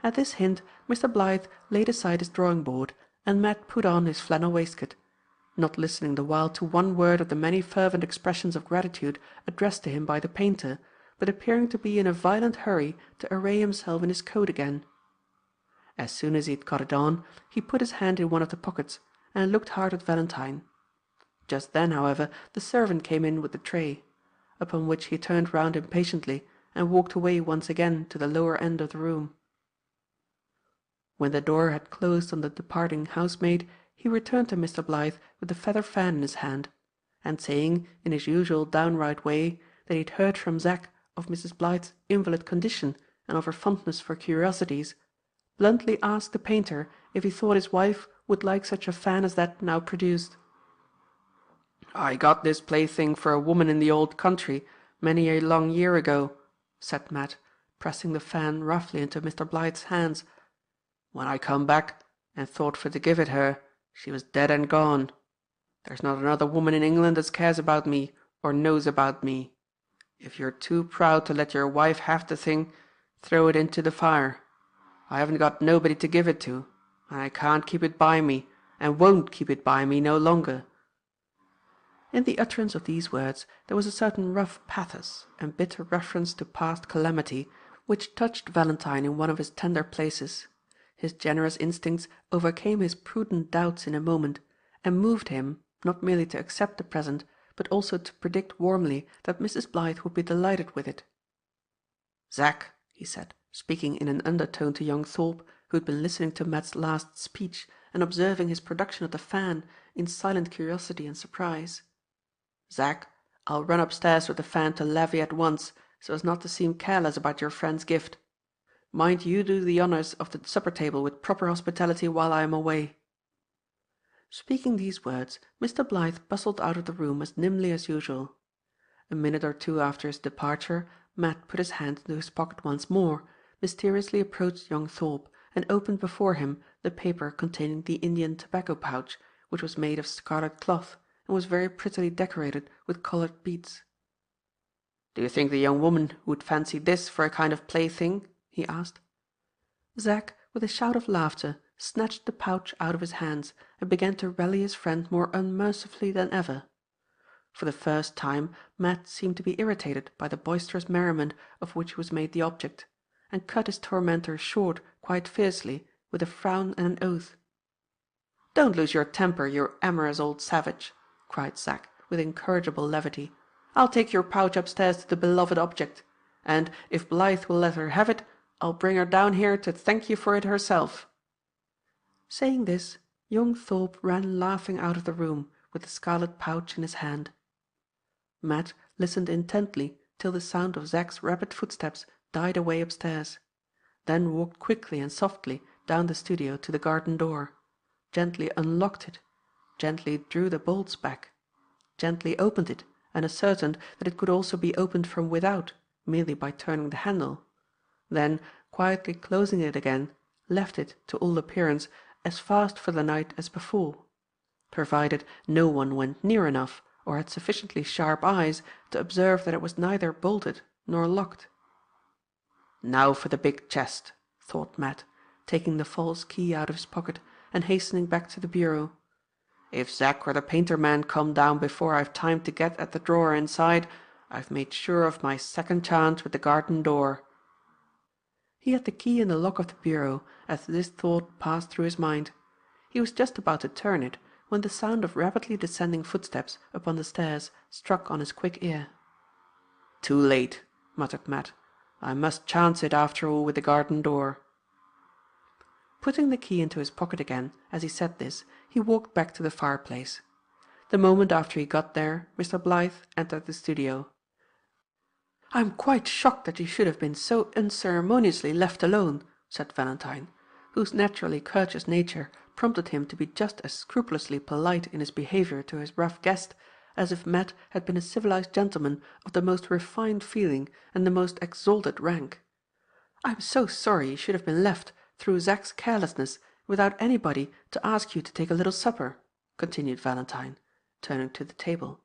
At this hint Mr. Blyth laid aside his drawing-board, and Matt put on his flannel waistcoat, not listening the while to one word of the many fervent expressions of gratitude addressed to him by the painter, but appearing to be in a violent hurry to array himself in his coat again. As soon as he had got it on, he put his hand in one of the pockets, and looked hard at Valentine. Just then, however, the servant came in with the tray, upon which he turned round impatiently and walked away once again to the lower end of the room. When the door had closed on the departing housemaid, he returned to Mr. Blyth with the feather fan in his hand, and saying, in his usual downright way, that he had heard from Zack of Mrs. Blyth's invalid condition and of her fondness for curiosities, bluntly asked the painter if he thought his wife would like such a fan as that now produced. I got this plaything for a woman in the old country many a long year ago, said Matt, pressing the fan roughly into Mr. Blyth's hands. When I come back, and thought for to give it her, she was dead and gone. There's not another woman in England as cares about me or knows about me. If you're too proud to let your wife have the thing, throw it into the fire. I haven't got nobody to give it to, and I can't keep it by me, and won't keep it by me no longer." In the utterance of these words there was a certain rough pathos and bitter reference to past calamity which touched Valentine in one of his tender places. His generous instincts overcame his prudent doubts in a moment, and moved him, not merely to accept the present, but also to predict warmly that Mrs. Blythe would be delighted with it. "Zack," he said, speaking in an undertone to young Thorpe, who had been listening to Matt's last speech and observing his production of the fan in silent curiosity and surprise. "Zack, I'll run upstairs with the fan to Lavvy at once, so as not to seem careless about your friend's gift. Mind you do the honours of the supper table with proper hospitality while I am away." Speaking these words, Mr. Blythe bustled out of the room as nimbly as usual. A minute or two after his departure, Matt put his hand into his pocket once more, mysteriously approached young Thorpe, and opened before him the paper containing the Indian tobacco pouch, which was made of scarlet cloth, and was very prettily decorated with coloured beads. "Do you think the young woman would fancy this for a kind of plaything?" he asked. Zack, with a shout of laughter, snatched the pouch out of his hands, and began to rally his friend more unmercifully than ever. For the first time Matt seemed to be irritated by the boisterous merriment of which he was made the object, and cut his tormentor short quite fiercely with a frown and an oath. "Don't lose your temper, you amorous old savage," cried Zack, with incorrigible levity. "I'll take your pouch upstairs to the beloved object, and, if Blythe will let her have it, I'll bring her down here to thank you for it herself." Saying this, young Thorpe ran laughing out of the room with the scarlet pouch in his hand. Matt listened intently till the sound of Zack's rapid footsteps died away upstairs, then walked quickly and softly down the studio to the garden door, gently unlocked it, gently drew the bolts back, gently opened it and ascertained that it could also be opened from without merely by turning the handle, then, quietly closing it again, left it, to all appearance, as fast for the night as before, provided no one went near enough or had sufficiently sharp eyes to observe that it was neither bolted nor locked. "Now for the big chest," thought Matt, taking the false key out of his pocket and hastening back to the bureau. "If Zack or the painter man come down before I've time to get at the drawer inside, I've made sure of my second chance with the garden door." He had the key in the lock of the bureau as this thought passed through his mind. He was just about to turn it when the sound of rapidly descending footsteps upon the stairs struck on his quick ear. "Too late," muttered Matt. "I must chance it after all with the garden door." Putting the key into his pocket again as he said this, he walked back to the fireplace. The moment after he got there, Mr. Blythe entered the studio. "I am quite shocked that you should have been so unceremoniously left alone," said Valentine, whose naturally courteous nature prompted him to be just as scrupulously polite in his behaviour to his rough guest as if Matt had been a civilized gentleman of the most refined feeling and the most exalted rank. "I am so sorry you should have been left, through Zack's carelessness, without anybody to ask you to take a little supper," continued Valentine, turning to the table.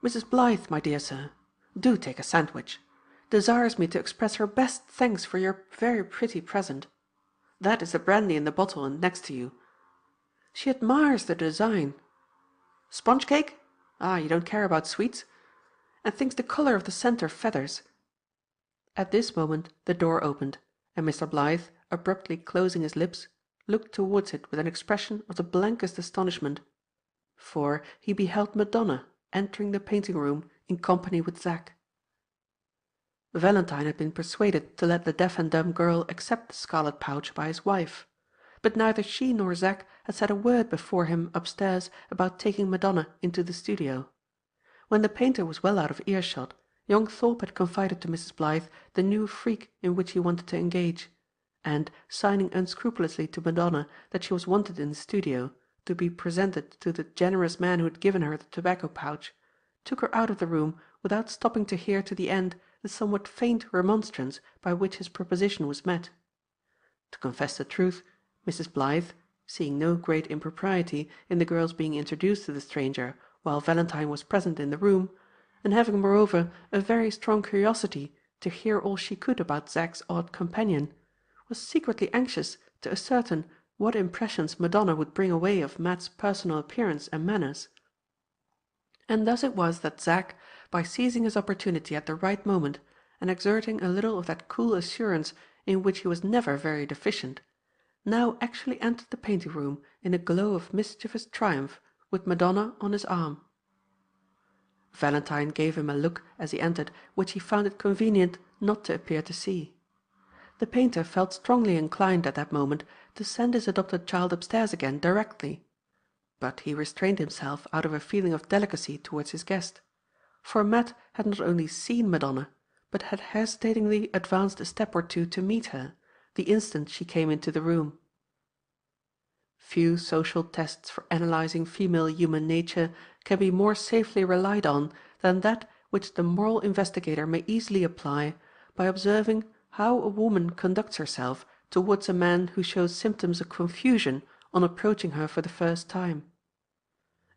"Mrs. Blythe, my dear sir, do take a sandwich, desires me to express her best thanks for your very pretty present. That is the brandy in the bottle and next to you. She admires the design. Sponge cake? Ah, you don't care about sweets? And thinks the colour of the centre feathers." At this moment the door opened, and Mr. Blythe, abruptly closing his lips, looked towards it with an expression of the blankest astonishment, for he beheld Madonna entering the painting room in company with Zack. Valentine had been persuaded to let the deaf and dumb girl accept the scarlet pouch by his wife, but neither she nor Zack had said a word before him upstairs about taking Madonna into the studio. When the painter was well out of earshot, young Thorpe had confided to Mrs. Blythe the new freak in which he wanted to engage, and, signing unscrupulously to Madonna that she was wanted in the studio, to be presented to the generous man who had given her the tobacco pouch, took her out of the room without stopping to hear to the end the somewhat faint remonstrance by which his proposition was met. To confess the truth, Mrs. Blythe, seeing no great impropriety in the girl's being introduced to the stranger while Valentine was present in the room, and having moreover a very strong curiosity to hear all she could about Zack's odd companion, was secretly anxious to ascertain what impressions Madonna would bring away of Matt's personal appearance and manners. And thus it was that Zack, by seizing his opportunity at the right moment, and exerting a little of that cool assurance in which he was never very deficient, now actually entered the painting room in a glow of mischievous triumph, with Madonna on his arm. Valentine gave him a look as he entered which he found it convenient not to appear to see. The painter felt strongly inclined at that moment to send his adopted child upstairs again directly, but he restrained himself out of a feeling of delicacy towards his guest, for Matt had not only seen Madonna, but had hesitatingly advanced a step or two to meet her, the instant she came into the room. Few social tests for analyzing female human nature can be more safely relied on than that which the moral investigator may easily apply by observing how a woman conducts herself towards a man who shows symptoms of confusion on approaching her for the first time.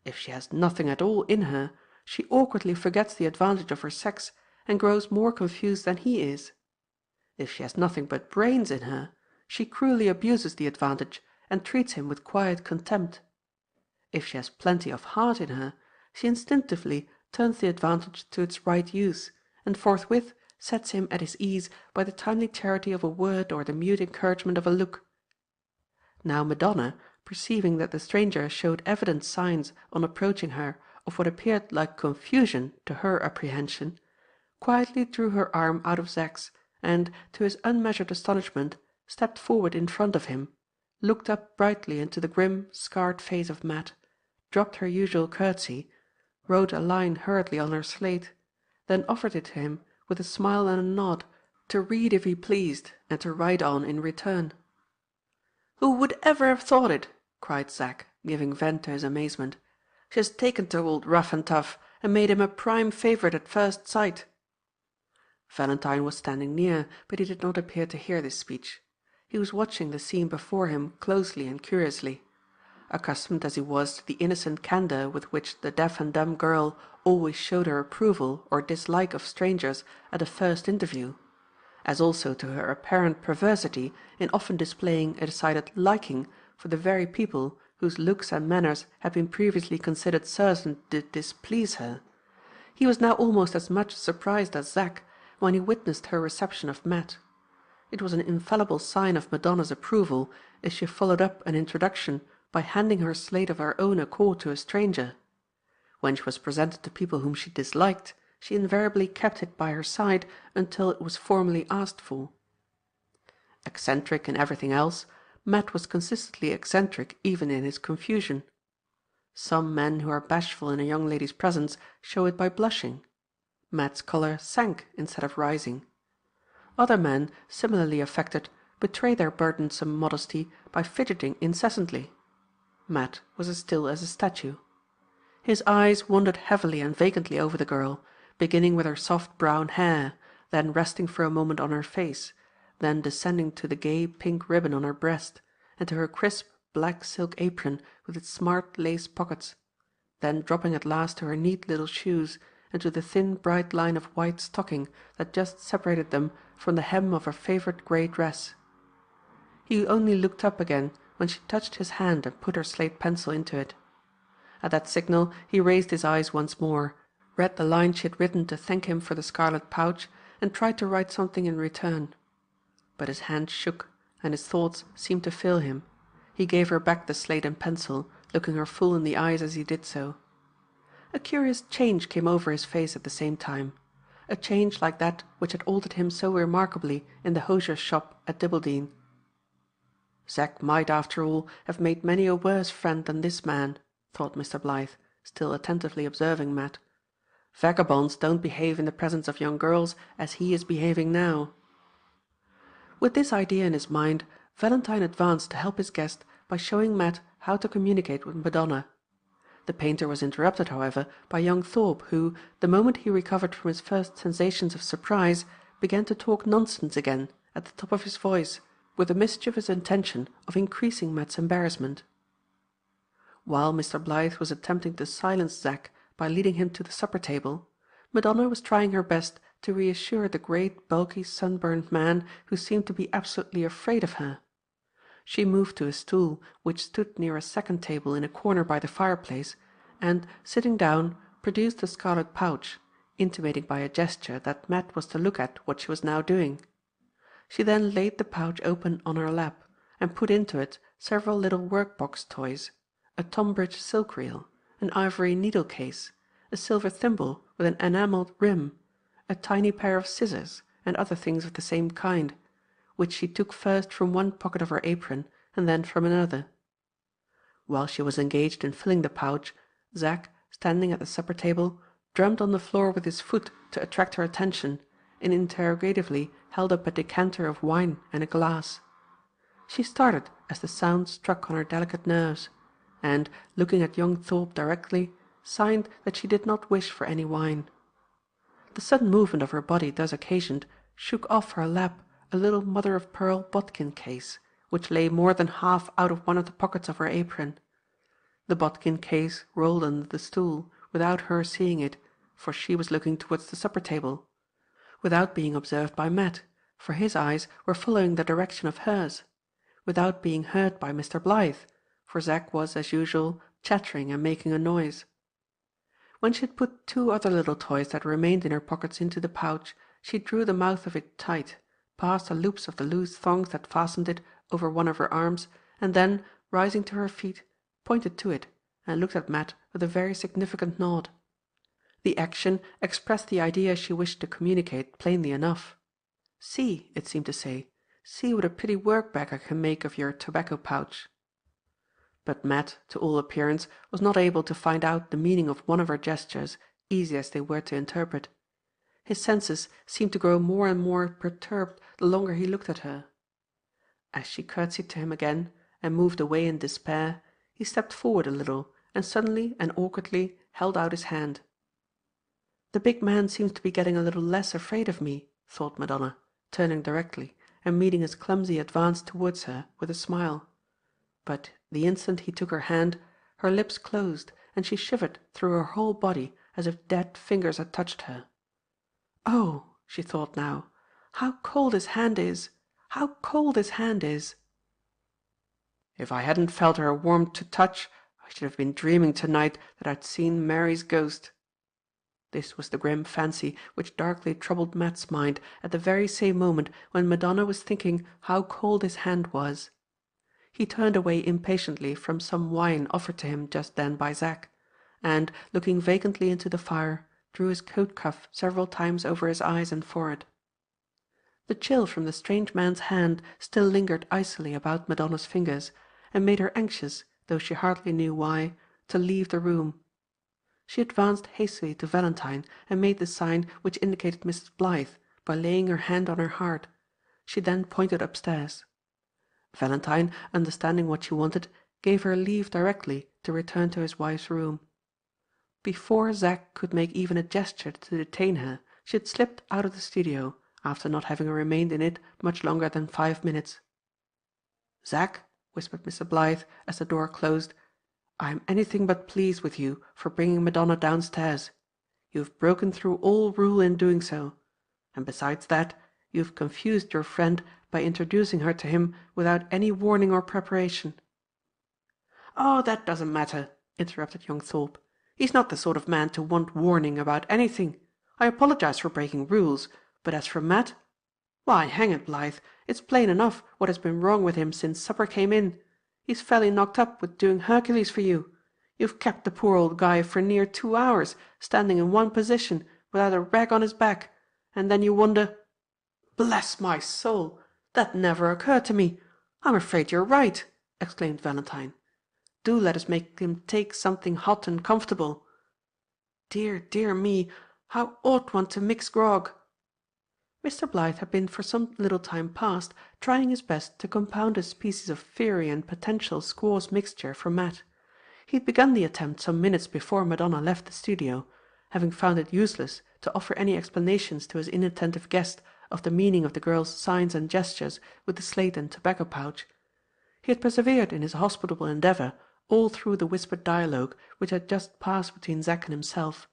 If she has nothing at all in her, she awkwardly forgets the advantage of her sex and grows more confused than he is. If she has nothing but brains in her, she cruelly abuses the advantage and treats him with quiet contempt. If she has plenty of heart in her, she instinctively turns the advantage to its right use, and forthwith sets him at his ease by the timely charity of a word or the mute encouragement of a look. Now Madonna, perceiving that the stranger showed evident signs on approaching her of what appeared like confusion to her apprehension, quietly drew her arm out of Zack's, and, to his unmeasured astonishment, stepped forward in front of him, looked up brightly into the grim, scarred face of Matt, dropped her usual curtsey, wrote a line hurriedly on her slate, then offered it to him with a smile and a nod, to read if he pleased, and to write on in return. "Who would ever have thought it?" cried Zack, giving vent to his amazement. "She has taken to old Rough and Tough, and made him a prime favourite at first sight." Valentine was standing near, but he did not appear to hear this speech. He was watching the scene before him closely and curiously. Accustomed as he was to the innocent candour with which the deaf and dumb girl always showed her approval or dislike of strangers at a first interview, as also to her apparent perversity in often displaying a decided liking for the very people whose looks and manners had been previously considered certain to displease her, he was now almost as much surprised as Zack when he witnessed her reception of Matt. It was an infallible sign of Madonna's approval if she followed up an introduction by handing her slate of her own accord to a stranger. When she was presented to people whom she disliked, she invariably kept it by her side until it was formally asked for. Eccentric in everything else, Matt was consistently eccentric even in his confusion. Some men who are bashful in a young lady's presence show it by blushing. Matt's colour sank instead of rising. Other men, similarly affected, betray their burdensome modesty by fidgeting incessantly. Matt was as still as a statue. His eyes wandered heavily and vacantly over the girl, beginning with her soft brown hair, then resting for a moment on her face, then descending to the gay pink ribbon on her breast, and to her crisp black silk apron with its smart lace pockets, then dropping at last to her neat little shoes, and to the thin bright line of white stocking that just separated them from the hem of her favourite grey dress. He only looked up again when she touched his hand and put her slate pencil into it. At that signal he raised his eyes once more, read the line she had written to thank him for the scarlet pouch, and tried to write something in return. But his hand shook, and his thoughts seemed to fail him. He gave her back the slate and pencil, looking her full in the eyes as he did so. A curious change came over his face at the same time, a change like that which had altered him so remarkably in the hosier's shop at Dibbledene. Zack might, after all, have made many a worse friend than this man, thought Mr. Blyth, still attentively observing Matt. Vagabonds don't behave in the presence of young girls as he is behaving now. With this idea in his mind, Valentine advanced to help his guest by showing Matt how to communicate with Madonna. The painter was interrupted, however, by young Thorpe, who, the moment he recovered from his first sensations of surprise, began to talk nonsense again, at the top of his voice, with the mischievous intention of increasing Matt's embarrassment. While Mr. Blythe was attempting to silence Zack by leading him to the supper table, Madonna was trying her best to reassure the great, bulky, sunburned man who seemed to be absolutely afraid of her. She moved to a stool which stood near a second table in a corner by the fireplace, and, sitting down, produced a scarlet pouch, intimating by a gesture that Matt was to look at what she was now doing. She then laid the pouch open on her lap, and put into it several little work-box toys, a Tonbridge silk reel, an ivory needle-case, a silver thimble with an enamelled rim, a tiny pair of scissors, and other things of the same kind, which she took first from one pocket of her apron and then from another. While she was engaged in filling the pouch, Zack, standing at the supper table, drummed on the floor with his foot to attract her attention, and interrogatively held up a decanter of wine and a glass. She started as the sound struck on her delicate nerves, and, looking at young Thorpe directly, signed that she did not wish for any wine. The sudden movement of her body thus occasioned shook off her lap a little mother-of-pearl bodkin case, which lay more than half out of one of the pockets of her apron. The bodkin case rolled under the stool, without her seeing it, for she was looking towards the supper table, without being observed by Matt, for his eyes were following the direction of hers, without being heard by Mr. Blythe, for Zack was, as usual, chattering and making a noise. When she had put two other little toys that remained in her pockets into the pouch, she drew the mouth of it tight, passed the loops of the loose thongs that fastened it over one of her arms, and then, rising to her feet, pointed to it, and looked at Matt with a very significant nod. The action expressed the idea she wished to communicate plainly enough. "See," it seemed to say, "see what a pretty work-bag I can make of your tobacco pouch." But Matt, to all appearance, was not able to find out the meaning of one of her gestures, easy as they were to interpret. His senses seemed to grow more and more perturbed the longer he looked at her. As she curtsied to him again, and moved away in despair, he stepped forward a little, and suddenly and awkwardly held out his hand. "The big man seems to be getting a little less afraid of me," thought Madonna, turning directly, and meeting his clumsy advance towards her with a smile. But the instant he took her hand, her lips closed, and she shivered through her whole body as if dead fingers had touched her. "Oh," she thought now, "how cold his hand is! How cold his hand is!" "If I hadn't felt her warm to touch, I should have been dreaming tonight that I'd seen Mary's ghost." This was the grim fancy which darkly troubled Matt's mind at the very same moment when Madonna was thinking how cold his hand was. He turned away impatiently from some wine offered to him just then by Zack, and, looking vacantly into the fire, drew his coat cuff several times over his eyes and forehead. The chill from the strange man's hand still lingered icily about Madonna's fingers, and made her anxious, though she hardly knew why, to leave the room. She advanced hastily to Valentine and made the sign which indicated Mrs. Blythe by laying her hand on her heart. She then pointed upstairs. Valentine, understanding what she wanted, gave her leave directly to return to his wife's room. Before Zack could make even a gesture to detain her, she had slipped out of the studio, after not having remained in it much longer than 5 minutes. "Zack," whispered Mr. Blythe as the door closed, "I am anything but pleased with you for bringing Madonna downstairs. You have broken through all rule in doing so, and besides that, you have confused your friend by introducing her to him without any warning or preparation." "Oh, that doesn't matter," interrupted young Thorpe. "He's not the sort of man to want warning about anything. I apologize for breaking rules, but as for Matt, why, hang it, Blythe, it's plain enough what has been wrong with him since supper came in. He's fairly knocked up with doing Hercules for you. You've kept the poor old guy for near 2 hours, standing in one position, without a rag on his back, and then you wonder—" "Bless my soul! That never occurred to me. I'm afraid you're right," exclaimed Valentine. "Do let us make him take something hot and comfortable. Dear, dear me, how ought one to mix grog?" Mr. Blythe had been for some little time past trying his best to compound a species of fiery and potential squaws mixture for Matt. He had begun the attempt some minutes before Madonna left the studio, having found it useless to offer any explanations to his inattentive guest of the meaning of the girl's signs and gestures with the slate and tobacco pouch. He had persevered in his hospitable endeavour all through the whispered dialogue which had just passed between Zack and himself,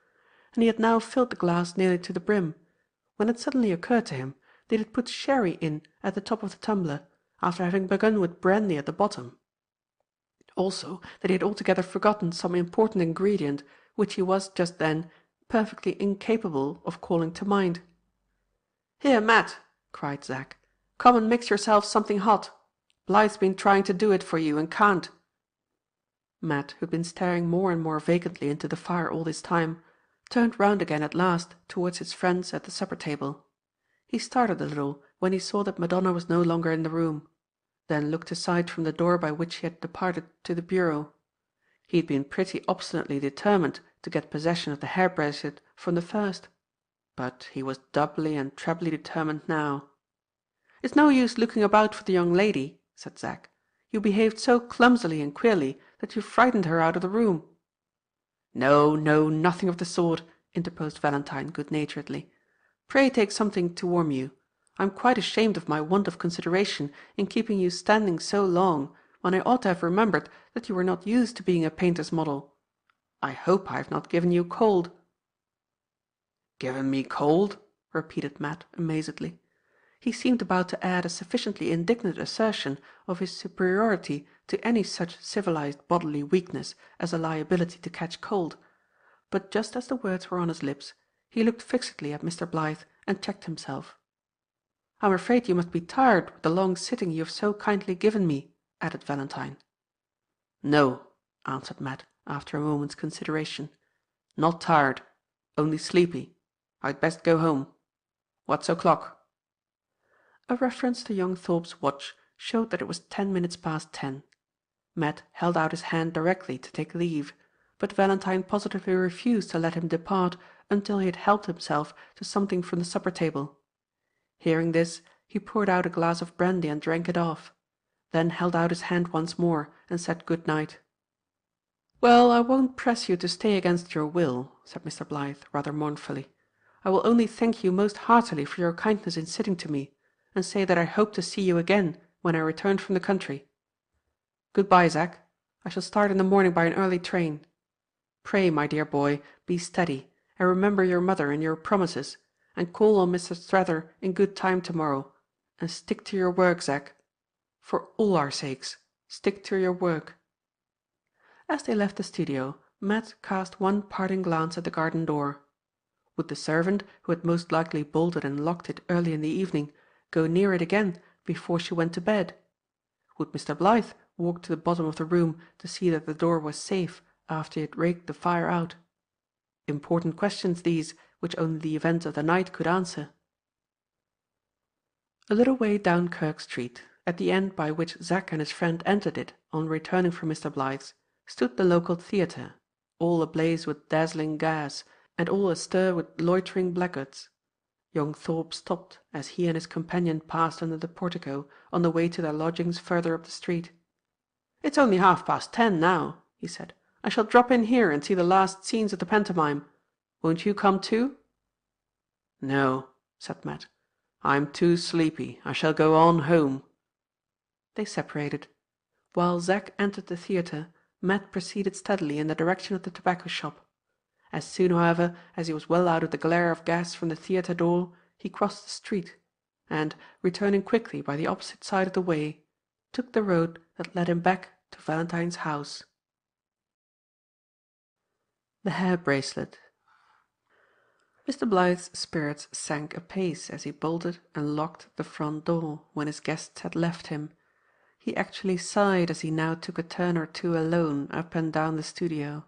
and he had now filled the glass nearly to the brim, when it suddenly occurred to him that he had put sherry in at the top of the tumbler, after having begun with brandy at the bottom. Also that he had altogether forgotten some important ingredient which he was just then perfectly incapable of calling to mind. "Here, Matt," cried Zack, "come and mix yourself something hot. Blythe's been trying to do it for you and can't." Matt, who had been staring more and more vacantly into the fire all this time, turned round again at last towards his friends at the supper table. He started a little when he saw that Madonna was no longer in the room, then looked aside from the door by which she had departed to the bureau. He had been pretty obstinately determined to get possession of the hair bracelet from the first, but he was doubly and trebly determined now. "It's no use looking about for the young lady," said Zack. "You behaved so clumsily and queerly that you frightened her out of the room." "No, no, nothing of the sort," interposed Valentine good-naturedly. "Pray take something to warm you. I am quite ashamed of my want of consideration in keeping you standing so long, when I ought to have remembered that you were not used to being a painter's model. I hope I have not given you cold." "Given me cold?" repeated Matt amazedly. He seemed about to add a sufficiently indignant assertion of his superiority to any such civilized bodily weakness as a liability to catch cold, but just as the words were on his lips, he looked fixedly at Mr. Blythe and checked himself. "I'm afraid you must be tired with the long sitting you have so kindly given me," added Valentine. "No," answered Matt, after a moment's consideration. "Not tired. Only sleepy. I'd best go home. What's o'clock?" A reference to young Thorpe's watch showed that it was 10 minutes past 10. Matt held out his hand directly to take leave, but Valentine positively refused to let him depart until he had helped himself to something from the supper table. Hearing this, he poured out a glass of brandy and drank it off, then held out his hand once more and said good night. "Well, I won't press you to stay against your will," said Mr. Blythe rather mournfully. "I will only thank you most heartily for your kindness in sitting to me, and say that I hope to see you again when I return from the country. Good-bye, Zack. I shall start in the morning by an early train. Pray, my dear boy, be steady, and remember your mother and your promises, and call on Mr. Strather in good time tomorrow, and stick to your work, Zack. For all our sakes, stick to your work." As they left the studio, Matt cast one parting glance at the garden door. Would the servant, who had most likely bolted and locked it early in the evening, go near it again before she went to bed? Would Mr. Blythe walk to the bottom of the room to see that the door was safe after he had raked the fire out? Important questions these, which only the events of the night could answer. A little way down Kirk Street, at the end by which Zack and his friend entered it on returning from Mr. Blythe's, stood the local theatre, all ablaze with dazzling gas, and all astir with loitering blackguards. Young Thorpe stopped as he and his companion passed under the portico on the way to their lodgings further up the street. "It's only 10:30 now," he said. "I shall drop in here and see the last scenes of the pantomime. Won't you come too?" "No," said Matt. "I'm too sleepy. I shall go on home." They separated. While Zack entered the theatre, Matt proceeded steadily in the direction of the tobacco shop. As soon, however, as he was well out of the glare of gas from the theatre door, he crossed the street, and, returning quickly by the opposite side of the way, took the road that led him back to Valentine's house. The hair bracelet. Mr. Blythe's spirits sank apace as he bolted and locked the front door when his guests had left him. He actually sighed as he now took a turn or two alone up and down the studio.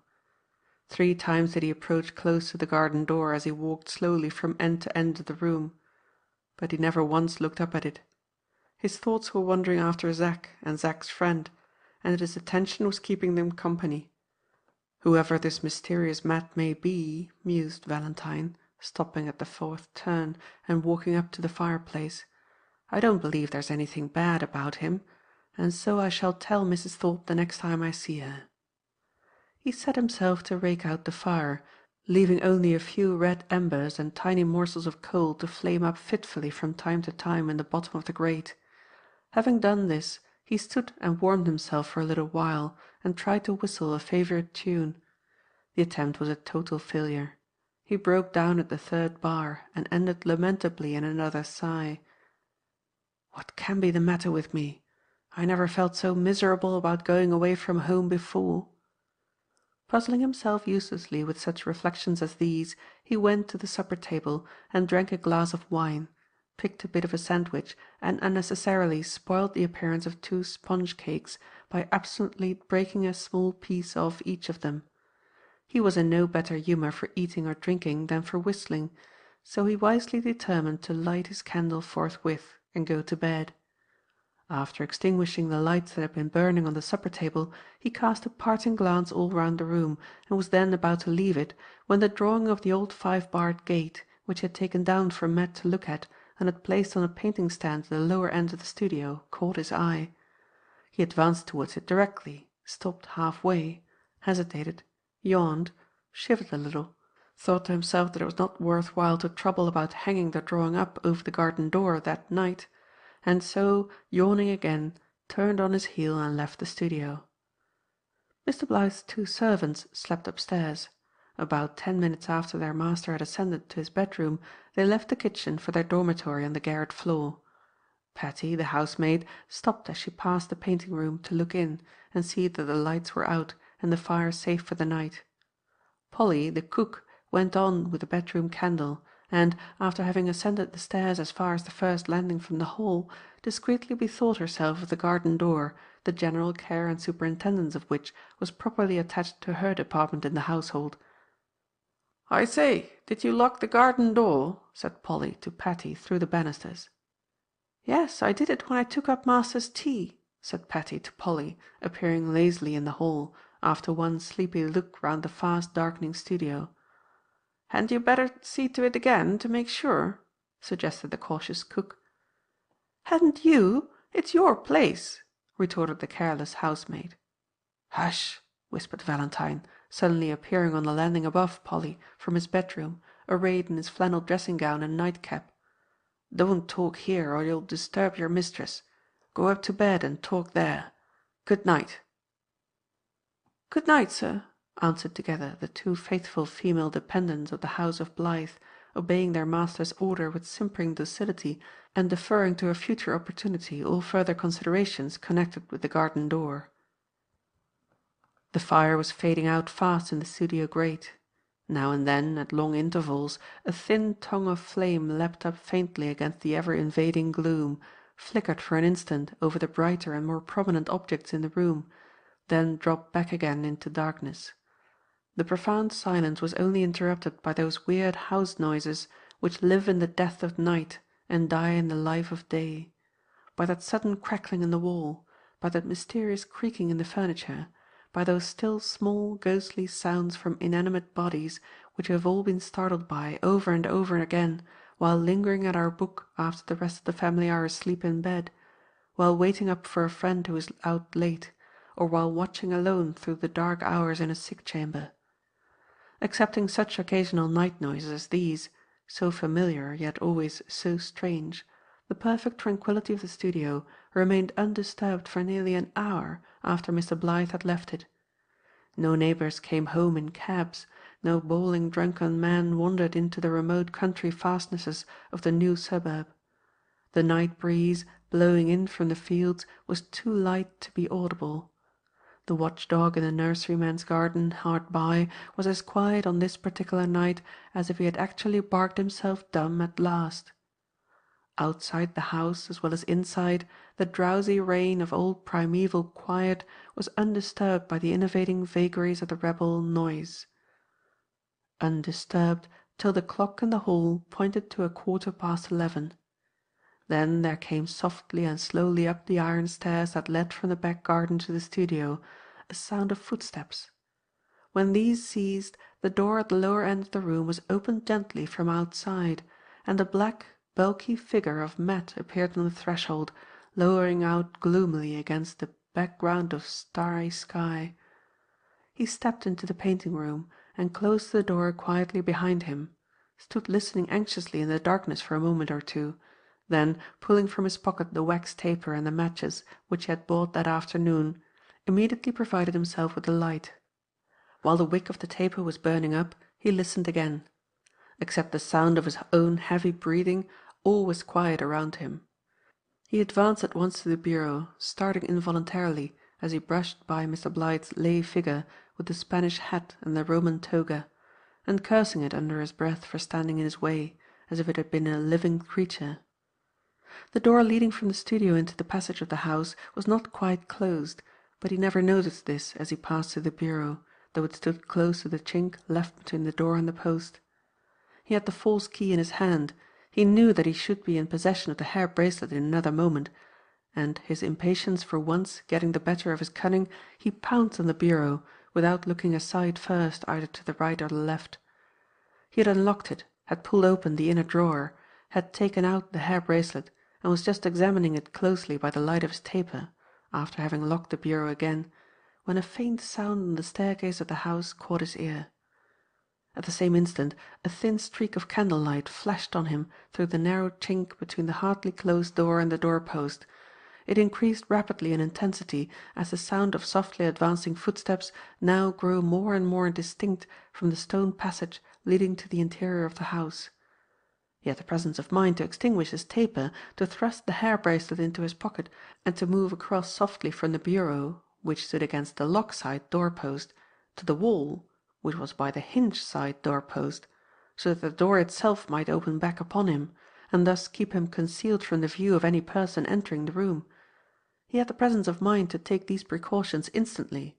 3 times did he approach close to the garden door as he walked slowly from end to end of the room, but he never once looked up at it. His thoughts were wandering after Zack and Zack's friend, and his attention was keeping them company. Whoever this mysterious Matt may be, mused Valentine, stopping at the 4th turn and walking up to the fireplace, I don't believe there's anything bad about him, and so I shall tell Mrs. Thorpe the next time I see her. He set himself to rake out the fire, leaving only a few red embers and tiny morsels of coal to flame up fitfully from time to time in the bottom of the grate. Having done this, he stood and warmed himself for a little while, and tried to whistle a favourite tune. The attempt was a total failure. He broke down at the third bar, and ended lamentably in another sigh. "What can be the matter with me? I never felt so miserable about going away from home before." Puzzling himself uselessly with such reflections as these, he went to the supper table and drank a glass of wine, picked a bit of a sandwich, and unnecessarily spoiled the appearance of 2 sponge cakes by absently breaking a small piece off each of them. He was in no better humour for eating or drinking than for whistling, so he wisely determined to light his candle forthwith and go to bed. After extinguishing the lights that had been burning on the supper table, he cast a parting glance all round the room, and was then about to leave it, when the drawing of the old 5-barred gate, which he had taken down for Matt to look at, and had placed on a painting stand at the lower end of the studio, caught his eye. He advanced towards it directly, stopped half-way, hesitated, yawned, shivered a little, thought to himself that it was not worth while to trouble about hanging the drawing up over the garden door that night, and so, yawning again, turned on his heel and left the studio. Mr. Blyth's 2 servants slept upstairs. About 10 minutes after their master had ascended to his bedroom, they left the kitchen for their dormitory on the garret floor. Patty, the housemaid, stopped as she passed the painting room to look in and see that the lights were out and the fire safe for the night. Polly, the cook, went on with the bedroom candle, and, after having ascended the stairs as far as the first landing from the hall, discreetly bethought herself of the garden door, the general care and superintendence of which was properly attached to her department in the household. "I say, did you lock the garden door?" said Polly to Patty through the banisters. "Yes, I did it when I took up master's tea," said Patty to Polly, appearing lazily in the hall, after one sleepy look round the fast darkening studio. "Hadn't you better see to it again, to make sure?" suggested the cautious cook. "Hadn't you? It's your place," retorted the careless housemaid. "Hush!" whispered Valentine, suddenly appearing on the landing above Polly from his bedroom, arrayed in his flannel dressing-gown and nightcap. "Don't talk here, or you'll disturb your mistress. Go up to bed and talk there. Good night." "Good night, sir," answered together the 2 faithful female dependents of the house of Blyth, obeying their master's order with simpering docility, and deferring to a future opportunity all further considerations connected with the garden door. The fire was fading out fast in the studio grate. Now and then, at long intervals, a thin tongue of flame leapt up faintly against the ever-invading gloom, flickered for an instant over the brighter and more prominent objects in the room, then dropped back again into darkness. The profound silence was only interrupted by those weird house noises which live in the death of night and die in the life of day, by that sudden crackling in the wall, by that mysterious creaking in the furniture, by those still small ghostly sounds from inanimate bodies which we have all been startled by over and over again while lingering at our book after the rest of the family are asleep in bed, while waiting up for a friend who is out late, or while watching alone through the dark hours in a sick chamber. Excepting such occasional night noises as these, so familiar yet always so strange, the perfect tranquillity of the studio remained undisturbed for nearly an hour after Mr. Blyth had left it. No neighbours came home in cabs, no bawling drunken men wandered into the remote country fastnesses of the new suburb. The night breeze, blowing in from the fields, was too light to be audible. The watch-dog in the nurseryman's garden hard by was as quiet on this particular night as if he had actually barked himself dumb at last. Outside the house, as well as inside, the drowsy reign of old primeval quiet was undisturbed by the innovating vagaries of the rebel noise. Undisturbed till the clock in the hall pointed to 11:15. Then there came softly and slowly up the iron stairs that led from the back garden to the studio a sound of footsteps. When these ceased, the door at the lower end of the room was opened gently from outside, and a black, bulky figure of Matt appeared on the threshold, lowering out gloomily against a background of starry sky. He stepped into the painting room, and closed the door quietly behind him, stood listening anxiously in the darkness for a moment or two, then, pulling from his pocket the wax taper and the matches which he had bought that afternoon, immediately provided himself with a light. While the wick of the taper was burning up, he listened again. Except the sound of his own heavy breathing, all was quiet around him. He advanced at once to the bureau, starting involuntarily as he brushed by Mr. Blythe's lay figure with the Spanish hat and the Roman toga, and cursing it under his breath for standing in his way, as if it had been a living creature. The door leading from the studio into the passage of the house was not quite closed, but he never noticed this as he passed to the bureau, though it stood close to the chink left between the door and the post. He had the false key in his hand. He knew that he should be in possession of the hair bracelet in another moment, and, his impatience for once getting the better of his cunning, he pounced on the bureau, without looking aside first either to the right or the left. He had unlocked it, had pulled open the inner drawer, had taken out the hair bracelet, and was just examining it closely by the light of his taper, after having locked the bureau again, when a faint sound on the staircase of the house caught his ear. At the same instant a thin streak of candlelight flashed on him through the narrow chink between the hardly closed door and the door-post. It increased rapidly in intensity as the sound of softly advancing footsteps now grew more and more distinct from the stone passage leading to the interior of the house. He had the presence of mind to extinguish his taper, to thrust the hair bracelet into his pocket, and to move across softly from the bureau, which stood against the lock-side door-post, to the wall, which was by the hinge-side door-post, so that the door itself might open back upon him, and thus keep him concealed from the view of any person entering the room. He had the presence of mind to take these precautions instantly,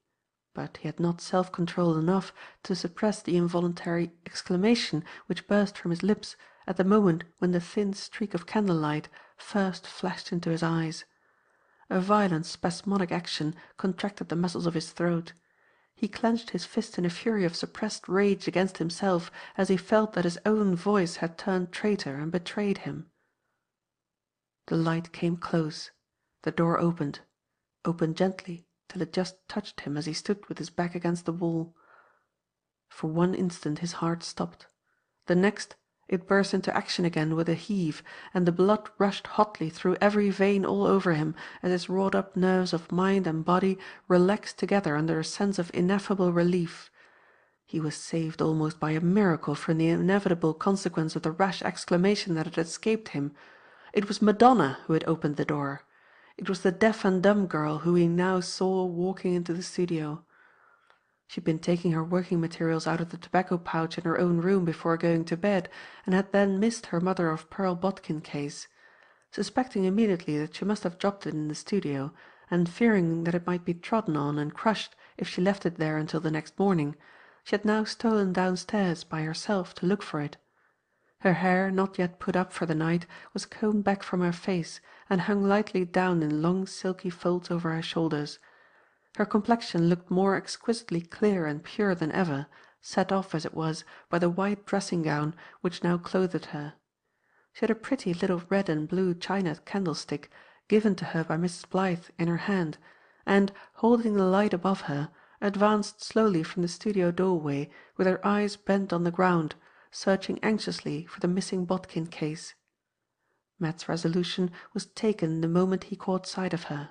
but he had not self-control enough to suppress the involuntary exclamation which burst from his lips at the moment when the thin streak of candlelight first flashed into his eyes. A violent spasmodic action contracted the muscles of his throat. He clenched his fist in a fury of suppressed rage against himself as he felt that his own voice had turned traitor and betrayed him. The light came close. The door opened gently till it just touched him as he stood with his back against the wall. For one instant his heart stopped. The next it burst into action again with a heave, and the blood rushed hotly through every vein all over him as his wrought-up nerves of mind and body relaxed together under a sense of ineffable relief. He was saved almost by a miracle from the inevitable consequence of the rash exclamation that had escaped him. It was Madonna who had opened the door. It was the deaf and dumb girl whom he now saw walking into the studio. She had been taking her working materials out of the tobacco pouch in her own room before going to bed, and had then missed her mother of pearl bodkin case. Suspecting immediately that she must have dropped it in the studio, and fearing that it might be trodden on and crushed if she left it there until the next morning, she had now stolen downstairs by herself to look for it. Her hair, not yet put up for the night, was combed back from her face, and hung lightly down in long silky folds over her shoulders. Her complexion looked more exquisitely clear and pure than ever, set off, as it was, by the white dressing-gown which now clothed her. She had a pretty little red and blue china candlestick, given to her by Mrs. Blythe, in her hand, and, holding the light above her, advanced slowly from the studio doorway, with her eyes bent on the ground, searching anxiously for the missing bodkin case. Matt's resolution was taken the moment he caught sight of her.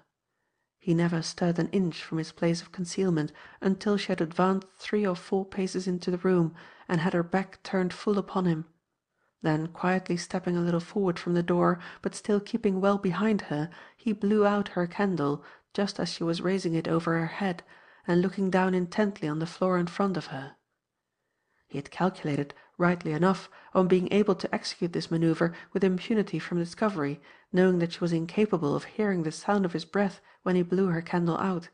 He never stirred an inch from his place of concealment until she had advanced 3 or 4 paces into the room and had her back turned full upon him. Then, quietly stepping a little forward from the door, but still keeping well behind her, he blew out her candle just as she was raising it over her head and looking down intently on the floor in front of her. He had calculated, rightly enough, on being able to execute this manoeuvre with impunity from discovery, knowing that she was incapable of hearing the sound of his breath when he blew her candle out,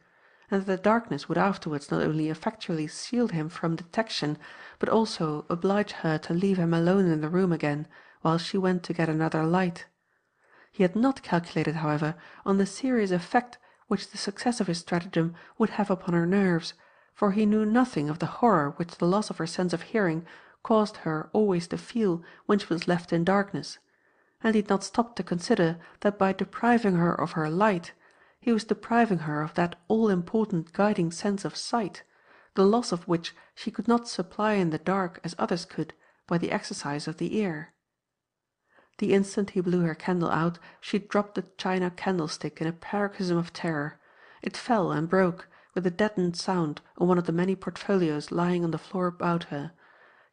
and that the darkness would afterwards not only effectually shield him from detection, but also oblige her to leave him alone in the room again, while she went to get another light. He had not calculated, however, on the serious effect which the success of his stratagem would have upon her nerves, for he knew nothing of the horror which the loss of her sense of hearing caused her always to feel when she was left in darkness, and he had not stopped to consider that by depriving her of her light, he was depriving her of that all-important guiding sense of sight, the loss of which she could not supply in the dark as others could by the exercise of the ear. The instant he blew her candle out, she dropped the china candlestick in a paroxysm of terror. It fell and broke, with a deadened sound, on one of the many portfolios lying on the floor about her.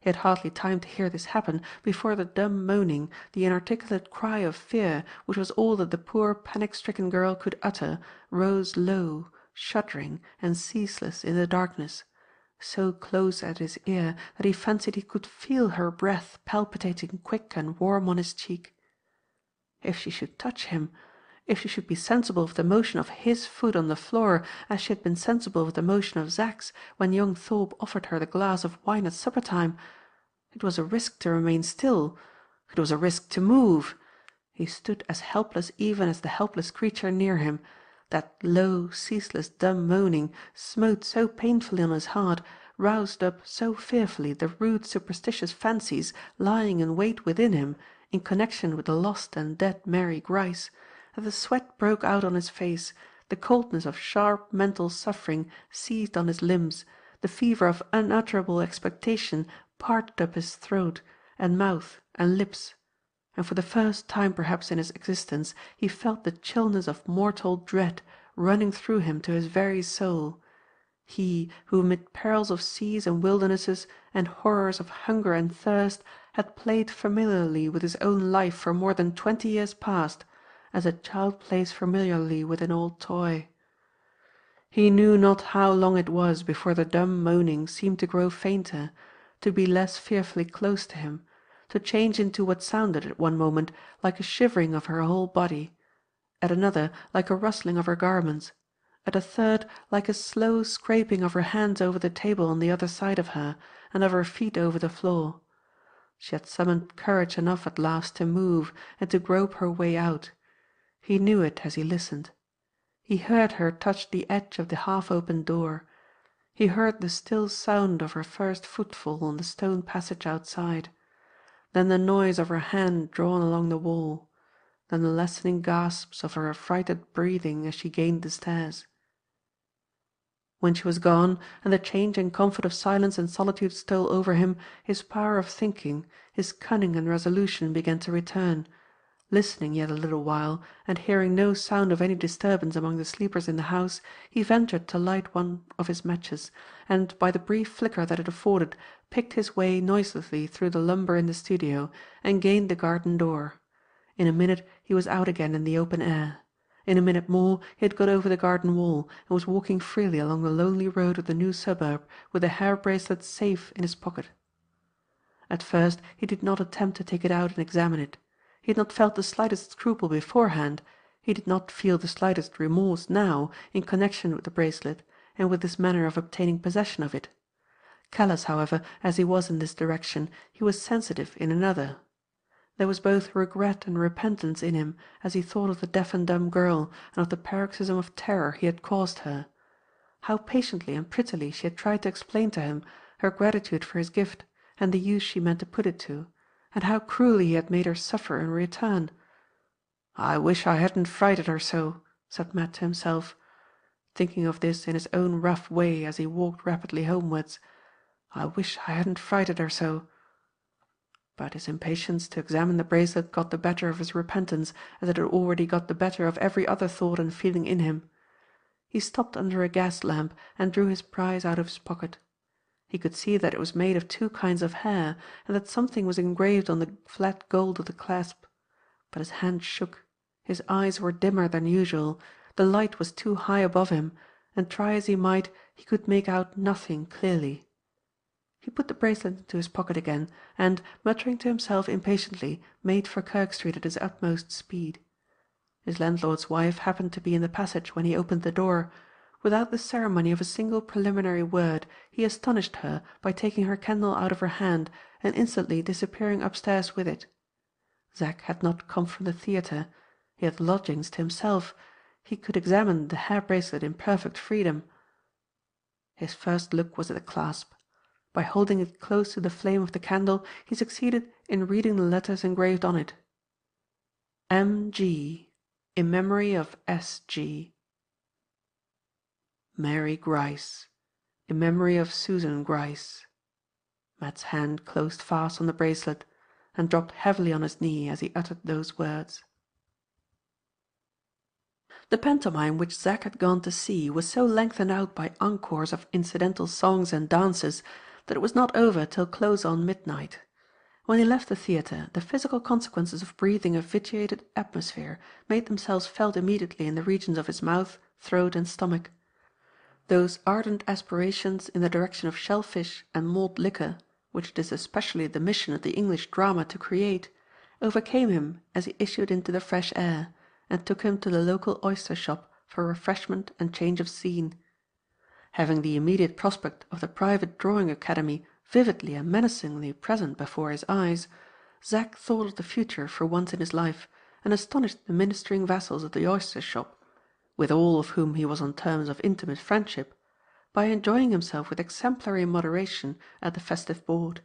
He had hardly time to hear this happen before the dumb moaning, the inarticulate cry of fear, which was all that the poor panic-stricken girl could utter, rose low, shuddering, and ceaseless in the darkness, so close at his ear that he fancied he could feel her breath palpitating quick and warm on his cheek. If she should touch him, if she should be sensible of the motion of his foot on the floor, as she had been sensible of the motion of Zack's when young Thorpe offered her the glass of wine at supper-time, it was a risk to remain still, it was a risk to move. He stood as helpless even as the helpless creature near him. That low, ceaseless, dumb moaning smote so painfully on his heart, roused up so fearfully the rude superstitious fancies lying in wait within him in connection with the lost and dead Mary Gryce, that the sweat broke out on his face, the coldness of sharp mental suffering seized on his limbs, the fever of unutterable expectation parted up his throat and mouth and lips, and for the first time perhaps in his existence he felt the chillness of mortal dread running through him to his very soul. He, who amid perils of seas and wildernesses and horrors of hunger and thirst had played familiarly with his own life for more than 20 years past, as a child plays familiarly with an old toy. He knew not how long it was before the dumb moaning seemed to grow fainter, to be less fearfully close to him, to change into what sounded at one moment like a shivering of her whole body, at another like a rustling of her garments, at a third like a slow scraping of her hands over the table on the other side of her, and of her feet over the floor. She had summoned courage enough at last to move, and to grope her way out. He knew it as he listened. He heard her touch the edge of the half-opened door. He heard the still sound of her first footfall on the stone passage outside, then the noise of her hand drawn along the wall, then the lessening gasps of her affrighted breathing as she gained the stairs. When she was gone, and the change and comfort of silence and solitude stole over him, his power of thinking, his cunning and resolution began to return. Listening yet a little while, and hearing no sound of any disturbance among the sleepers in the house, he ventured to light one of his matches, and, by the brief flicker that it afforded, picked his way noiselessly through the lumber in the studio, and gained the garden door. In a minute he was out again in the open air. In a minute more he had got over the garden wall, and was walking freely along the lonely road of the new suburb with the hair bracelet safe in his pocket. At first he did not attempt to take it out and examine it. He had not felt the slightest scruple beforehand, he did not feel the slightest remorse now in connection with the bracelet and with his manner of obtaining possession of it. Callous, however, as he was in this direction, he was sensitive in another. There was both regret and repentance in him as he thought of the deaf and dumb girl and of the paroxysm of terror he had caused her. How patiently and prettily she had tried to explain to him her gratitude for his gift and the use she meant to put it to, and how cruelly he had made her suffer in return. "I wish I hadn't frightened her so," said Matt to himself, thinking of this in his own rough way as he walked rapidly homewards. "I wish I hadn't frightened her so." But his impatience to examine the bracelet got the better of his repentance, as it had already got the better of every other thought and feeling in him. He stopped under a gas lamp and drew his prize out of his pocket. He could see that it was made of 2 kinds of hair, and that something was engraved on the flat gold of the clasp. But his hand shook, his eyes were dimmer than usual, the light was too high above him, and try as he might, he could make out nothing clearly. He put the bracelet into his pocket again, and, muttering to himself impatiently, made for Kirk Street at his utmost speed. His landlord's wife happened to be in the passage when he opened the door. Without the ceremony of a single preliminary word, he astonished her by taking her candle out of her hand and instantly disappearing upstairs with it. Zack had not come from the theatre. He had lodgings to himself. He could examine the hair bracelet in perfect freedom. His first look was at the clasp. By holding it close to the flame of the candle, he succeeded in reading the letters engraved on it. M.G. in memory of S.G. Mary Gryce. in memory of Susan Gryce. Matt's hand closed fast on the bracelet and dropped heavily on his knee as he uttered those words. The pantomime which Zack had gone to see was so lengthened out by encores of incidental songs and dances that it was not over till close on midnight. When he left the theatre, the physical consequences of breathing a vitiated atmosphere made themselves felt immediately in the regions of his mouth, throat, and stomach. Those ardent aspirations in the direction of shellfish and malt liquor, which it is especially the mission of the English drama to create, overcame him as he issued into the fresh air, and took him to the local oyster shop for refreshment and change of scene. Having the immediate prospect of the private drawing academy vividly and menacingly present before his eyes, Zack thought of the future for once in his life, and astonished the ministering vassals of the oyster shop, with all of whom he was on terms of intimate friendship, by enjoying himself with exemplary moderation at the festive board.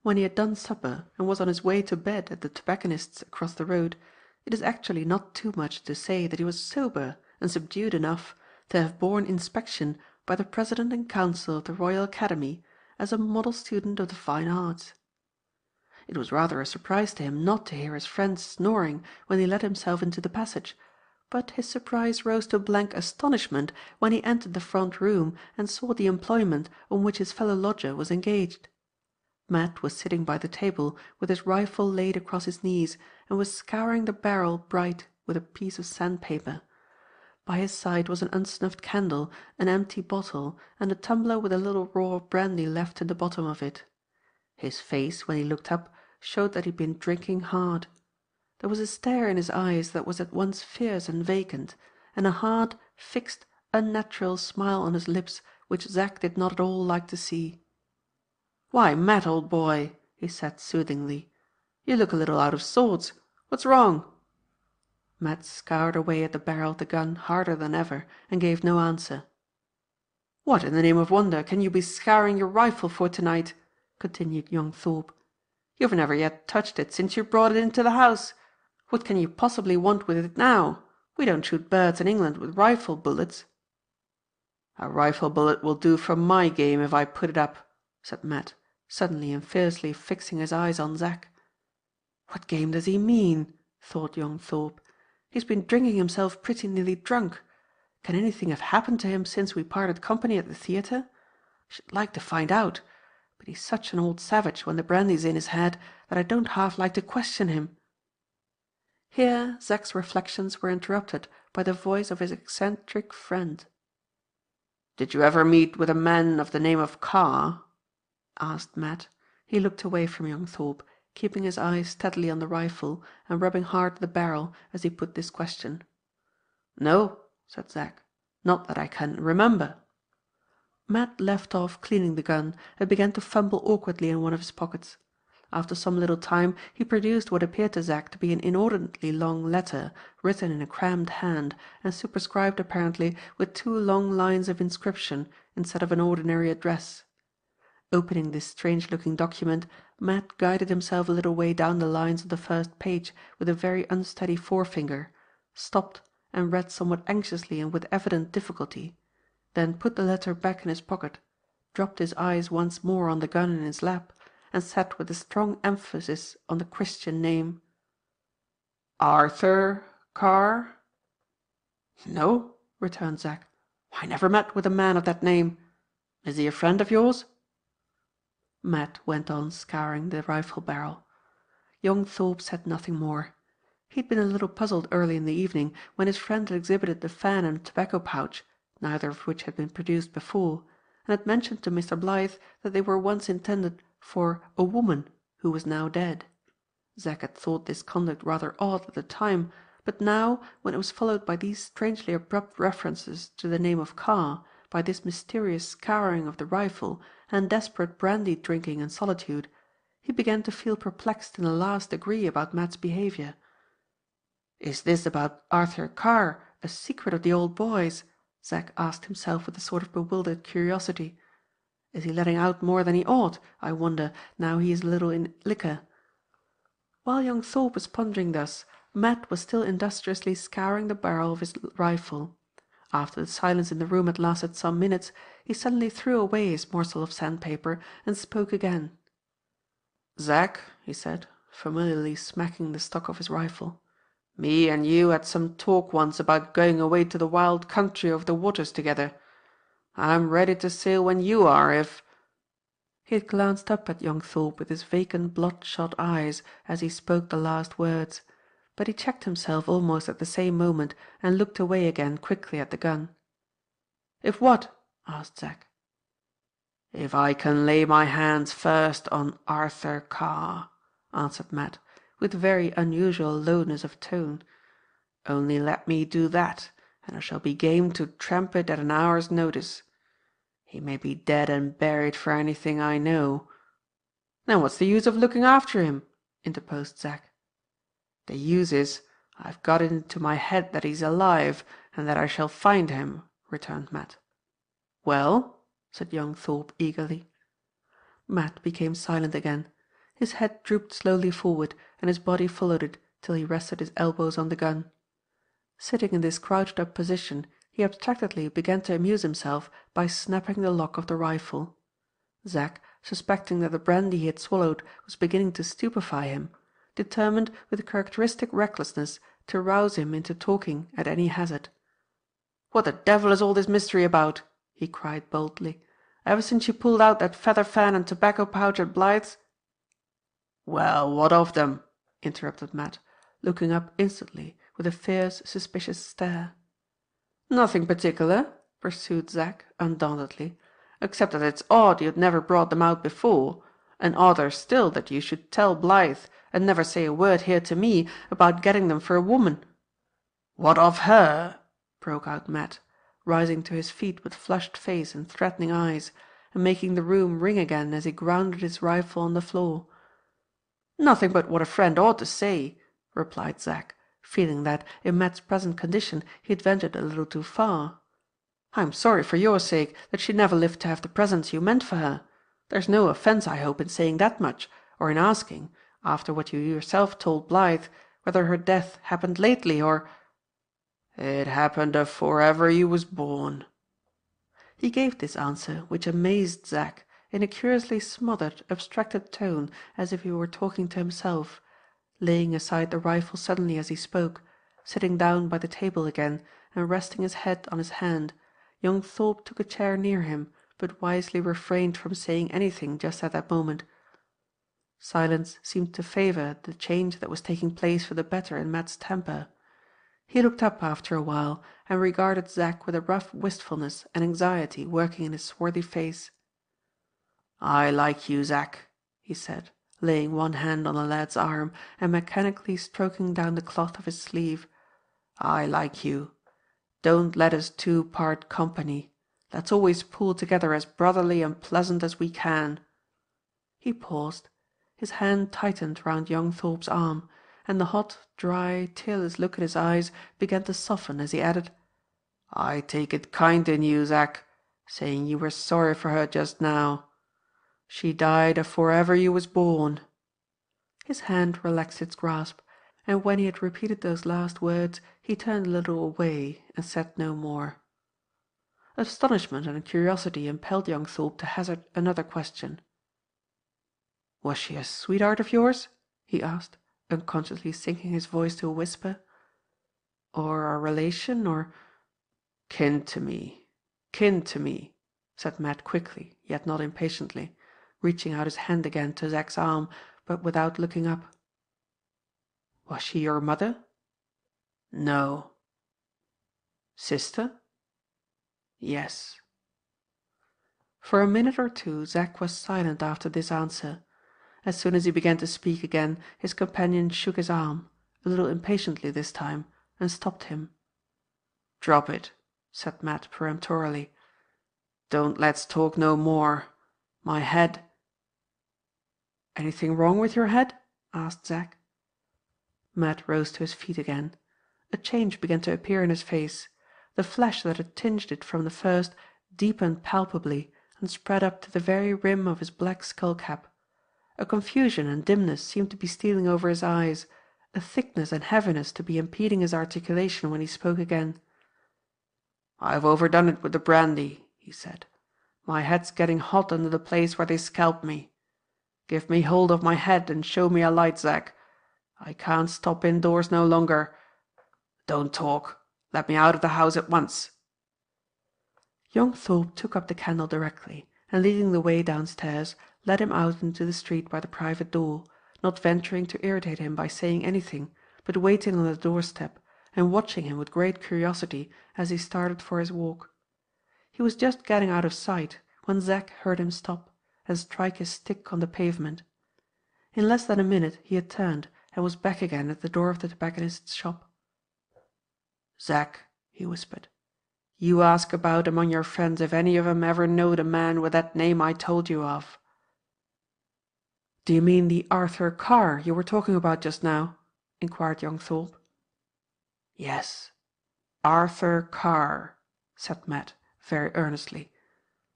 When he had done supper and was on his way to bed at the tobacconist's across the road, it is actually not too much to say that he was sober and subdued enough to have borne inspection by the President and Council of the Royal Academy as a model student of the fine arts. It was rather a surprise to him not to hear his friend snoring when he let himself into the passage, but his surprise rose to blank astonishment when he entered the front room and saw the employment on which his fellow lodger was engaged. Matt was sitting by the table with his rifle laid across his knees and was scouring the barrel bright with a piece of sandpaper. By his side was an unsnuffed candle, an empty bottle, and a tumbler with a little raw brandy left in the bottom of it. His face, when he looked up, showed that he had been drinking hard. There was a stare in his eyes that was at once fierce and vacant, and a hard, fixed, unnatural smile on his lips which Zack did not at all like to see. "Why, Matt, old boy," he said soothingly, "you look a little out of sorts. What's wrong?" Matt scoured away at the barrel of the gun harder than ever, and gave no answer. "What in the name of wonder can you be scouring your rifle for tonight?" continued young Thorpe. "You've never yet touched it since you brought it into the house. What can you possibly want with it now? We don't shoot birds in England with rifle bullets." "A rifle bullet will do for my game if I put it up," said Matt, suddenly and fiercely fixing his eyes on Zack. "What game does he mean?" thought young Thorpe. "He's been drinking himself pretty nearly drunk. Can anything have happened to him since we parted company at the theatre? I should like to find out, but he's such an old savage when the brandy's in his head that I don't half like to question him." Here Zack's reflections were interrupted by the voice of his eccentric friend. "Did you ever meet with a man of the name of Carr?" asked Matt. He looked away from young Thorpe, keeping his eyes steadily on the rifle and rubbing hard the barrel as he put this question. "No," said Zack, "not that I can remember." Matt left off cleaning the gun and began to fumble awkwardly in one of his pockets. After some little time he produced what appeared to Zack to be an inordinately long letter, written in a crammed hand, and superscribed apparently with 2 long lines of inscription instead of an ordinary address. Opening this strange-looking document, Matt guided himself a little way down the lines of the first page with a very unsteady forefinger, stopped, and read somewhat anxiously and with evident difficulty, then put the letter back in his pocket, dropped his eyes once more on the gun in his lap, and said with a strong emphasis on the Christian name: "Arthur Carr?" "No," returned Zack. "I never met with a man of that name. Is he a friend of yours?" Matt went on scouring the rifle barrel. Young Thorpe said nothing more. He had been a little puzzled early in the evening when his friend had exhibited the fan and tobacco pouch, neither of which had been produced before, and had mentioned to Mr. Blythe that they were once intended for a woman who was now dead. Zack had thought this conduct rather odd at the time, but now, when it was followed by these strangely abrupt references to the name of Carr, by this mysterious scouring of the rifle, and desperate brandy drinking in solitude, he began to feel perplexed in the last degree about Matt's behaviour. "Is this about Arthur Carr a secret of the old boy's?" Zack asked himself with a sort of bewildered curiosity. "Is he letting out more than he ought, I wonder, now he is a little in liquor?" While young Thorpe was pondering thus, Matt was still industriously scouring the barrel of his rifle. After the silence in the room had lasted some minutes, he suddenly threw away his morsel of sandpaper and spoke again. "Zack," he said, familiarly smacking the stock of his rifle, "me and you had some talk once about going away to the wild country over the waters together. I'm ready to sail when you are, if—" He had glanced up at young Thorpe with his vacant bloodshot eyes as he spoke the last words, but he checked himself almost at the same moment and looked away again quickly at the gun. "If what?" asked Zack. "If I can lay my hands first on Arthur Carr," answered Matt, with very unusual lowness of tone. "Only let me do that, and I shall be game to tramp it at an hour's notice. He may be dead and buried for anything I know." "Then what's the use of looking after him?" interposed Zack. "The use is, I've got it into my head that he's alive, and that I shall find him," returned Matt. "Well?" said young Thorpe eagerly. Matt became silent again. His head drooped slowly forward, and his body followed it till he rested his elbows on the gun. Sitting in this crouched up position, he abstractedly began to amuse himself by snapping the lock of the rifle. Zack, suspecting that the brandy he had swallowed was beginning to stupefy him, determined with characteristic recklessness to rouse him into talking at any hazard. "What the devil is all this mystery about?" he cried boldly. "Ever since you pulled out that feather fan and tobacco pouch at Blyth's—" "Well, what of them?" interrupted Matt, looking up instantly with a fierce, suspicious stare. "Nothing particular," pursued Zack undauntedly, "except that it's odd you'd never brought them out before, and odder still that you should tell Blythe and never say a word here to me about getting them for a woman." "What of her?" broke out Matt, rising to his feet with flushed face and threatening eyes, and making the room ring again as he grounded his rifle on the floor. "Nothing but what a friend ought to say," replied Zack, feeling that, in Matt's present condition, he had ventured a little too far. "I'm sorry for your sake that she never lived to have the presents you meant for her. There's no offence, I hope, in saying that much, or in asking, after what you yourself told Blythe, whether her death happened lately or—" "It happened afore ever you was born." He gave this answer, which amazed Zack, in a curiously smothered, abstracted tone, as if he were talking to himself, laying aside the rifle suddenly as he spoke, sitting down by the table again, and resting his head on his hand. Young Thorpe took a chair near him, but wisely refrained from saying anything just at that moment. Silence seemed to favour the change that was taking place for the better in Matt's temper. He looked up after a while and regarded Zack with a rough wistfulness and anxiety working in his swarthy face. "I like you, Zack," he said, laying one hand on the lad's arm and mechanically stroking down the cloth of his sleeve. "I like you. Don't let us two part company. Let's always pull together as brotherly and pleasant as we can." He paused. His hand tightened round young Thorpe's arm, and the hot, dry, tearless look in his eyes began to soften as he added, "I take it kind in you, Zack, saying you were sorry for her just now. She died afore ever you was born." His hand relaxed its grasp, and when he had repeated those last words he turned a little away and said no more. Astonishment and curiosity impelled young Thorpe to hazard another question. "Was she a sweetheart of yours?" he asked, unconsciously sinking his voice to a whisper. "Or a relation, or—" "Kin to me, kin to me," said Matt quickly, yet not impatiently, reaching out his hand again to Zack's arm, but without looking up. "Was she your mother?" "No." "Sister?" "Yes." For a minute or two Zack was silent after this answer. As soon as he began to speak again his companion shook his arm, a little impatiently this time, and stopped him. "Drop it," said Matt peremptorily. "Don't let's talk no more. My head—" "Anything wrong with your head?" asked Zack. Matt rose to his feet again. A change began to appear in his face. The flash that had tinged it from the first deepened palpably and spread up to the very rim of his black skull cap. A confusion and dimness seemed to be stealing over his eyes, a thickness and heaviness to be impeding his articulation when he spoke again. "I've overdone it with the brandy," he said. "My head's getting hot under the place where they scalped me. Give me hold of my head and show me a light, Zack. I can't stop indoors no longer. Don't talk. Let me out of the house at once." Young Thorpe took up the candle directly, and leading the way downstairs, led him out into the street by the private door, not venturing to irritate him by saying anything, but waiting on the doorstep, and watching him with great curiosity as he started for his walk. He was just getting out of sight when Zack heard him stop, and strike his stick on the pavement. In less than a minute he had turned, and was back again at the door of the tobacconist's shop. "Zack," he whispered, "you ask about among your friends if any of 'em ever knowed a man with that name I told you of." "Do you mean the Arthur Carr you were talking about just now?" inquired young Thorpe. "Yes, Arthur Carr," said Matt, very earnestly.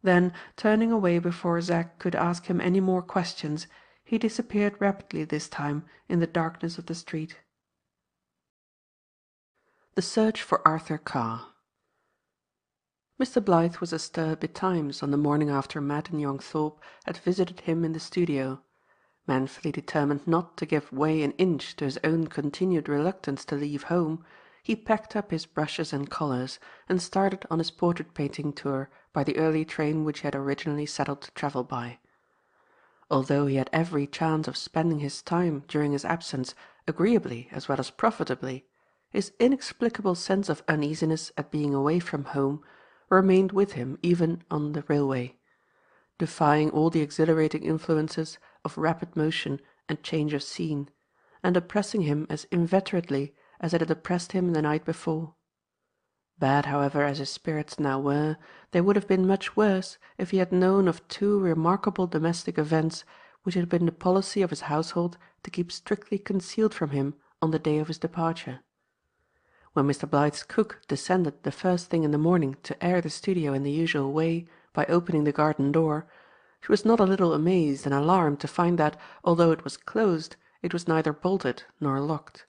Then, turning away before Zack could ask him any more questions, he disappeared rapidly this time in the darkness of the street. The search for Arthur Carr. Mr. Blyth was astir betimes on the morning after Matt and young Thorpe had visited him in the studio. Manfully determined not to give way an inch to his own continued reluctance to leave home, he packed up his brushes and colours, and started on his portrait-painting tour by the early train which he had originally settled to travel by. Although he had every chance of spending his time during his absence agreeably as well as profitably, his inexplicable sense of uneasiness at being away from home remained with him even on the railway, defying all the exhilarating influences of rapid motion and change of scene, and oppressing him as inveterately as it had oppressed him the night before. Bad, however, as his spirits now were, they would have been much worse if he had known of two remarkable domestic events which it had been the policy of his household to keep strictly concealed from him on the day of his departure. When Mr. Blyth's cook descended the first thing in the morning to air the studio in the usual way by opening the garden door, she was not a little amazed and alarmed to find that, although it was closed, it was neither bolted nor locked.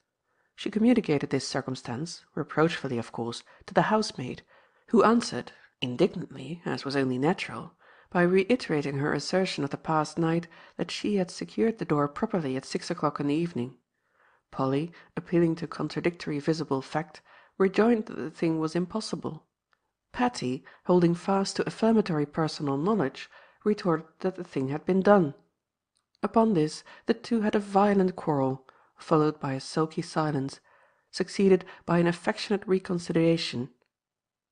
She communicated this circumstance, reproachfully of course, to the housemaid, who answered, indignantly, as was only natural, by reiterating her assertion of the past night that she had secured the door properly at 6 o'clock in the evening. Polly, appealing to contradictory visible fact, rejoined that the thing was impossible. Patty, holding fast to affirmatory personal knowledge, retorted that the thing had been done. Upon this the two had a violent quarrel, followed by a sulky silence, succeeded by an affectionate reconciliation,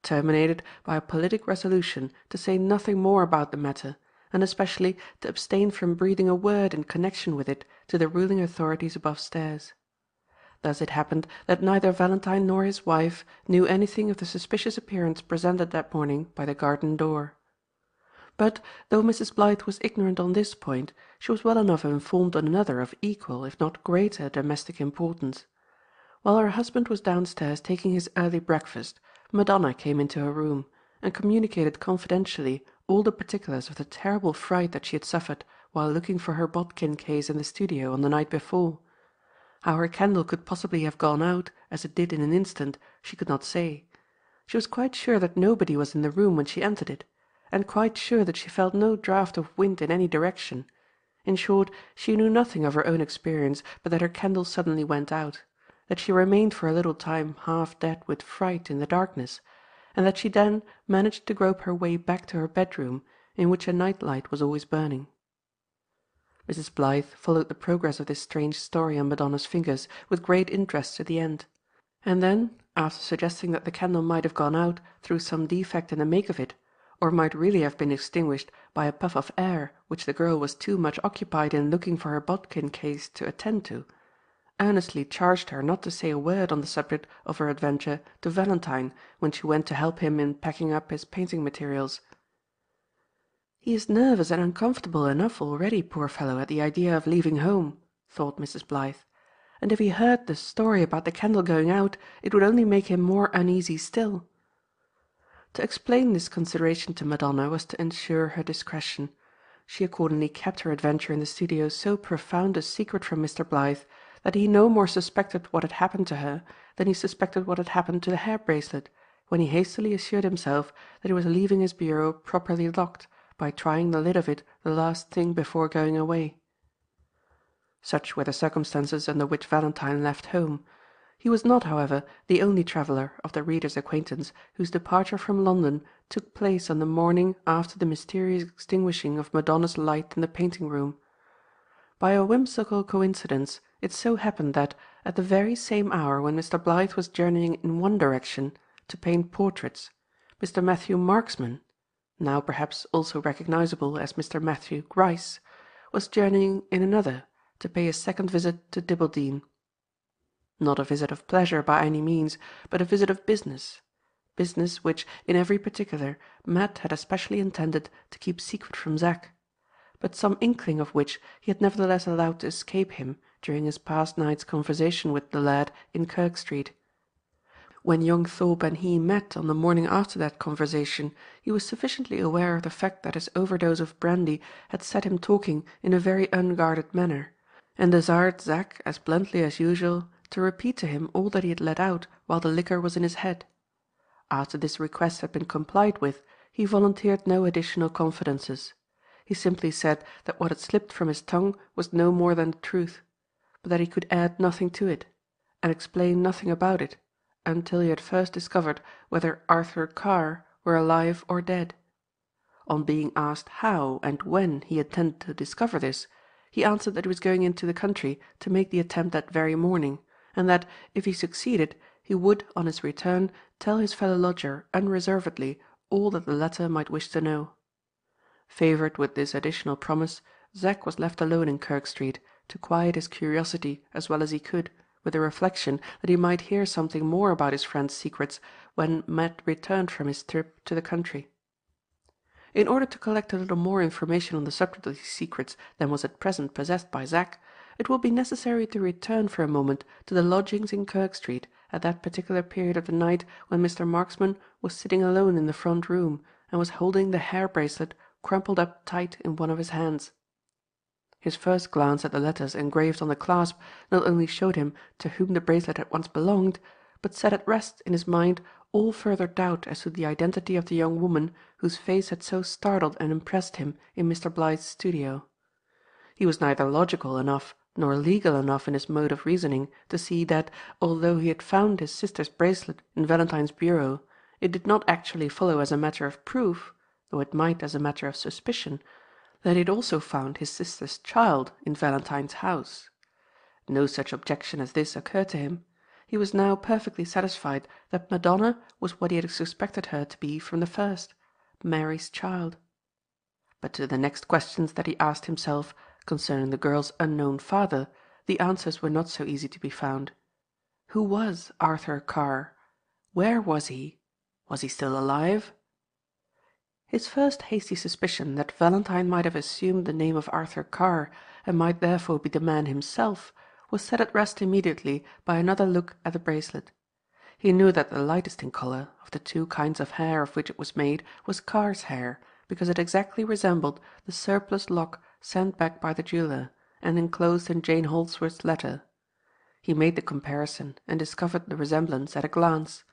terminated by a politic resolution to say nothing more about the matter, and especially to abstain from breathing a word in connection with it to the ruling authorities above stairs. Thus it happened that neither Valentine nor his wife knew anything of the suspicious appearance presented that morning by the garden door. But, though Mrs. Blyth was ignorant on this point, she was well enough informed on another of equal, if not greater, domestic importance. While her husband was downstairs taking his early breakfast, Madonna came into her room, and communicated confidentially all the particulars of the terrible fright that she had suffered while looking for her bodkin case in the studio on the night before. How her candle could possibly have gone out, as it did in an instant, she could not say. She was quite sure that nobody was in the room when she entered it, and quite sure that she felt no draught of wind in any direction. In short, she knew nothing of her own experience but that her candle suddenly went out, that she remained for a little time half dead with fright in the darkness, and that she then managed to grope her way back to her bedroom, in which a night-light was always burning. Mrs. Blyth followed the progress of this strange story on Madonna's fingers with great interest to the end, and then, after suggesting that the candle might have gone out through some defect in the make of it, or might really have been extinguished by a puff of air which the girl was too much occupied in looking for her bodkin case to attend to, earnestly charged her not to say a word on the subject of her adventure to Valentine when she went to help him in packing up his painting materials. "He is nervous and uncomfortable enough already, poor fellow, at the idea of leaving home," thought Mrs. Blyth, "and if he heard the story about the candle going out, it would only make him more uneasy still." To explain this consideration to Madonna was to ensure her discretion. She accordingly kept her adventure in the studio so profound a secret from Mr. Blyth that he no more suspected what had happened to her than he suspected what had happened to the hair bracelet, when he hastily assured himself that he was leaving his bureau properly locked by trying the lid of it the last thing before going away. Such were the circumstances under which Valentine left home. He was not, however, the only traveller of the reader's acquaintance whose departure from London took place on the morning after the mysterious extinguishing of Madonna's light in the painting-room. By a whimsical coincidence it so happened that, at the very same hour when Mr. Blyth was journeying in one direction, to paint portraits, Mr. Matthew Marksman, now perhaps also recognisable as Mr. Matthew Gryce, was journeying in another, to pay a second visit to Dibbledene. Not a visit of pleasure by any means, but a visit of business which, in every particular, Matt had especially intended to keep secret from Zack, but some inkling of which he had nevertheless allowed to escape him during his past night's conversation with the lad in Kirk Street. When young Thorpe and he met on the morning after that conversation, he was sufficiently aware of the fact that his overdose of brandy had set him talking in a very unguarded manner, and desired Zack, as bluntly as usual, to repeat to him all that he had let out while the liquor was in his head. After this request had been complied with, he volunteered no additional confidences. He simply said that what had slipped from his tongue was no more than the truth, but that he could add nothing to it, and explain nothing about it, until he had first discovered whether Arthur Carr were alive or dead. On being asked how and when he intended to discover this, he answered that he was going into the country to make the attempt that very morning, and that, if he succeeded, he would, on his return, tell his fellow-lodger unreservedly all that the latter might wish to know. Favoured with this additional promise, Zack was left alone in Kirk Street, to quiet his curiosity as well as he could, with the reflection that he might hear something more about his friend's secrets when Matt returned from his trip to the country. In order to collect a little more information on the subject of these secrets than was at present possessed by Zack, it will be necessary to return for a moment to the lodgings in Kirk Street at that particular period of the night when Mr. Marksman was sitting alone in the front room and was holding the hair bracelet crumpled up tight in one of his hands. His first glance at the letters engraved on the clasp not only showed him to whom the bracelet had once belonged, but set at rest in his mind all further doubt as to the identity of the young woman whose face had so startled and impressed him in Mr. Blyth's studio. He was neither logical enough nor legal enough in his mode of reasoning to see that, although he had found his sister's bracelet in Valentine's bureau, it did not actually follow as a matter of proof, though it might as a matter of suspicion, that he had also found his sister's child in Valentine's house. No such objection as this occurred to him. He was now perfectly satisfied that Madonna was what he had suspected her to be from the first, Mary's child. But to the next questions that he asked himself concerning the girl's unknown father, the answers were not so easy to be found. Who was Arthur Carr? Where was he? Was he still alive? His first hasty suspicion that Valentine might have assumed the name of Arthur Carr, and might therefore be the man himself, was set at rest immediately by another look at the bracelet. He knew that the lightest in colour of the two kinds of hair of which it was made was Carr's hair, because it exactly resembled the surplus lock sent back by the jeweller, and enclosed in Jane Holdsworth's letter. He made the comparison and discovered the resemblance at a glance.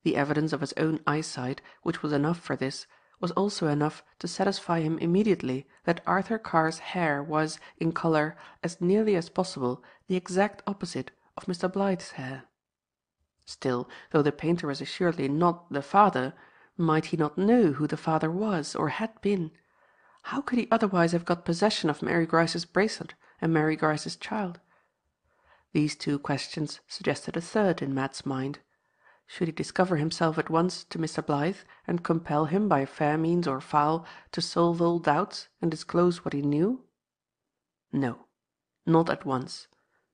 The evidence of his own eyesight, which was enough for this, was also enough to satisfy him immediately that Arthur Carr's hair was, in colour, as nearly as possible the exact opposite of Mr. Blyth's hair. Still, though the painter was assuredly not the father, might he not know who the father was or had been? How could he otherwise have got possession of Mary Gryce's bracelet and Mary Gryce's child? These two questions suggested a third in Matt's mind. Should he discover himself at once to Mr. Blyth, and compel him by fair means or foul to solve all doubts and disclose what he knew? No, not at once.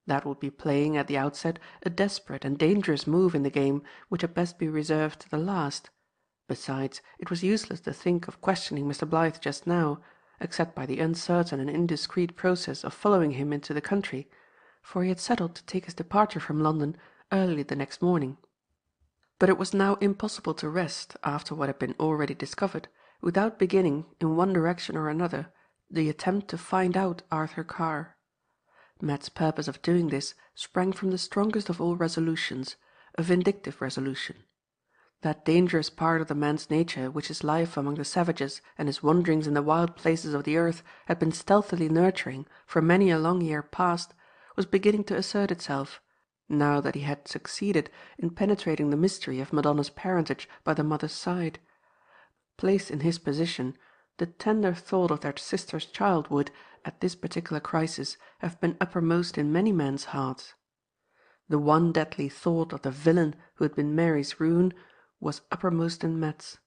That would be playing, at the outset, a desperate and dangerous move in the game which had best be reserved to the last. Besides, it was useless to think of questioning Mr. Blyth just now, except by the uncertain and indiscreet process of following him into the country, for he had settled to take his departure from London early the next morning. But it was now impossible to rest, after what had been already discovered, without beginning, in one direction or another, the attempt to find out Arthur Carr. Matt's purpose of doing this sprang from the strongest of all resolutions, a vindictive resolution. That dangerous part of the man's nature which his life among the savages and his wanderings in the wild places of the earth had been stealthily nurturing for many a long year past, was beginning to assert itself, now that he had succeeded in penetrating the mystery of Madonna's parentage by the mother's side. Placed in his position, the tender thought of their sister's child would, at this particular crisis, have been uppermost in many men's hearts. The one deadly thought of the villain who had been Mary's ruin was uppermost in Matt's.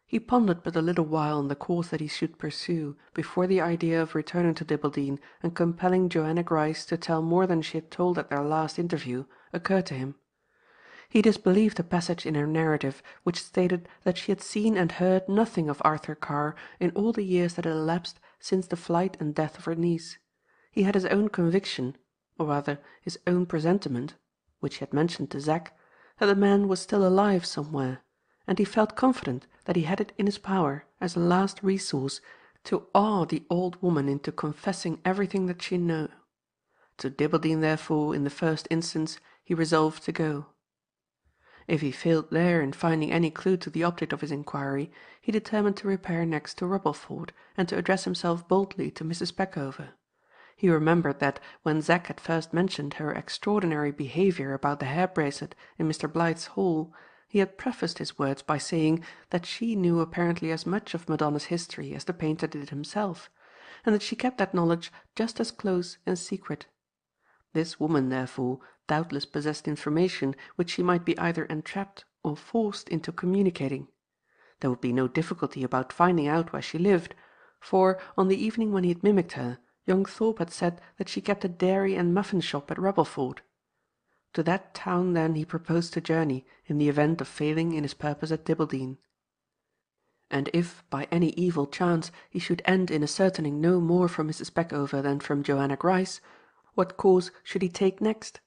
He pondered but a little while on the course that he should pursue before the idea of returning to Dibbledy and compelling Joanna Gryce to tell more than she had told at their last interview occurred to him. He disbelieved a passage in her narrative which stated that she had seen and heard nothing of Arthur Carr in all the years that had elapsed since the flight and death of her niece. He had his own conviction, or rather his own presentiment, which he had mentioned to Zack, that the man was still alive somewhere, and he felt confident that he had it in his power, as a last resource, to awe the old woman into confessing everything that she knew. To Dibbledy, therefore, in the first instance, he resolved to go. If he failed there in finding any clue to the object of his inquiry, he determined to repair next to Rubbleford, and to address himself boldly to Mrs. Peckover. He remembered that, when Zack had first mentioned her extraordinary behaviour about the hair-bracelet in Mr. Blyth's hall, he had prefaced his words by saying that she knew apparently as much of Madonna's history as the painter did himself, and that she kept that knowledge just as close and secret. This woman, therefore, doubtless possessed information which she might be either entrapped or forced into communicating. There would be no difficulty about finding out where she lived, for, on the evening when he had mimicked her, young Thorpe had said that she kept a dairy and muffin shop at Rubbleford. To that town then he proposed to journey in the event of failing in his purpose at Dibbledy. And if, by any evil chance, he should end in ascertaining no more from Mrs. Peckover than from Joanna Gryce, what course should he take next?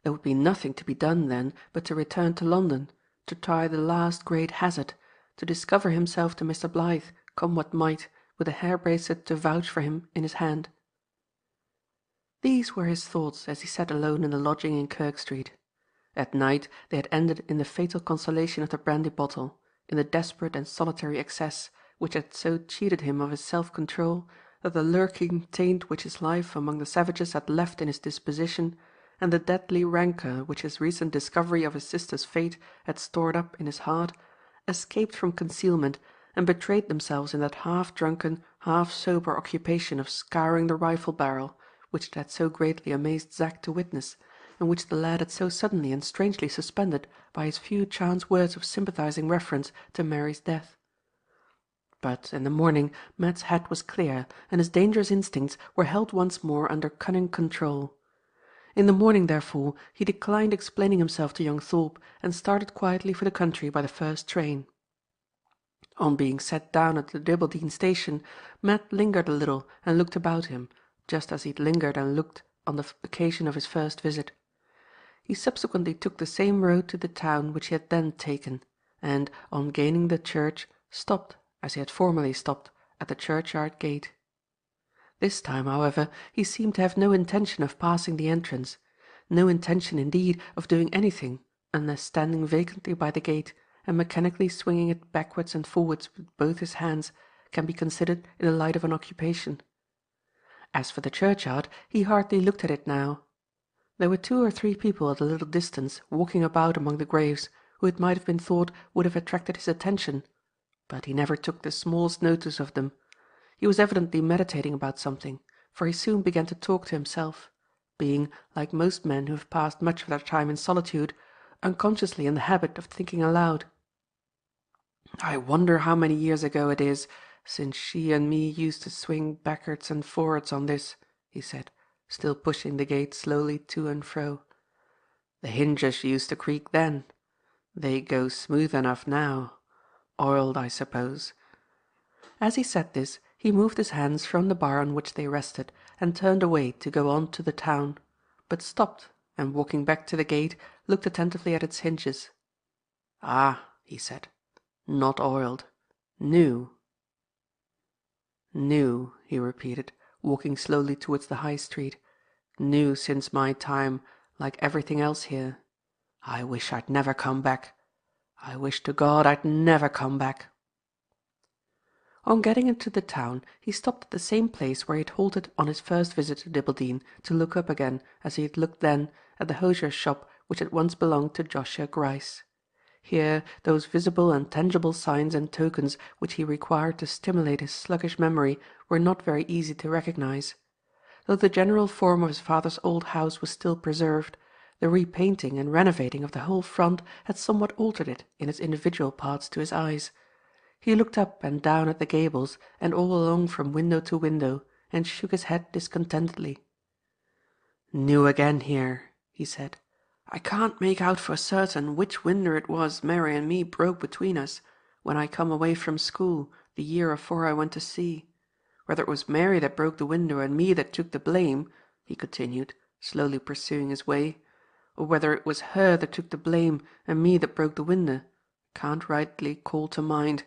There would be nothing to be done then but to return to London, to try the last great hazard, to discover himself to Mr. Blythe, come what might, with a hair-bracelet to vouch for him in his hand. These were his thoughts as he sat alone in the lodging in Kirk Street. At night they had ended in the fatal consolation of the brandy bottle, in the desperate and solitary excess which had so cheated him of his self-control that the lurking taint which his life among the savages had left in his disposition, and the deadly rancour which his recent discovery of his sister's fate had stored up in his heart, escaped from concealment and betrayed themselves in that half-drunken, half-sober occupation of scouring the rifle-barrel, which it had so greatly amazed Zack to witness, and which the lad had so suddenly and strangely suspended by his few chance words of sympathizing reference to Mary's death. But in the morning Matt's head was clear, and his dangerous instincts were held once more under cunning control. In the morning, therefore, he declined explaining himself to young Thorpe, and started quietly for the country by the first train. On being set down at the Dibbledy station, Matt lingered a little and looked about him, just as he had lingered and looked on the occasion of his first visit. He subsequently took the same road to the town which he had then taken, and, on gaining the church, stopped, as he had formerly stopped, at the churchyard gate. This time, however, he seemed to have no intention of passing the entrance, no intention, indeed, of doing anything unless standing vacantly by the gate and mechanically swinging it backwards and forwards with both his hands can be considered in the light of an occupation. As for the churchyard, he hardly looked at it now. There were 2 or 3 people at a little distance walking about among the graves, who it might have been thought would have attracted his attention, but he never took the smallest notice of them. He was evidently meditating about something, for he soon began to talk to himself, being, like most men who have passed much of their time in solitude, unconsciously in the habit of thinking aloud. "I wonder how many years ago it is since she and me used to swing backwards and forwards on this," he said, still pushing the gate slowly to and fro. "The hinges used to creak then. They go smooth enough now. Oiled, I suppose." As he said this, he moved his hands from the bar on which they rested, and turned away to go on to the town, but stopped, and walking back to the gate, looked attentively at its hinges. "Ah," he said, "not oiled. New." "New," he repeated, walking slowly towards the High Street. "New since my time, like everything else here. I wish I'd never come back. I wish to God I'd never come back." On getting into the town he stopped at the same place where he had halted on his first visit to Dibbledy to look up again, as he had looked then, at the hosier's shop which had once belonged to Joshua Grice. Here those visible and tangible signs and tokens which he required to stimulate his sluggish memory were not very easy to recognize. Though the general form of his father's old house was still preserved, the repainting and renovating of the whole front had somewhat altered it in its individual parts to his eyes. He looked up and down at the gables and all along from window to window, and shook his head discontentedly. "New again here," he said. "I can't make out for certain which winder it was Mary and me broke between us, when I come away from school, the year afore I went to sea. Whether it was Mary that broke the window and me that took the blame," he continued, slowly pursuing his way, "or whether it was her that took the blame and me that broke the window, can't rightly call to mind.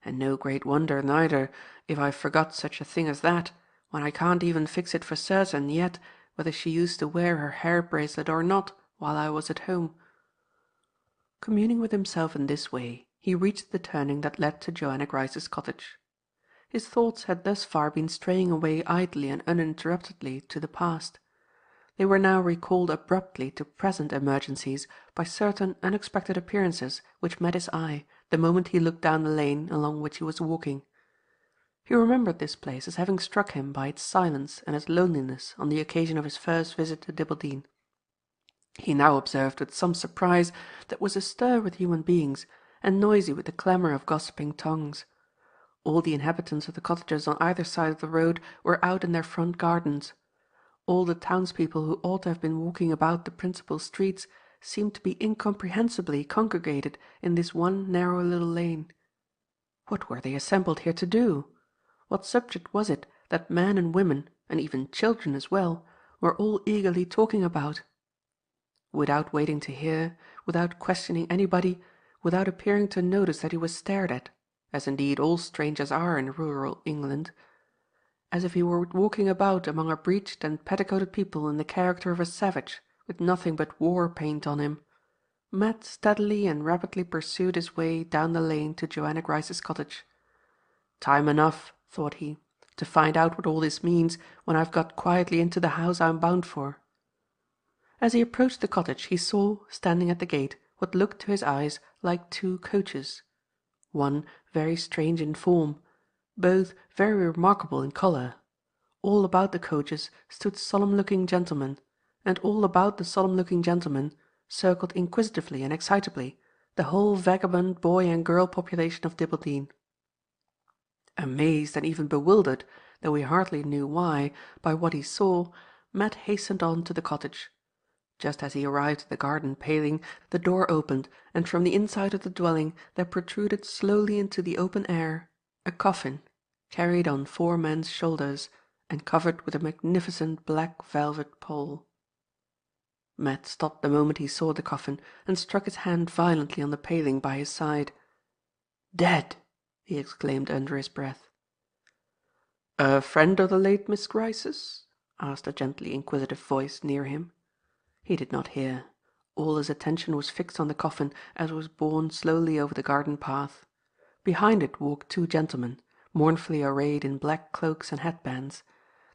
And no great wonder, neither, if I've forgot such a thing as that, when I can't even fix it for certain yet whether she used to wear her hair bracelet or not while I was at home." Communing with himself in this way, he reached the turning that led to Joanna Gryce's cottage. His thoughts had thus far been straying away idly and uninterruptedly to the past. They were now recalled abruptly to present emergencies by certain unexpected appearances which met his eye the moment he looked down the lane along which he was walking. He remembered this place as having struck him by its silence and its loneliness on the occasion of his first visit to Dibbledy. He now observed with some surprise that it was astir with human beings, and noisy with the clamour of gossiping tongues. All the inhabitants of the cottages on either side of the road were out in their front gardens. All the townspeople who ought to have been walking about the principal streets seemed to be incomprehensibly congregated in this one narrow little lane. What were they assembled here to do? What subject was it that men and women, and even children as well, were all eagerly talking about? Without waiting to hear, without questioning anybody, without appearing to notice that he was stared at, as indeed all strangers are in rural England, as if he were walking about among a breeched and petticoated people in the character of a savage, with nothing but war paint on him, Matt steadily and rapidly pursued his way down the lane to Joanna Gryce's cottage. "Time enough," thought he, "to find out what all this means when I've got quietly into the house I'm bound for." As he approached the cottage he saw, standing at the gate, what looked to his eyes like two coaches. One very strange in form, both very remarkable in colour. All about the coaches stood solemn-looking gentlemen, and all about the solemn-looking gentlemen circled inquisitively and excitably the whole vagabond boy and girl population of Dibbledy. Amazed and even bewildered, though he hardly knew why, by what he saw, Matt hastened on to the cottage. Just as he arrived at the garden paling, the door opened, and from the inside of the dwelling there protruded slowly into the open air a coffin, carried on 4 men's shoulders, and covered with a magnificent black velvet pall. Matt stopped the moment he saw the coffin, and struck his hand violently on the paling by his side. "Dead!" he exclaimed under his breath. "A friend of the late Miss Gryce's?" asked a gently inquisitive voice near him. He did not hear. All his attention was fixed on the coffin as it was borne slowly over the garden path. Behind it walked 2 gentlemen, mournfully arrayed in black cloaks and hatbands.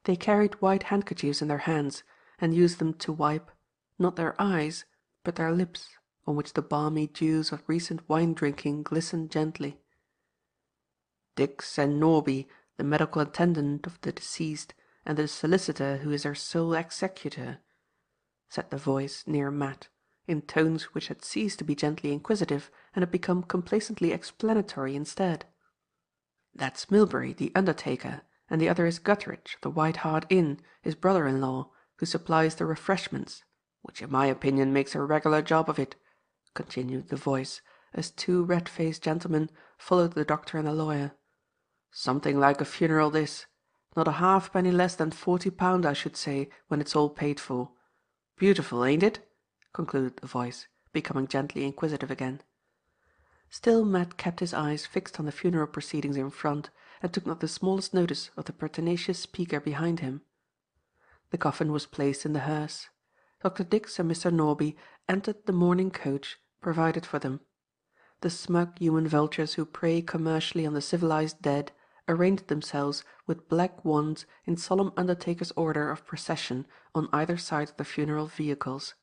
They carried white handkerchiefs in their hands, and used them to wipe, not their eyes, but their lips, on which the balmy dews of recent wine-drinking glistened gently. "Dix and Norby, the medical attendant of the deceased, and the solicitor who is her sole executor," said the voice near Matt, in tones which had ceased to be gently inquisitive and had become complacently explanatory instead. "That's Milbury, the undertaker, and the other is Guttridge, of the White Hart Inn, his brother-in-law, who supplies the refreshments, which in my opinion makes a regular job of it," continued the voice, as 2 red-faced gentlemen followed the doctor and the lawyer. "Something like a funeral this. Not a halfpenny less than £40, I should say, when it's all paid for. Beautiful, ain't it?" concluded the voice, becoming gently inquisitive again. Still Matt kept his eyes fixed on the funeral proceedings in front, and took not the smallest notice of the pertinacious speaker behind him. The coffin was placed in the hearse. Dr. Dix and Mr. Norby entered the mourning coach provided for them. the smug human vultures who prey commercially on the civilized dead arranged themselves with black wands in solemn undertaker's order of procession on either side of the funeral vehicles.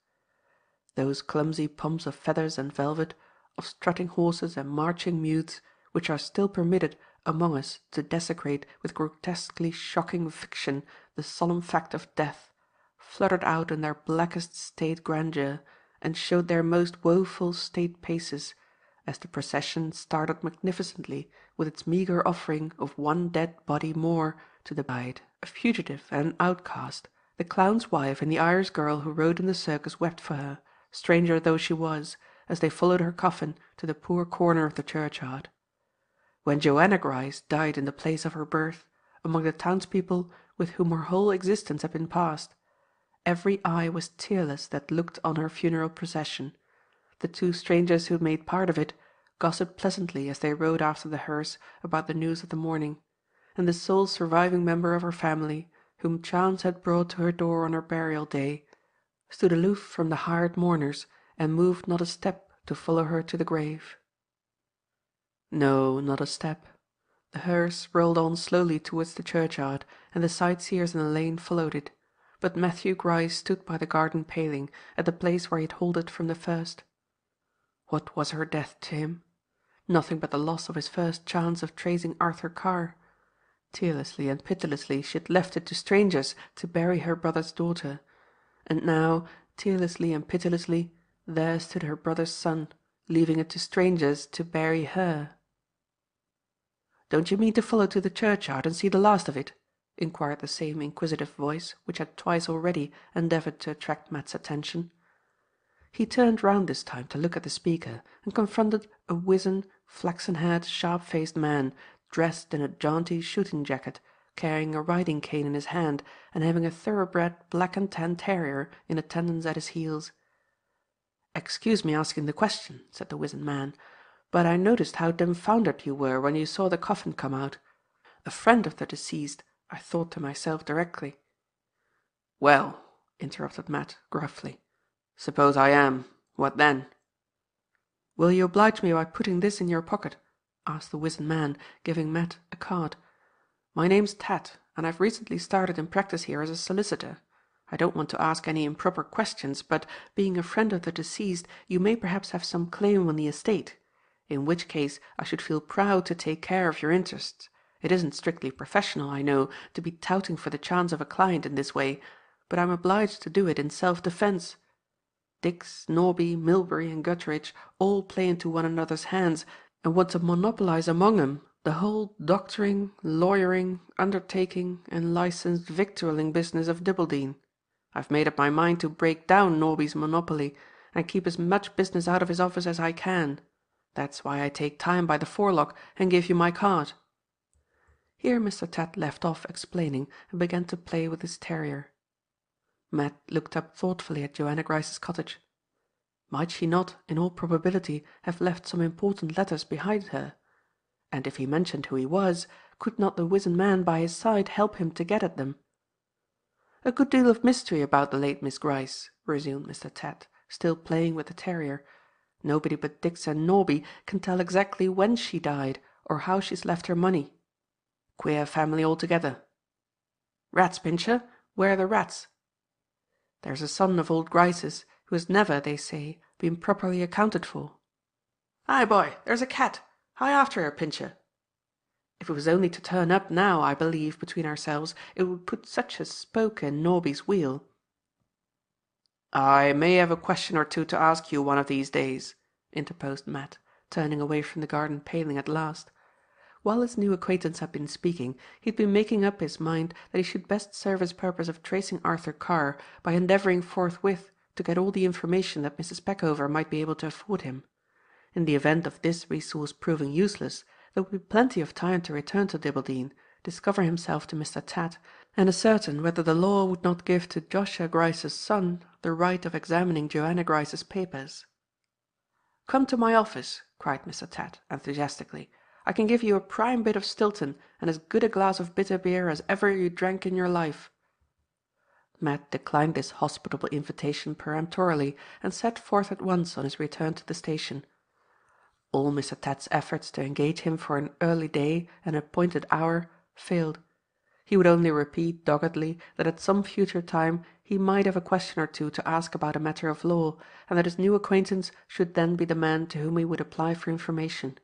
Those clumsy pomps of feathers and velvet, of strutting horses and marching mutes, which are still permitted among us to desecrate with grotesquely shocking fiction the solemn fact of death, fluttered out in their blackest state grandeur, and showed their most woeful state paces, as the procession started magnificently with its meagre offering of one dead body more to the bride, a fugitive and an outcast. The clown's wife and the Irish girl who rode in the circus wept for her, stranger though she was, as they followed her coffin to the poor corner of the churchyard. When Joanna Gryce died in the place of her birth, among the townspeople with whom her whole existence had been passed, every eye was tearless that looked on her funeral procession. The two strangers who made part of it gossiped pleasantly as they rode after the hearse about the news of the morning, and the sole surviving member of her family, whom chance had brought to her door on her burial day, stood aloof from the hired mourners and moved not a step to follow her to the grave. No, not a step. The hearse rolled on slowly towards the churchyard, and the sightseers in the lane followed it, but Matthew Gryce stood by the garden paling, at the place where he had halted from the first. What was her death to him? Nothing but the loss of his first chance of tracing Arthur Carr. Tearlessly and pitilessly she had left it to strangers to bury her brother's daughter, and now, tearlessly and pitilessly, there stood her brother's son, leaving it to strangers to bury her. "Don't you mean to follow to the churchyard and see the last of it?" inquired the same inquisitive voice which had twice already endeavoured to attract Matt's attention. He turned round this time to look at the speaker, and confronted a wizen, flaxen-haired, sharp-faced man, dressed in a jaunty shooting-jacket, carrying a riding-cane in his hand, and having a thoroughbred black-and-tan terrier in attendance at his heels. "Excuse me asking the question," said the wizened man, "but I noticed how dumbfounded you were when you saw the coffin come out. A friend of the deceased, I thought to myself directly." "Well," interrupted Matt gruffly, "suppose I am. What then?" "Will you oblige me by putting this in your pocket?" asked the wizened man, giving Matt a card. "My name's Tat, and I've recently started in practice here as a solicitor. I don't want to ask any improper questions, but, being a friend of the deceased, you may perhaps have some claim on the estate, in which case I should feel proud to take care of your interests. It isn't strictly professional, I know, to be touting for the chance of a client in this way, but I'm obliged to do it in self-defence. Dix, Norby, Milbury, and Guttridge all play into one another's hands, and want to monopolise among 'em the whole doctoring, lawyering, undertaking, and licensed victualling business of Dibbledy. I've made up my mind to break down Norby's monopoly, and keep as much business out of his office as I can. That's why I take time by the forelock and give you my card." Here Mr. Tat left off explaining and began to play with his terrier. Matt looked up thoughtfully at Joanna Gryce's cottage. Might she not, in all probability, have left some important letters behind her? And if he mentioned who he was, could not the wizened man by his side help him to get at them? "A good deal of mystery about the late Miss Gryce," resumed Mr. Tat, still playing with the terrier. "Nobody but Dix and Norby can tell exactly when she died or how she's left her money. Queer family altogether. Rats, Pincher? Where are the rats? There's a son of old Gryce's who has never, they say, been properly accounted for. Hi, boy, there's a cat. Hie after her, Pincher. If it was only to turn up now, I believe, between ourselves, it would put such a spoke in Norby's wheel." "I may have a question or two to ask you one of these days," interposed Matt, turning away from the garden paling at last. While his new acquaintance had been speaking, he had been making up his mind that he should best serve his purpose of tracing Arthur Carr by endeavouring forthwith to get all the information that Mrs. Peckover might be able to afford him. In the event of this resource proving useless, there would be plenty of time to return to Dibbledy, discover himself to Mr. Tat, and ascertain whether the law would not give to Joshua Gryce's son the right of examining Joanna Gryce's papers. "Come to my office," cried Mr. Tat enthusiastically. "I can give you a prime bit of Stilton and as good a glass of bitter beer as ever you drank in your life." Matt declined this hospitable invitation peremptorily, and set forth at once on his return to the station. All Mr. Ted's efforts to engage him for an early day and an appointed hour failed. He would only repeat doggedly that at some future time he might have a question or two to ask about a matter of law, and that his new acquaintance should then be the man to whom he would apply for information.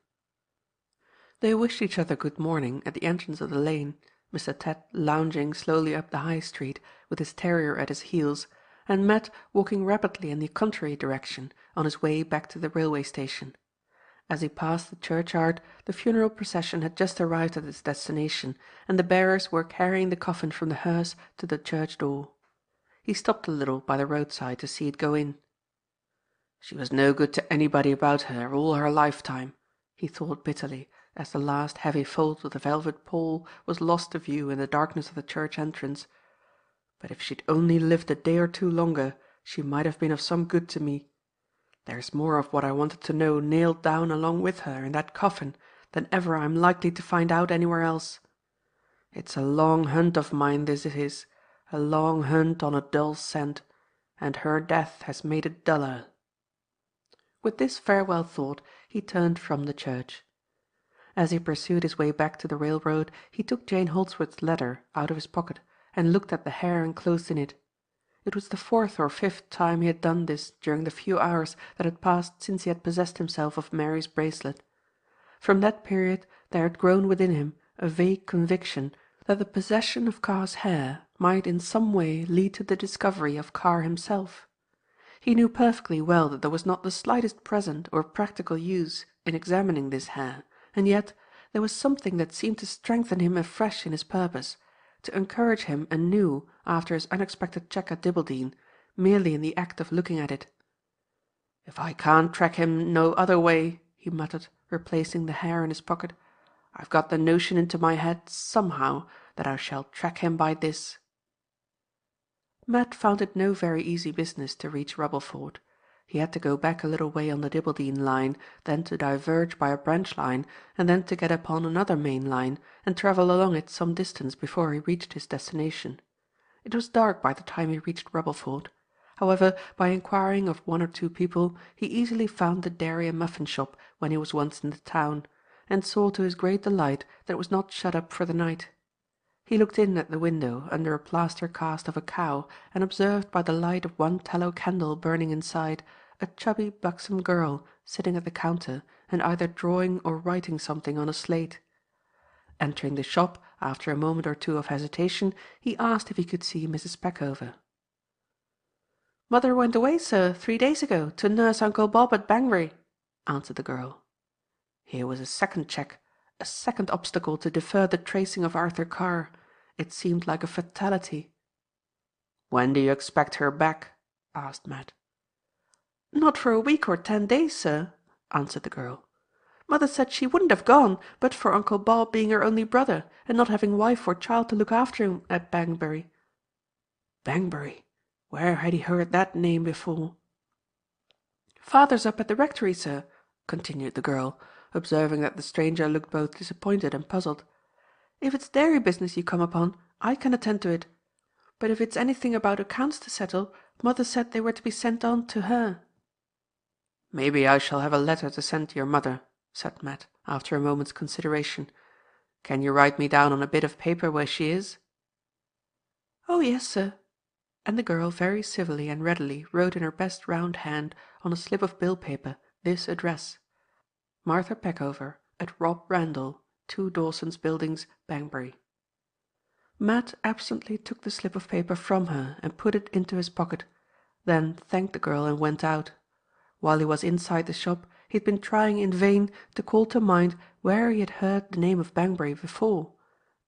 They wished each other good morning at the entrance of the lane, Mr. Ted lounging slowly up the High Street with his terrier at his heels, and Matt walking rapidly in the contrary direction on his way back to the railway station. As he passed the churchyard, the funeral procession had just arrived at its destination, and the bearers were carrying the coffin from the hearse to the church door. He stopped a little by the roadside to see it go in. She was no good to anybody about her all her lifetime, he thought bitterly, as the last heavy fold of the velvet pall was lost to view in the darkness of the church entrance. But if she'd only lived a day or two longer, she might have been of some good to me. There's more of what I wanted to know nailed down along with her in that coffin than ever I'm likely to find out anywhere else. It's a long hunt of mine, this it is, a long hunt on a dull scent, and her death has made it duller. With this farewell thought, he turned from the church. As he pursued his way back to the railroad, he took Jane Holdsworth's letter out of his pocket and looked at the hair enclosed in it. It was the 4th or 5th time he had done this during the few hours that had passed since he had possessed himself of Mary's bracelet. From that period there had grown within him a vague conviction that the possession of Carr's hair might in some way lead to the discovery of Carr himself. He knew perfectly well that there was not the slightest present or practical use in examining this hair, and yet there was something that seemed to strengthen him afresh in his purpose, to encourage him anew after his unexpected check at Dibbleden, merely in the act of looking at it. "If I can't track him no other way," he muttered, replacing the hair in his pocket, "I've got the notion into my head, somehow, that I shall track him by this." Matt found it no very easy business to reach Rubbleford. He had to go back a little way on the Dibbleden line, then to diverge by a branch line, and then to get upon another main line, and travel along it some distance before he reached his destination. It was dark by the time he reached Rubbleford. However, by inquiring of one or two people, he easily found the dairy and muffin shop when he was once in the town, and saw to his great delight that it was not shut up for the night. He looked in at the window under a plaster cast of a cow, and observed by the light of one tallow candle burning inside a chubby buxom girl sitting at the counter and either drawing or writing something on a slate. Entering the shop after a moment or two of hesitation, he asked if he could see Mrs. Peckover. "Mother went away, sir, 3 days ago, to nurse Uncle Bob at Banbury," answered the girl. Here was a second check, a second obstacle to defer the tracing of Arthur Carr. It seemed like a fatality. "When do you expect her back?" asked Matt. "Not for a week or 10 days, sir," answered the girl. "Mother said she wouldn't have gone but for Uncle Bob being her only brother and not having wife or child to look after him at Banbury." Banbury! Where had he heard that name before? "Father's up at the rectory, sir," continued the girl, observing that the stranger looked both disappointed and puzzled. "If it's dairy business you come upon, I can attend to it. But if it's anything about accounts to settle, mother said they were to be sent on to her." "Maybe I shall have a letter to send to your mother," said Matt, after a moment's consideration. "Can you write me down on a bit of paper where she is?" "Oh yes, sir." And the girl very civilly and readily wrote in her best round hand on a slip of bill paper this address: Martha Peckover, at Rob Randall, 2 Dawson's Buildings, Banbury. Matt absently took the slip of paper from her and put it into his pocket, then thanked the girl and went out. While he was inside the shop he had been trying in vain to call to mind where he had heard the name of Banbury before.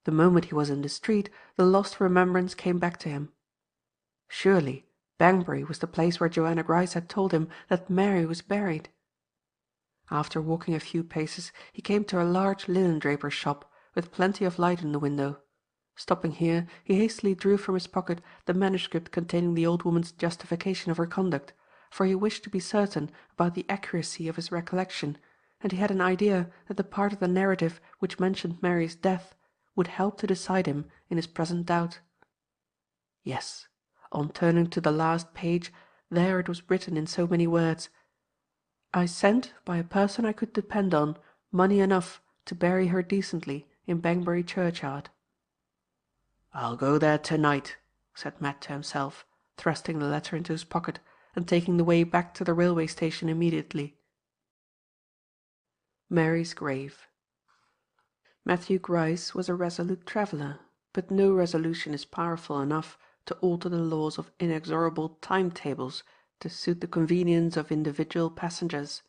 The moment he was in the street the lost remembrance came back to him. Surely Banbury was the place where Joanna Gryce had told him that Mary was buried. After walking a few paces he came to a large linen-draper's shop, with plenty of light in the window. Stopping here, he hastily drew from his pocket the manuscript containing the old woman's justification of her conduct, for he wished to be certain about the accuracy of his recollection, and he had an idea that the part of the narrative which mentioned Mary's death would help to decide him in his present doubt. Yes, on turning to the last page, there it was written in so many words: I sent, by a person I could depend on, money enough to bury her decently in Banbury churchyard." "I'll go there to-night," said Matt to himself, thrusting the letter into his pocket and taking the way back to the railway station immediately. Mary's grave. Matthew Gryce was a resolute traveller, but no resolution is powerful enough to alter the laws of inexorable time-tables to suit the convenience of individual passengers.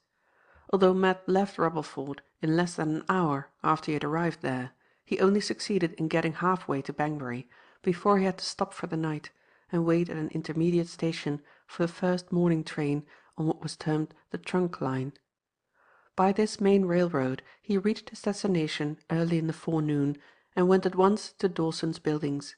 Although Matt left Rubbleford in less than an hour after he had arrived there, he only succeeded in getting half-way to Banbury before he had to stop for the night and wait at an intermediate station for the first morning train on what was termed the trunk line. By this main railroad he reached his destination early in the forenoon and went at once to Dawson's Buildings.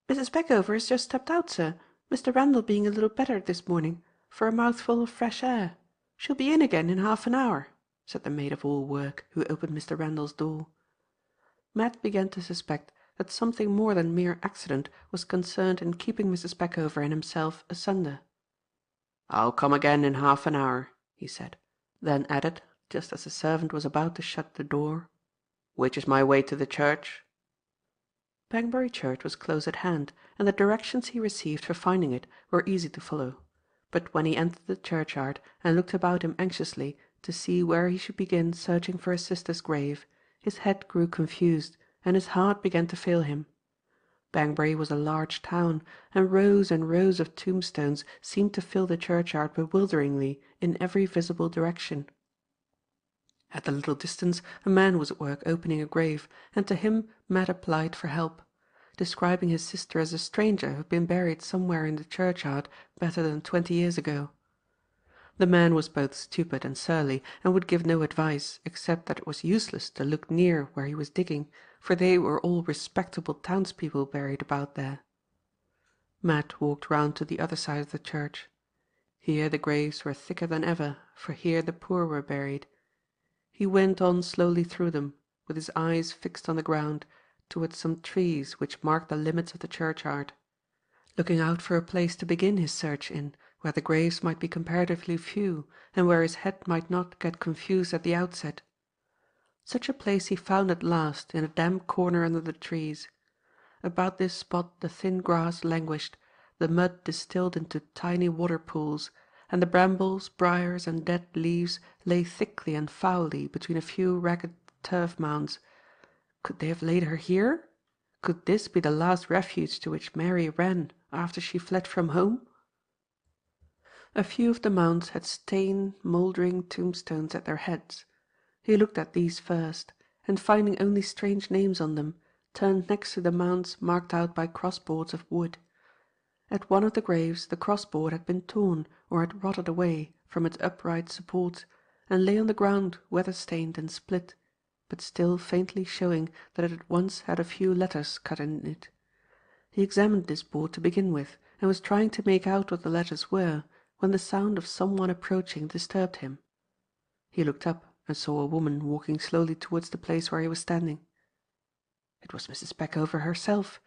"Mrs. Peckover has just stepped out, sir, Mr. Randall being a little better this morning, for a mouthful of fresh air. She'll be in again in half an hour," said the maid-of-all-work who opened Mr. Randall's door. Matt began to suspect that something more than mere accident was concerned in keeping Mrs. Peckover and himself asunder. "I'll come again in half an hour," he said, then added, just as the servant was about to shut the door, "Which is my way to the church?" Banbury Church was close at hand, and the directions he received for finding it were easy to follow. But when he entered the churchyard and looked about him anxiously to see where he should begin searching for his sister's grave, his head grew confused and his heart began to fail him. Banbury was a large town, and rows of tombstones seemed to fill the churchyard bewilderingly in every visible direction. At a little distance a man was at work opening a grave, and to him Matt applied for help, describing his sister as a stranger who had been buried somewhere in the churchyard better than 20 years ago. The man was both stupid and surly, and would give no advice, except that it was useless to look near where he was digging, for they were all respectable townspeople buried about there. Matt walked round to the other side of the church. Here the graves were thicker than ever, for here the poor were buried. He went on slowly through them, with his eyes fixed on the ground, towards some trees which marked the limits of the churchyard, looking out for a place to begin his search in, where the graves might be comparatively few, and where his head might not get confused at the outset. Such a place he found at last in a damp corner under the trees. About this spot the thin grass languished, the mud distilled into tiny water-pools, and the brambles, briars, and dead leaves lay thickly and foully between a few ragged turf mounds. Could they have laid her here? Could this be the last refuge to which Mary ran after she fled from home? A few of the mounds had stained, mouldering tombstones at their heads. He looked at these first, and finding only strange names on them, turned next to the mounds marked out by crossboards of wood. At one of the graves the crossboard had been torn or had rotted away from its upright supports, and lay on the ground weather-stained and split, but still faintly showing that it had once had a few letters cut in it. He examined this board to begin with, and was trying to make out what the letters were, when the sound of some one approaching disturbed him. He looked up and saw a woman walking slowly towards the place where he was standing. It was Mrs. Peckover herself.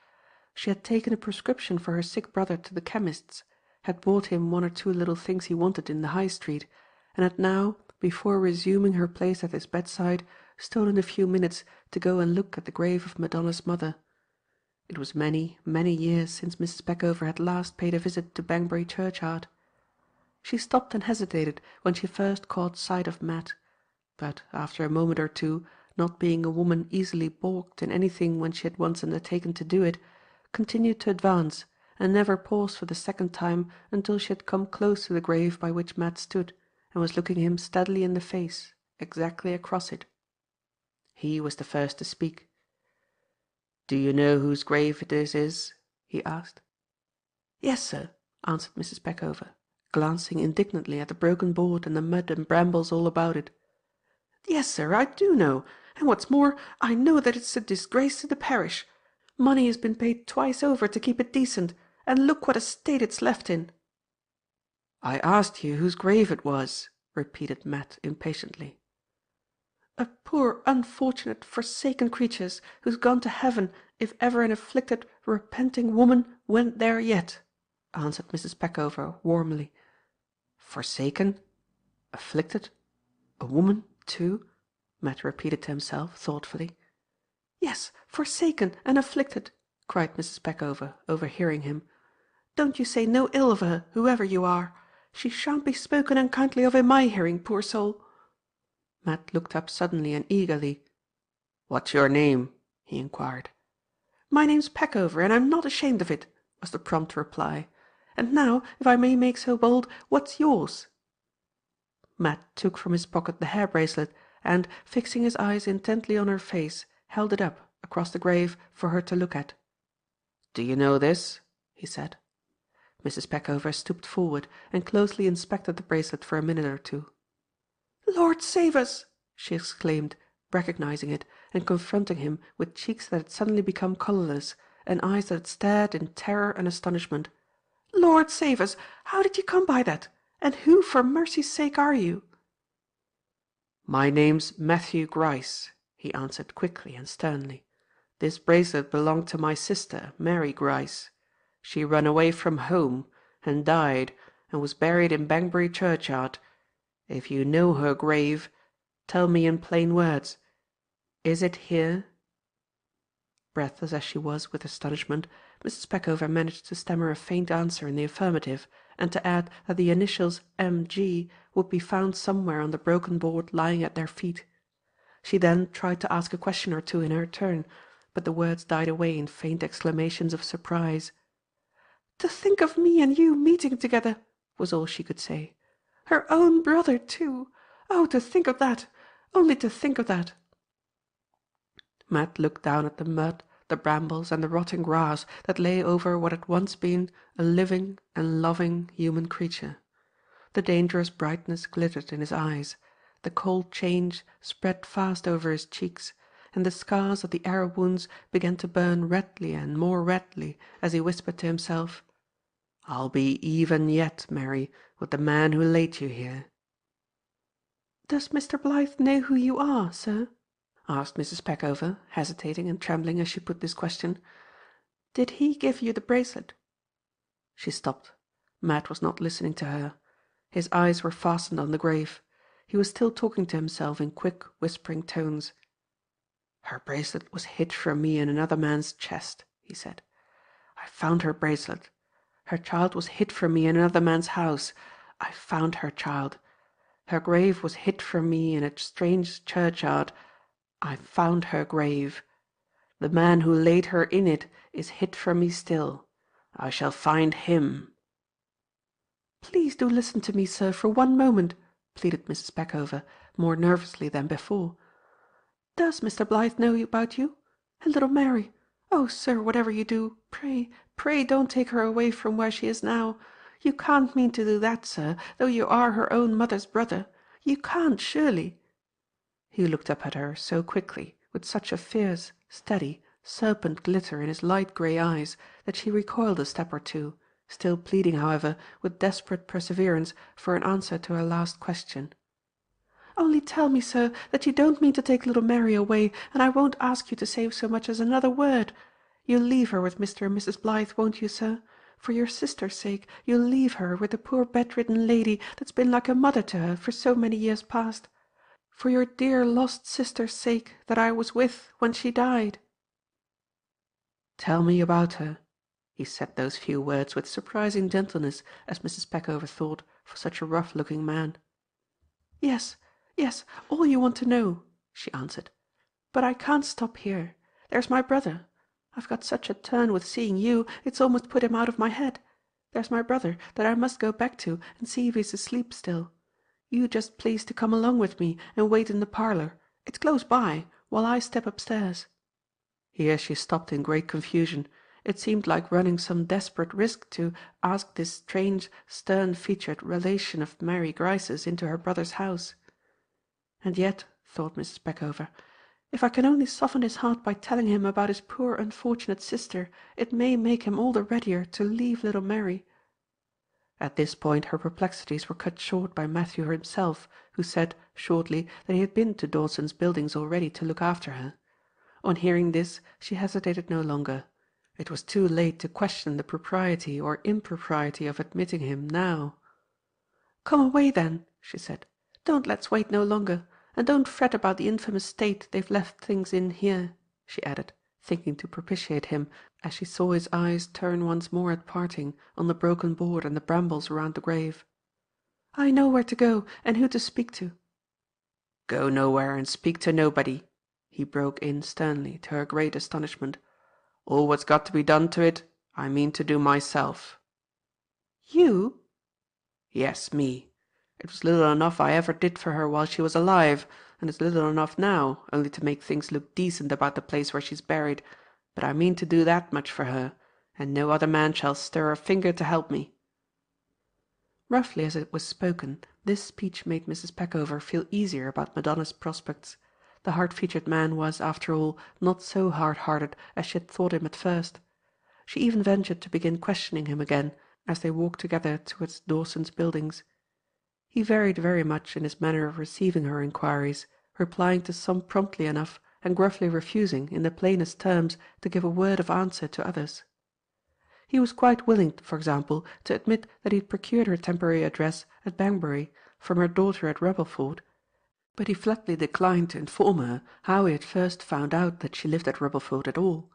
She had taken a prescription for her sick brother to the chemist's, had bought him one or two little things he wanted in the High Street, and had now, before resuming her place at his bedside, stolen a few minutes to go and look at the grave of Madonna's mother. It was many, many years since Mrs. Peckover had last paid a visit to Banbury churchyard. She stopped and hesitated when she first caught sight of Matt, but after a moment or two, not being a woman easily balked in anything when she had once undertaken to do it, continued to advance, and never paused for the second time until she had come close to the grave by which Matt stood, and was looking him steadily in the face, exactly across it. He was the first to speak. "Do you know whose grave this is?" he asked. "Yes, sir," answered Mrs. Peckover, glancing indignantly at the broken board and the mud and brambles all about it. "Yes, sir, I do know, and what's more, I know that it's a disgrace to the parish. Money has been paid twice over to keep it decent, and look what a state it's left in." "I asked you whose grave it was," repeated Matt impatiently. "A poor unfortunate forsaken creature's who's gone to heaven if ever an afflicted repenting woman went there yet," answered Mrs. Peckover warmly. "Forsaken?" Afflicted? A woman, too? Matt repeated to himself thoughtfully. Yes, forsaken and afflicted, cried Mrs. Peckover, overhearing him. Don't you say no ill of her, whoever you are. She shan't be spoken unkindly of in my hearing, poor soul. Matt looked up suddenly and eagerly. What's your name? He inquired. My name's Peckover, and I'm not ashamed of it, was the prompt reply. And now, if I may make so bold, what's yours? Matt took from his pocket the hair bracelet and, fixing his eyes intently on her face, held it up, across the grave, for her to look at. Do you know this? He said. Mrs. Peckover stooped forward and closely inspected the bracelet for a minute or two. Lord save us! She exclaimed, recognizing it, and confronting him with cheeks that had suddenly become colourless, and eyes that stared in terror and astonishment. Lord save us! How did you come by that? And who, for mercy's sake, are you? My name's Matthew Gryce, he answered quickly and sternly. This bracelet belonged to my sister, Mary Gryce. She ran away from home, and died, and was buried in Banbury churchyard. If you know her grave, tell me in plain words. Is it here? Breathless as she was with astonishment, Mrs. Peckover managed to stammer a faint answer in the affirmative, and to add that the initials M.G. would be found somewhere on the broken board lying at their feet. She then tried to ask a question or two in her turn, but the words died away in faint exclamations of surprise. To think of me and you meeting together, was all she could say. Her own brother, too. Oh, to think of that! Only to think of that! Matt looked down at the mud, the brambles, and the rotting grass that lay over what had once been a living and loving human creature. The dangerous brightness glittered in his eyes, the cold change spread fast over his cheeks, and the scars of the arrow wounds began to burn redly and more redly as he whispered to himself, I'll be even yet, Mary, with the man who laid you here. Does Mr. Blythe know who you are, sir? Asked Mrs. Peckover, hesitating and trembling as she put this question. Did he give you the bracelet? She stopped. Matt was not listening to her. His eyes were fastened on the grave. He was still talking to himself in quick, whispering tones. Her bracelet was hid from me in another man's chest, he said. I found her bracelet. Her child was hid from me in another man's house. I found her child. Her grave was hid from me in a strange churchyard. I found her grave. The man who laid her in it is hid from me still. I shall find him. Please do listen to me, sir, for one moment, pleaded Mrs. Peckover, more nervously than before. Does Mr. Blythe know about you? And little Mary? Oh, sir, whatever you do, pray, pray don't take her away from where she is now. You can't mean to do that, sir, though you are her own mother's brother. You can't, surely. He looked up at her so quickly, with such a fierce, steady, serpent glitter in his light grey eyes, that she recoiled a step or two, still pleading, however, with desperate perseverance for an answer to her last question. Only tell me, sir, that you don't mean to take little Mary away, and I won't ask you to say so much as another word. You'll leave her with Mr. and Mrs. Blythe, won't you, sir? For your sister's sake, you'll leave her with the poor bedridden lady that's been like a mother to her for so many years past. For your dear lost sister's sake that I was with when she died. Tell me about her. He said those few words with surprising gentleness, as Mrs. Peckover thought, for such a rough-looking man. Yes, yes, all you want to know, she answered. But I can't stop here. There's my brother. I've got such a turn with seeing you, it's almost put him out of my head. There's my brother that I must go back to and see if he's asleep still. You just please to come along with me and wait in the parlour. It's close by, while I step upstairs. Here she stopped in great confusion. It seemed like running some desperate risk to ask this strange, stern-featured relation of Mary Gryce's into her brother's house. And yet, thought Mrs. Peckover, if I can only soften his heart by telling him about his poor unfortunate sister, it may make him all the readier to leave little Mary. At this point her perplexities were cut short by Matthew himself, who said, shortly, that he had been to Dawson's Buildings already to look after her. On hearing this, she hesitated no longer. It was too late to question the propriety or impropriety of admitting him now. "Come away, then," she said. Don't let's wait no longer, and don't fret about the infamous state they've left things in here," she added, thinking to propitiate him, as she saw his eyes turn once more at parting on the broken board and the brambles around the grave. "I know where to go, and who to speak to." "Go nowhere and speak to nobody," he broke in sternly, to her great astonishment. "All what's got to be done to it, I mean to do myself." "You?" "Yes, me. It was little enough I ever did for her while she was alive, and it's little enough now, only to make things look decent about the place where she's buried, but I mean to do that much for her, and no other man shall stir a finger to help me." Roughly as it was spoken, this speech made Mrs. Peckover feel easier about Madonna's prospects. The hard-featured man was, after all, not so hard-hearted as she had thought him at first. She even ventured to begin questioning him again, as they walked together towards Dawson's Buildings. He varied very much in his manner of receiving her inquiries, replying to some promptly enough, and gruffly refusing, in the plainest terms, to give a word of answer to others. He was quite willing, for example, to admit that he had procured her temporary address at Banbury from her daughter at Rebbleford, but he flatly declined to inform her how he had first found out that she lived at Rebbleford at all.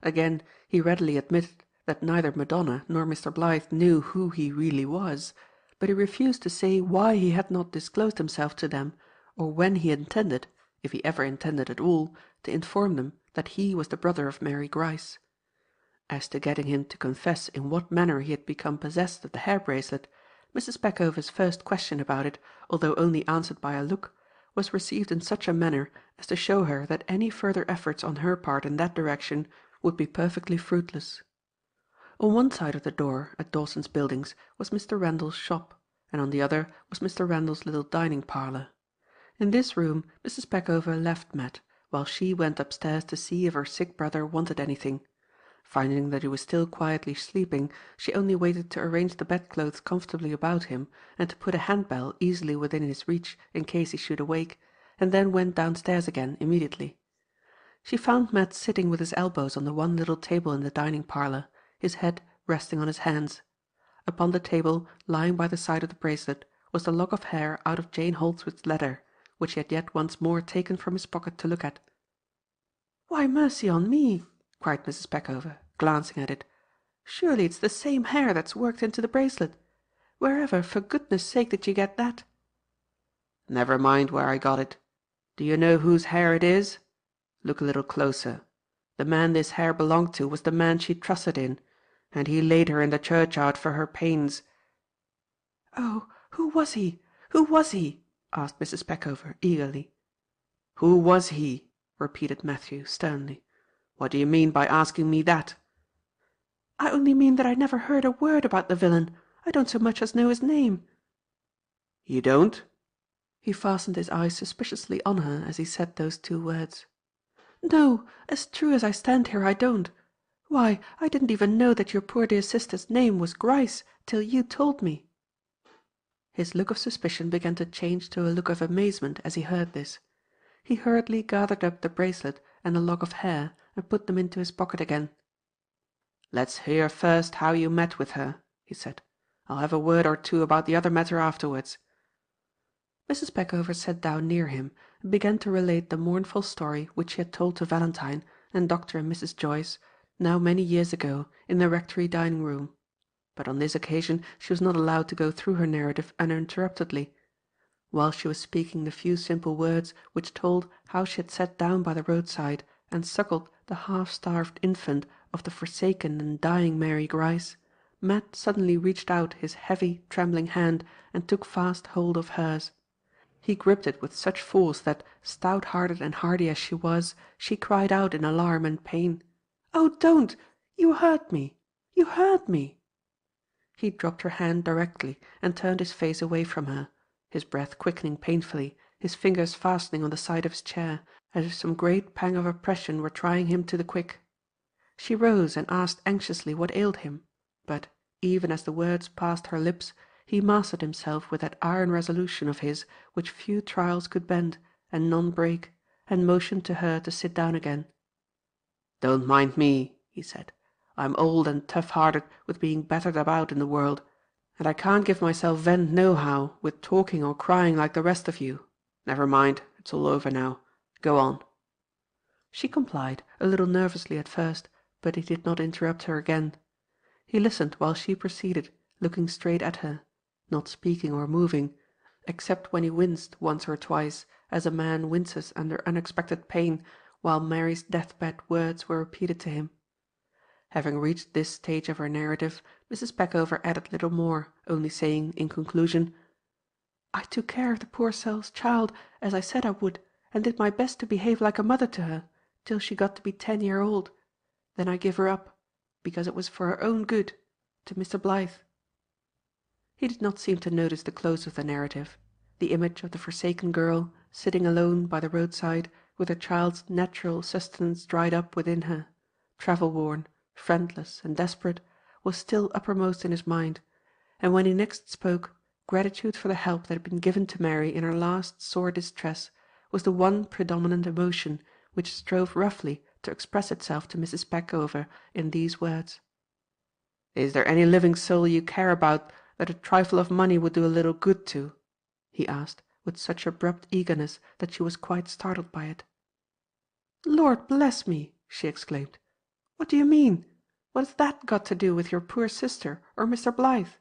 Again, he readily admitted that neither Madonna nor Mr. Blythe knew who he really was, but he refused to say why he had not disclosed himself to them, or when he intended, if he ever intended at all, to inform them that he was the brother of Mary Gryce. As to getting him to confess in what manner he had become possessed of the hair bracelet, Mrs. Peckover's first question about it, although only answered by a look, was received in such a manner as to show her that any further efforts on her part in that direction would be perfectly fruitless. On one side of the door at Dawson's Buildings was Mr. Randall's shop, and on the other was Mr. Randall's little dining parlour. In this room Mrs. Peckover left Matt, while she went upstairs to see if her sick brother wanted anything. Finding that he was still quietly sleeping, she only waited to arrange the bedclothes comfortably about him, and to put a handbell easily within his reach in case he should awake, and then went downstairs again immediately. She found Matt sitting with his elbows on the one little table in the dining parlour, his head resting on his hands. Upon the table, lying by the side of the bracelet, was the lock of hair out of Jane Holdsworth's letter, which he had yet once more taken from his pocket to look at. "Why, mercy on me!" cried Mrs. Peckover, glancing at it. "Surely it's the same hair that's worked into the bracelet. Wherever, for goodness' sake, did you get that?" "Never mind where I got it. Do you know whose hair it is? Look a little closer. The man this hair belonged to was the man she trusted in, and he laid her in the churchyard for her pains." "Oh, who was he? Who was he?" asked Mrs. Peckover eagerly. "Who was he?" repeated Matthew sternly. "What do you mean by asking me that?" "I only mean that I never heard a word about the villain. I don't so much as know his name." "You don't?" He fastened his eyes suspiciously on her as he said those two words. "No, as true as I stand here I don't. Why, I didn't even know that your poor dear sister's name was Gryce till you told me." His look of suspicion began to change to a look of amazement as he heard this. He hurriedly gathered up the bracelet and the lock of hair and put them into his pocket again. "Let's hear first how you met with her," he said. "I'll have a word or two about the other matter afterwards." Mrs. Peckover sat down near him and began to relate the mournful story which she had told to Valentine and Dr. and Mrs. Joyce, now many years ago, in the rectory dining-room. But on this occasion she was not allowed to go through her narrative uninterruptedly. While she was speaking the few simple words which told how she had sat down by the roadside and suckled the half-starved infant of the forsaken and dying Mary Gryce, Matt suddenly reached out his heavy, trembling hand and took fast hold of hers. He gripped it with such force that, stout-hearted and hardy as she was, she cried out in alarm and pain, "Oh, don't! You hurt me! You hurt me!" He dropped her hand directly and turned his face away from her, his breath quickening painfully, his fingers fastening on the side of his chair, as if some great pang of oppression were trying him to the quick. She rose and asked anxiously what ailed him, but, even as the words passed her lips, he mastered himself with that iron resolution of his which few trials could bend, and none break, and motioned to her to sit down again. "Don't mind me," he said. "I'm old and tough-hearted with being battered about in the world, and I can't give myself vent nohow with talking or crying like the rest of you. Never mind, it's all over now. Go on." She complied, a little nervously at first, but he did not interrupt her again. He listened while she proceeded, looking straight at her, not speaking or moving, except when he winced once or twice, as a man winces under unexpected pain, while Mary's deathbed words were repeated to him. Having reached this stage of her narrative, Mrs. Peckover added little more, only saying, in conclusion, "I took care of the poor soul's child, as I said I would, and did my best to behave like a mother to her, till she got to be 10 year old. Then I give her up, because it was for her own good, to Mr. Blyth." He did not seem to notice the close of the narrative. The image of the forsaken girl, sitting alone by the roadside, with her child's natural sustenance dried up within her, travel-worn, friendless, and desperate, was still uppermost in his mind, and when he next spoke, gratitude for the help that had been given to Mary in her last sore distress was the one predominant emotion which strove roughly to express itself to Mrs. Peckover in these words. "Is there any living soul you care about that a trifle of money would do a little good to?" he asked, with such abrupt eagerness that she was quite startled by it. "Lord bless me!" she exclaimed. "What do you mean? What has that got to do with your poor sister or Mr. Blyth?"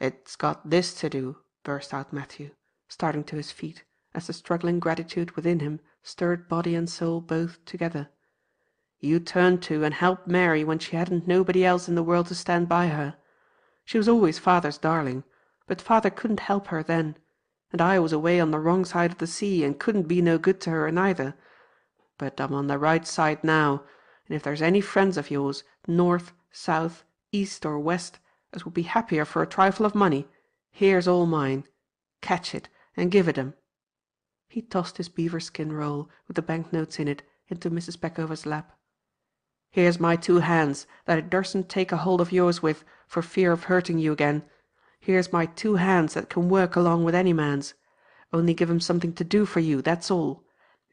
"It's got this to do," burst out Matthew, starting to his feet, as the struggling gratitude within him stirred body and soul both together. "You turned to and helped Mary when she hadn't nobody else in the world to stand by her. She was always father's darling, but father couldn't help her then, and I was away on the wrong side of the sea and couldn't be no good to her neither. But I'm on the right side now, and if there's any friends of yours, north, south, east or west, as would be happier for a trifle of money, here's all mine. Catch it, and give it 'em." He tossed his beaver skin roll, with the bank notes in it, into Mrs. Peckover's lap. "Here's my 2 hands, that I dursn't take a hold of yours with, for fear of hurting you again. Here's my 2 hands that can work along with any man's. Only give 'em something to do for you, that's all.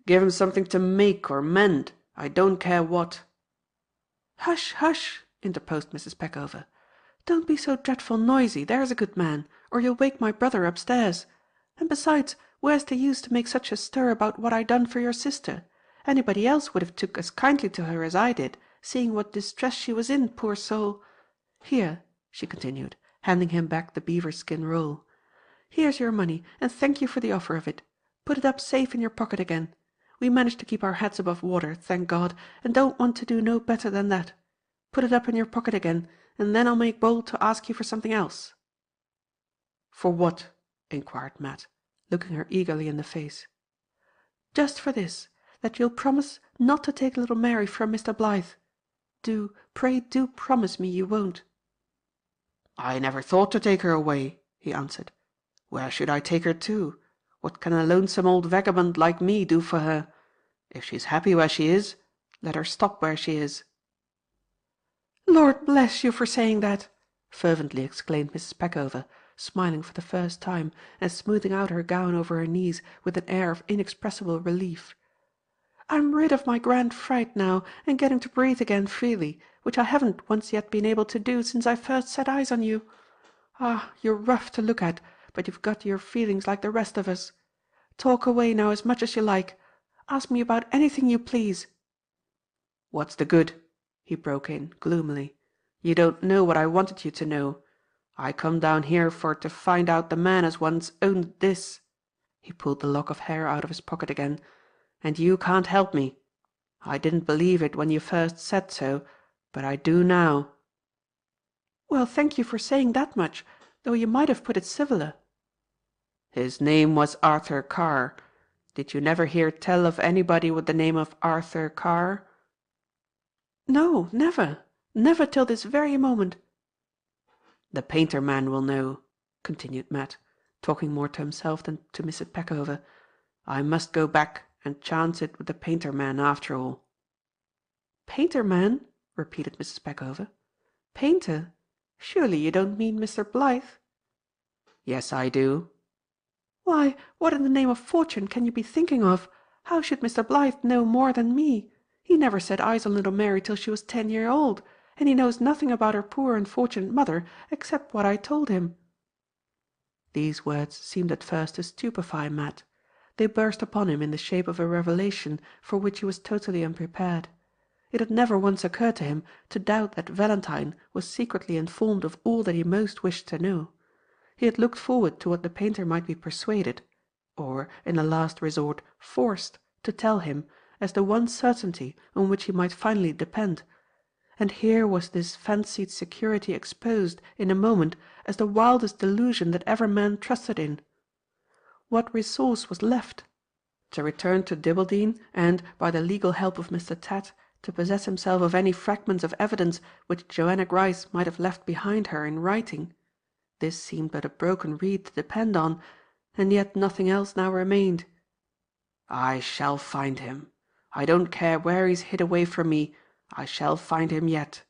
Give 'em something to make or mend, I don't care what." "Hush, hush!" interposed Mrs. Peckover. "Don't be so dreadful noisy, there's a good man, or you'll wake my brother upstairs. And besides, where's the use to make such a stir about what I done for your sister? Anybody else would have took as kindly to her as I did, seeing what distress she was in, poor soul. Here," she continued, handing him back the beaver skin roll, "here's your money, and thank you for the offer of it. Put it up safe in your pocket again. We manage to keep our heads above water, thank God, and don't want to do no better than that. Put it up in your pocket again, and then I'll make bold to ask you for something else." "For what?" inquired Matt, looking her eagerly in the face. "Just for this, that you'll promise not to take little Mary from Mr. Blyth. Do, pray do promise me you won't." "I never thought to take her away," he answered. "Where should I take her to? What can a lonesome old vagabond like me do for her? If she's happy where she is, let her stop where she is." "Lord bless you for saying that!" fervently exclaimed Mrs. Peckover, smiling for the first time, and smoothing out her gown over her knees with an air of inexpressible relief. "I'm rid of my grand fright now, and getting to breathe again freely, which I haven't once yet been able to do since I first set eyes on you. Ah, you're rough to look at, but you've got your feelings like the rest of us. Talk away now as much as you like. Ask me about anything you please." "What's the good?" he broke in, gloomily. "You don't know what I wanted you to know. I come down here for to find out the man as once owned this." He pulled the lock of hair out of his pocket again. "And you can't help me. I didn't believe it when you first said so, but I do now." "Well, thank you for saying that much, though you might have put it civiller." "His name was Arthur Carr. Did you never hear tell of anybody with the name of Arthur Carr?" "No, never. Never till this very moment." "The painter man will know," continued Matt, talking more to himself than to Mrs. Peckover. "I must go back and chance it with the painter man after all." "Painter man?" repeated Mrs. Peckover. "Painter? Surely you don't mean Mr. Blyth?" "Yes, I do." "Why, what in the name of fortune can you be thinking of? How should Mr. Blyth know more than me? He never set eyes on little Mary till she was 10 year old, and he knows nothing about her poor unfortunate mother except what I told him." These words seemed at first to stupefy Matt. They burst upon him in the shape of a revelation for which he was totally unprepared. It had never once occurred to him to doubt that Valentine was secretly informed of all that he most wished to know. He had looked forward to what the painter might be persuaded, or, in the last resort, forced, to tell him, as the one certainty on which he might finally depend. And here was this fancied security exposed, in a moment, as the wildest delusion that ever man trusted in. What resource was left? To return to Dibbledene and, by the legal help of Mr. Tatt, to possess himself of any fragments of evidence which Joanna Gryce might have left behind her in writing. This seemed but a broken reed to depend on, and yet nothing else now remained. "I shall find him. I don't care where he's hid away from me, I shall find him yet,"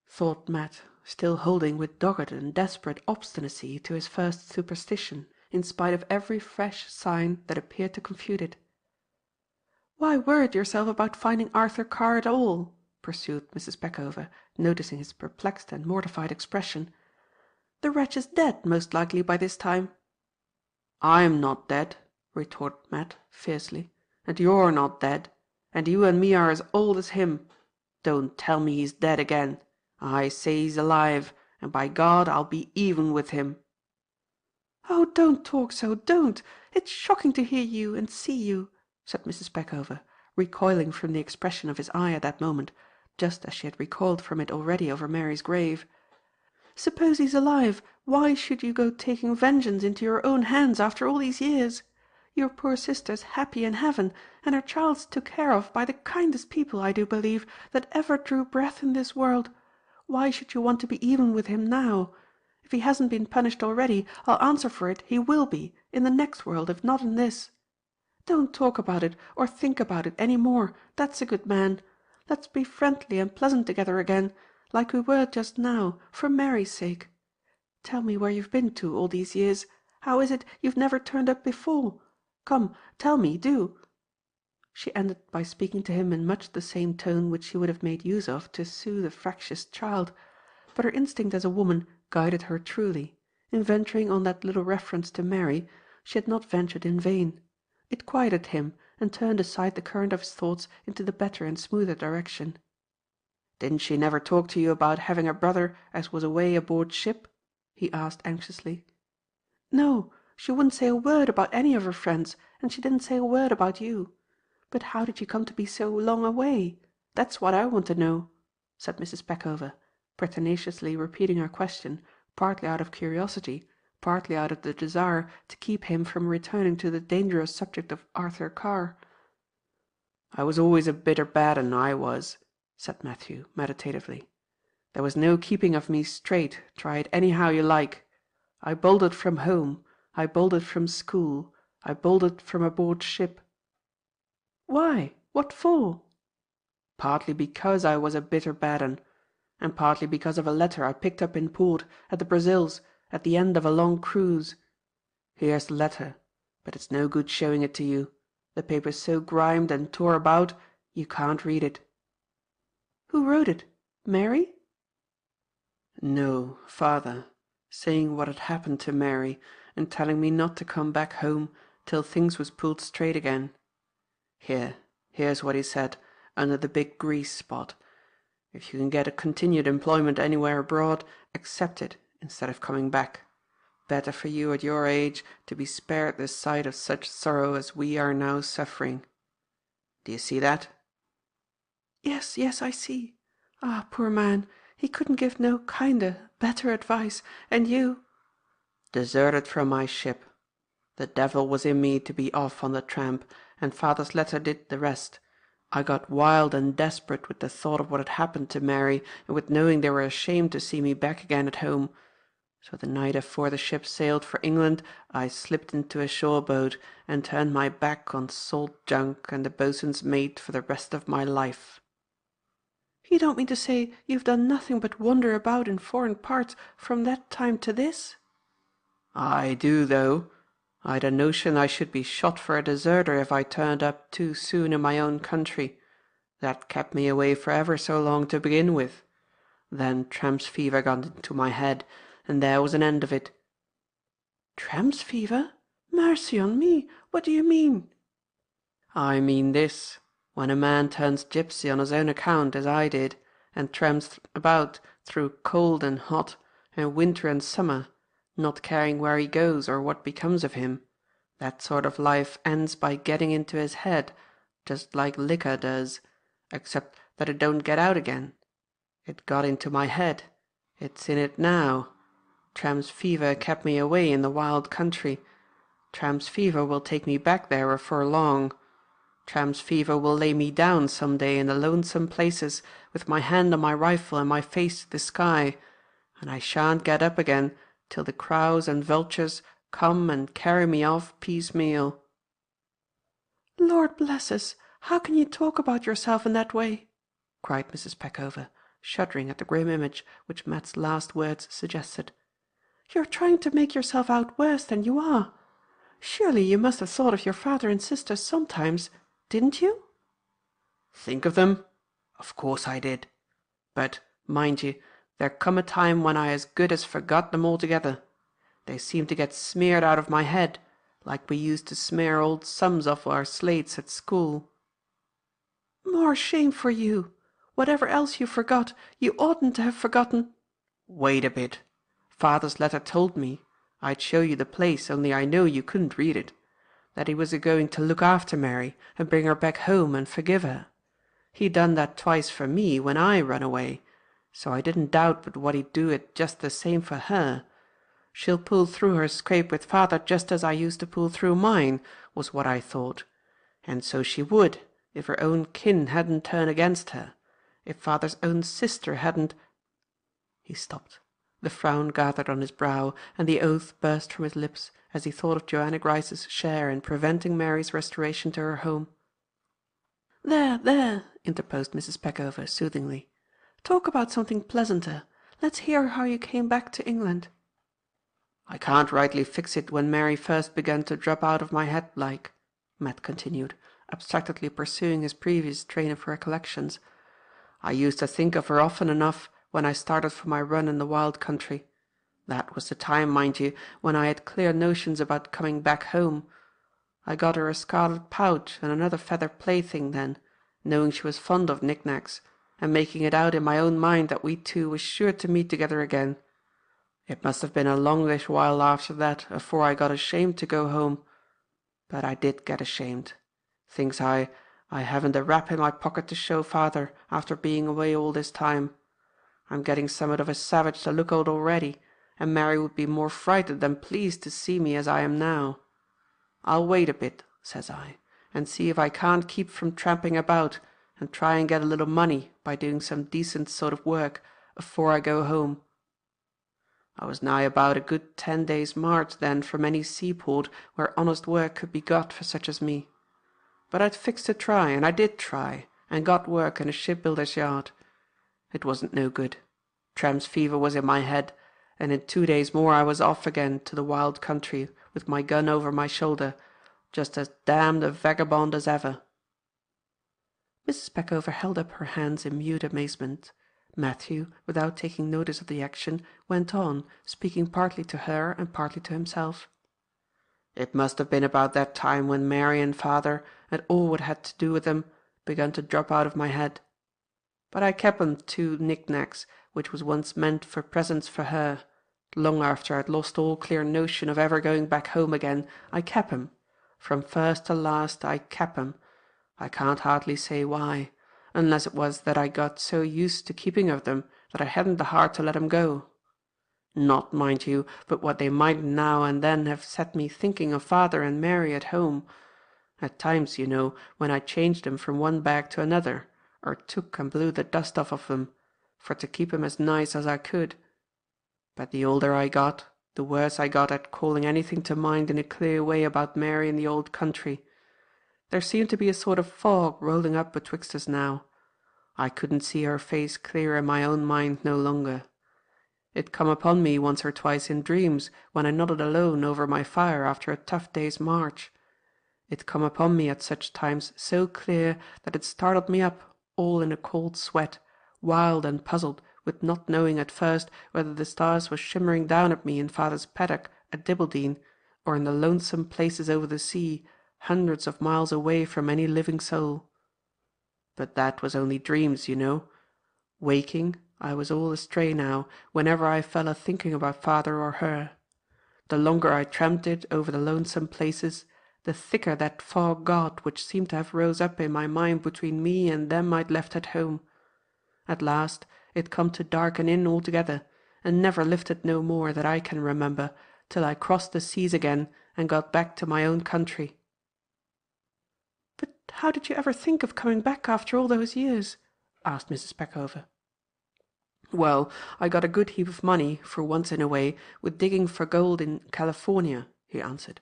thought Matt, still holding with dogged and desperate obstinacy to his first superstition, in spite of every fresh sign that appeared to confute it. "Why worry yourself about finding Arthur Carr at all?" pursued Mrs. Peckover, noticing his perplexed and mortified expression. "The wretch is dead, most likely, by this time." "I'm not dead," retorted Matt fiercely, "and you're not dead, and you and me are as old as him. Don't tell me he's dead again. I say he's alive, and by God I'll be even with him." "Oh, don't talk so, don't. It's shocking to hear you and see you," said Mrs. Peckover, recoiling from the expression of his eye at that moment, just as she had recoiled from it already over Mary's grave. "Suppose he's alive, why should you go taking vengeance into your own hands after all these years? Your poor sister's happy in heaven, and her child's took care of by the kindest people, I do believe, that ever drew breath in this world. Why should you want to be even with him now? If he hasn't been punished already, I'll answer for it he will be, in the next world, if not in this. Don't talk about it or think about it any more, that's a good man. Let's be friendly and pleasant together again, like we were just now, for Mary's sake. Tell me where you've been to all these years. How is it you've never turned up before? Come, tell me, do." She ended by speaking to him in much the same tone which she would have made use of to soothe a fractious child, but her instinct as a woman guided her truly. In venturing on that little reference to Mary, she had not ventured in vain. It quieted him and turned aside the current of his thoughts into the better and smoother direction. "Didn't she never talk to you about having a brother as was away aboard ship?" he asked anxiously. "No, she wouldn't say a word about any of her friends, and she didn't say a word about you. But how did you come to be so long away? That's what I want to know," said Mrs. Peckover, pertinaciously repeating her question, partly out of curiosity, partly out of the desire to keep him from returning to the dangerous subject of Arthur Carr. "I was always a bitter bad 'un, I was," said Matthew meditatively. "There was no keeping of me straight, try it anyhow you like. I bolted from home, I bolted from school, I bolted from aboard ship." "Why? What for?" "Partly because I was a bitter bad 'un, and partly because of a letter I picked up in port, at the Brazils, at the end of a long cruise. Here's the letter, but it's no good showing it to you. The paper's so grimed and tore about, you can't read it." "Who wrote it? Mary?" "No, father, saying what had happened to Mary, and telling me not to come back home till things was pulled straight again. Here's what he said, under the big grease spot. If you can get a continued employment anywhere abroad, accept it instead of coming back. Better for you at your age to be spared the sight of such sorrow as we are now suffering. Do you see that?" "Yes, yes, I see. Ah, poor man, he couldn't give no kinder, better advice, and you—" "Deserted from my ship. The devil was in me to be off on the tramp, and father's letter did the rest. I got wild and desperate with the thought of what had happened to Mary, and with knowing they were ashamed to see me back again at home. So the night afore the ship sailed for England, I slipped into a shore boat and turned my back on salt junk and the boatswain's mate for the rest of my life." "You don't mean to say you've done nothing but wander about in foreign parts from that time to this?" "I do, though. I'd a notion I should be shot for a deserter if I turned up too soon in my own country. That kept me away for ever so long to begin with. Then tramp's fever got into my head, and there was an end of it." "Tramp's fever? Mercy on me, what do you mean?" "I mean this. When a man turns gypsy on his own account, as I did, and tramps about through cold and hot, and winter and summer, not caring where he goes or what becomes of him, that sort of life ends by getting into his head, just like liquor does, except that it don't get out again. It got into my head. It's in it now. Tramp's fever kept me away in the wild country. Tramp's fever will take me back there before long. Tramp's fever will lay me down some day in the lonesome places with my hand on my rifle and my face to the sky, and I shan't get up again till the crows and vultures come and carry me off piecemeal." "Lord bless us, how can you talk about yourself in that way?" cried Mrs. Peckover, shuddering at the grim image which Matt's last words suggested. "You're trying to make yourself out worse than you are. Surely you must have thought of your father and sister sometimes, didn't you?" "Think of them? Of course I did. But, mind you, there come a time when I as good as forgot them altogether. They seemed to get smeared out of my head, like we used to smear old sums off our slates at school." "More shame for you. Whatever else you forgot, you oughtn't to have forgotten—" "Wait a bit. Father's letter told me, I'd show you the place, only I know you couldn't read it, that he was a-going to look after Mary and bring her back home and forgive her. He done that twice for me when I run away, so I didn't doubt but what he'd do it just the same for her. She'll pull through her scrape with father just as I used to pull through mine, was what I thought. And so she would, if her own kin hadn't turned against her, if father's own sister hadn't—" He stopped. The frown gathered on his brow, and the oath burst from his lips as he thought of Joanna Gryce's share in preventing Mary's restoration to her home. "There, there," interposed Mrs. Peckover soothingly. "Talk about something pleasanter. Let's hear how you came back to England." "I can't rightly fix it when Mary first began to drop out of my head like," Matt continued, abstractedly pursuing his previous train of recollections. "I used to think of her often enough when I started for my run in the wild country. That was the time, mind you, when I had clear notions about coming back home. I got her a scarlet pouch and another feather plaything then, knowing she was fond of knick-knacks, and making it out in my own mind that we two was sure to meet together again. It must have been a longish while after that afore I got ashamed to go home. But I did get ashamed. Thinks I haven't a rap in my pocket to show father after being away all this time. I'm getting somewhat of a savage to look at already, and Mary would be more frightened than pleased to see me as I am now. I'll wait a bit, says I, and see if I can't keep from tramping about, and try and get a little money by doing some decent sort of work afore I go home. I was nigh about a good 10 days' march then from any seaport where honest work could be got for such as me. But I'd fixed to try, and I did try, and got work in a shipbuilder's yard. It wasn't no good. Tramp's fever was in my head, and in 2 days more I was off again to the wild country with my gun over my shoulder, just as damned a vagabond as ever." Mrs. Peckover held up her hands in mute amazement. Matthew, without taking notice of the action, went on, speaking partly to her and partly to himself. "It must have been about that time when Mary and father, and all what had to do with them, begun to drop out of my head. But I kep 'em 2 knick-knacks, which was once meant for presents for her. Long after I'd lost all clear notion of ever going back home again, I kep 'em. From first to last I kep 'em. I can't hardly say why, unless it was that I got so used to keeping of them that I hadn't the heart to let 'em go. Not, mind you, but what they might now and then have set me thinking of father and Mary at home. At times, you know, when I changed 'em from one bag to another, or took and blew the dust off of 'em, for to keep 'em as nice as I could. But the older I got, the worse I got at calling anything to mind in a clear way about Mary in the old country. There seemed to be a sort of fog rolling up betwixt us now. I couldn't see her face clear in my own mind no longer. It come upon me once or twice in dreams when I nodded alone over my fire after a tough day's march. It come upon me at such times so clear that it startled me up, all in a cold sweat, wild and puzzled with not knowing at first whether the stars were shimmering down at me in father's paddock at Dibbledy, or in the lonesome places over the sea, hundreds of miles away from any living soul. But that was only dreams, you know. Waking, I was all astray now, whenever I fell a thinking about father or her. The longer I tramped it over the lonesome places, the thicker that fog got which seemed to have rose up in my mind between me and them I'd left at home. At last it come to darken in altogether, and never lifted no more that I can remember, till I crossed the seas again and got back to my own country." "But how did you ever think of coming back after all those years?" asked Mrs. Peckover. "Well, I got a good heap of money, for once in a way, with digging for gold in California," he answered.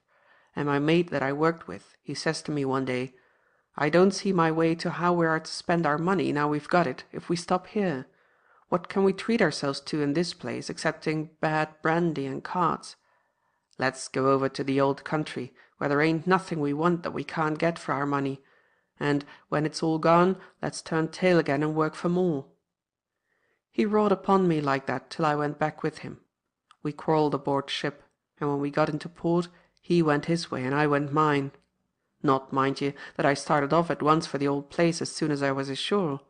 "And my mate that I worked with, he says to me one day, 'I don't see my way to how we are to spend our money, now we've got it, if we stop here. What can we treat ourselves to in this place, excepting bad brandy and cards? Let's go over to the old country, where there ain't nothing we want that we can't get for our money, and, when it's all gone, let's turn tail again and work for more.' He wrought upon me like that till I went back with him. We quarrelled aboard ship, and when we got into port, he went his way and I went mine. Not, mind you, that I started off at once for the old place as soon as I was ashore.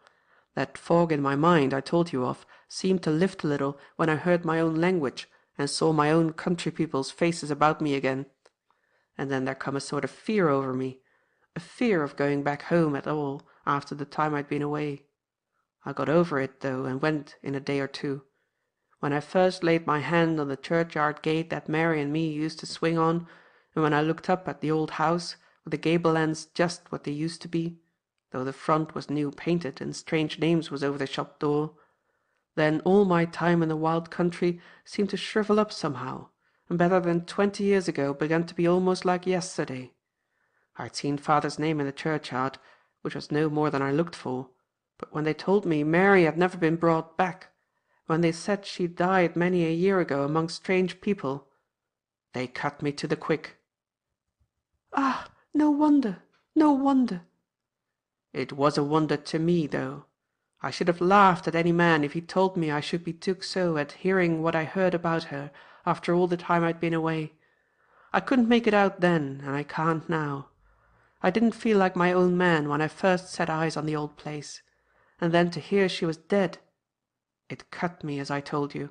That fog in my mind I told you of seemed to lift a little when I heard my own language and saw my own country people's faces about me again. And then there come a sort of fear over me, a fear of going back home at all after the time I'd been away. I got over it, though, and went in a day or two. When I first laid my hand on the churchyard gate that Mary and me used to swing on, and when I looked up at the old house, with the gable ends just what they used to be, though the front was new painted and strange names was over the shop door, then all my time in the wild country seemed to shrivel up somehow, and better than 20 years ago began to be almost like yesterday. I'd seen father's name in the churchyard, which was no more than I looked for, but when they told me Mary had never been brought back, when they said she'd died many a year ago among strange people, they cut me to the quick." "Ah, no wonder, no wonder." "It was a wonder to me, though. I should have laughed at any man if he'd told me I should be took so at hearing what I heard about her after all the time I'd been away. I couldn't make it out then, and I can't now. I didn't feel like my own man when I first set eyes on the old place, and then to hear she was dead, it cut me, as I told you.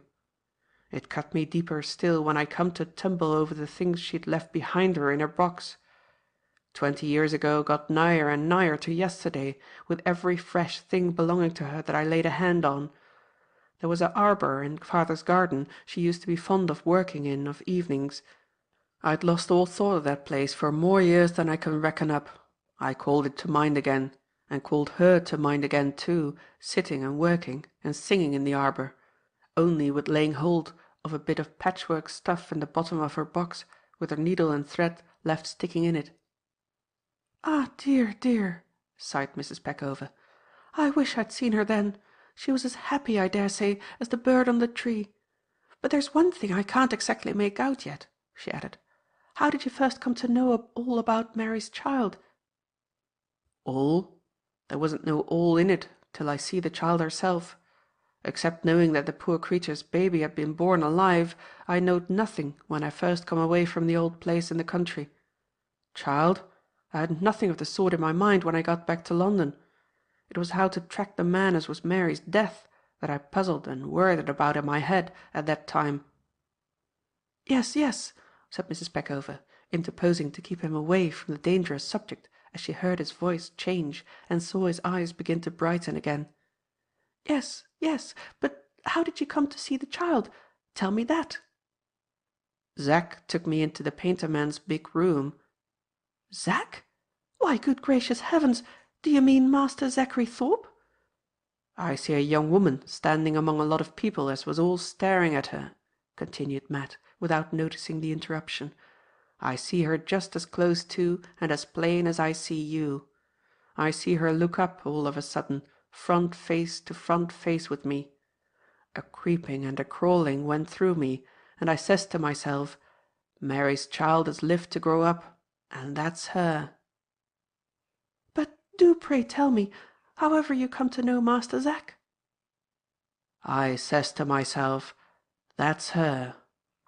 It cut me deeper still when I come to tumble over the things she'd left behind her in her box. 20 years ago got nigher and nigher to yesterday, with every fresh thing belonging to her that I laid a hand on. There was a arbour in father's garden she used to be fond of working in of evenings. I'd lost all thought of that place for more years than I can reckon up. I called it to mind again, and called her to mind again too, sitting and working and singing in the arbour, only with laying hold of a bit of patchwork stuff in the bottom of her box, with her needle and thread left sticking in it." "Ah, dear, dear," sighed Mrs. Peckover. "I wish I'd seen her then. She was as happy, I dare say, as the bird on the tree. But there's one thing I can't exactly make out yet," she added. "How did you first come to know all about Mary's child?" "All? There wasn't no all in it till I see the child herself. Except knowing that the poor creature's baby had been born alive, I knowed nothing when I first come away from the old place in the country. Child? I hadn't nothing of the sort in my mind when I got back to London. It was how to track the man as was Mary's death that I puzzled and worried about in my head at that time." "Yes, yes," said Mrs. Peckover, interposing to keep him away from the dangerous subject as she heard his voice change and saw his eyes begin to brighten again. "Yes, yes, but how did you come to see the child? Tell me that." "Zack took me into the painter man's big room." "Zack? Why, good gracious heavens, do you mean Master Zachary Thorpe?" "I see a young woman standing among a lot of people as was all staring at her," continued Matt, without noticing the interruption. "I see her just as close to and as plain as I see you. I see her look up all of a sudden, front face to front face with me. A creeping and a crawling went through me, and I says to myself, 'Mary's child has lived to grow up, and that's her.'" "But do pray tell me, however you come to know Master Zack?" I says to myself, 'That's her,'"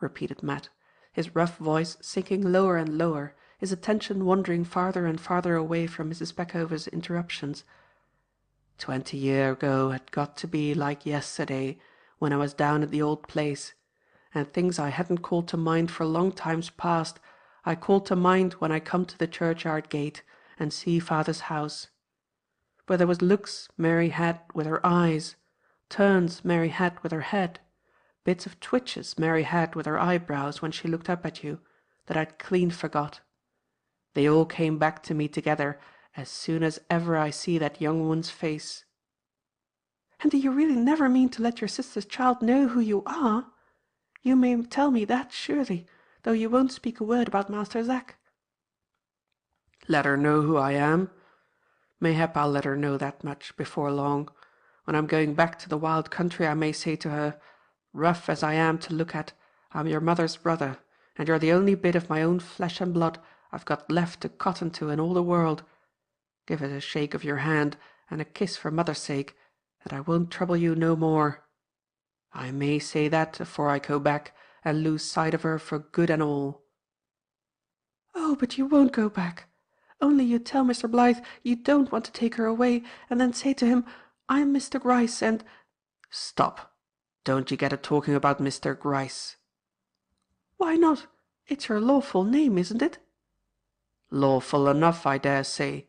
repeated Matt, his rough voice sinking lower and lower, his attention wandering farther and farther away from Mrs. Peckover's interruptions. 20 year ago had got to be like yesterday when I was down at the old place, and things I hadn't called to mind for long times past I called to mind when I come to the churchyard gate and see father's house. But there was looks Mary had with her eyes, turns Mary had with her head, bits of twitches Mary had with her eyebrows when she looked up at you, that I'd clean forgot. They all came back to me together as soon as ever I see that young woman's face." "And do you really never mean to let your sister's child know who you are? You may tell me that surely, though you won't speak a word about Master Zack." "Let her know who I am? Mayhap I'll let her know that much before long. When I'm going back to the wild country I may say to her, 'Rough as I am to look at, I'm your mother's brother, and you're the only bit of my own flesh and blood I've got left to cotton to in all the world. Give us a shake of your hand and a kiss for mother's sake, and I won't trouble you no more.' I may say that afore I go back and lose sight of her for good and all." "Oh, but you won't go back. Only you tell Mr. Blythe you don't want to take her away, and then say to him, 'I'm Mr. Gryce, and—'" "Stop. Don't you get a talking about Mr. Gryce." "Why not? It's your lawful name, isn't it?" "Lawful enough, I dare say,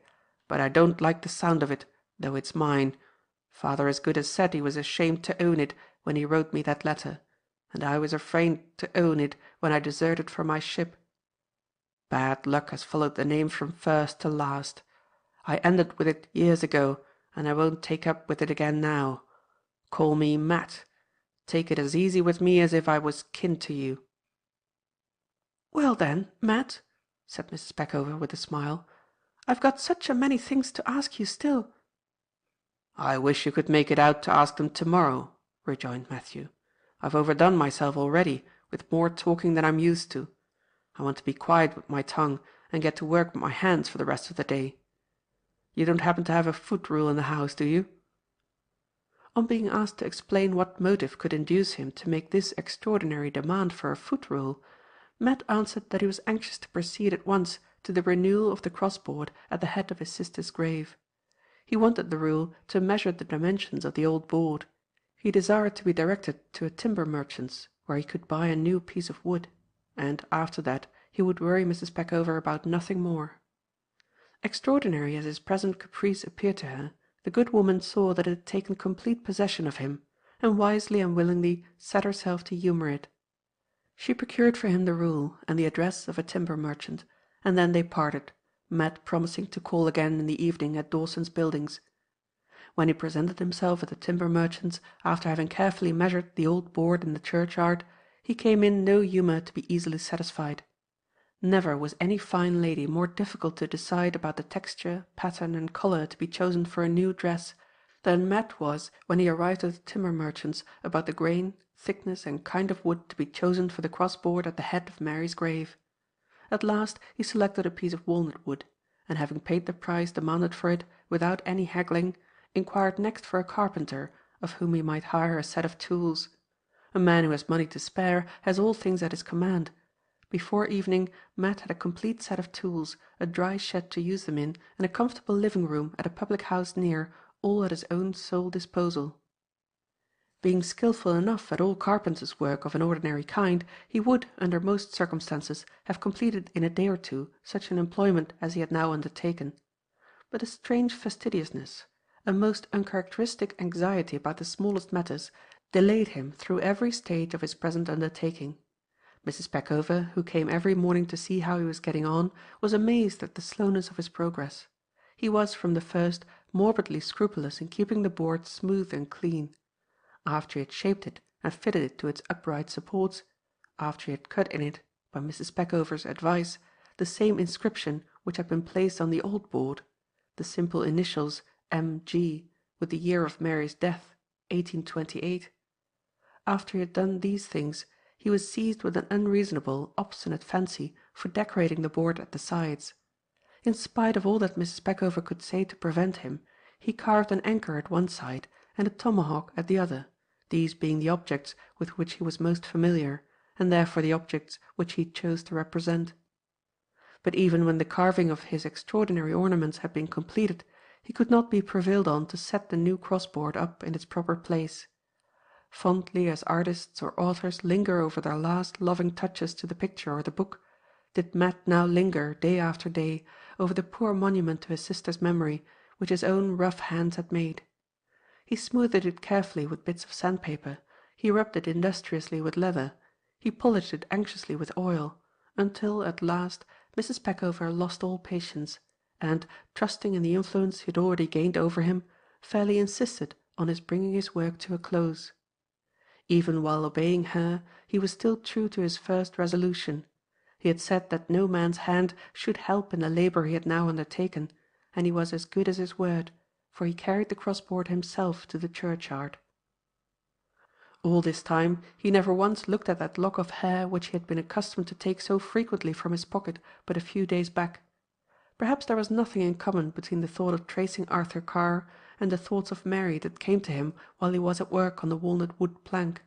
but I don't like the sound of it, though it's mine. Father as good as said he was ashamed to own it when he wrote me that letter, and I was afraid to own it when I deserted for my ship. Bad luck has followed the name from first to last. I ended with it years ago, and I won't take up with it again now. Call me Matt. Take it as easy with me as if I was kin to you." "Well then, Matt," said Mrs. Peckover with a smile, "I've got such a many things to ask you still." "I wish you could make it out to ask them tomorrow," rejoined Matthew. "I've overdone myself already with more talking than I'm used to. I want to be quiet with my tongue and get to work with my hands for the rest of the day. You don't happen to have a foot rule in the house, do you?" On being asked to explain what motive could induce him to make this extraordinary demand for a foot rule, Matt answered that he was anxious to proceed at once to the renewal of the crossboard at the head of his sister's grave. He wanted the rule to measure the dimensions of the old board. He desired to be directed to a timber merchant's, where he could buy a new piece of wood, and, after that, he would worry Mrs. Peckover about nothing more. Extraordinary as his present caprice appeared to her, the good woman saw that it had taken complete possession of him, and wisely and willingly set herself to humour it. She procured for him the rule and the address of a timber merchant, and then they parted, Matt promising to call again in the evening at Dawson's Buildings. When he presented himself at the timber merchant's, after having carefully measured the old board in the churchyard, he came in no humour to be easily satisfied. Never was any fine lady more difficult to decide about the texture, pattern, and colour to be chosen for a new dress than Matt was when he arrived at the timber merchant's about the grain, thickness, and kind of wood to be chosen for the crossboard at the head of Mary's grave. At last he selected a piece of walnut wood, and having paid the price demanded for it without any haggling, inquired next for a carpenter of whom he might hire a set of tools. A man who has money to spare has all things at his command. Before evening Matt had a complete set of tools, a dry shed to use them in, and a comfortable living room at a public house near, all at his own sole disposal. Being skilful enough at all carpenter's work of an ordinary kind, he would, under most circumstances, have completed in a day or two such an employment as he had now undertaken. But a strange fastidiousness, a most uncharacteristic anxiety about the smallest matters, delayed him through every stage of his present undertaking. Mrs. Peckover, who came every morning to see how he was getting on, was amazed at the slowness of his progress. He was, from the first, morbidly scrupulous in keeping the board smooth and clean. After he had shaped it and fitted it to its upright supports, after he had cut in it, by Mrs. Peckover's advice, the same inscription which had been placed on the old board, the simple initials M.G. with the year of Mary's death, 1828. After he had done these things, he was seized with an unreasonable, obstinate fancy for decorating the board at the sides. In spite of all that Mrs. Peckover could say to prevent him, he carved an anchor at one side and a tomahawk at the other, these being the objects with which he was most familiar, and therefore the objects which he chose to represent. But even when the carving of his extraordinary ornaments had been completed, he could not be prevailed on to set the new cross-board up in its proper place. Fondly as artists or authors linger over their last loving touches to the picture or the book, did Matt now linger day after day over the poor monument to his sister's memory which his own rough hands had made. He smoothed it carefully with bits of sandpaper, he rubbed it industriously with leather, he polished it anxiously with oil, until at last Mrs. Peckover lost all patience, and, trusting in the influence she had already gained over him, fairly insisted on his bringing his work to a close. Even while obeying her, he was still true to his first resolution. He had said that no man's hand should help in the labour he had now undertaken, and he was as good as his word, for he carried the cross-board himself to the churchyard. All this time he never once looked at that lock of hair which he had been accustomed to take so frequently from his pocket but a few days back. Perhaps there was nothing in common between the thought of tracing Arthur Carr and the thoughts of Mary that came to him while he was at work on the walnut wood plank.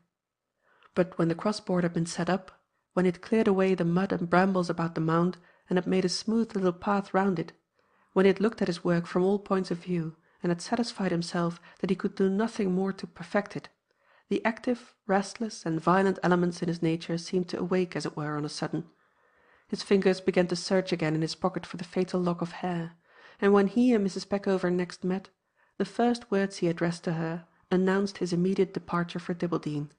But when the cross-board had been set up, when he had cleared away the mud and brambles about the mound and had made a smooth little path round it, when he had looked at his work from all points of view and had satisfied himself that he could do nothing more to perfect it, the active, restless, and violent elements in his nature seemed to awake, as it were, on a sudden. His fingers began to search again in his pocket for the fatal lock of hair, and when he and Mrs. Peckover next met, the first words he addressed to her announced his immediate departure for Dibbleden.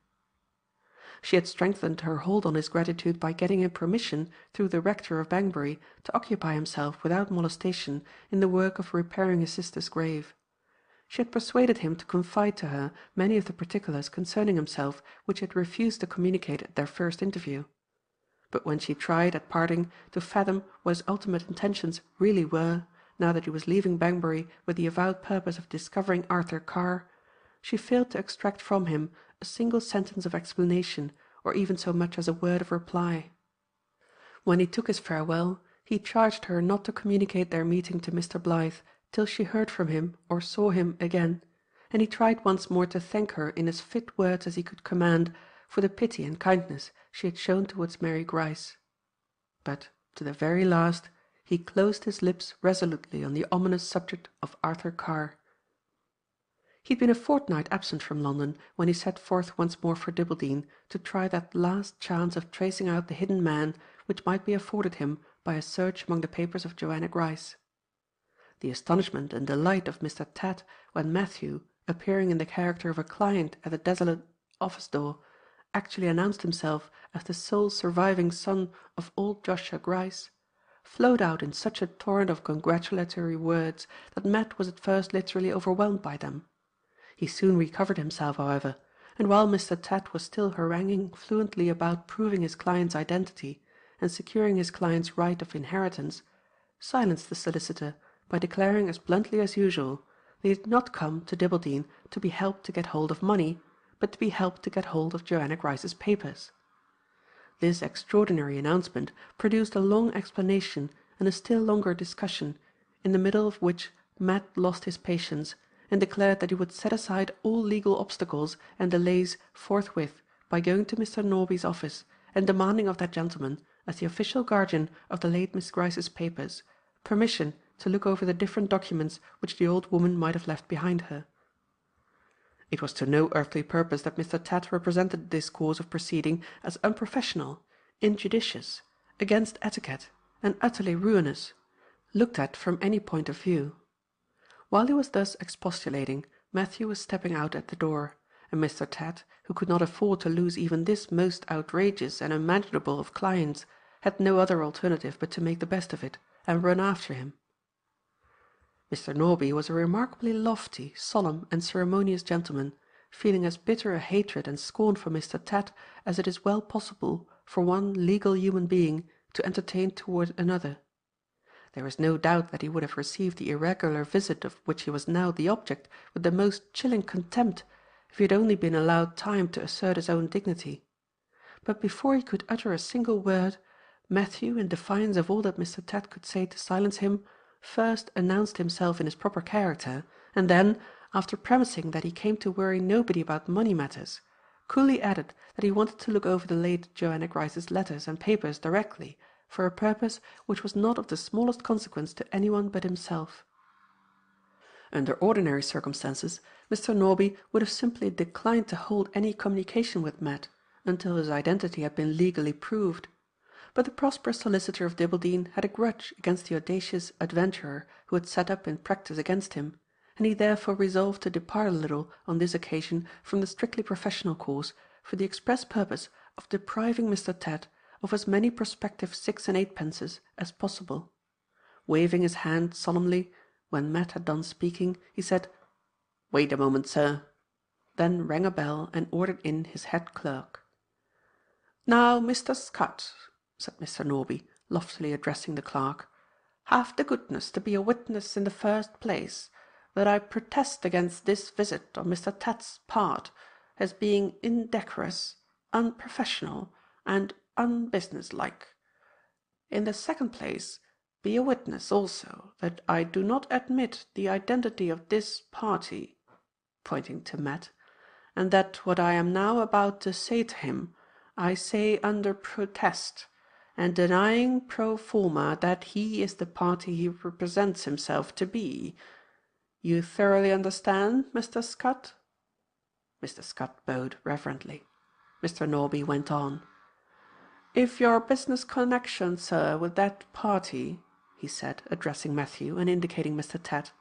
She had strengthened her hold on his gratitude by getting him permission through the rector of Banbury to occupy himself without molestation in the work of repairing his sister's grave. She had persuaded him to confide to her many of the particulars concerning himself which he had refused to communicate at their first interview. But when she tried, at parting, to fathom what his ultimate intentions really were, now that he was leaving Banbury with the avowed purpose of discovering Arthur Carr, she failed to extract from him a single sentence of explanation, or even so much as a word of reply. When he took his farewell, he charged her not to communicate their meeting to Mr. Blyth till she heard from him or saw him again, and he tried once more to thank her in as fit words as he could command for the pity and kindness she had shown towards Mary Gryce. But, to the very last, he closed his lips resolutely on the ominous subject of Arthur Carr. He had been a fortnight absent from London when he set forth once more for Dibbleden to try that last chance of tracing out the hidden man which might be afforded him by a search among the papers of Joanna Gryce. The astonishment and delight of Mr. Tatt when Matthew, appearing in the character of a client at the desolate office door, actually announced himself as the sole surviving son of old Joshua Gryce, flowed out in such a torrent of congratulatory words that Matt was at first literally overwhelmed by them. He soon recovered himself, however, and while Mr. Tatt was still haranguing fluently about proving his client's identity and securing his client's right of inheritance, silenced the solicitor by declaring as bluntly as usual that he did not come to Dibbleden to be helped to get hold of money, but to be helped to get hold of Joanna Gryce's papers. This extraordinary announcement produced a long explanation and a still longer discussion, in the middle of which Matt lost his patience and declared that he would set aside all legal obstacles and delays forthwith by going to Mr. Norby's office and demanding of that gentleman, as the official guardian of the late Miss Gryce's papers, permission to look over the different documents which the old woman might have left behind her. It was to no earthly purpose that Mr. Tatt represented this course of proceeding as unprofessional, injudicious, against etiquette, and utterly ruinous, looked at from any point of view. While he was thus expostulating, Matthew was stepping out at the door, and Mr. Tatt, who could not afford to lose even this most outrageous and unmanageable of clients, had no other alternative but to make the best of it, and run after him. Mr. Norby was a remarkably lofty, solemn, and ceremonious gentleman, feeling as bitter a hatred and scorn for Mr. Tatt as it is well possible for one legal human being to entertain toward another. There is no doubt that he would have received the irregular visit of which he was now the object with the most chilling contempt if he had only been allowed time to assert his own dignity. But before he could utter a single word, Matthew, in defiance of all that Mr. Tatt could say to silence him, first announced himself in his proper character, and then, after premising that he came to worry nobody about money matters, coolly added that he wanted to look over the late Joanna Gryce's letters and papers directly, for a purpose which was not of the smallest consequence to anyone but himself. Under ordinary circumstances, Mr. Norby would have simply declined to hold any communication with Matt until his identity had been legally proved. But the prosperous solicitor of Dibbledy had a grudge against the audacious adventurer who had set up in practice against him, and he therefore resolved to depart a little on this occasion from the strictly professional course for the express purpose of depriving Mr. Tat of as many prospective 6 and 8pences as possible. Waving his hand solemnly, when Matt had done speaking, he said, "Wait a moment, sir," then rang a bell and ordered in his head clerk. "Now, Mr. Scott," said Mr. Norby, loftily addressing the clerk, "have the goodness to be a witness in the first place that I protest against this visit on Mr. Tat's part as being indecorous, unprofessional, and unbusinesslike. In the second place, be a witness also that I do not admit the identity of this party," pointing to Matt, "and that what I am now about to say to him, I say under protest, and denying pro forma that he is the party he represents himself to be. You thoroughly understand, Mr. Scott?" Mr. Scott bowed reverently. Mr. Norby went on. "If your business connection, sir, with that party," he said, addressing Matthew and indicating Mr. Tat,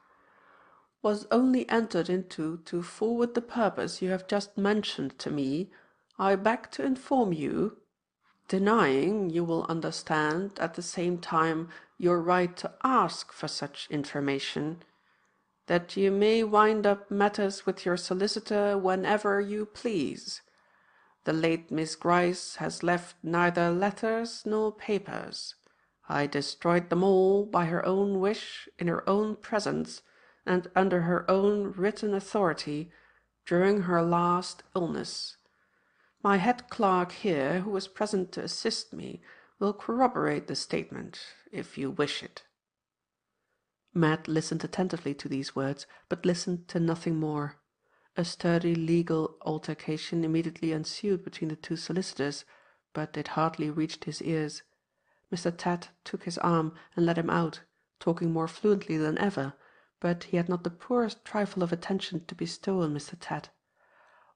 "was only entered into to forward the purpose you have just mentioned to me, I beg to inform you, denying, you will understand, at the same time, your right to ask for such information, that you may wind up matters with your solicitor whenever you please. The late Miss Gryce has left neither letters nor papers. I destroyed them all by her own wish, in her own presence, and under her own written authority, during her last illness. My head clerk here, who was present to assist me, will corroborate the statement, if you wish it." Matt listened attentively to these words, but listened to nothing more. A sturdy legal altercation immediately ensued between the two solicitors, but it hardly reached his ears. Mr. Tat took his arm and led him out, talking more fluently than ever, but he had not the poorest trifle of attention to bestow on Mr. Tat.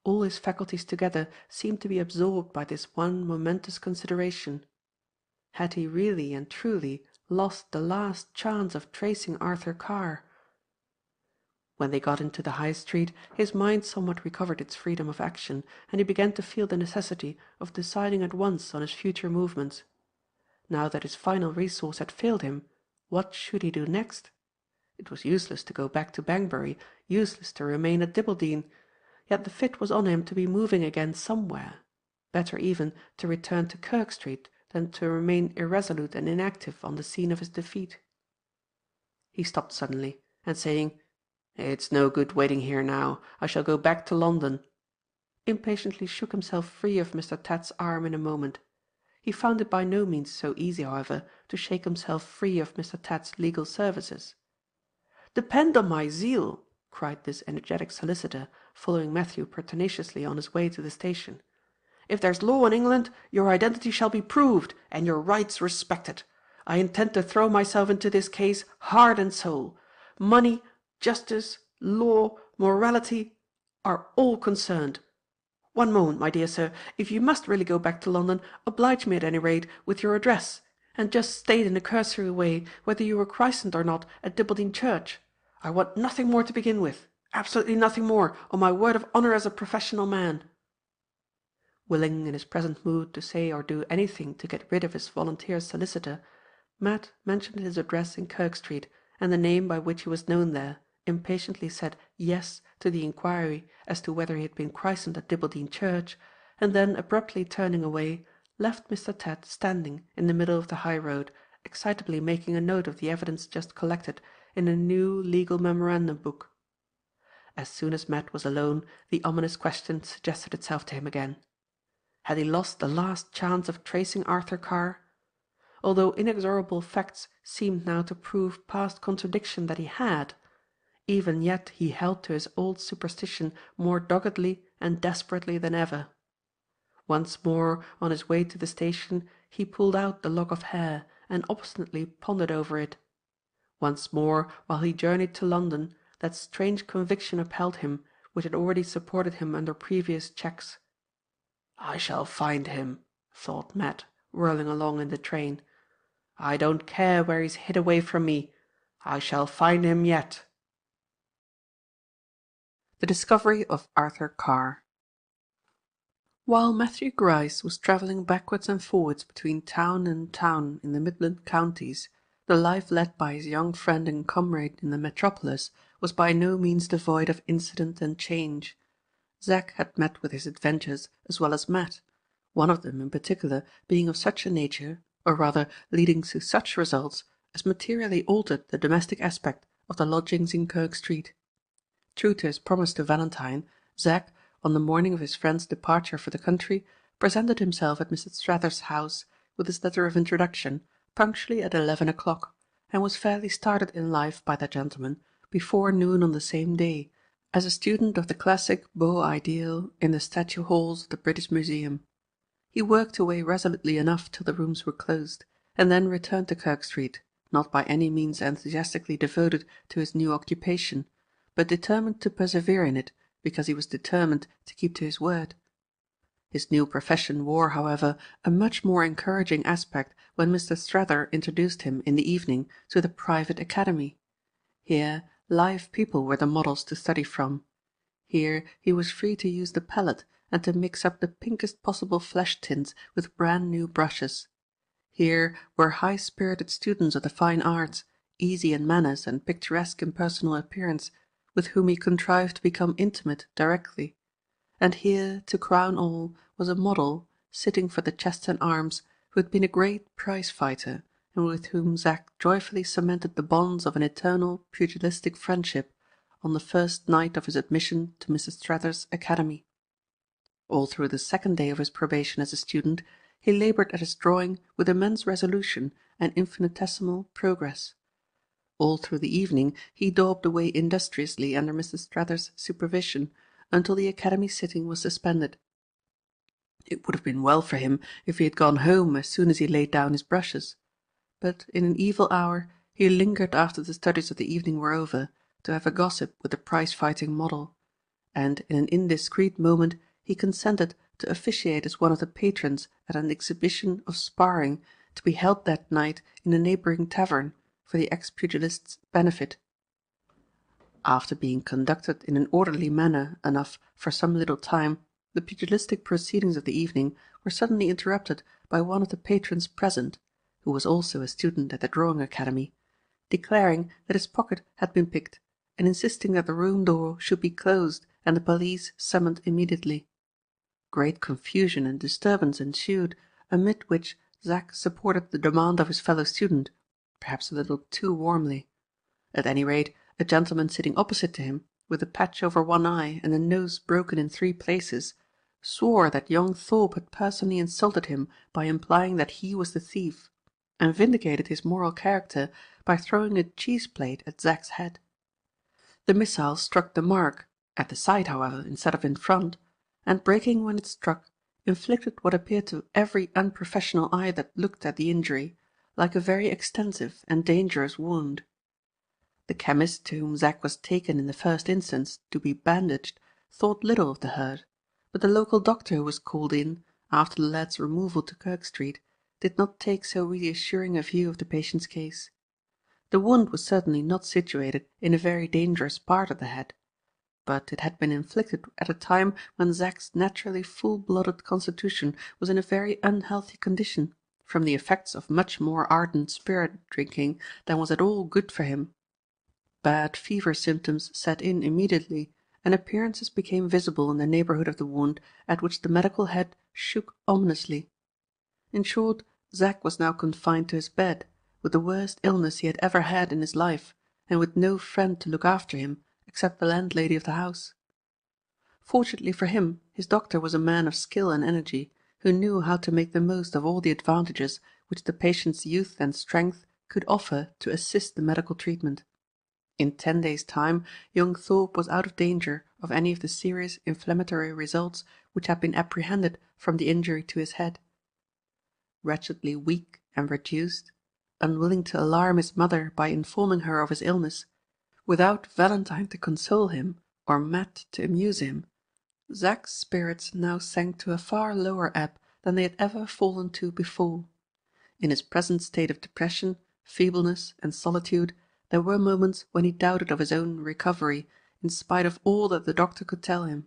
All his faculties together seemed to be absorbed by this one momentous consideration. Had he really and truly lost the last chance of tracing Arthur Carr? When they got into the High Street, his mind somewhat recovered its freedom of action, and he began to feel the necessity of deciding at once on his future movements. Now that his final resource had failed him, what should he do next? It was useless to go back to Banbury, useless to remain at Dibbledy, yet the fit was on him to be moving again somewhere. Better even to return to Kirk Street than to remain irresolute and inactive on the scene of his defeat. He stopped suddenly, and saying, "It's no good waiting here now. I shall go back to London," impatiently shook himself free of Mr. Tat's arm in a moment. He found it by no means so easy, however, to shake himself free of Mr. Tat's legal services. "Depend on my zeal," cried this energetic solicitor, following Matthew pertinaciously on his way to the station. "If there's law in England, your identity shall be proved and your rights respected. I intend to throw myself into this case heart and soul. Money, justice, law, morality, are all concerned. One moment, my dear sir, if you must really go back to London, oblige me at any rate with your address, and just state in a cursory way whether you were christened or not at Dibbledy Church. I want nothing more to begin with, absolutely nothing more, on my word of honour as a professional man." Willing in his present mood to say or do anything to get rid of his volunteer solicitor, Matt mentioned his address in Kirk Street, and the name by which he was known there, impatiently said "yes" to the inquiry as to whether he had been christened at Dibbledy Church, and then abruptly turning away, left Mr. Tat standing in the middle of the high road, excitably making a note of the evidence just collected in a new legal memorandum book. As soon as Matt was alone, the ominous question suggested itself to him again. Had he lost the last chance of tracing Arthur Carr? Although inexorable facts seemed now to prove past contradiction that he had, Even yet he held to his old superstition more doggedly and desperately than ever. Once more, on his way to the station, he pulled out the lock of hair and obstinately pondered over it. Once more, while he journeyed to London, that strange conviction upheld him which had already supported him under previous checks. "I shall find him," thought Matt, whirling along in the train. "I don't care where he's hid away from me. I shall find him yet." The discovery of Arthur Carr. While Matthew Gryce was travelling backwards and forwards between town and town in the Midland counties, the life led by his young friend and comrade in the metropolis was by no means devoid of incident and change. Zack had met with his adventures as well as Matt, one of them in particular being of such a nature, or rather leading to such results, as materially altered the domestic aspect of the lodgings in Kirk Street. True to his promise to Valentine, Zack, on the morning of his friend's departure for the country, presented himself at Mr. Strathers's house with his letter of introduction punctually at 11 o'clock, and was fairly started in life by that gentleman before noon on the same day, as a student of the classic beau ideal in the statue halls of the British Museum. He worked away resolutely enough till the rooms were closed, and then returned to Kirk Street, not by any means enthusiastically devoted to his new occupation, but determined to persevere in it because he was determined to keep to his word. His new profession wore, however, a much more encouraging aspect when Mr. Strather introduced him in the evening to the private academy. Here live people were the models to study from. Here he was free to use the palette and to mix up the pinkest possible flesh tints with brand new brushes. Here were high-spirited students of the fine arts, easy in manners and picturesque in personal appearance, with whom he contrived to become intimate directly. And here, to crown all, was a model, sitting for the Chest and Arms, who had been a great prize-fighter, and with whom Zack joyfully cemented the bonds of an eternal pugilistic friendship on the first night of his admission to Mrs. Strather's academy. All through the second day of his probation as a student, he laboured at his drawing with immense resolution and infinitesimal progress. All through the evening he daubed away industriously under Mr. Strather's supervision, until the academy sitting was suspended. It would have been well for him if he had gone home as soon as he laid down his brushes, but in an evil hour he lingered after the studies of the evening were over, to have a gossip with the prize-fighting model, and in an indiscreet moment he consented to officiate as one of the patrons at an exhibition of sparring to be held that night in a neighbouring tavern for the ex-pugilist's benefit. After being conducted in an orderly manner enough for some little time, the pugilistic proceedings of the evening were suddenly interrupted by one of the patrons present, who was also a student at the drawing academy, declaring that his pocket had been picked, and insisting that the room door should be closed and the police summoned immediately. Great confusion and disturbance ensued, amid which Zack supported the demand of his fellow student, perhaps a little too warmly. At any rate, a gentleman sitting opposite to him, with a patch over one eye and a nose broken in 3 places, swore that young Thorpe had personally insulted him by implying that he was the thief, and vindicated his moral character by throwing a cheese-plate at Zack's head. The missile struck the mark, at the side however instead of in front, and breaking when it struck, inflicted what appeared to every unprofessional eye that looked at the injury, like a very extensive and dangerous wound. The chemist to whom Zack was taken in the first instance to be bandaged thought little of the hurt, but the local doctor who was called in, after the lad's removal to Kirk Street, did not take so reassuring a view of the patient's case. The wound was certainly not situated in a very dangerous part of the head, but it had been inflicted at a time when Zack's naturally full-blooded constitution was in a very unhealthy condition, from the effects of much more ardent spirit-drinking than was at all good for him. Bad fever symptoms set in immediately, and appearances became visible in the neighbourhood of the wound at which the medical head shook ominously. In short, Zack was now confined to his bed, with the worst illness he had ever had in his life, and with no friend to look after him except the landlady of the house. Fortunately for him, his doctor was a man of skill and energy, who knew how to make the most of all the advantages which the patient's youth and strength could offer to assist the medical treatment. In 10 days' time young Thorpe was out of danger of any of the serious inflammatory results which had been apprehended from the injury to his head. Wretchedly weak and reduced, unwilling to alarm his mother by informing her of his illness, without Valentine to console him or Matt to amuse him, Zack's spirits now sank to a far lower ebb than they had ever fallen to before. In his present state of depression, feebleness, and solitude, there were moments when he doubted of his own recovery, in spite of all that the doctor could tell him.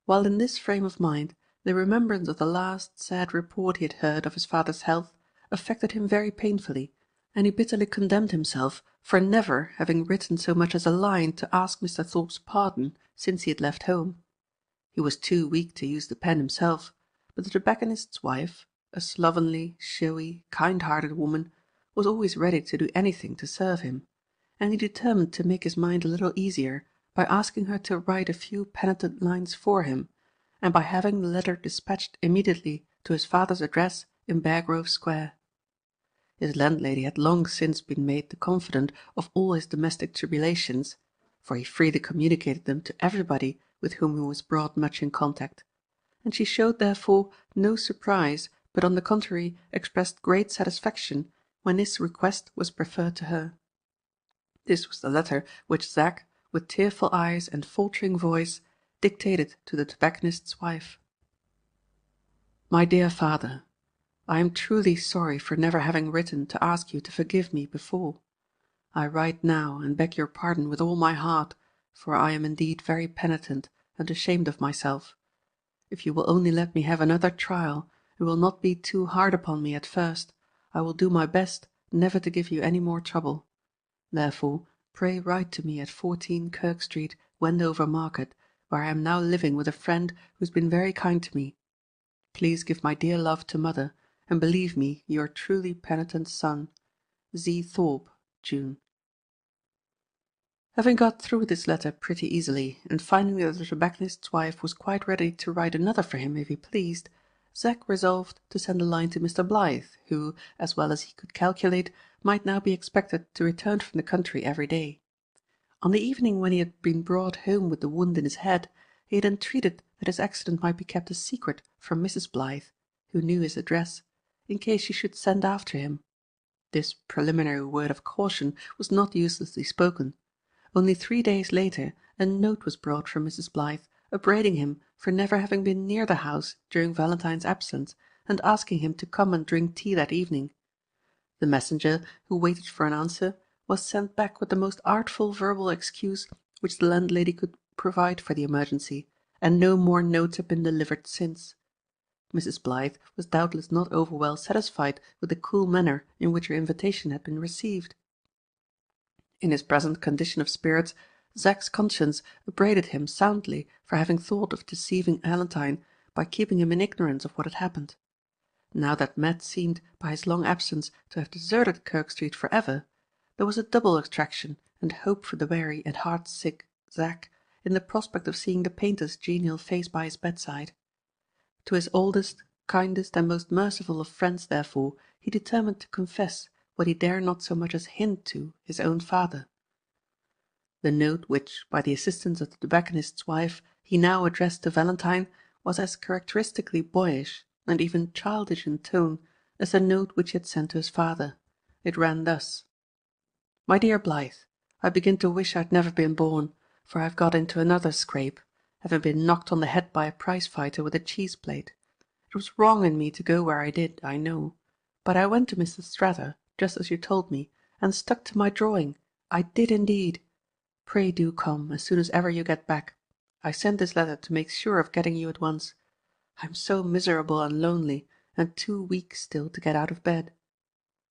While in this frame of mind, the remembrance of the last sad report he had heard of his father's health affected him very painfully, and he bitterly condemned himself for never having written so much as a line to ask Mr. Thorpe's pardon since he had left home. He was too weak to use the pen himself, but the tobacconist's wife, a slovenly, showy, kind-hearted woman, was always ready to do anything to serve him, and he determined to make his mind a little easier by asking her to write a few penitent lines for him, and by having the letter dispatched immediately to his father's address in Beargrove Square. His landlady had long since been made the confidant of all his domestic tribulations, for he freely communicated them to everybody with whom he was brought much in contact, and she showed therefore no surprise, but on the contrary expressed great satisfaction when this request was preferred to her. This was the letter which Zack, with tearful eyes and faltering voice, dictated to the tobacconist's wife. My dear father, I am truly sorry for never having written to ask you to forgive me before. I write now and beg your pardon with all my heart, for I am indeed very penitent and ashamed of myself. If you will only let me have another trial, and will not be too hard upon me at first, I will do my best never to give you any more trouble. Therefore, pray write to me at 14 Kirk Street, Wendover Market, where I am now living with a friend who has been very kind to me. Please give my dear love to mother, and believe me your truly penitent son, Z. Thorpe, June. Having got through this letter pretty easily, and finding that the tobacconist's wife was quite ready to write another for him if he pleased, Zack resolved to send a line to Mr. Blyth, who, as well as he could calculate, might now be expected to return from the country every day. On the evening when he had been brought home with the wound in his head, he had entreated that his accident might be kept a secret from Mrs. Blyth, who knew his address, in case she should send after him. This preliminary word of caution was not uselessly spoken. Only 3 days later a note was brought from Mrs. Blyth, upbraiding him for never having been near the house during Valentine's absence, and asking him to come and drink tea that evening. The messenger, who waited for an answer, was sent back with the most artful verbal excuse which the landlady could provide for the emergency, and no more notes have been delivered since. Mrs. Blyth was doubtless not over well satisfied with the cool manner in which her invitation had been received. In his present condition of spirits, Zack's conscience upbraided him soundly for having thought of deceiving Valentine by keeping him in ignorance of what had happened. Now that Matt seemed, by his long absence, to have deserted Kirk Street for ever, there was a double attraction and hope for the weary and heart-sick Zack in the prospect of seeing the painter's genial face by his bedside. To his oldest, kindest, and most merciful of friends, therefore, he determined to confess what he dare not so much as hint to his own father. The note which, by the assistance of the tobacconist's wife, he now addressed to Valentine was as characteristically boyish, and even childish in tone, as the note which he had sent to his father. It ran thus: My dear Blyth, I begin to wish I had never been born, for I have got into another scrape, having been knocked on the head by a prize-fighter with a cheese-plate. It was wrong in me to go where I did, I know, but I went to Mr. Strather, just as you told me, and stuck to my drawing. I did indeed. Pray do come, as soon as ever you get back. I sent this letter to make sure of getting you at once. I am so miserable and lonely, and too weak still to get out of bed.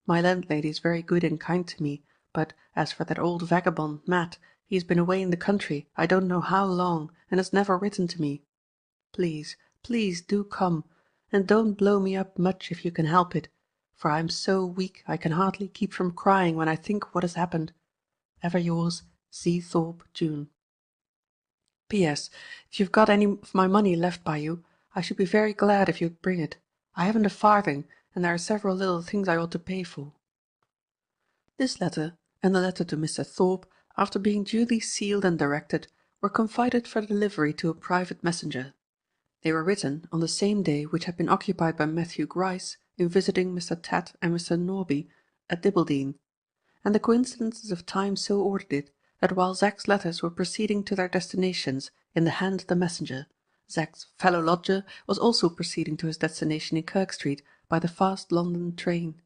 My landlady is very good and kind to me, but as for that old vagabond Matt, he has been away in the country I don't know how long, and has never written to me. Please, please do come, and don't blow me up much if you can help it, for I am so weak I can hardly keep from crying when I think what has happened. Ever yours, Z. Thorpe, June. P.S. If you've got any of my money left by you, I should be very glad if you'd bring it. I haven't a farthing, and there are several little things I ought to pay for. This letter, and the letter to Mr. Thorpe, after being duly sealed and directed, were confided for delivery to a private messenger. They were written on the same day which had been occupied by Matthew Gryce in visiting Mr. Tatt and Mr. Norby at Dibbledene, and the coincidences of time so ordered it that while Zack's letters were proceeding to their destinations in the hand of the messenger, Zack's fellow lodger was also proceeding to his destination in Kirk Street by the fast London train.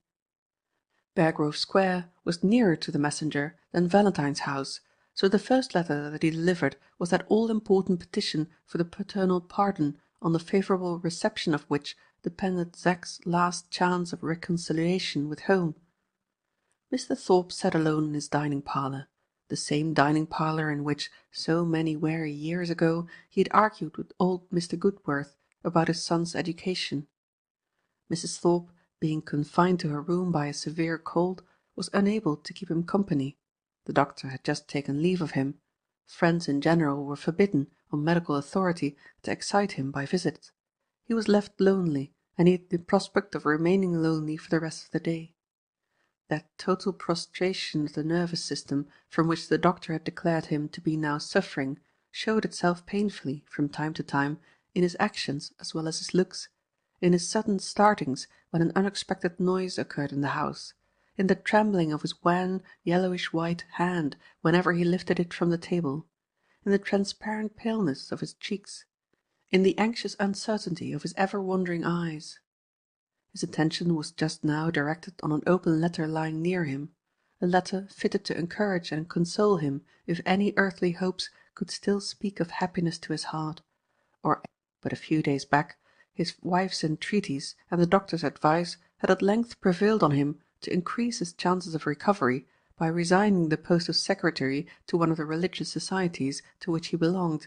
Beargrove Square was nearer to the messenger than Valentine's house, so the first letter that he delivered was that all-important petition for the paternal pardon, on the favourable reception of which depended Zack's last chance of reconciliation with home. Mr. Thorpe sat alone in his dining-parlour, the same dining-parlour in which, so many weary years ago, he had argued with old Mr. Goodworth about his son's education. Mrs. Thorpe, being confined to her room by a severe cold, was unable to keep him company. The doctor had just taken leave of him. Friends in general were forbidden, on medical authority, to excite him by visits. He was left lonely, and he had the prospect of remaining lonely for the rest of the day. That total prostration of the nervous system from which the doctor had declared him to be now suffering showed itself painfully, from time to time, in his actions as well as his looks, in his sudden startings when an unexpected noise occurred in the house, in the trembling of his wan, yellowish-white hand whenever he lifted it from the table, in the transparent paleness of his cheeks, in the anxious uncertainty of his ever-wandering eyes. His attention was just now directed on an open letter lying near him, a letter fitted to encourage and console him if any earthly hopes could still speak of happiness to his heart, or but a few days back his wife's entreaties and the doctor's advice had at length prevailed on him to increase his chances of recovery by resigning the post of secretary to one of the religious societies to which he belonged.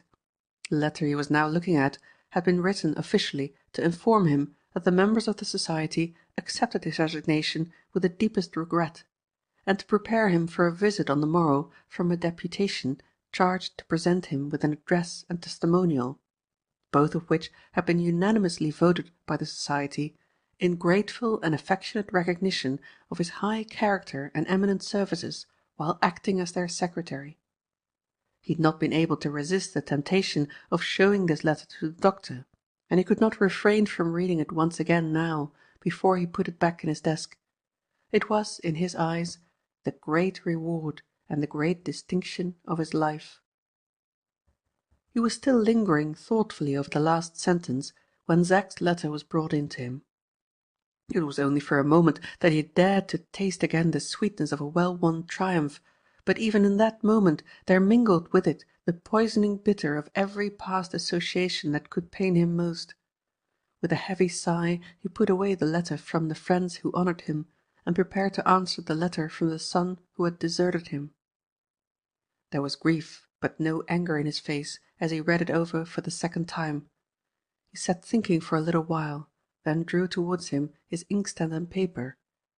The letter he was now looking at had been written officially to inform him that the members of the society accepted his resignation with the deepest regret, and to prepare him for a visit on the morrow from a deputation charged to present him with an address and testimonial, both of which had been unanimously voted by the society in grateful and affectionate recognition of his high character and eminent services while acting as their secretary. He had not been able to resist the temptation of showing this letter to the doctor, and he could not refrain from reading it once again now, before he put it back in his desk. It was, in his eyes, the great reward and the great distinction of his life. He was still lingering thoughtfully over the last sentence when Zack's letter was brought in to him. It was only for a moment that he had dared to taste again the sweetness of a well-won triumph, but even in that moment there mingled with it the poisoning bitter of every past association that could pain him most. With a heavy sigh he put away the letter from the friends who honoured him, and prepared to answer the letter from the son who had deserted him. There was grief but no anger in his face as he read it over for the second time. He sat thinking for a little while, then drew towards him his inkstand and paper,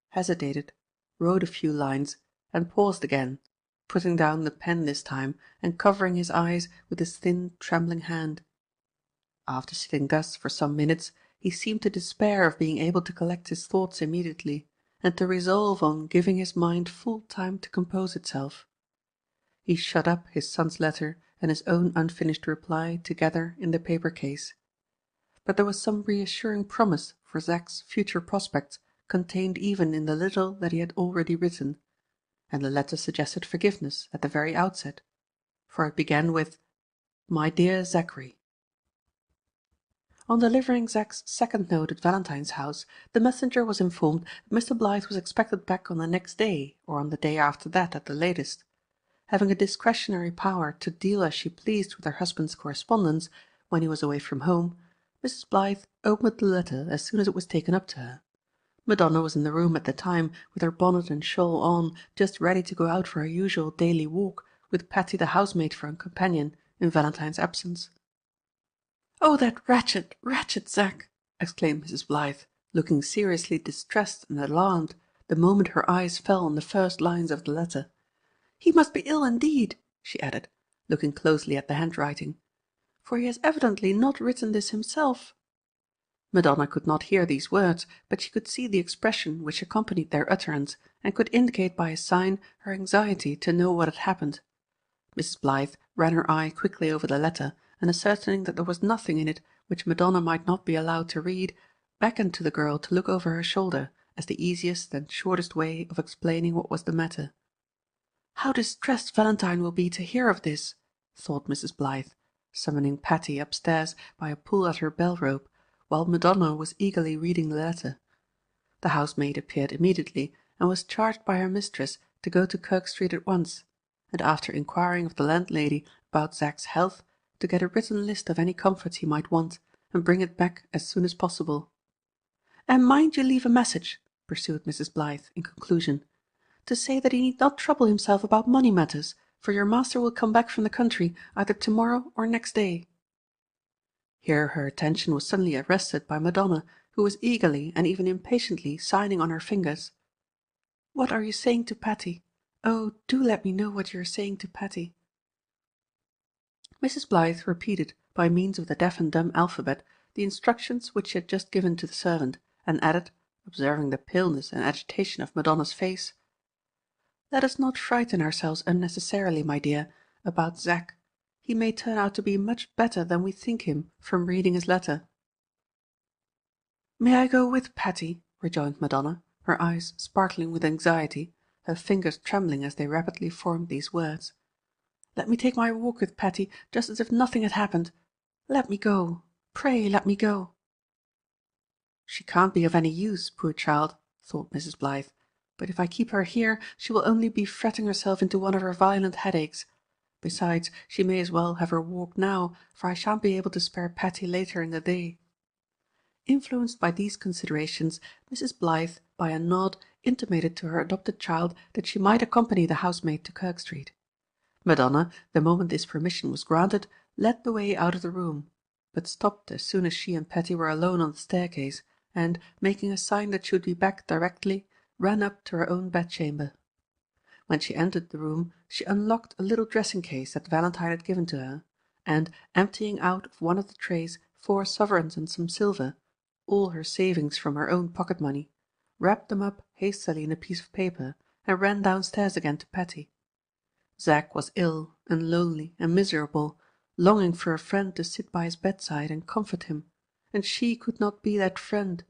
hesitated, wrote a few lines, and paused again, putting down the pen this time and covering his eyes with his thin trembling hand. After sitting thus for some minutes, he seemed to despair of being able to collect his thoughts immediately, and to resolve on giving his mind full time to compose itself. He shut up his son's letter and his own unfinished reply together in the paper-case. But there was some reassuring promise for Zack's future prospects contained even in the little that he had already written, and the letter suggested forgiveness at the very outset, for it began with "My dear Zachary." On delivering Zack's second note at Valentine's house, the messenger was informed that Mr. Blyth was expected back on the next day, or on the day after that at the latest. Having a discretionary power to deal as she pleased with her husband's correspondence when he was away from home, Mrs. Blyth opened the letter as soon as it was taken up to her. Madonna was in the room at the time, with her bonnet and shawl on, just ready to go out for her usual daily walk, with Patty the housemaid for a companion, in Valentine's absence. "Oh, that wretched, wretched Zack!" exclaimed Mrs. Blyth, looking seriously distressed and alarmed the moment her eyes fell on the first lines of the letter. "He must be ill indeed," she added, looking closely at the handwriting, "for he has evidently not written this himself." Madonna could not hear these words, but she could see the expression which accompanied their utterance, and could indicate by a sign her anxiety to know what had happened. Mrs. Blythe ran her eye quickly over the letter, and ascertaining that there was nothing in it which Madonna might not be allowed to read, beckoned to the girl to look over her shoulder as the easiest and shortest way of explaining what was the matter. "How distressed Valentine will be to hear of this," thought Mrs. Blythe, summoning Patty upstairs by a pull at her bell-rope, while Madonna was eagerly reading the letter. The housemaid appeared immediately, and was charged by her mistress to go to Kirk Street at once, and after inquiring of the landlady about Zack's health, to get a written list of any comforts he might want, and bring it back as soon as possible. "And mind you leave a message," pursued Mrs. Blythe, in conclusion, "to say that he need not trouble himself about money matters, for your master will come back from the country either to-morrow or next day." Here her attention was suddenly arrested by Madonna, who was eagerly and even impatiently signing on her fingers. "What are you saying to Patty? Oh, do let me know what you are saying to Patty." Mrs. Blythe repeated, by means of the deaf and dumb alphabet, the instructions which she had just given to the servant, and added, observing the paleness and agitation of Madonna's face, "Let us not frighten ourselves unnecessarily, my dear, about Zack. He may turn out to be much better than we think him from reading his letter." "May I go with Patty?" rejoined Madonna, her eyes sparkling with anxiety, her fingers trembling as they rapidly formed these words. "Let me take my walk with Patty, just as if nothing had happened. Let me go. Pray let me go." "She can't be of any use, poor child," thought Mrs. Blythe, "but if I keep her here she will only be fretting herself into one of her violent headaches. Besides, she may as well have her walk now, for I shan't be able to spare Patty later in the day." Influenced by these considerations, Mrs. Blythe by a nod intimated to her adopted child that she might accompany the housemaid to Kirk Street. Madonna, the moment this permission was granted, led the way out of the room, but stopped as soon as she and Patty were alone on the staircase, and, making a sign that she would be back directly, ran up to her own bedchamber. When she entered the room, she unlocked a little dressing-case that Valentine had given to her, and, emptying out of one of the trays 4 sovereigns and some silver, all her savings from her own pocket-money, wrapped them up hastily in a piece of paper, and ran downstairs again to Patty. Zack was ill and lonely and miserable, longing for a friend to sit by his bedside and comfort him, and she could not be that friend.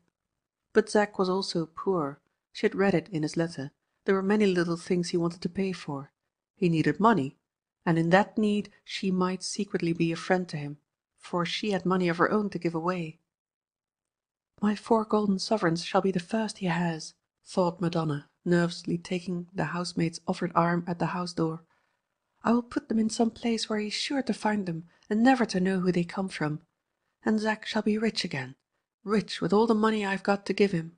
But Zack was also poor. She had read it in his letter. There were many little things he wanted to pay for. He needed money, and in that need she might secretly be a friend to him, for she had money of her own to give away. "My 4 golden sovereigns shall be the first he has," thought Madonna, nervously taking the housemaid's offered arm at the house door. "I will put them in some place where he is sure to find them, and never to know who they come from. And Zack shall be rich again, rich with all the money I have got to give him."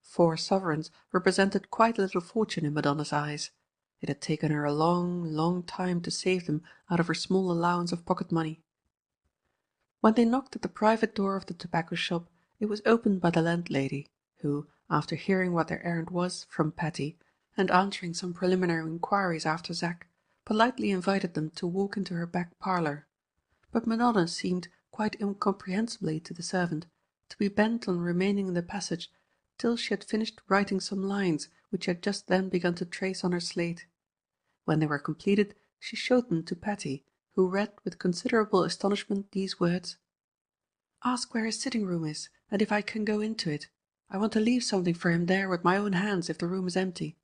4 sovereigns represented quite a little fortune in Madonna's eyes. It had taken her a long, long time to save them out of her small allowance of pocket-money. When they knocked at the private door of the tobacco-shop, it was opened by the landlady, who, after hearing what their errand was from Patty, and answering some preliminary inquiries after Zack, politely invited them to walk into her back parlour. But Madonna seemed, quite incomprehensibly to the servant, to be bent on remaining in the passage till she had finished writing some lines which she had just then begun to trace on her slate. When they were completed, she showed them to Patty, who read with considerable astonishment these words: "Ask where his sitting-room is, and if I can go into it. I want to leave something for him there with my own hands if the room is empty."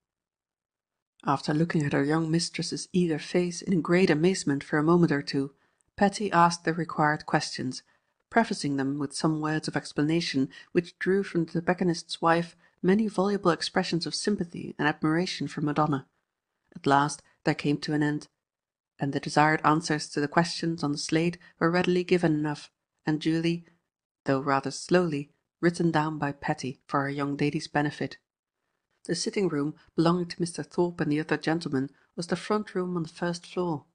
After looking at her young mistress's eager face in great amazement for a moment or two, Patty asked the required questions, prefacing them with some words of explanation which drew from the tobacconist's wife many voluble expressions of sympathy and admiration for Madonna. At last there came to an end, and the desired answers to the questions on the slate were readily given enough, and duly, though rather slowly, written down by Patty for her young lady's benefit. The sitting-room belonging to Mr. Thorpe and the other gentlemen was the front room on the first floor.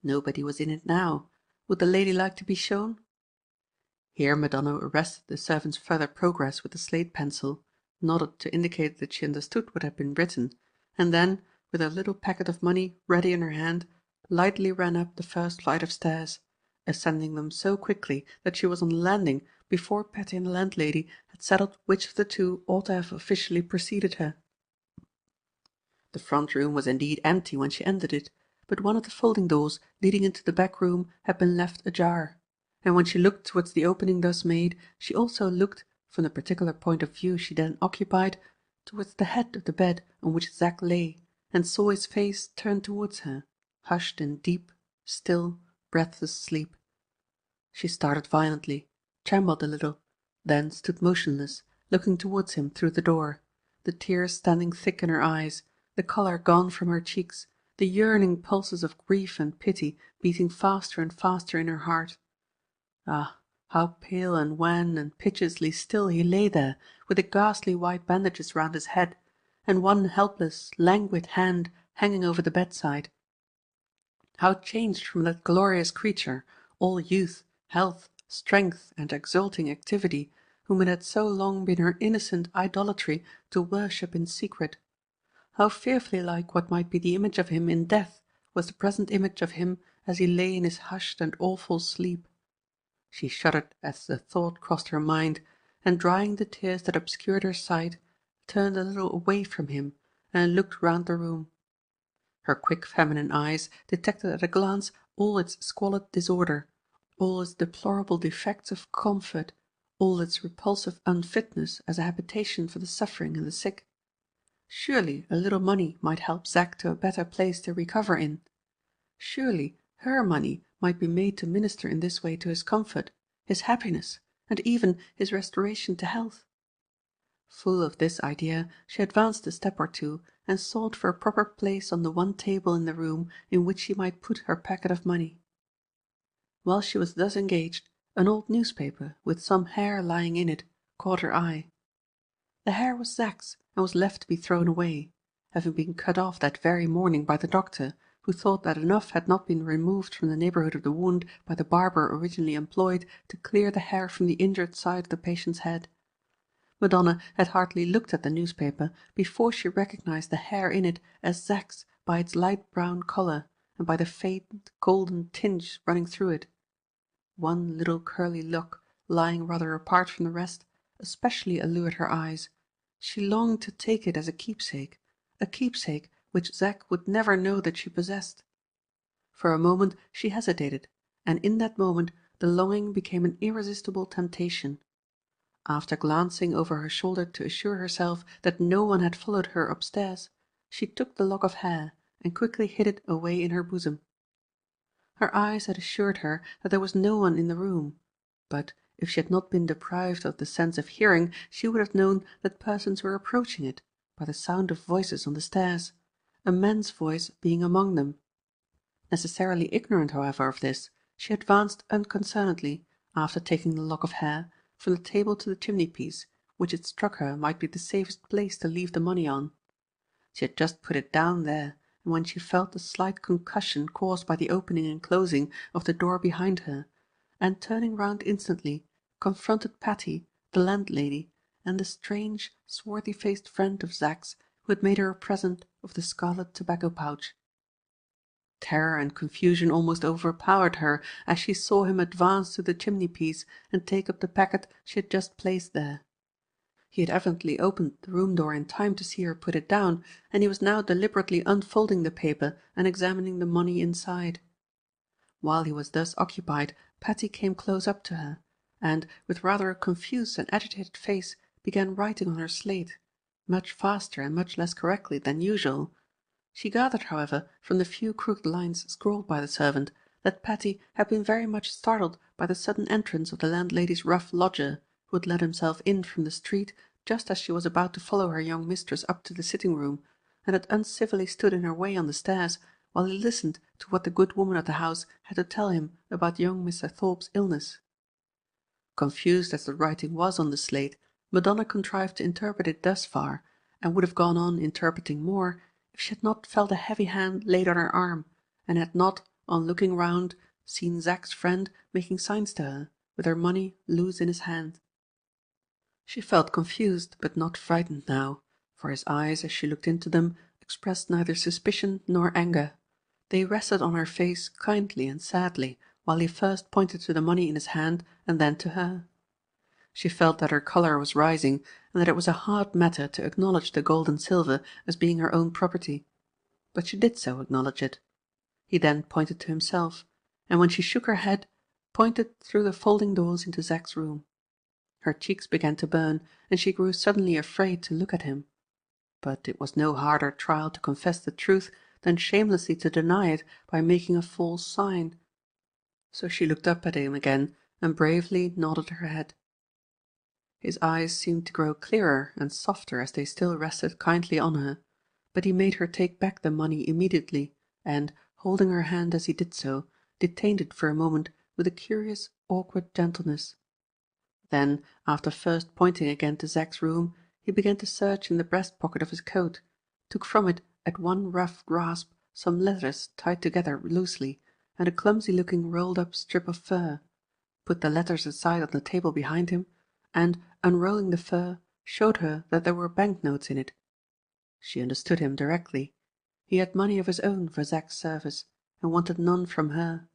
Nobody was in it now. Would the lady like to be shown? Here Madonna arrested the servant's further progress with the slate pencil, nodded to indicate that she understood what had been written, and then, with her little packet of money ready in her hand, lightly ran up the first flight of stairs, ascending them so quickly that she was on the landing before Patty and the landlady had settled which of the two ought to have officially preceded her. The front room was indeed empty when she entered it, but one of the folding doors leading into the back room had been left ajar, and when she looked towards the opening thus made, she also looked, from the particular point of view she then occupied, towards the head of the bed on which Zack lay, and saw his face turned towards her, hushed in deep, still, breathless sleep. She started violently, trembled a little, then stood motionless, looking towards him through the door, the tears standing thick in her eyes, the colour gone from her cheeks, the yearning pulses of grief and pity beating faster and faster in her heart. Ah, how pale and wan and piteously still he lay there, with the ghastly white bandages round his head, and one helpless, languid hand hanging over the bedside. How changed from that glorious creature, all youth, health, strength, and exulting activity, whom it had so long been her innocent idolatry to worship in secret. How fearfully like what might be the image of him in death was the present image of him as he lay in his hushed and awful sleep. She shuddered as the thought crossed her mind, and drying the tears that obscured her sight, turned a little away from him and looked round the room. Her quick feminine eyes detected at a glance all its squalid disorder, all its deplorable defects of comfort, all its repulsive unfitness as a habitation for the suffering and the sick. Surely a little money might help Zack to a better place to recover in. Surely her money might be made to minister in this way to his comfort, his happiness, and even his restoration to health. Full of this idea, she advanced a step or two, and sought for a proper place on the one table in the room in which she might put her packet of money. While she was thus engaged, an old newspaper, with some hair lying in it, caught her eye. The hair was Zack's, and was left to be thrown away, having been cut off that very morning by the doctor, who thought that enough had not been removed from the neighbourhood of the wound by the barber originally employed to clear the hair from the injured side of the patient's head. Madonna had hardly looked at the newspaper before she recognized the hair in it as Zack's by its light brown colour, and by the faint golden tinge running through it. One little curly lock, lying rather apart from the rest, especially allured her eyes. She longed to take it as a keepsake which Zack would never know that she possessed. For a moment she hesitated, and in that moment the longing became an irresistible temptation. After glancing over her shoulder to assure herself that no one had followed her upstairs, she took the lock of hair and quickly hid it away in her bosom. Her eyes had assured her that there was no one in the room, but if she had not been deprived of the sense of hearing, she would have known that persons were approaching it by the sound of voices on the stairs, a man's voice being among them. Necessarily ignorant, however, of this, she advanced unconcernedly, after taking the lock of hair, from the table to the chimney-piece, which it struck her might be the safest place to leave the money on. She had just put it down there, and when she felt the slight concussion caused by the opening and closing of the door behind her, and turning round instantly, confronted Patty, the landlady, and the strange, swarthy-faced friend of Zack's who had made her a present of the scarlet tobacco-pouch. Terror and confusion almost overpowered her as she saw him advance to the chimney-piece and take up the packet she had just placed there. He had evidently opened the room door in time to see her put it down, and he was now deliberately unfolding the paper and examining the money inside. While he was thus occupied, Patty came close up to her, and, with rather a confused and agitated face, began writing on her slate, much faster and much less correctly than usual. She gathered, however, from the few crooked lines scrawled by the servant, that Patty had been very much startled by the sudden entrance of the landlady's rough lodger, who had let himself in from the street just as she was about to follow her young mistress up to the sitting-room, and had uncivilly stood in her way on the stairs, while he listened to what the good woman of the house had to tell him about young Mr. Thorpe's illness. Confused as the writing was on the slate, Madonna contrived to interpret it thus far, and would have gone on interpreting more, if she had not felt a heavy hand laid on her arm, and had not, on looking round, seen Zack's friend making signs to her, with her money loose in his hand. She felt confused, but not frightened now, for his eyes, as she looked into them, expressed neither suspicion nor anger. They rested on her face kindly and sadly, while he first pointed to the money in his hand and then to her. She felt that her colour was rising, and that it was a hard matter to acknowledge the gold and silver as being her own property. But she did so acknowledge it. He then pointed to himself, and when she shook her head, pointed through the folding doors into Zack's room. Her cheeks began to burn, and she grew suddenly afraid to look at him. But it was no harder trial to confess the truth than shamelessly to deny it by making a false sign. So she looked up at him again and bravely nodded her head. His eyes seemed to grow clearer and softer as they still rested kindly on her, but he made her take back the money immediately, and, holding her hand as he did so, detained it for a moment with a curious, awkward gentleness. Then, after first pointing again to Zack's room, he began to search in the breast pocket of his coat, took from it at one rough grasp some letters tied together loosely, and a clumsy-looking rolled-up strip of fur, put the letters aside on the table behind him, and, unrolling the fur, showed her that there were bank-notes in it. She understood him directly. He had money of his own for Zack's service, and wanted none from her.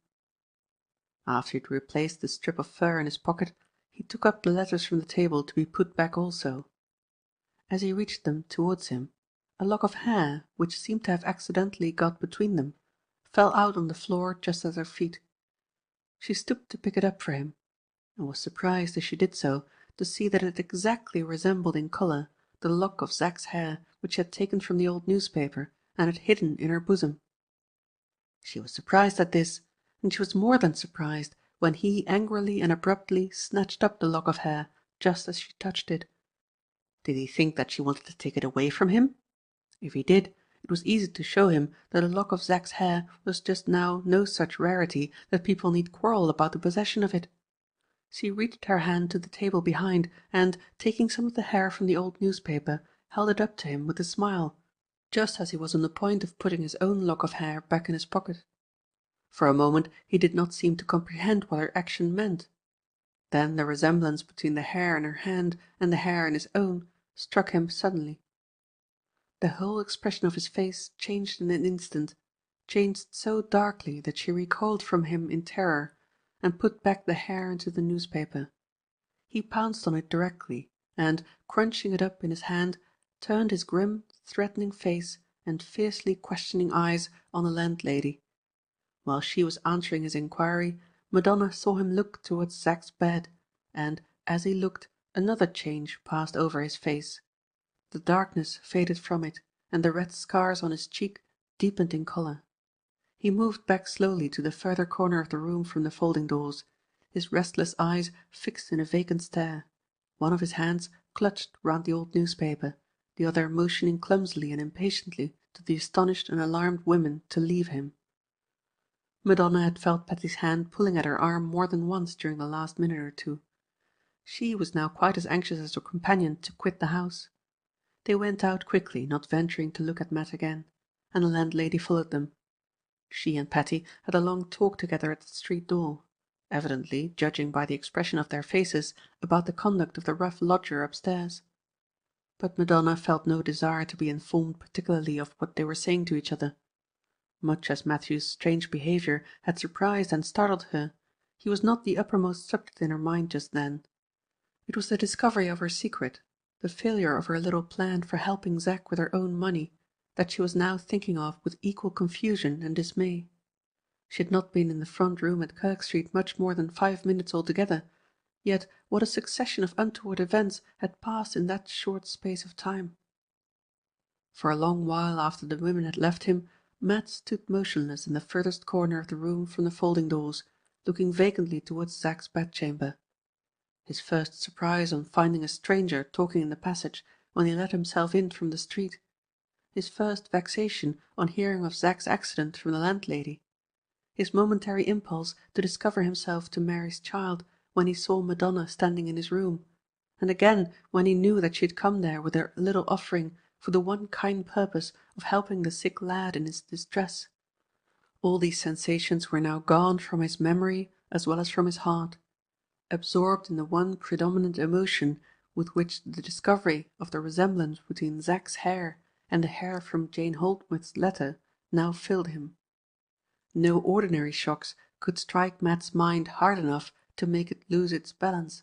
After he had replaced the strip of fur in his pocket, he took up the letters from the table to be put back also. As he reached them towards him, a lock of hair, which seemed to have accidentally got between them, fell out on the floor just at her feet. She stooped to pick it up for him, and was surprised as she did so to see that it exactly resembled in colour the lock of Zack's hair which she had taken from the old newspaper and had hidden in her bosom. She was surprised at this, and she was more than surprised when he angrily and abruptly snatched up the lock of hair just as she touched it. Did he think that she wanted to take it away from him? If he did, it was easy to show him that a lock of Zack's hair was just now no such rarity that people need quarrel about the possession of it. She reached her hand to the table behind, and, taking some of the hair from the old newspaper, held it up to him with a smile, just as he was on the point of putting his own lock of hair back in his pocket. For a moment he did not seem to comprehend what her action meant. Then the resemblance between the hair in her hand and the hair in his own struck him suddenly. The whole expression of his face changed in an instant, changed so darkly that she recoiled from him in terror, and put back the hair into the newspaper. He pounced on it directly, and, crunching it up in his hand, turned his grim, threatening face and fiercely questioning eyes on the landlady. While she was answering his inquiry, Madonna saw him look towards Zack's bed, and, as he looked, another change passed over his face. The darkness faded from it, and the red scars on his cheek deepened in colour. He moved back slowly to the further corner of the room from the folding doors, his restless eyes fixed in a vacant stare, one of his hands clutched round the old newspaper, the other motioning clumsily and impatiently to the astonished and alarmed women to leave him. Madonna had felt Patty's hand pulling at her arm more than once during the last minute or two. She was now quite as anxious as her companion to quit the house. They went out quickly, not venturing to look at Matt again, and the landlady followed them. She and Patty had a long talk together at the street door, evidently, judging by the expression of their faces, about the conduct of the rough lodger upstairs. But Madonna felt no desire to be informed particularly of what they were saying to each other. Much as Matthew's strange behaviour had surprised and startled her, he was not the uppermost subject in her mind just then. It was the discovery of her secret, the failure of her little plan for helping Zack with her own money, that she was now thinking of with equal confusion and dismay. She had not been in the front room at Kirk Street much more than 5 minutes altogether, yet what a succession of untoward events had passed in that short space of time. For a long while after the women had left him, Matt stood motionless in the furthest corner of the room from the folding doors, looking vacantly towards Zack's bedchamber. His first surprise on finding a stranger talking in the passage when he let himself in from the street, his first vexation on hearing of Zack's accident from the landlady, his momentary impulse to discover himself to Mary's child when he saw Madonna standing in his room, and again when he knew that she had come there with her little offering for the one kind purpose of helping the sick lad in his distress. All these sensations were now gone from his memory as well as from his heart, absorbed in the one predominant emotion with which the discovery of the resemblance between Zack's hair and the hair from Jane Holdmith's letter now filled him. No ordinary shocks could strike Matt's mind hard enough to make it lose its balance.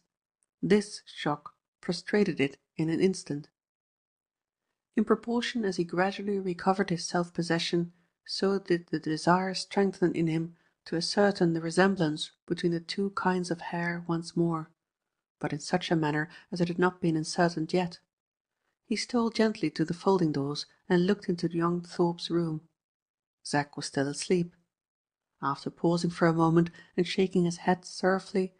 This shock prostrated it in an instant. In proportion as he gradually recovered his self-possession, so did the desire strengthen in him to ascertain the resemblance between the two kinds of hair once more, but in such a manner as it had not been ascertained yet. He stole gently to the folding doors and looked into young Thorpe's room. Zack was still asleep. After pausing for a moment and shaking his head sorrowfully,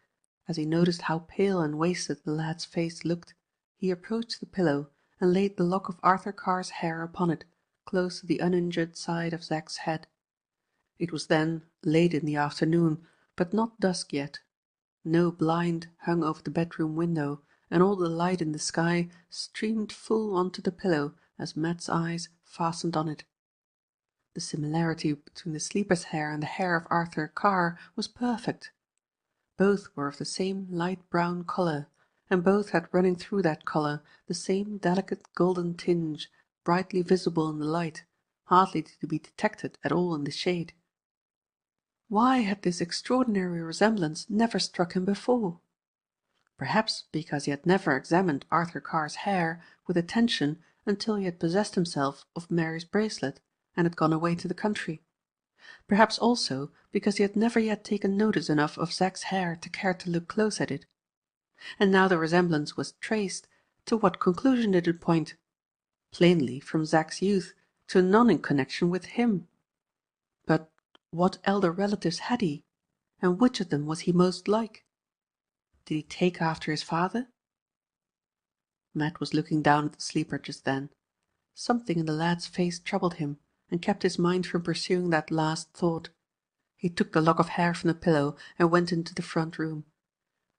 as he noticed how pale and wasted the lad's face looked, he approached the pillow and laid the lock of Arthur Carr's hair upon it, close to the uninjured side of Zack's head. It was then late in the afternoon, but not dusk yet. No blind hung over the bedroom window, and all the light in the sky streamed full on to the pillow as Matt's eyes fastened on it. The similarity between the sleeper's hair and the hair of Arthur Carr was perfect. Both were of the same light brown colour, and both had running through that colour the same delicate golden tinge, brightly visible in the light, hardly to be detected at all in the shade. Why had this extraordinary resemblance never struck him before? Perhaps because he had never examined Arthur Carr's hair with attention until he had possessed himself of Mary's bracelet and had gone away to the country. Perhaps also because he had never yet taken notice enough of Zack's hair to care to look close at it. And now the resemblance was traced, to what conclusion did it point? Plainly from Zack's youth to none in connection with him. But what elder relatives had he, and which of them was he most like? Did he take after his father? Matt was looking down at the sleeper just then. Something in the lad's face troubled him, and kept his mind from pursuing that last thought. He took the lock of hair from the pillow and went into the front room.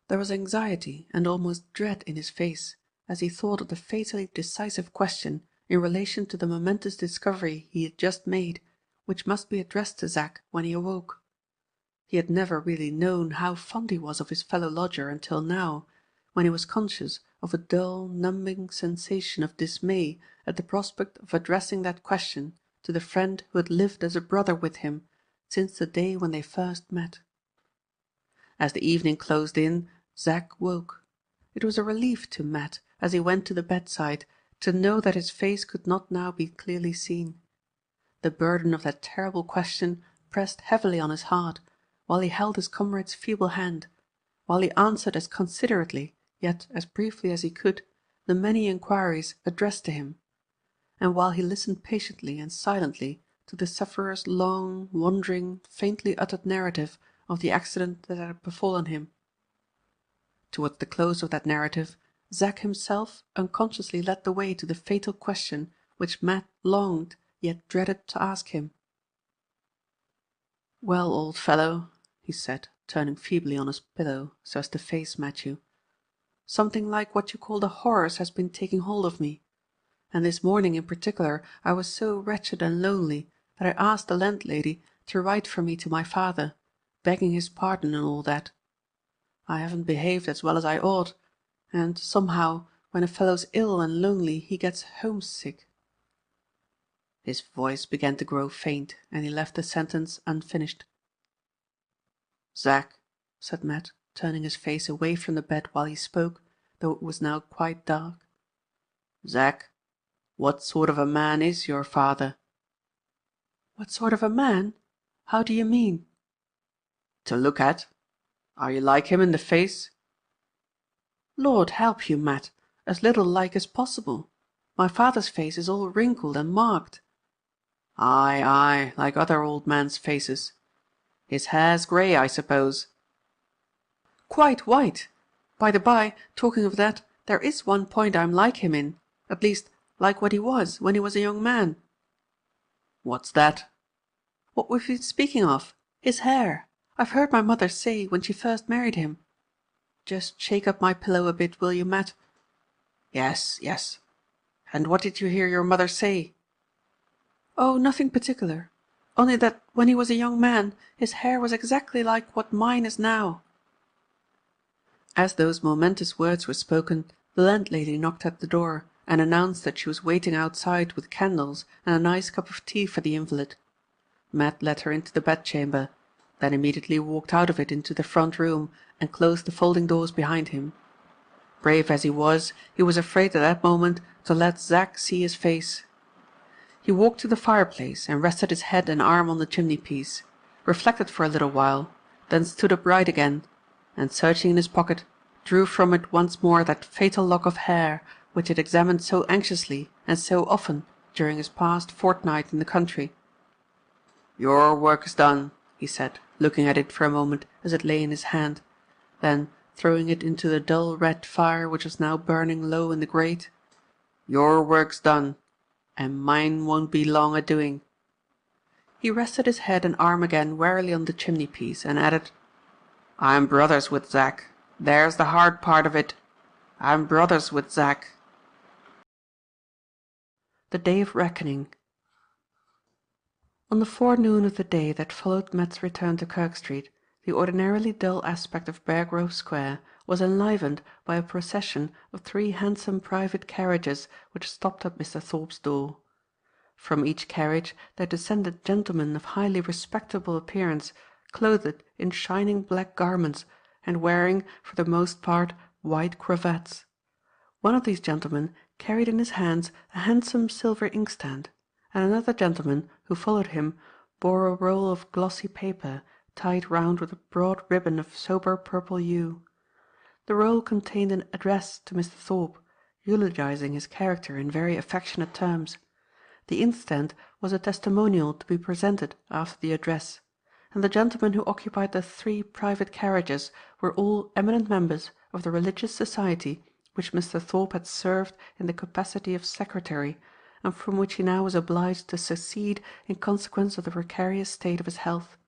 There was anxiety and almost dread in his face as he thought of the fatally decisive question in relation to the momentous discovery he had just made, which must be addressed to Zack when he awoke. He had never really known how fond he was of his fellow lodger until now, when he was conscious of a dull, numbing sensation of dismay at the prospect of addressing that question to the friend who had lived as a brother with him since the day when they first met. As the evening closed in, Zack woke. It was a relief to Matt, as he went to the bedside, to know that his face could not now be clearly seen. The burden of that terrible question pressed heavily on his heart, while he held his comrade's feeble hand, while he answered as considerately, yet as briefly as he could, the many inquiries addressed to him, and while he listened patiently and silently to the sufferer's long, wandering, faintly uttered narrative of the accident that had befallen him. Towards the close of that narrative, Zack himself unconsciously led the way to the fatal question which Matt longed yet dreaded to ask him. "Well, old fellow," he said, turning feebly on his pillow so as to face Matthew, "something like what you call the horrors has been taking hold of me. And this morning in particular I was so wretched and lonely that I asked the landlady to write for me to my father, begging his pardon and all that. I haven't behaved as well as I ought, and, somehow, when a fellow's ill and lonely he gets homesick." His voice began to grow faint, and he left the sentence unfinished. "Zack," said Matt, turning his face away from the bed while he spoke, though it was now quite dark. "Zack, what sort of a man is your father?" "What sort of a man? How do you mean?" "To look at. Are you like him in the face?" "Lord help you, Matt, as little like as possible. My father's face is all wrinkled and marked." "Aye, aye, like other old men's faces. His hair's grey, I suppose?" "Quite white. By the by, talking of that, there is one point I'm like him in, at least, like what he was when he was a young man." "What's that?" "What we've been speaking of, his hair. I've heard my mother say when she first married him. Just shake up my pillow a bit, will you, Matt?" "Yes, yes. And what did you hear your mother say?" "Oh, nothing particular. Only that when he was a young man his hair was exactly like what mine is now." As those momentous words were spoken, the landlady knocked at the door and announced that she was waiting outside with candles and a nice cup of tea for the invalid. Matt led her into the bedchamber, then immediately walked out of it into the front room and closed the folding doors behind him. Brave as he was afraid at that moment to let Zack see his face. He walked to the fireplace and rested his head and arm on the chimney-piece, reflected for a little while, then stood upright again, and searching in his pocket, drew from it once more that fatal lock of hair which he had examined so anxiously and so often during his past fortnight in the country. "Your work is done," he said, looking at it for a moment as it lay in his hand, then throwing it into the dull red fire which was now burning low in the grate. "Your work's done, and mine won't be long a-doing." He rested his head and arm again wearily on the chimney-piece, and added, "I'm brothers with Zack. There's the hard part of it. I'm brothers with Zack." The day of reckoning. On the forenoon of the day that followed Matt's return to Kirk Street, the ordinarily dull aspect of Bear Grove Square was enlivened by a procession of 3 handsome private carriages which stopped at Mr. Thorpe's door. From each carriage there descended gentlemen of highly respectable appearance, clothed in shining black garments, and wearing, for the most part, white cravats. One of these gentlemen carried in his hands a handsome silver inkstand, and another gentleman, who followed him, bore a roll of glossy paper, tied round with a broad ribbon of sober purple hue. The roll contained an address to Mr. Thorpe, eulogizing his character in very affectionate terms. The inkstand was a testimonial to be presented after the address, and the gentlemen who occupied the 3 private carriages were all eminent members of the religious society which Mr. Thorpe had served in the capacity of secretary, and from which he now was obliged to secede in consequence of the precarious state of his health.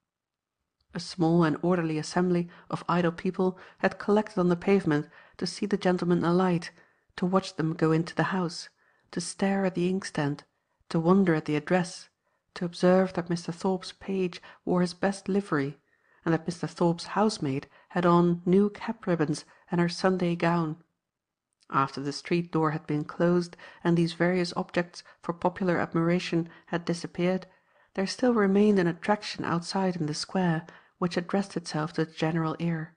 A small and orderly assembly of idle people had collected on the pavement to see the gentlemen alight, to watch them go into the house, to stare at the inkstand, to wonder at the address, to observe that Mr. Thorpe's page wore his best livery, and that Mr. Thorpe's housemaid had on new cap ribbons and her Sunday gown. After the street door had been closed, and these various objects for popular admiration had disappeared, there still remained an attraction outside in the square which addressed itself to the general ear.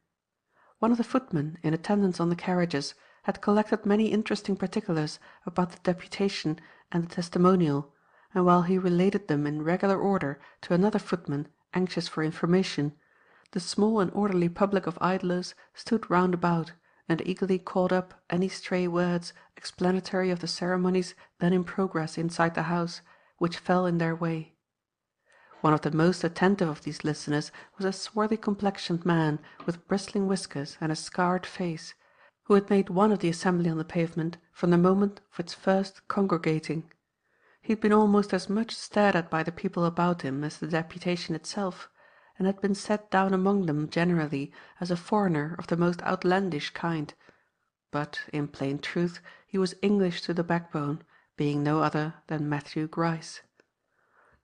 One of the footmen in attendance on the carriages had collected many interesting particulars about the deputation and the testimonial, and while he related them in regular order to another footman anxious for information, the small and orderly public of idlers stood round about, and eagerly caught up any stray words explanatory of the ceremonies then in progress inside the house, which fell in their way. One of the most attentive of these listeners was a swarthy complexioned man with bristling whiskers and a scarred face, who had made one of the assembly on the pavement from the moment of its first congregating. He had been almost as much stared at by the people about him as the deputation itself, and had been set down among them generally as a foreigner of the most outlandish kind. But, in plain truth, he was English to the backbone, being no other than Matthew Gryce.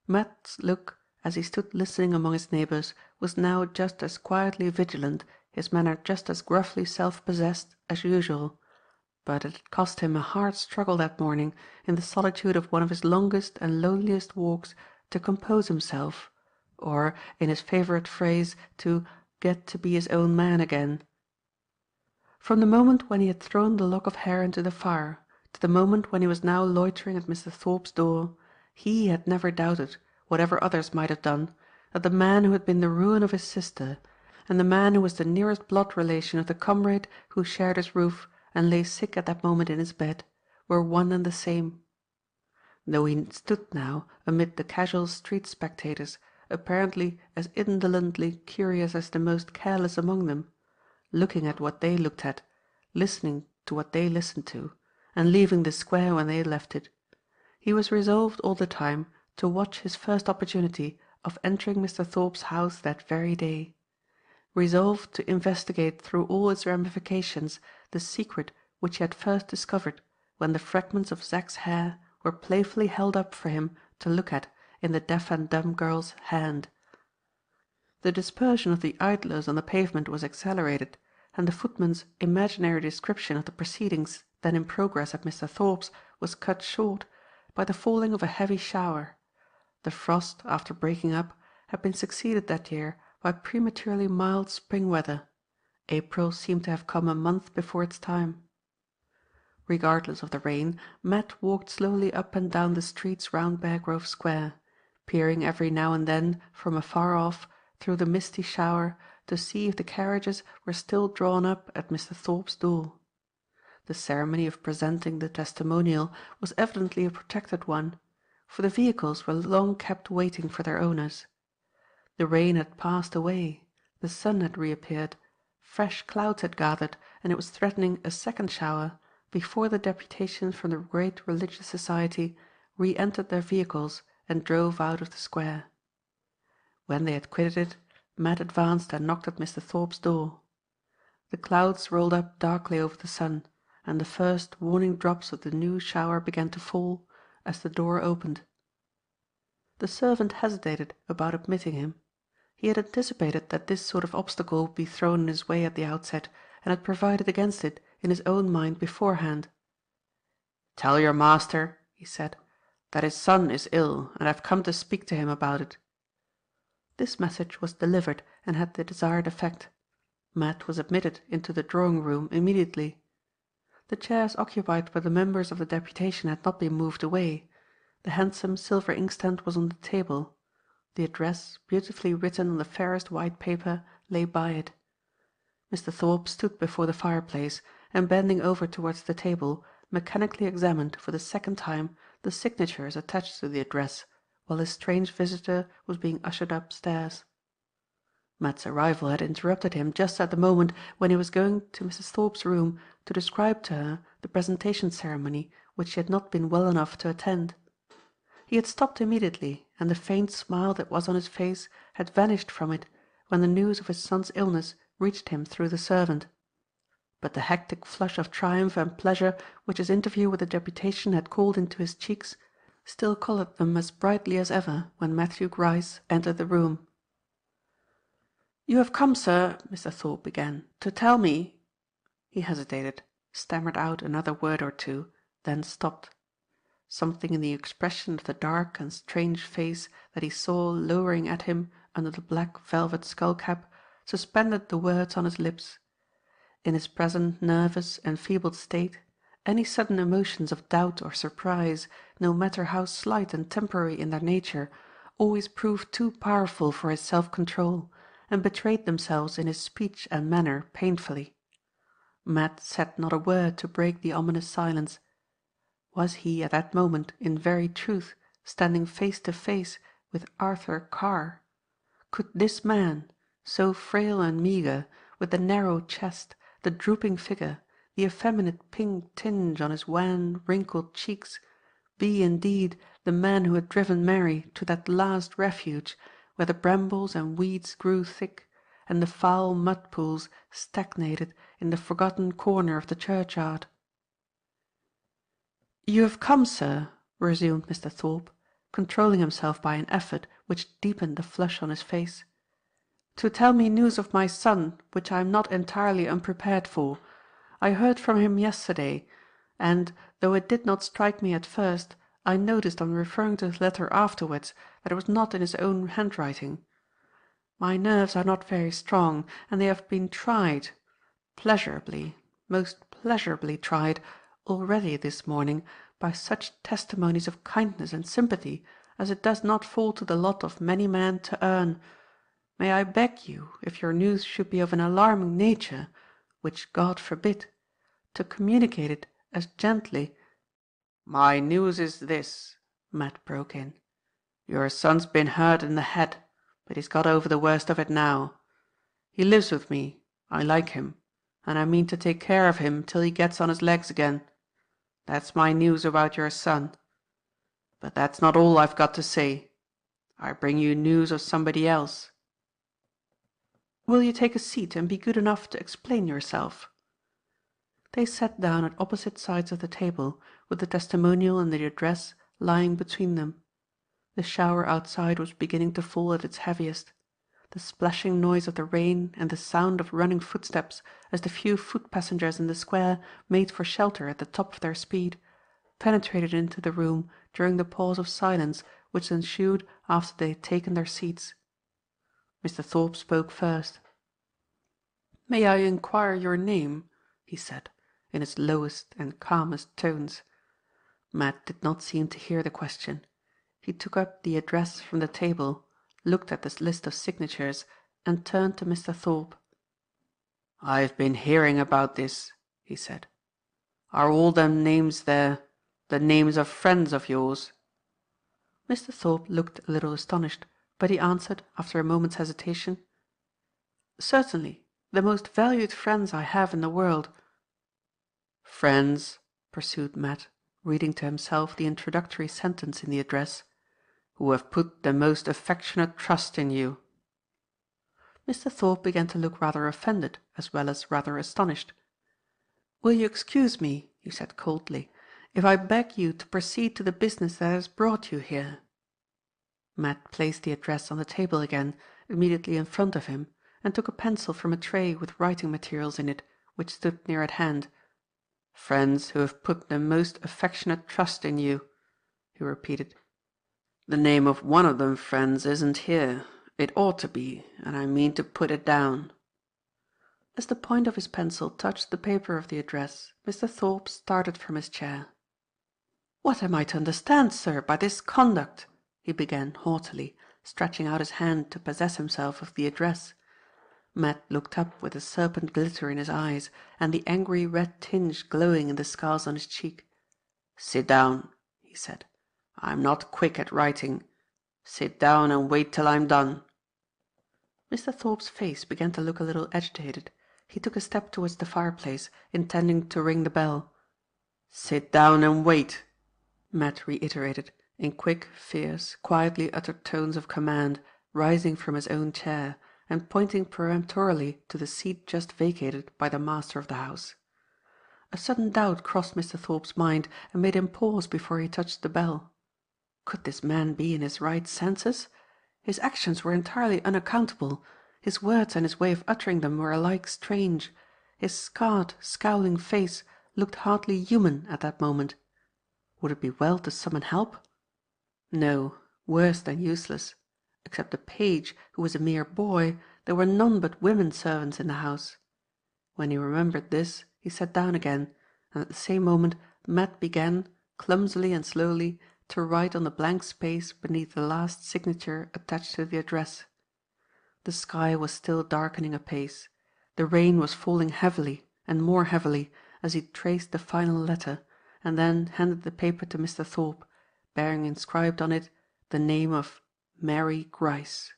Matt's look, as he stood listening among his neighbours, was now just as quietly vigilant, his manner just as gruffly self-possessed as usual. But it had cost him a hard struggle that morning, in the solitude of one of his longest and loneliest walks, to compose himself, or, in his favourite phrase, to "get to be his own man again." From the moment when he had thrown the lock of hair into the fire, to the moment when he was now loitering at Mr. Thorpe's door, he had never doubted, whatever others might have done, that the man who had been the ruin of his sister, and the man who was the nearest blood relation of the comrade who shared his roof and lay sick at that moment in his bed, were one and the same. Though he stood now amid the casual street spectators, apparently as indolently curious as the most careless among them, looking at what they looked at, listening to what they listened to, and leaving the square when they left it, he was resolved all the time to watch his first opportunity of entering Mr. Thorpe's house that very day, resolved to investigate through all its ramifications the secret which he had first discovered when the fragments of Zack's hair were playfully held up for him to look at in the deaf and dumb girl's hand. The dispersion of the idlers on the pavement was accelerated, and the footman's imaginary description of the proceedings then in progress at Mr. Thorpe's was cut short by the falling of a heavy shower. The frost, after breaking up, had been succeeded that year by prematurely mild spring weather. April seemed to have come a month before its time. Regardless of the rain, Matt walked slowly up and down the streets round Beargrove Square, peering every now and then from afar off through the misty shower to see if the carriages were still drawn up at Mr. Thorpe's door. The ceremony of presenting the testimonial was evidently a protracted one, for the vehicles were long kept waiting for their owners. The rain had passed away, the sun had reappeared, fresh clouds had gathered, and it was threatening a second shower before the deputation from the great religious society re-entered their vehicles and drove out of the square. When they had quitted it, Matt advanced and knocked at Mr. Thorpe's door. The clouds rolled up darkly over the sun, and the first warning drops of the new shower began to fall as the door opened. The servant hesitated about admitting him. He had anticipated that this sort of obstacle would be thrown in his way at the outset, and had provided against it in his own mind beforehand. "Tell your master," he said, "that his son is ill, and I have come to speak to him about it." This message was delivered and had the desired effect. Matt was admitted into the drawing-room immediately. The chairs occupied by the members of the deputation had not been moved away. The handsome silver inkstand was on the table. The address, beautifully written on the fairest white paper, lay by it. Mr. Thorpe stood before the fireplace, and bending over towards the table, mechanically examined for the second time the signatures attached to the address, while his strange visitor was being ushered upstairs. Matt's arrival had interrupted him just at the moment when he was going to Mrs. Thorpe's room to describe to her the presentation ceremony which she had not been well enough to attend. He had stopped immediately, and the faint smile that was on his face had vanished from it when the news of his son's illness reached him through the servant. But the hectic flush of triumph and pleasure which his interview with the deputation had called into his cheeks still coloured them as brightly as ever when Matthew Gryce entered the room. "You have come, sir," Mr. Thorpe began, "to tell me—" He hesitated, stammered out another word or two, then stopped. Something in the expression of the dark and strange face that he saw lowering at him under the black velvet skull-cap suspended the words on his lips. In his present nervous, enfeebled state, any sudden emotions of doubt or surprise, no matter how slight and temporary in their nature, always proved too powerful for his self-control, and betrayed themselves in his speech and manner painfully. Matt said not a word to break the ominous silence. Was he at that moment in very truth standing face to face with Arthur Carr? Could this man, so frail and meagre, with the narrow chest, the drooping figure, the effeminate pink tinge on his wan, wrinkled cheeks, be indeed the man who had driven Mary to that last refuge where the brambles and weeds grew thick, and the foul mud-pools stagnated in the forgotten corner of the churchyard? "You have come, sir," resumed Mr. Thorpe, controlling himself by an effort which deepened the flush on his face, "to tell me news of my son which I am not entirely unprepared for. I heard from him yesterday, and, though it did not strike me at first, I noticed on referring to his letter afterwards that it was not in his own handwriting. My nerves are not very strong, and they have been tried, pleasurably, most pleasurably tried, already this morning by such testimonies of kindness and sympathy as it does not fall to the lot of many men to earn. May I beg you, if your news should be of an alarming nature, which God forbid, to communicate it as gently—" "My news is this," Matt broke in. "Your son's been hurt in the head, but he's got over the worst of it now. He lives with me, I like him, and I mean to take care of him till he gets on his legs again. That's my news about your son. But that's not all I've got to say. I bring you news of somebody else." "Will you take a seat and be good enough to explain yourself?" They sat down at opposite sides of the table, with the testimonial and the address lying between them. The shower outside was beginning to fall at its heaviest. The splashing noise of the rain and the sound of running footsteps as the few foot passengers in the square made for shelter at the top of their speed penetrated into the room during the pause of silence which ensued after they had taken their seats. Mr. Thorpe spoke first. "May I inquire your name?" he said, in its lowest and calmest tones. Matt did not seem to hear the question. He took up the address from the table, looked at the list of signatures, and turned to Mr. Thorpe. "I've been hearing about this," he said. "Are all them names there the names of friends of yours?" Mr. Thorpe looked a little astonished, but he answered, after a moment's hesitation, "Certainly. The most valued friends I have in the world." "Friends," pursued Matt, reading to himself the introductory sentence in the address, "who have put the most affectionate trust in you." Mr. Thorpe began to look rather offended as well as rather astonished. "Will you excuse me," he said coldly, "if I beg you to proceed to the business that has brought you here?" Matt placed the address on the table again, immediately in front of him, and took a pencil from a tray with writing materials in it, which stood near at hand. "Friends who have put the most affectionate trust in you," he repeated. "The name of one of them friends isn't here. It ought to be, and I mean to put it down." As the point of his pencil touched the paper of the address, Mr. Thorpe started from his chair. "What am I to understand, sir, by this conduct?" he began haughtily, stretching out his hand to possess himself of the address. Matt looked up with a serpent glitter in his eyes, and the angry red tinge glowing in the scars on his cheek. "Sit down," he said. "I'm not quick at writing. Sit down and wait till I'm done." Mr. Thorpe's face began to look a little agitated. He took a step towards the fireplace, intending to ring the bell. "Sit down and wait," Matt reiterated, in quick, fierce, quietly uttered tones of command, rising from his own chair, and pointing peremptorily to the seat just vacated by the master of the house. A sudden doubt crossed Mr. Thorpe's mind and made him pause before he touched the bell. Could this man be in his right senses? His actions were entirely unaccountable. His words and his way of uttering them were alike strange. His scarred, scowling face looked hardly human at that moment. Would it be well to summon help? No, worse than useless. Except the page, who was a mere boy, there were none but women servants in the house. When he remembered this, he sat down again, and at the same moment Matt began, clumsily and slowly, to write on the blank space beneath the last signature attached to the address. The sky was still darkening apace. The rain was falling heavily and more heavily as he traced the final letter, and then handed the paper to Mr. Thorpe, bearing inscribed on it the name of Mary Gryce.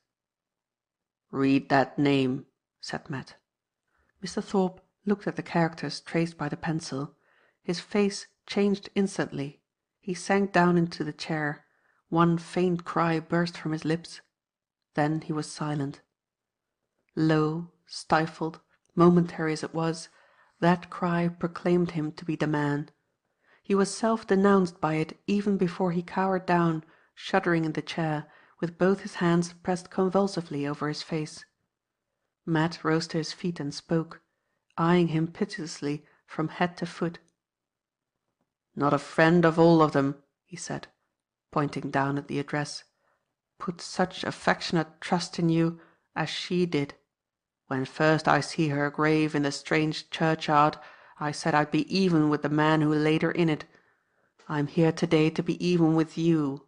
"Read that name," said Matt. Mr. Thorpe looked at the characters traced by the pencil. His face changed instantly. He sank down into the chair. One faint cry burst from his lips. Then he was silent. Low, stifled, momentary as it was, that cry proclaimed him to be the man. He was self-denounced by it even before he cowered down, shuddering in the chair, with both his hands pressed convulsively over his face. Matt rose to his feet and spoke, eyeing him piteously from head to foot. "Not a friend of all of them," he said, pointing down at the address, "put such affectionate trust in you as she did. When first I see her grave in the strange churchyard, I said I'd be even with the man who laid her in it. I'm here today to be even with you.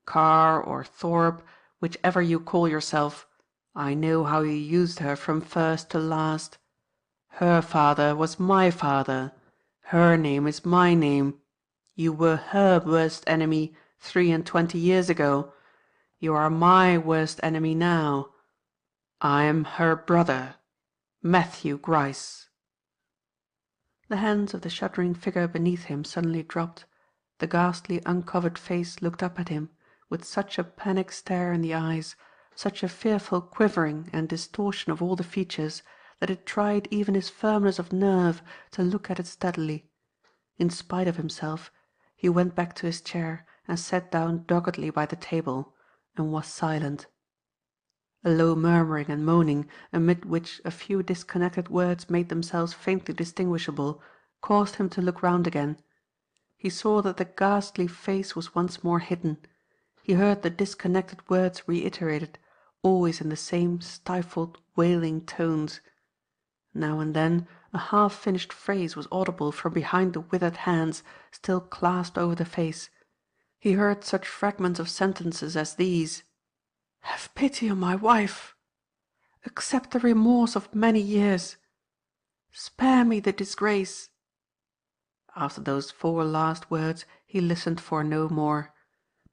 Carr or Thorpe, whichever you call yourself, I know how you used her from first to last. Her father was my father. Her name is my name. You were her worst enemy 23 years ago. You are my worst enemy now. I am her brother, Matthew Gryce." The hands of the shuddering figure beneath him suddenly dropped. The ghastly uncovered face looked up at him, with such a panic stare in the eyes, such a fearful quivering and distortion of all the features, that it tried even his firmness of nerve to look at it steadily. In spite of himself, he went back to his chair and sat down doggedly by the table, and was silent. A low murmuring and moaning, amid which a few disconnected words made themselves faintly distinguishable, caused him to look round again. He saw that the ghastly face was once more hidden. He heard the disconnected words reiterated, always in the same stifled, wailing tones. Now and then A half-finished phrase was audible from behind the withered hands still clasped over the face. He heard such fragments of sentences as these: "Have pity on my wife. Accept the remorse of many years. Spare me the disgrace." After those 4 last words he listened for no more.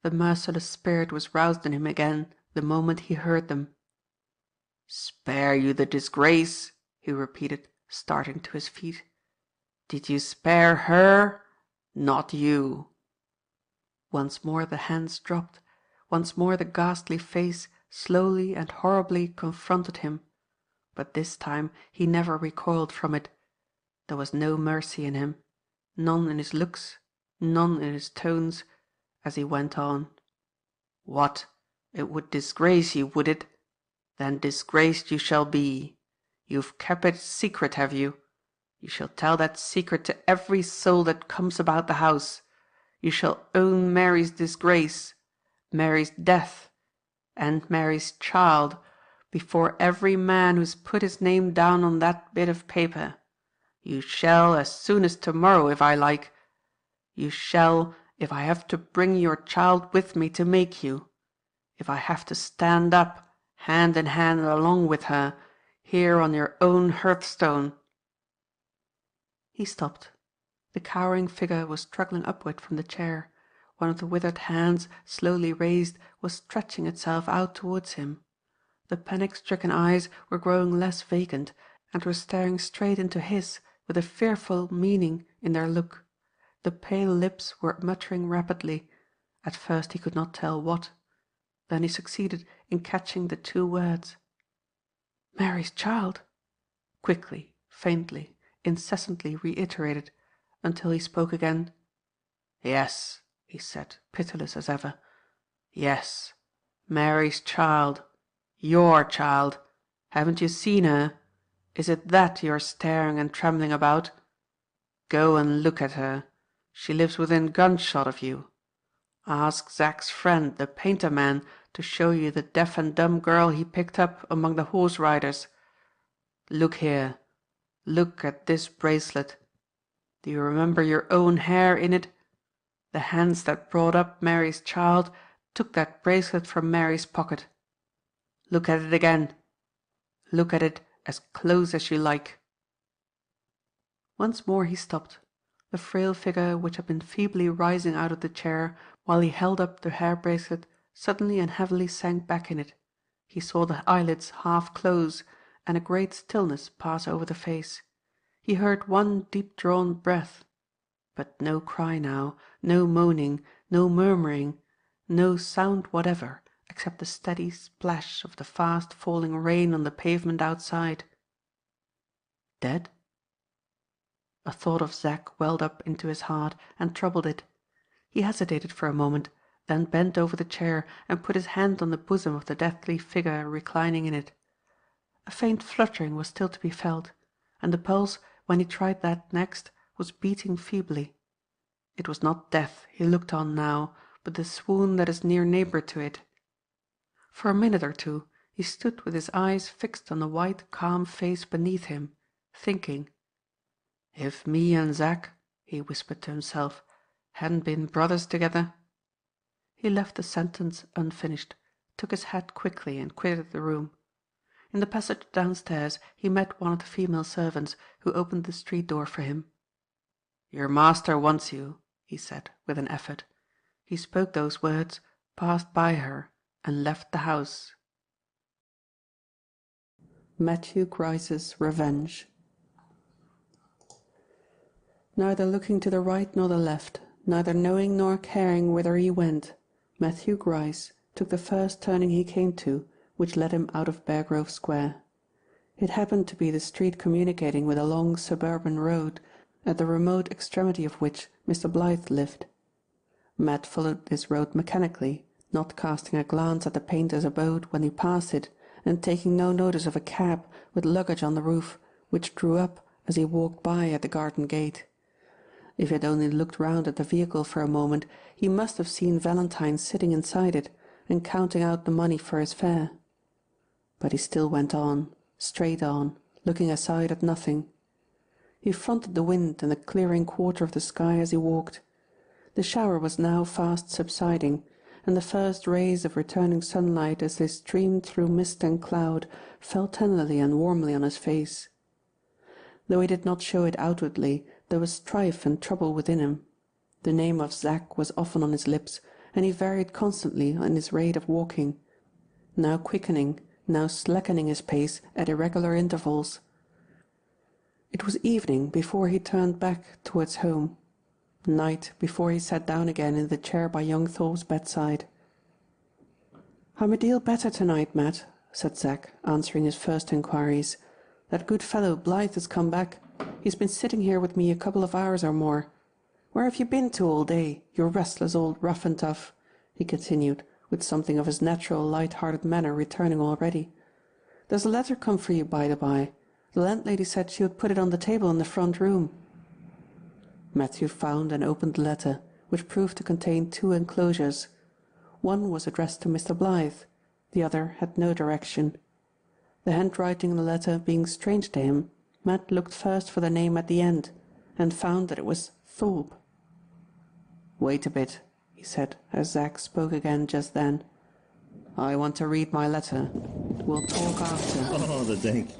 The merciless spirit was roused in him again the moment he heard them. "Spare you the disgrace?" he repeated, starting to his feet. "Did you spare her? Not you." Once more the hands dropped. Once more the ghastly face slowly and horribly confronted him. But this time he never recoiled from it. There was no mercy in him, none in his looks, none in his tones, as he went on. "What? It would disgrace you, would it? Then disgraced you shall be. You've kept it secret, have you? You shall tell that secret to every soul that comes about the house. You shall own Mary's disgrace, Mary's death, and Mary's child before every man who's put his name down on that bit of paper. You shall, as soon as tomorrow, if I like. You shall, if I have to bring your child with me to make you. If I have to stand up, hand in hand along with her, here on your own hearthstone." He stopped. The cowering figure was struggling upward from the chair. One of the withered hands, slowly raised, was stretching itself out towards him. The panic-stricken eyes were growing less vacant, and were staring straight into his with a fearful meaning in their look. The pale lips were muttering rapidly. At first he could not tell what. Then he succeeded in catching the 2 words. "Mary's child," quickly, faintly, incessantly reiterated, until he spoke again. "Yes," he said, pitiless as ever. "Yes, Mary's child. Your child. Haven't you seen her? Is it that you're staring and trembling about? Go and look at her. She lives within gunshot of you. Ask Zack's friend, the painter man, to show you the deaf and dumb girl he picked up among the horse riders. Look here. Look at this bracelet. Do you remember your own hair in it? The hands that brought up Mary's child took that bracelet from Mary's pocket. Look at it again. Look at it as close as you like." Once more he stopped. The frail figure which had been feebly rising out of the chair while he held up the hair bracelet suddenly and heavily sank back in it. He saw the eyelids half close, and a great stillness pass over the face. He heard one deep-drawn breath, but no cry now, no moaning, no murmuring, no sound whatever except the steady splash of the fast-falling rain on the pavement outside. Dead? A thought of Zack welled up into his heart and troubled it. He hesitated for a moment, then bent over the chair and put his hand on the bosom of the deathly figure reclining in it. A faint fluttering was still to be felt, and the pulse, when he tried that next, was beating feebly. It was not death he looked on now, but the swoon that is near neighbour to it. For a minute or two he stood with his eyes fixed on the white, calm face beneath him, thinking. "If me and Zack," he whispered to himself, "hadn't been brothers together—" He left the sentence unfinished, took his hat quickly and quitted the room. In the passage downstairs he met one of the female servants, who opened the street door for him. "Your master wants you," he said with an effort. He spoke those words, passed by her, and left the house. Matthew Gryce's Revenge. Neither looking to the right nor the left, neither knowing nor caring whither he went, Matthew Gryce took the first turning he came to, which led him out of Beargrove Square. It happened to be the street communicating with a long suburban road, at the remote extremity of which Mr. Blyth lived. Matt followed this road mechanically, not casting a glance at the painter's abode when he passed it, and taking no notice of a cab with luggage on the roof, which drew up as he walked by at the garden gate. If he had only looked round at the vehicle for a moment, he must have seen Valentine sitting inside it and counting out the money for his fare. But he still went on, straight on, looking aside at nothing. He fronted the wind and the clearing quarter of the sky as he walked. The shower was now fast subsiding, and the first rays of returning sunlight as they streamed through mist and cloud fell tenderly and warmly on his face. Though he did not show it outwardly, there was strife and trouble within him. The name of Zack was often on his lips, and he varied constantly in his rate of walking, now quickening, now slackening his pace at irregular intervals. It was evening before he turned back towards home, night before he sat down again in the chair by young Thorpe's bedside. "I'm a deal better tonight, Matt," said Zack, answering his first inquiries. "That good fellow Blythe has come back. He's been sitting here with me a couple of hours or more. Where have you been to all day, you restless old rough and tough?" he continued, with something of his natural light-hearted manner returning already. "There's a letter come for you, by the by. The landlady said she would put it on the table in the front room." Matthew found and opened the letter, which proved to contain 2 enclosures. One was addressed to Mr. Blythe, the other had no direction. The handwriting in the letter being strange to him, Matt looked first for the name at the end, and found that it was Thorpe. "Wait a bit," he said, as Zack spoke again just then. "I want to read my letter. We'll talk after." Oh, the dink.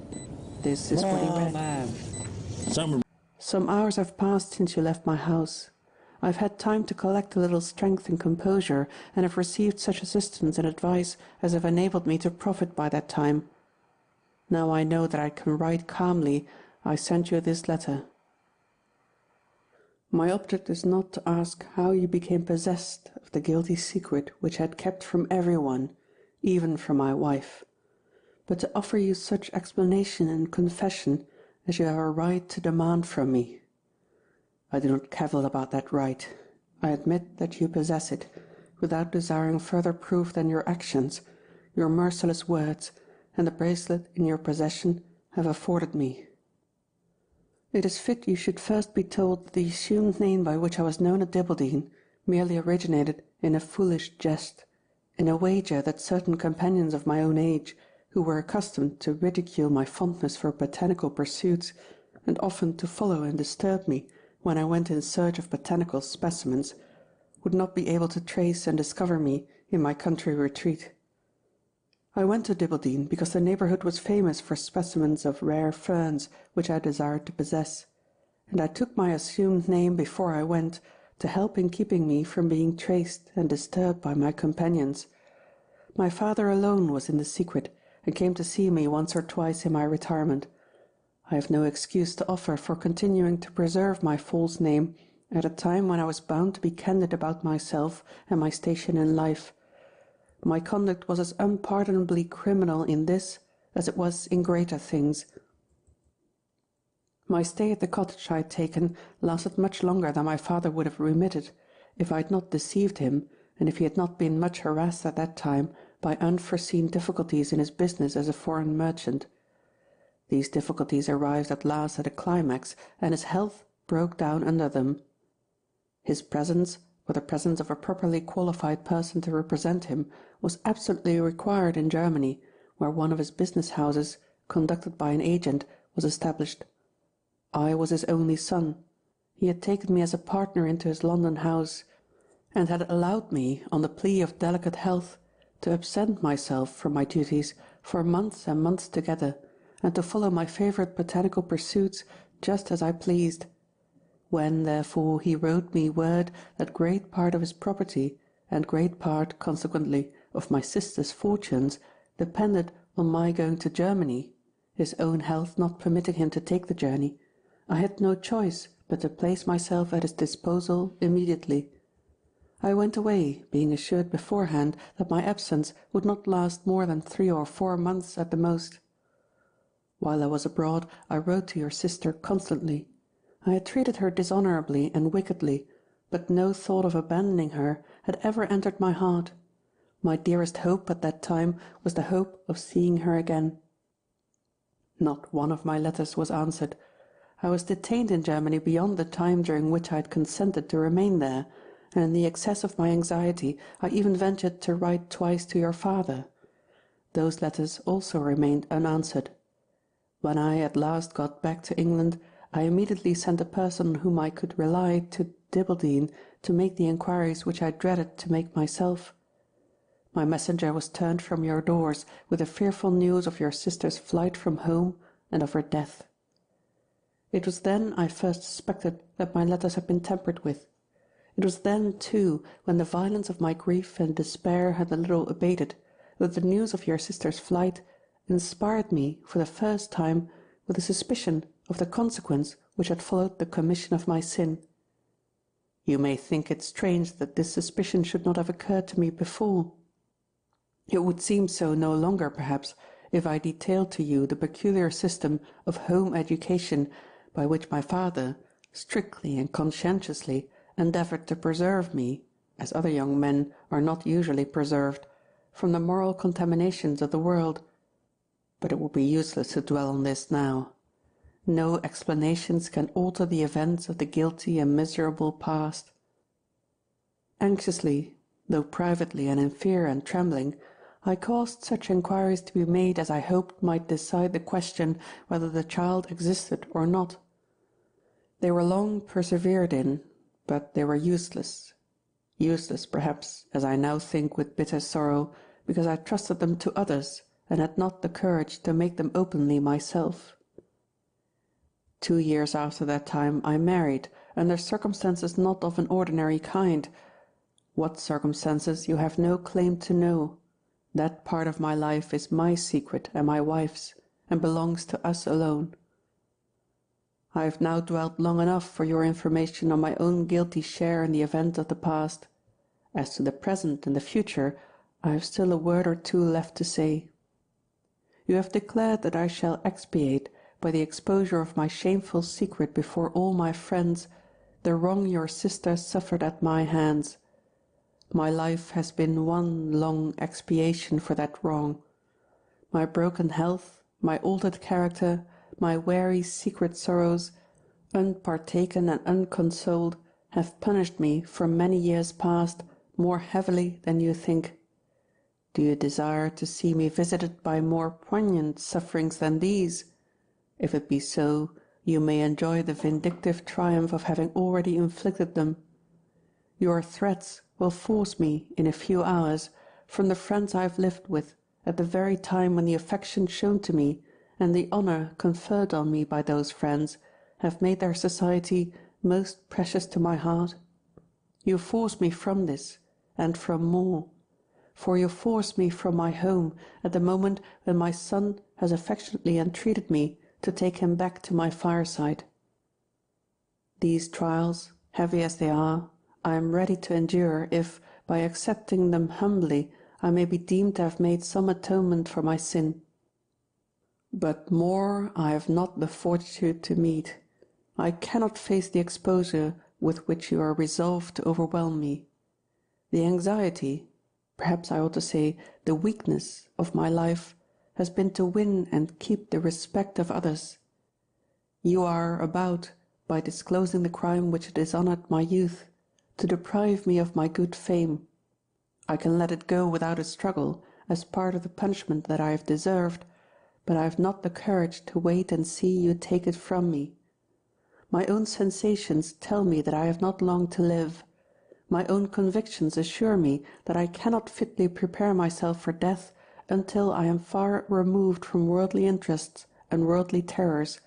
This is what he read. Man. "Some hours have passed since you left my house. I've had time to collect a little strength and composure, and have received such assistance and advice as have enabled me to profit by that time. Now I know that I can write calmly, I send you this letter. My object is not to ask how you became possessed of the guilty secret which I had kept from everyone, even from my wife, but to offer you such explanation and confession as you have a right to demand from me. I do not cavil about that right. I admit that you possess it, without desiring further proof than your actions, your merciless words, and the bracelet in your possession have afforded me. It is fit you should first be told that the assumed name by which I was known at Dibbledy merely originated in a foolish jest, in a wager that certain companions of my own age, who were accustomed to ridicule my fondness for botanical pursuits, and often to follow and disturb me when I went in search of botanical specimens, would not be able to trace and discover me in my country retreat. I went to Dibbledy because the neighbourhood was famous for specimens of rare ferns which I desired to possess, and I took my assumed name before I went to help in keeping me from being traced and disturbed by my companions. My father alone was in the secret, and came to see me once or twice in my retirement. I have no excuse to offer for continuing to preserve my false name at a time when I was bound to be candid about myself and my station in life. My conduct was as unpardonably criminal in this as it was in greater things. My stay at the cottage I had taken lasted much longer than my father would have remitted, if I had not deceived him, and if he had not been much harassed at that time by unforeseen difficulties in his business as a foreign merchant. These difficulties arrived at last at a climax, and his health broke down under them. His presence, or the presence of a properly qualified person to represent him, was absolutely required in Germany, where one of his business houses, conducted by an agent, was established. I was his only son. He had taken me as a partner into his London house, and had allowed me, on the plea of delicate health, to absent myself from my duties for months and months together, and to follow my favourite botanical pursuits just as I pleased. When, therefore, he wrote me word that great part of his property, and great part, consequently, of my sister's fortunes, depended on my going to Germany, his own health not permitting him to take the journey, I had no choice but to place myself at his disposal immediately. I went away, being assured beforehand that my absence would not last more than 3 or 4 months at the most. While I was abroad, I wrote to your sister constantly. I had treated her dishonourably and wickedly, but no thought of abandoning her had ever entered my heart. My dearest hope at that time was the hope of seeing her again. Not one of my letters was answered. I was detained in Germany beyond the time during which I had consented to remain there, and in the excess of my anxiety I even ventured to write twice to your father. Those letters also remained unanswered. When I at last got back to England, I immediately sent a person on whom I could rely to Dibbledene to make the inquiries which I dreaded to make myself. My messenger was turned from your doors with the fearful news of your sister's flight from home and of her death. It was then I first suspected that my letters had been tampered with. It was then, too, when the violence of my grief and despair had a little abated, that the news of your sister's flight inspired me for the first time with a suspicion of the consequence which had followed the commission of my sin. You may think it strange that this suspicion should not have occurred to me before. It would seem so no longer, perhaps, if I detailed to you the peculiar system of home education by which my father, strictly and conscientiously, endeavoured to preserve me, as other young men are not usually preserved, from the moral contaminations of the world. But it would be useless to dwell on this now. No explanations can alter the events of the guilty and miserable past. Anxiously, though privately and in fear and trembling, I caused such inquiries to be made as I hoped might decide the question whether the child existed or not. They were long persevered in, but they were useless. Useless, perhaps, as I now think with bitter sorrow, because I trusted them to others and had not the courage to make them openly myself. 2 years after that time I married, under circumstances not of an ordinary kind. What circumstances you have no claim to know. That part of my life is my secret and my wife's, and belongs to us alone. I have now dwelt long enough for your information on my own guilty share in the events of the past. As to the present and the future, I have still a word or two left to say. You have declared that I shall expiate, by the exposure of my shameful secret before all my friends, the wrong your sister suffered at my hands. My life has been one long expiation for that wrong. My broken health, my altered character, my weary secret sorrows, unpartaken and unconsoled, have punished me for many years past more heavily than you think. Do you desire to see me visited by more poignant sufferings than these? If it be so, you may enjoy the vindictive triumph of having already inflicted them. Your threats will force me, in a few hours, from the friends I have lived with, at the very time when the affection shown to me and the honour conferred on me by those friends have made their society most precious to my heart. You force me from this, and from more, for you force me from my home at the moment when my son has affectionately entreated me to take him back to my fireside. These trials, heavy as they are, I am ready to endure if, by accepting them humbly, I may be deemed to have made some atonement for my sin. But more I have not the fortitude to meet. I cannot face the exposure with which you are resolved to overwhelm me. The anxiety, perhaps I ought to say the weakness, of my life has been to win and keep the respect of others. You are about, by disclosing the crime which dishonoured my youth, to deprive me of my good fame. I can let it go without a struggle, as part of the punishment that I have deserved, but I have not the courage to wait and see you take it from me. My own sensations tell me that I have not long to live. My own convictions assure me that I cannot fitly prepare myself for death until I am far removed from worldly interests and worldly terrors,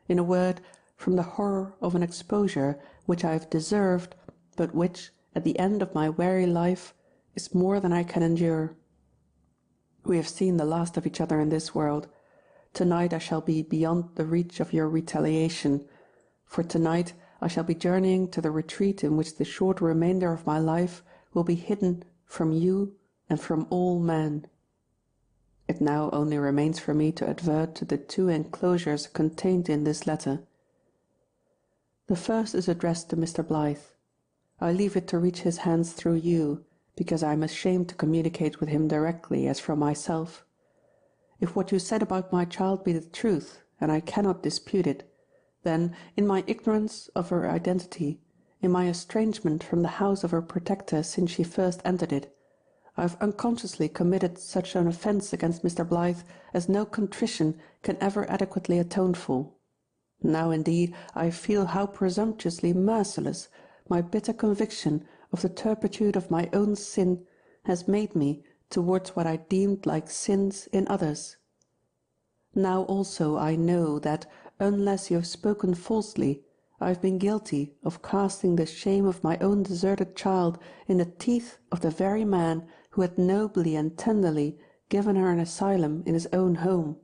in a word, from the horror of an exposure which I have deserved, but which, at the end of my weary life, is more than I can endure. We have seen the last of each other in this world. Tonight I shall be beyond the reach of your retaliation, for tonight I shall be journeying to the retreat in which the short remainder of my life will be hidden from you and from all men. It now only remains for me to advert to the 2 enclosures contained in this letter. The first is addressed to Mr. Blyth. I leave it to reach his hands through you, because I am ashamed to communicate with him directly as from myself. If what you said about my child be the truth, and I cannot dispute it, then, in my ignorance of her identity, in my estrangement from the house of her protector since she first entered it, I have unconsciously committed such an offence against Mr. Blyth as no contrition can ever adequately atone for. Now indeed I feel how presumptuously merciless my bitter conviction of the turpitude of my own sin has made me towards what I deemed like sins in others. Now also I know that, unless you have spoken falsely, I have been guilty of casting the shame of my own deserted child in the teeth of the very man who had nobly and tenderly given her an asylum in his own home.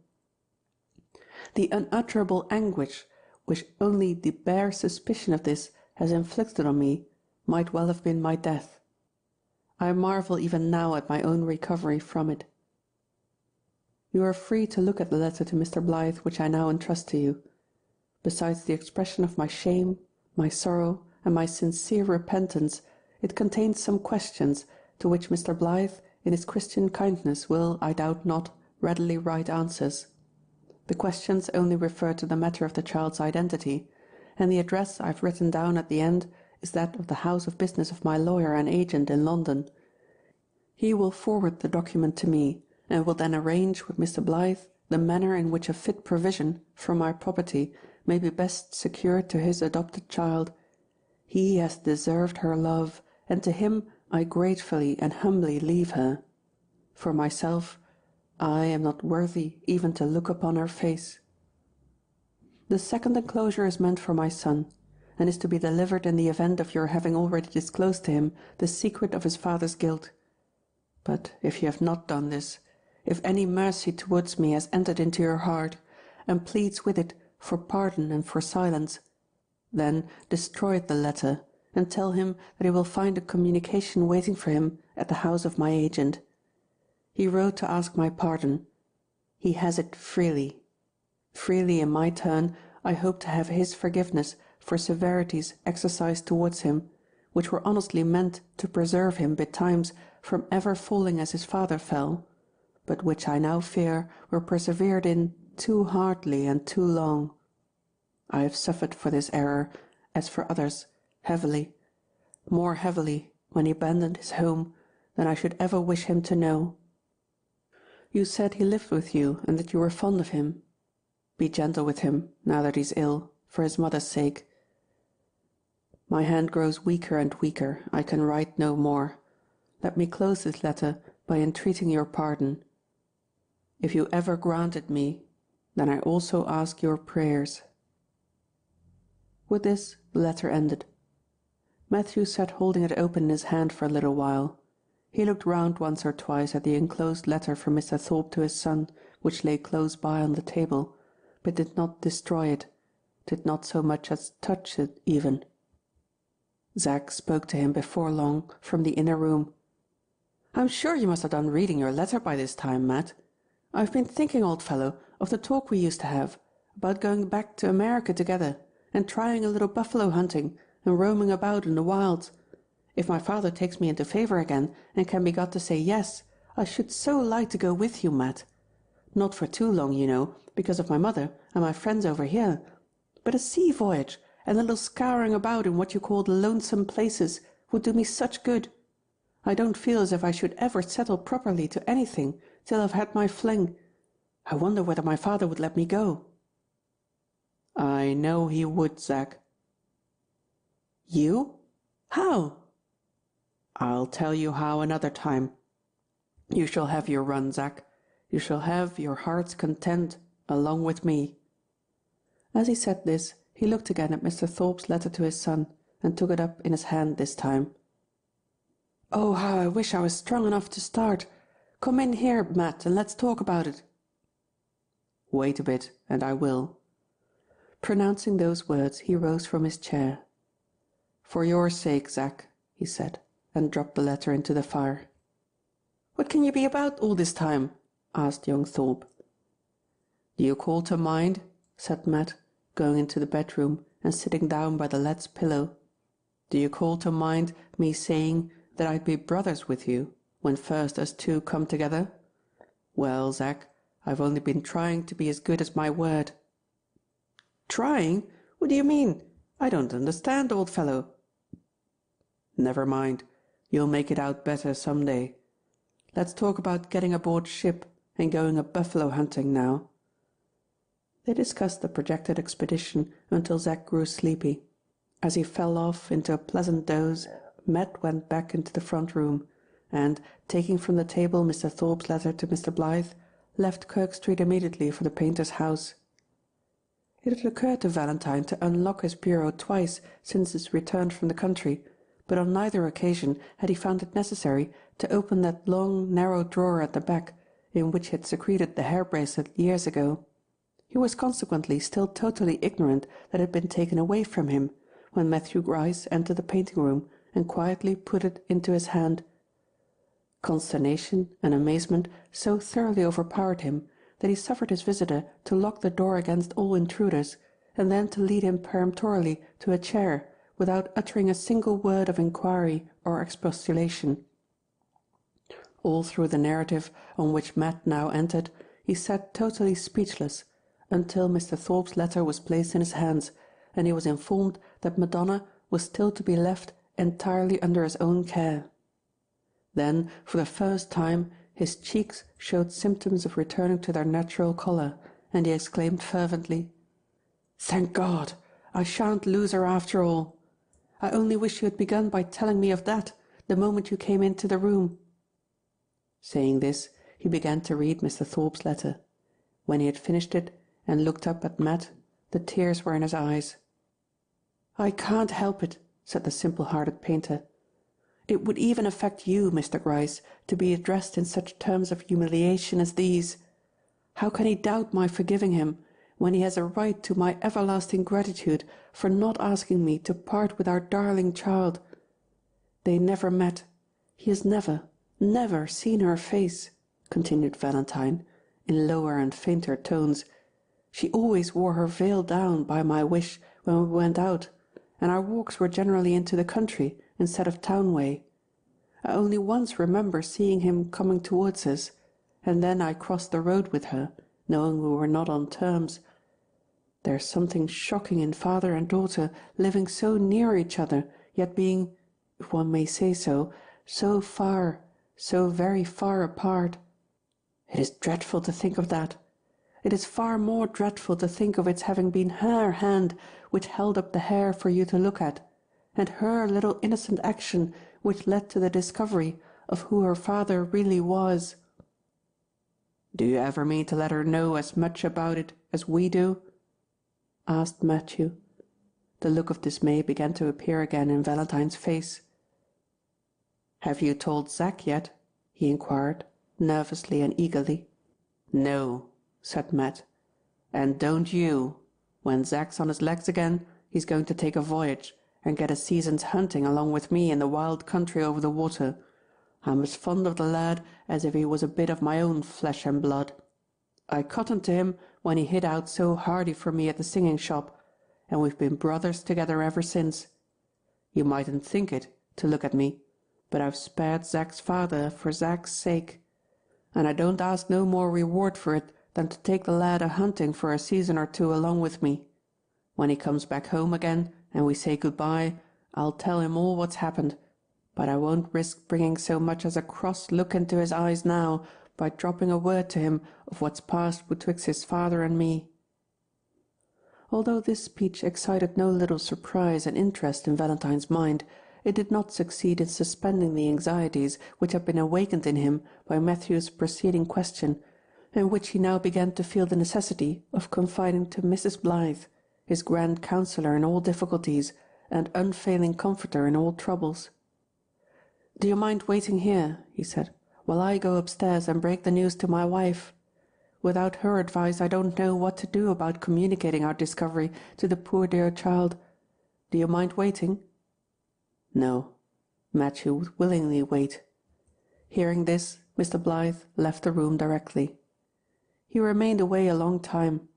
The unutterable anguish which only the bare suspicion of this has inflicted on me might well have been my death. I marvel even now at my own recovery from it. You are free to look at the letter to Mr. Blyth which I now entrust to you. Besides the expression of my shame, my sorrow, and my sincere repentance, it contains some questions to which Mr. Blyth, in his Christian kindness, will, I doubt not, readily write answers. The questions only refer to the matter of the child's identity, and the address I have written down at the end is that of the house of business of my lawyer and agent in London. He will forward the document to me, and will then arrange with Mr. Blyth the manner in which a fit provision from my property may be best secured to his adopted child. He has deserved her love, and to him I gratefully and humbly leave her. For myself, I am not worthy even to look upon her face. The second enclosure is meant for my son, and is to be delivered in the event of your having already disclosed to him the secret of his father's guilt. But if you have not done this, if any mercy towards me has entered into your heart, and pleads with it for pardon and for silence, then destroy the letter, and tell him that he will find a communication waiting for him at the house of my agent. He wrote to ask my pardon. He has it freely. Freely in my turn I hope to have his forgiveness for severities exercised towards him, which were honestly meant to preserve him betimes from ever falling as his father fell, but which I now fear were persevered in too hardly and too long. I have suffered for this error, as for others, heavily, more heavily when he abandoned his home than I should ever wish him to know. You said he lived with you and that you were fond of him. Be gentle with him, now that he's ill, for his mother's sake. My hand grows weaker and weaker. I can write no more. Let me close this letter by entreating your pardon. If you ever grant it me, then I also ask your prayers. With this, the letter ended. Matthew sat holding it open in his hand for a little while. He looked round once or twice at the enclosed letter from Mr. Thorpe to his son, which lay close by on the table, but did not destroy it, did not so much as touch it even. Zack spoke to him before long from the inner room. "I'm sure you must have done reading your letter by this time, Matt. I've been thinking, old fellow, of the talk we used to have, about going back to America together, and trying a little buffalo hunting and roaming about in the wilds. If my father takes me into favour again and can be got to say yes, I should so like to go with you, Matt. Not for too long, you know, because of my mother and my friends over here, but a sea voyage and a little scouring about in what you call the lonesome places would do me such good. I don't feel as if I should ever settle properly to anything till I've had my fling. I wonder whether my father would let me go." "I know he would, Zack." "You? How?" "I'll tell you how another time. You shall have your run, Zack. You shall have your heart's content along with me." As he said this, he looked again at Mr. Thorpe's letter to his son, and took it up in his hand this time. "Oh, how I wish I was strong enough to start. Come in here, Matt, and let's talk about it." "Wait a bit, and I will." Pronouncing those words, he rose from his chair. "For your sake, Zack," he said, and dropped the letter into the fire. "What can you be about all this time?" asked young Thorpe. "Do you call to mind," said Matt, going into the bedroom and sitting down by the lad's pillow, "do you call to mind me saying that I'd be brothers with you when first us two come together? Well, Zack, I've only been trying to be as good as my word." "Trying? What do you mean? I don't understand, old fellow." "Never mind. You'll make it out better some day. Let's talk about getting aboard ship and going a buffalo hunting now." They discussed the projected expedition until Zack grew sleepy. As he fell off into a pleasant doze, Matt went back into the front room and, taking from the table Mr. Thorpe's letter to Mr. Blyth, left Kirk Street immediately for the painter's house. It had occurred to Valentine to unlock his bureau twice since his return from the country, but on neither occasion had he found it necessary to open that long, narrow drawer at the back in which he had secreted the hair bracelet years ago. He was consequently still totally ignorant that it had been taken away from him when Matthew Gryce entered the painting room and quietly put it into his hand. Consternation and amazement so thoroughly overpowered him that he suffered his visitor to lock the door against all intruders, and then to lead him peremptorily to a chair without uttering a single word of inquiry or expostulation. All through the narrative on which Matt now entered, he sat totally speechless, until Mr. Thorpe's letter was placed in his hands, and he was informed that Madonna was still to be left entirely under his own care. Then, for the first time, his cheeks showed symptoms of returning to their natural colour, and he exclaimed fervently, "Thank God! I shan't lose her after all. I only wish you had begun by telling me of that the moment you came into the room." Saying this, he began to read Mr. Thorpe's letter. When he had finished it and looked up at Matt, the tears were in his eyes. "I can't help it," said the simple-hearted painter. "It would even affect you, Mr. Gryce, to be addressed in such terms of humiliation as these. How can he doubt my forgiving him, when he has a right to my everlasting gratitude for not asking me to part with our darling child? They never met. He has never, never seen her face," continued Valentine, in lower and fainter tones. "She always wore her veil down by my wish when we went out, and our walks were generally into the country instead of town way. I only once remember seeing him coming towards us, and then I crossed the road with her, knowing we were not on terms. There's something shocking in father and daughter living so near each other, yet being, if one may say so, so far, so very far apart. It is dreadful to think of that. It is far more dreadful to think of its having been her hand which held up the hair for you to look at, and her little innocent action which led to the discovery of who her father really was." "Do you ever mean to let her know as much about it as we do?" asked Matthew. The look of dismay began to appear again in Valentine's face. "Have you told Zack yet?" he inquired, nervously and eagerly. "No," said Matt. "And don't you. When Zack's on his legs again, he's going to take a voyage and get a season's hunting along with me in the wild country over the water. I'm as fond of the lad as if he was a bit of my own flesh and blood. I cottoned to him when he hit out so hardy for me at the singing shop, and we've been brothers together ever since. You mightn't think it, to look at me, but I've spared Zack's father for Zack's sake, and I don't ask no more reward for it than to take the lad a-hunting for a season or two along with me. When he comes back home again and we say good-bye, I'll tell him all what's happened, but I won't risk bringing so much as a cross look into his eyes now by dropping a word to him of what's passed betwixt his father and me." Although this speech excited no little surprise and interest in Valentine's mind, it did not succeed in suspending the anxieties which had been awakened in him by Matthew's preceding question, and which he now began to feel the necessity of confiding to Mrs. Blyth, his grand counsellor in all difficulties and unfailing comforter in all troubles. "Do you mind waiting here," he said, "while I go upstairs and break the news to my wife? Without her advice I don't know what to do about communicating our discovery to the poor dear child. Do you mind waiting?" No, Matthew would willingly wait. Hearing this, Mr. Blyth left the room directly. He remained away a long time.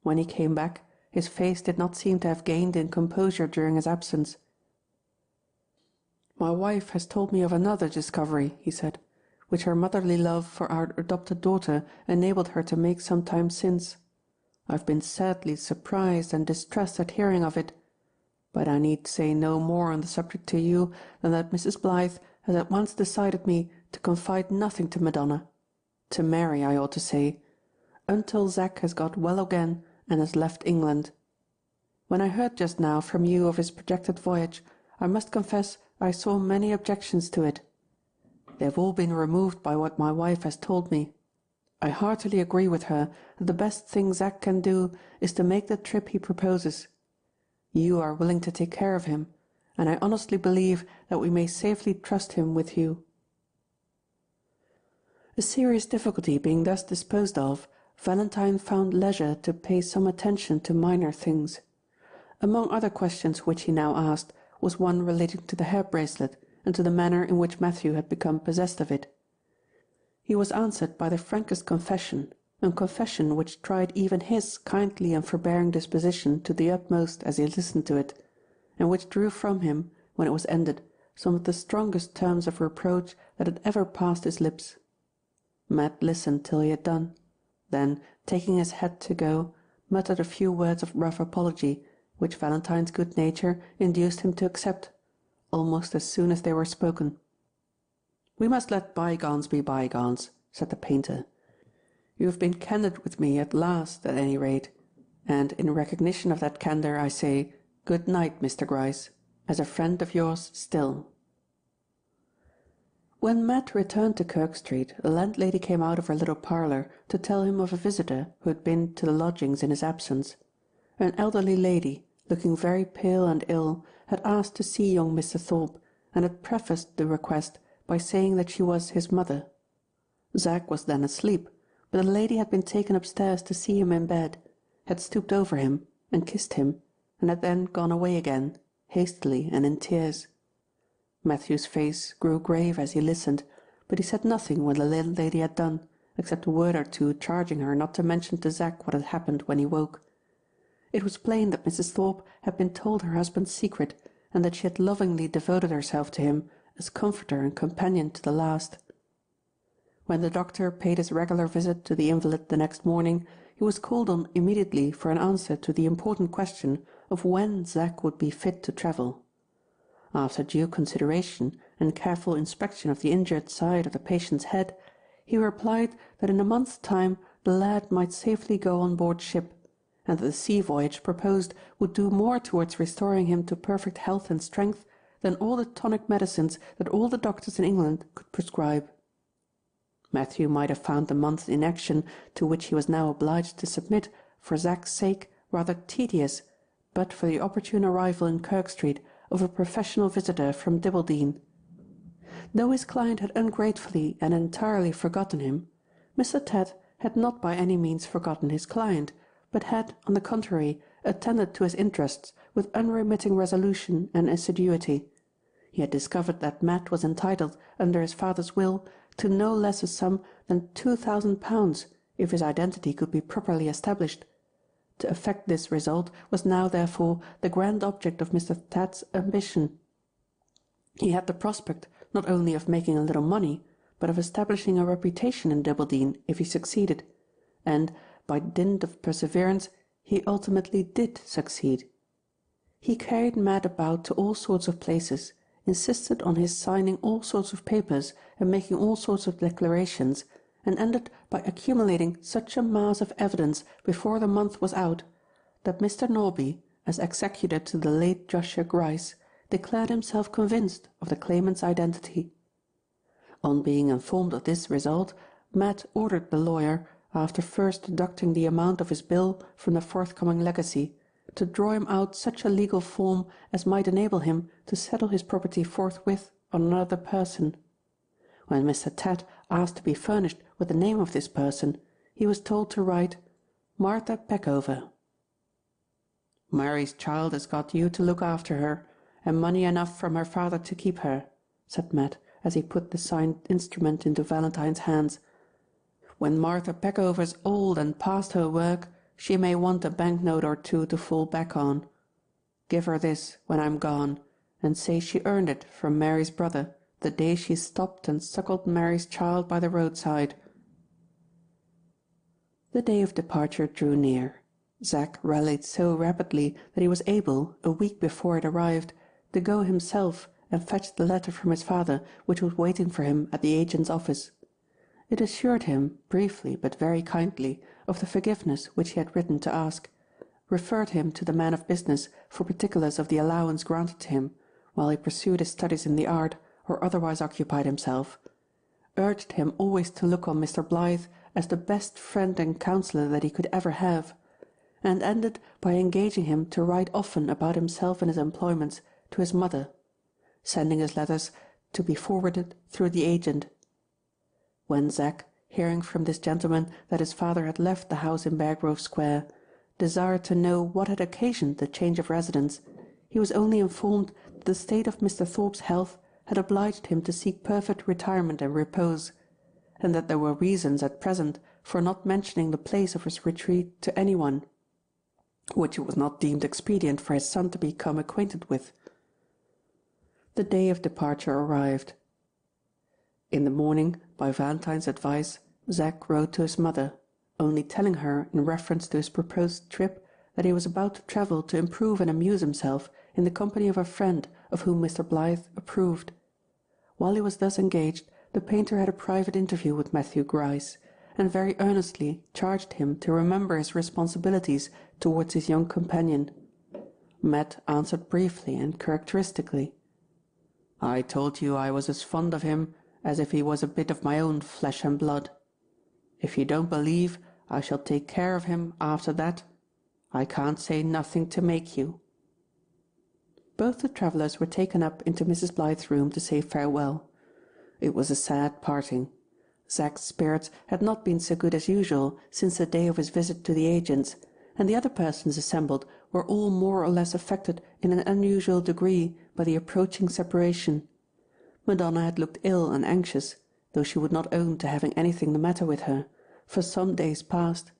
When he came back, his face did not seem to have gained in composure during his absence. "My wife has told me of another discovery," he said, "which her motherly love for our adopted daughter enabled her to make some time since. I've been sadly surprised and distressed at hearing of it, but I need say no more on the subject to you than that Mrs. Blyth has at once decided me to confide nothing to Madonna, to Mary I ought to say, until Zack has got well again and has left England. When I heard just now from you of his projected voyage, I must confess I saw many objections to it. They have all been removed by what my wife has told me. I heartily agree with her that the best thing Zack can do is to make the trip he proposes. You are willing to take care of him, and I honestly believe that we may safely trust him with you. A serious difficulty being thus disposed of, Valentine found leisure to pay some attention to minor things. Among other questions which he now asked was one relating to the hair bracelet and to the manner in which Matthew had become possessed of it. He was answered by the frankest confession, a confession which tried even his kindly and forbearing disposition to the utmost as he listened to it, and which drew from him, when it was ended, some of the strongest terms of reproach that had ever passed his lips. Matt listened till he had done, then, taking his hat to go, muttered a few words of rough apology, which Valentine's good nature induced him to accept, almost as soon as they were spoken. "We must let bygones be bygones," said the painter. "You have been candid with me at last, at any rate, and in recognition of that candour I say, good night, Mr. Gryce, as a friend of yours still." When Matt returned to Kirk Street, the landlady came out of her little parlour to tell him of a visitor who had been to the lodgings in his absence. An elderly lady, looking very pale and ill, had asked to see young Mr. Thorpe, and had prefaced the request by saying that she was his mother. Zack was then asleep, but the lady had been taken upstairs to see him in bed, had stooped over him and kissed him, and had then gone away again, hastily and in tears. Matthew's face grew grave as he listened, but he said nothing when the landlady had done, except a word or two charging her not to mention to Zack what had happened when he woke. It was plain that Mrs. Thorpe had been told her husband's secret, and that she had lovingly devoted herself to him as comforter and companion to the last. When the doctor paid his regular visit to the invalid the next morning, he was called on immediately for an answer to the important question of when Zack would be fit to travel. After due consideration and careful inspection of the injured side of the patient's head, he replied that in a month's time the lad might safely go on board ship, and that the sea voyage proposed would do more towards restoring him to perfect health and strength than all the tonic medicines that all the doctors in England could prescribe. Matthew might have found the month's inaction to which he was now obliged to submit for Zack's sake rather tedious, but for the opportune arrival in Kirk Street of a professional visitor from Dibbledene. Though his client had ungratefully and entirely forgotten him, Mr. Ted had not by any means forgotten his client, but had, on the contrary, attended to his interests with unremitting resolution and assiduity. He had discovered that Matt was entitled, under his father's will, to no less a sum than £2,000, if his identity could be properly established. To effect this result was now, therefore, the grand object of Mr. Ted's ambition. He had the prospect not only of making a little money, but of establishing a reputation in Dibbledene if he succeeded, and, by dint of perseverance, he ultimately did succeed. He carried Matt about to all sorts of places, insisted on his signing all sorts of papers and making all sorts of declarations, and ended by accumulating such a mass of evidence before the month was out, that Mr. Norby, as executor to the late Joshua Gryce, declared himself convinced of the claimant's identity. On being informed of this result, Matt ordered the lawyer, after first deducting the amount of his bill from the forthcoming legacy, to draw him out such a legal form as might enable him to settle his property forthwith on another person. When Mr. Ted asked to be furnished with the name of this person, he was told to write Martha Peckover. "Mary's child has got you to look after her, and money enough from her father to keep her," said Matt, as he put the signed instrument into Valentine's hands. "When Martha Peckover's old and past her work, she may want a banknote or two to fall back on. Give her this when I'm gone, and say she earned it from Mary's brother the day she stopped and suckled Mary's child by the roadside." The day of departure drew near. Zack rallied so rapidly that he was able, a week before it arrived, to go himself and fetch the letter from his father which was waiting for him at the agent's office. It assured him, briefly but very kindly, of the forgiveness which he had written to ask, referred him to the man of business for particulars of the allowance granted to him while he pursued his studies in the art or otherwise occupied himself, urged him always to look on Mr. Blyth as the best friend and counsellor that he could ever have, and ended by engaging him to write often about himself and his employments to his mother, sending his letters to be forwarded through the agent. When Zack, hearing from this gentleman that his father had left the house in Beargrove Square, desired to know what had occasioned the change of residence, he was only informed that the state of Mr. Thorpe's health had obliged him to seek perfect retirement and repose, and that there were reasons at present for not mentioning the place of his retreat to any one, which it was not deemed expedient for his son to become acquainted with. The day of departure arrived. In the morning, by Valentine's advice, Zack wrote to his mother, only telling her in reference to his proposed trip that he was about to travel to improve and amuse himself in the company of a friend of whom Mr. Blyth approved. While he was thus engaged, the painter had a private interview with Matthew Gryce, and very earnestly charged him to remember his responsibilities towards his young companion. Matt answered briefly and characteristically, "I told you I was as fond of him as if he was a bit of my own flesh and blood. If you don't believe I shall take care of him after that, I can't say nothing to make you." Both the travellers were taken up into Mrs. Blythe's room to say farewell. It was a sad parting. Zack's spirits had not been so good as usual since the day of his visit to the agents, and the other persons assembled were all more or less affected in an unusual degree by the approaching separation. Madonna had looked ill and anxious, though she would not own to having anything the matter with her, for some days past.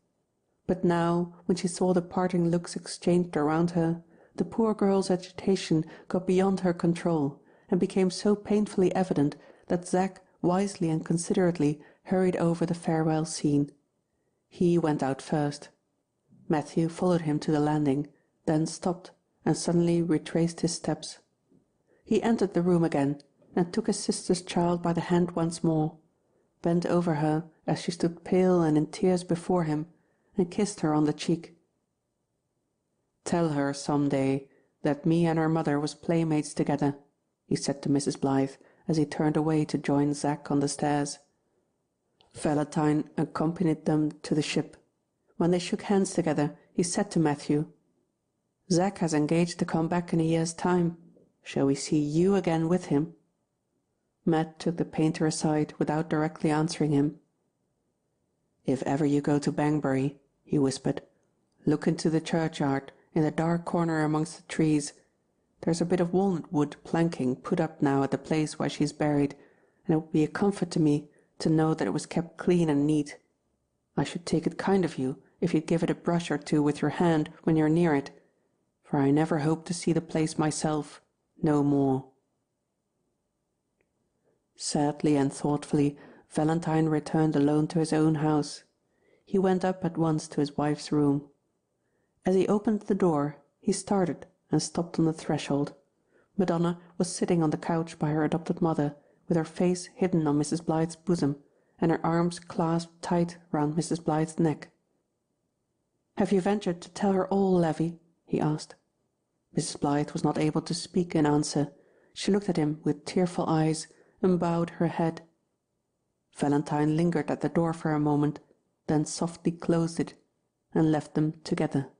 But now, when she saw the parting looks exchanged around her, the poor girl's agitation got beyond her control, and became so painfully evident that Zack wisely and considerately hurried over the farewell scene. He went out first. Matthew followed him to the landing, then stopped, and suddenly retraced his steps. He entered the room again, and took his sister's child by the hand once more, bent over her as she stood pale and in tears before him, and kissed her on the cheek. "Tell her some day that me and her mother was playmates together," he said to Mrs. Blyth as he turned away to join Zack on the stairs. Valentine accompanied them to the ship. When they shook hands together, he said to Matthew, "Zack has engaged to come back in a year's time. Shall we see you again with him?" Matt took the painter aside without directly answering him. "If ever you go to Banbury," he whispered, "look into the churchyard, in the dark corner amongst the trees. There's a bit of walnut wood planking put up now at the place where she's buried, and it would be a comfort to me to know that it was kept clean and neat. I should take it kind of you if you'd give it a brush or two with your hand when you're near it, for I never hope to see the place myself, no more." Sadly and thoughtfully, Valentine returned alone to his own house. He went up at once to his wife's room. As he opened the door, he started and stopped on the threshold. Madonna was sitting on the couch by her adopted mother, with her face hidden on Mrs. Blythe's bosom, and her arms clasped tight round Mrs. Blythe's neck. "Have you ventured to tell her all, Levy?" he asked. Mrs. Blythe was not able to speak in answer. She looked at him with tearful eyes and bowed her head. Valentine lingered at the door for a moment, then softly closed it, and left them together.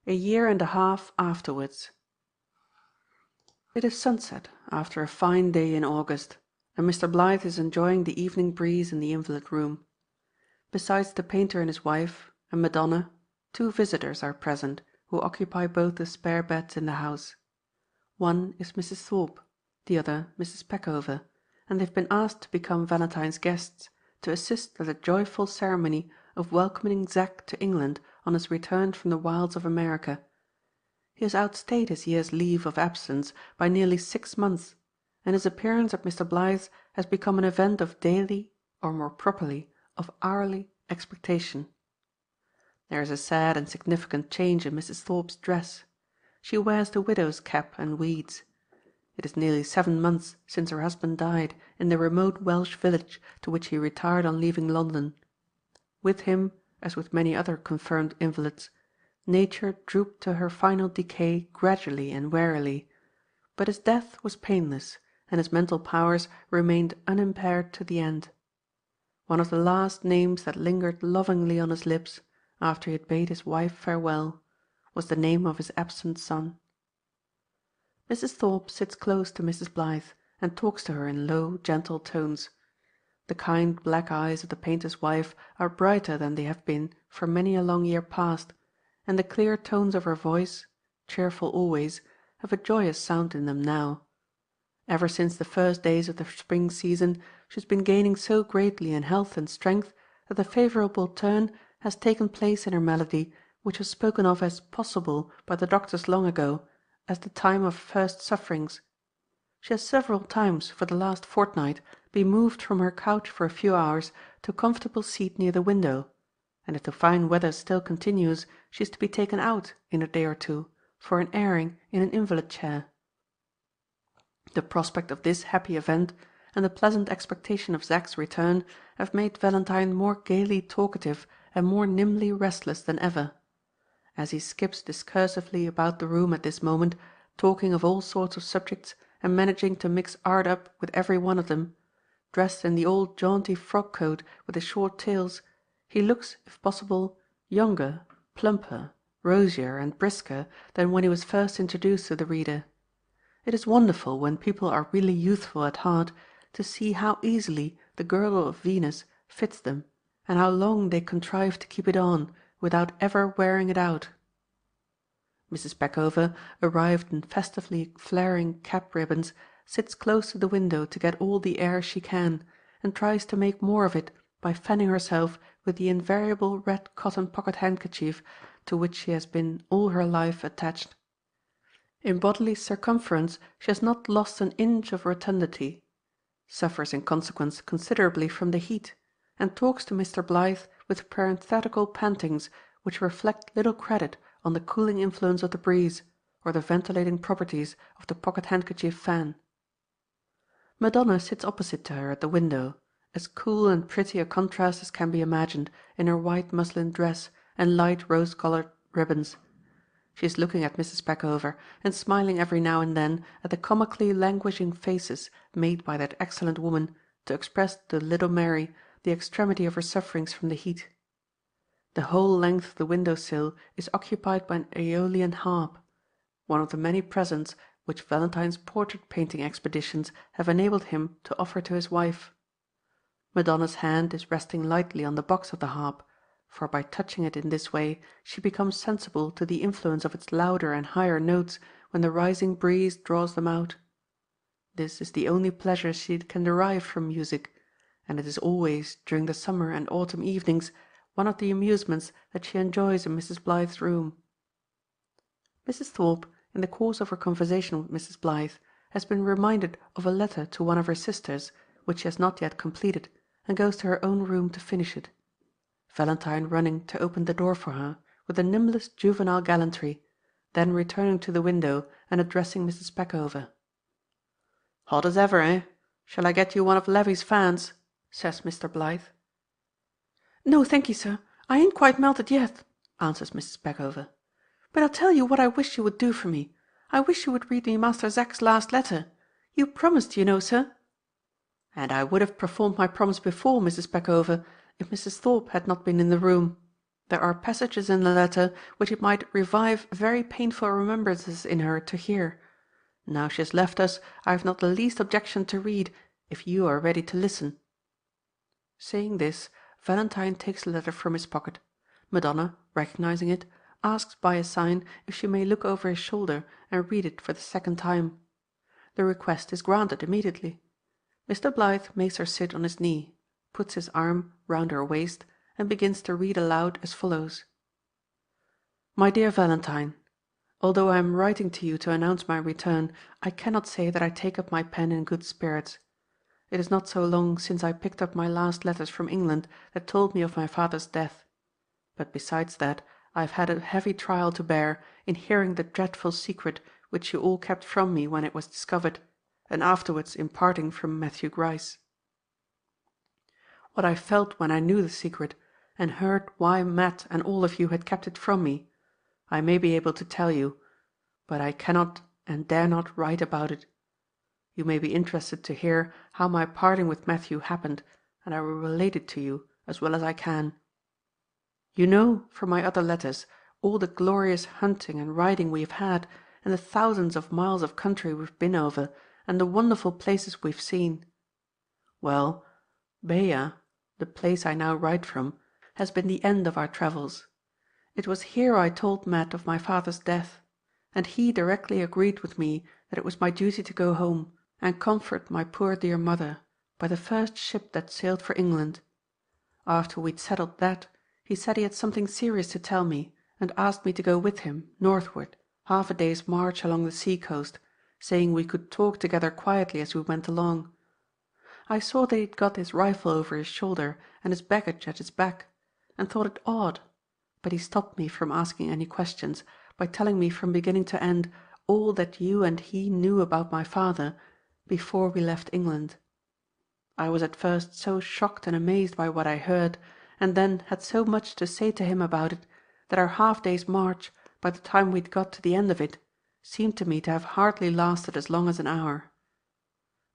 A year and a half afterwards. It is sunset after a fine day in August, and Mr. Blythe is enjoying the evening breeze in the invalid room. Besides the painter and his wife, and Madonna, 2 visitors are present who occupy both the spare beds in the house. One is Mrs. Thorpe, the other Mrs. Peckover, and they have been asked to become Valentine's guests, to assist at the joyful ceremony of welcoming Zack to England on his return from the wilds of America. He has outstayed his year's leave of absence by nearly 6 months, and his appearance at Mr. Blythe's has become an event of daily, or more properly, of hourly expectation. There is a sad and significant change in Mrs. Thorpe's dress. She wears the widow's cap and weeds. It is nearly 7 months since her husband died in the remote Welsh village to which he retired on leaving London. With him, as with many other confirmed invalids, nature drooped to her final decay gradually and warily, but his death was painless, and his mental powers remained unimpaired to the end. One of the last names that lingered lovingly on his lips, after he had bade his wife farewell, was the name of his absent son. Mrs. Thorpe sits close to Mrs. Blythe, and talks to her in low, gentle tones. The kind black eyes of the painter's wife are brighter than they have been for many a long year past, and the clear tones of her voice, cheerful always, have a joyous sound in them now. Ever since the first days of the spring season she has been gaining so greatly in health and strength that the favourable turn has taken place in her malady which was spoken of as possible by the doctors long ago as the time of first sufferings. She has several times for the last fortnight been moved from her couch for a few hours to a comfortable seat near the window, and if the fine weather still continues she is to be taken out in a day or two for an airing in an invalid chair. The prospect of this happy event and the pleasant expectation of Zack's return have made Valentine more gaily talkative and more nimbly restless than ever. As he skips discursively about the room at this moment, talking of all sorts of subjects and managing to mix art up with every one of them, dressed in the old jaunty frock-coat with the short tails, he looks, if possible, younger, plumper, rosier and brisker than when he was first introduced to the reader. It is wonderful, when people are really youthful at heart, to see how easily the girdle of Venus fits them, and how long they contrive to keep it on without ever wearing it out. Mrs. Peckover, arrived in festively flaring cap ribbons, sits close to the window to get all the air she can, and tries to make more of it by fanning herself with the invariable red cotton pocket-handkerchief to which she has been all her life attached. In bodily circumference she has not lost an inch of rotundity, suffers in consequence considerably from the heat, and talks to Mr. Blythe with parenthetical pantings which reflect little credit on the cooling influence of the breeze, or the ventilating properties of the pocket-handkerchief fan. Madonna sits opposite to her at the window, as cool and pretty a contrast as can be imagined in her white muslin dress and light rose-coloured ribbons. She is looking at Mrs. Peckover, and smiling every now and then at the comically languishing faces made by that excellent woman to express to little Mary the extremity of her sufferings from the heat. The whole length of the window-sill is occupied by an Aeolian harp, one of the many presents which Valentine's portrait-painting expeditions have enabled him to offer to his wife. Madonna's hand is resting lightly on the box of the harp, for by touching it in this way she becomes sensible to the influence of its louder and higher notes when the rising breeze draws them out. This is the only pleasure she can derive from music, and it is always, during the summer and autumn evenings, one of the amusements that she enjoys in Mrs. Blythe's room. Mrs. Thorpe, in the course of her conversation with Mrs. Blythe, has been reminded of a letter to one of her sisters, which she has not yet completed, and goes to her own room to finish it. Valentine running to open the door for her, with the nimblest juvenile gallantry, then returning to the window and addressing Mrs. Peckover. "Hot as ever, eh? Shall I get you one of Levy's fans?" says Mr. Blythe. "No, thank you, sir. I ain't quite melted yet," answers Mrs. Peckover. "But I'll tell you what I wish you would do for me. I wish you would read me Master Zack's last letter. You promised, you know, sir." "And I would have performed my promise before, Mrs. Peckover, if Mrs. Thorpe had not been in the room. There are passages in the letter which it might revive very painful remembrances in her to hear. Now she has left us, I have not the least objection to read, if you are ready to listen." Saying this, Valentine takes the letter from his pocket. Madonna, recognizing it, asks by a sign if she may look over his shoulder and read it for the second time. The request is granted immediately. Mr. Blythe makes her sit on his knee, puts his arm round her waist, and begins to read aloud as follows. "My dear Valentine, although I am writing to you to announce my return, I cannot say that I take up my pen in good spirits. It is not so long since I picked up my last letters from England that told me of my father's death. But besides that, I have had a heavy trial to bear in hearing the dreadful secret which you all kept from me when it was discovered, and afterwards in parting from Matthew Gryce. What I felt when I knew the secret, and heard why Matt and all of you had kept it from me, I may be able to tell you, but I cannot and dare not write about it. You may be interested to hear how my parting with Matthew happened, and I will relate it to you as well as I can. You know, from my other letters, all the glorious hunting and riding we have had, and the thousands of miles of country we've been over, and the wonderful places we've seen. Well, Baya, the place I now write from, has been the end of our travels. It was here I told Matt of my father's death, and he directly agreed with me that it was my duty to go home and comfort my poor dear mother by the first ship that sailed for England. After we'd settled that, he said he had something serious to tell me, and asked me to go with him northward, half a day's march along the sea-coast, saying we could talk together quietly as we went along. I saw that he'd got his rifle over his shoulder and his baggage at his back, and thought it odd, but he stopped me from asking any questions by telling me from beginning to end all that you and he knew about my father before we left England. I was at first so shocked and amazed by what I heard, and then had so much to say to him about it, that our half-day's march, by the time we'd got to the end of it, seemed to me to have hardly lasted as long as an hour.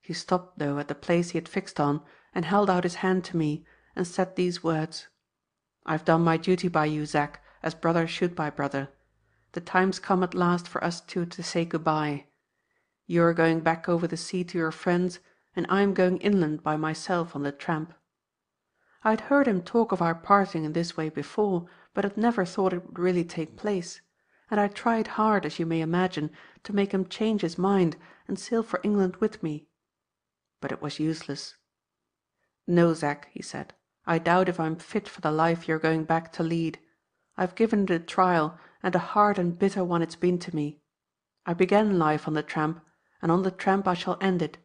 He stopped, though, at the place he had fixed on, and held out his hand to me, and said these words: "I've done my duty by you, Zack, as brother should by brother. The time's come at last for us two to say good-bye. You're going back over the sea to your friends, and I'm going inland by myself on the tramp." I had heard him talk of our parting in this way before, but had never thought it would really take place, and I tried hard, as you may imagine, to make him change his mind and sail for England with me. But it was useless. "No, Zack," he said, "I doubt if I'm fit for the life you're going back to lead. I've given it a trial, and a hard and bitter one it's been to me. I began life on the tramp, and on the tramp I shall end it.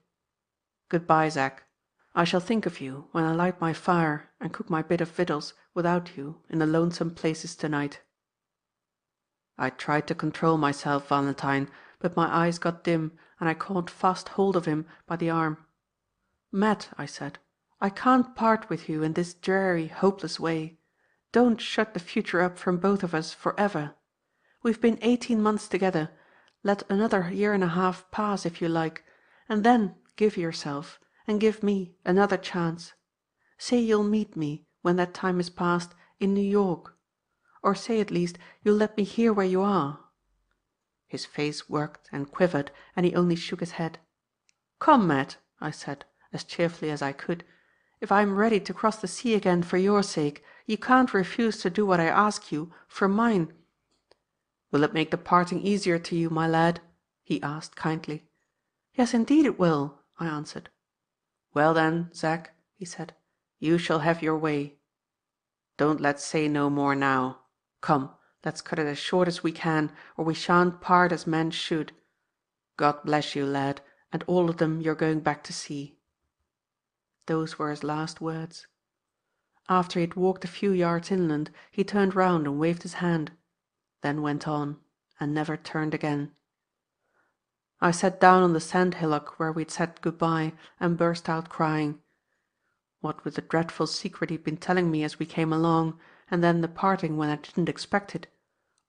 Good-bye, Zack. I shall think of you when I light my fire and cook my bit of victuals without you in the lonesome places tonight." I tried to control myself, Valentine, but my eyes got dim, and I caught fast hold of him by the arm. "Matt," I said, "I can't part with you in this dreary, hopeless way. Don't shut the future up from both of us for ever. We've been 18 months together. Let another year and a half pass, if you like, and then give yourself, and give me, another chance. Say you'll meet me, when that time is past, in New York. Or say, at least, you'll let me hear where you are." His face worked and quivered, and he only shook his head. "Come, Matt," I said, as cheerfully as I could. "If I am ready to cross the sea again for your sake, you can't refuse to do what I ask you for mine." "Will it make the parting easier to you, my lad?" he asked kindly. "Yes, indeed it will," I answered. "Well then, Zack," he said, "you shall have your way. Don't let's say no more now. Come, let's cut it as short as we can, or we shan't part as men should. God bless you, lad, and all of them you're going back to see." Those were his last words. After he had walked a few yards inland, he turned round and waved his hand, then went on, and never turned again. I sat down on the sand hillock where we had said good-bye, and burst out crying. What with the dreadful secret he'd been telling me as we came along, and then the parting when I didn't expect it,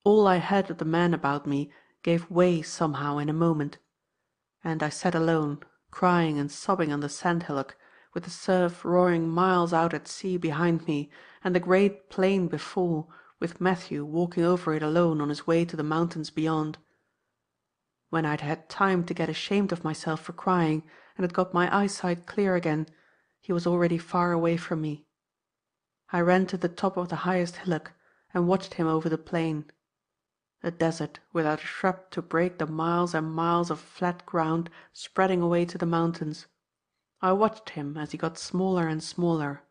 all I had of the man about me gave way somehow in a moment. And I sat alone, crying and sobbing on the sand hillock, with the surf roaring miles out at sea behind me, and the great plain before, with Matthew walking over it alone on his way to the mountains beyond. When I'd had time to get ashamed of myself for crying, and had got my eyesight clear again, he was already far away from me. I ran to the top of the highest hillock, and watched him over the plain. A desert without a shrub to break the miles and miles of flat ground spreading away to the mountains. I watched him as he got smaller and smaller.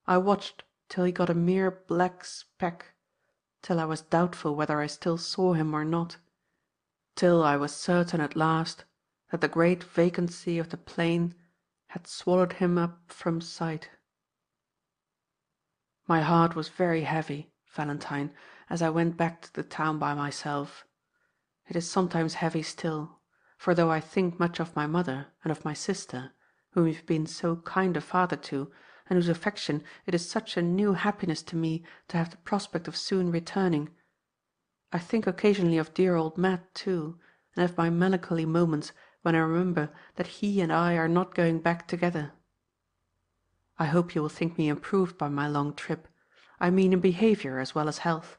I watched till he got a mere black speck, till I was doubtful whether I still saw him or not, till I was certain at last that the great vacancy of the plain had swallowed him up from sight. My heart was very heavy, Valentine, as I went back to the town by myself. It is sometimes heavy still, for though I think much of my mother and of my sister, whom you've been so kind a father to, and whose affection it is such a new happiness to me to have the prospect of soon returning. I think occasionally of dear old Matt, too, and have my melancholy moments when I remember that he and I are not going back together. I hope you will think me improved by my long trip. I mean in behaviour as well as health.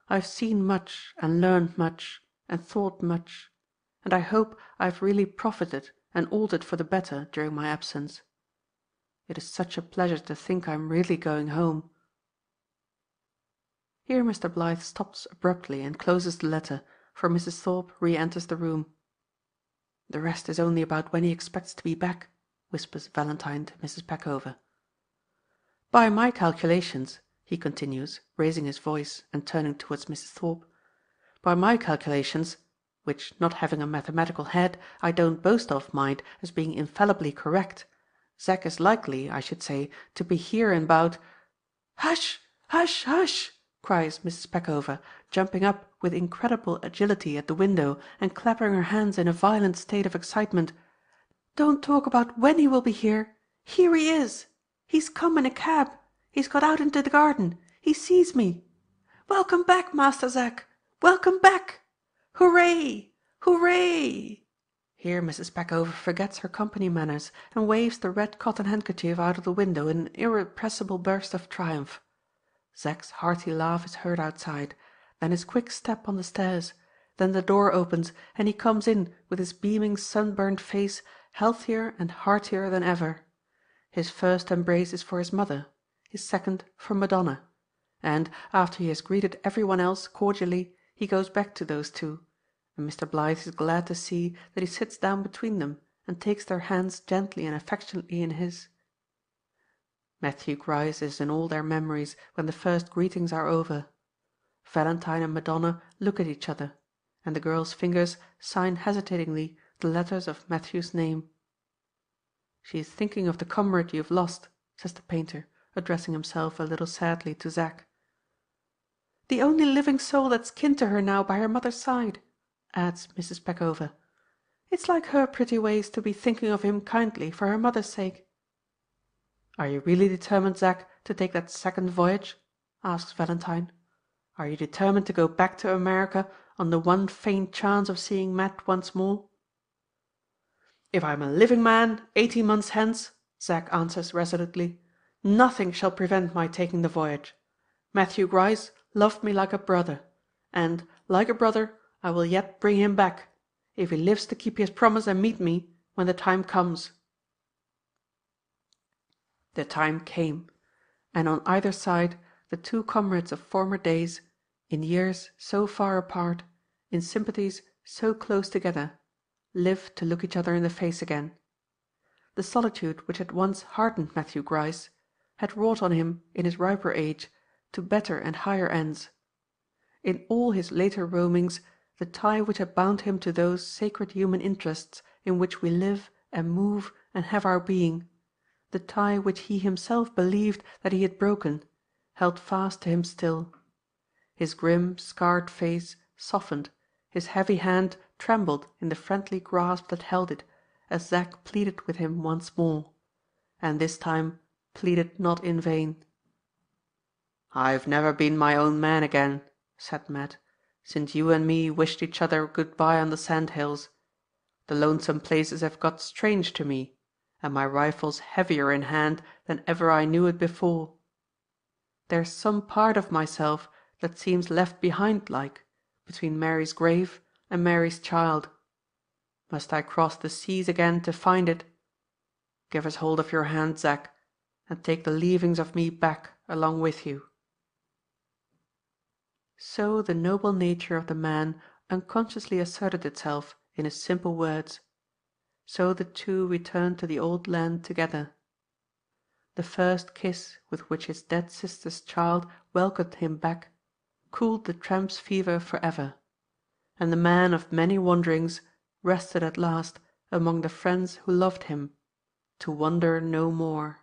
I have seen much, and learned much, and thought much, and I hope I have really profited and altered for the better during my absence. It is such a pleasure to think I am really going home. Here Mr. Blyth stops abruptly and closes the letter, for Mrs. Thorpe re-enters the room. "The rest is only about when he expects to be back," whispers Valentine to Mrs. Peckover. "By my calculations," he continues, raising his voice and turning towards Mrs. Thorpe, "by my calculations, which, not having a mathematical head, I don't boast of, mind, as being infallibly correct, Zack is likely, I should say, to be here in about—" "Hush! Hush! Hush!" cries Mrs. Peckover, jumping up with incredible agility at the window and clapping her hands in a violent state of excitement. "Don't talk about when he will be here. Here he is. He's come in a cab. He's got out into the garden. He sees me. Welcome back, Master Zack. Welcome back. Hooray! Hooray!" Here Mrs. Peckover forgets her company manners and waves the red cotton handkerchief out of the window in an irrepressible burst of triumph. Zack's hearty laugh is heard outside, then his quick step on the stairs, then the door opens and he comes in with his beaming sunburnt face healthier and heartier than ever. His first embrace is for his mother, his second for Madonna, and, after he has greeted every one else cordially, he goes back to those two, and Mr. Blyth is glad to see that he sits down between them and takes their hands gently and affectionately in his. Matthew Gryce is in all their memories when the first greetings are over. Valentine and Madonna look at each other, and the girl's fingers sign hesitatingly the letters of Matthew's name. "She is thinking of the comrade you have lost," says the painter, addressing himself a little sadly to Zack. "The only living soul that's kin to her now by her mother's side," adds Mrs. Peckover. "It's like her pretty ways to be thinking of him kindly for her mother's sake." "Are you really determined, Zack, to take that second voyage?" asks Valentine. "Are you determined to go back to America on the one faint chance of seeing Matt once more?" "If I am a living man 18 months hence," Zack answers resolutely, "nothing shall prevent my taking the voyage. Matthew Gryce loved me like a brother, and, like a brother, I will yet bring him back, if he lives to keep his promise and meet me when the time comes." The time came, and on either side the two comrades of former days, in years so far apart, in sympathies so close together, lived to look each other in the face again. The solitude which had once hardened Matthew Gryce had wrought on him in his riper age to better and higher ends. In all his later roamings the tie which had bound him to those sacred human interests in which we live and move and have our being, the tie which he himself believed that he had broken, held fast to him still. His grim, scarred face softened, his heavy hand trembled in the friendly grasp that held it, as Zack pleaded with him once more, and this time pleaded not in vain. "I've never been my own man again," said Matt, "since you and me wished each other good-bye on the sand-hills. The lonesome places have got strange to me, and my rifle's heavier in hand than ever I knew it before. There's some part of myself that seems left behind like, between Mary's grave and Mary's child. Must I cross the seas again to find it? Give us hold of your hand, Zack, and take the leavings of me back along with you." So the noble nature of the man unconsciously asserted itself in his simple words. So the two returned to the old land together. The first kiss with which his dead sister's child welcomed him back cooled the tramp's fever for ever, and the man of many wanderings rested at last among the friends who loved him, to wander no more.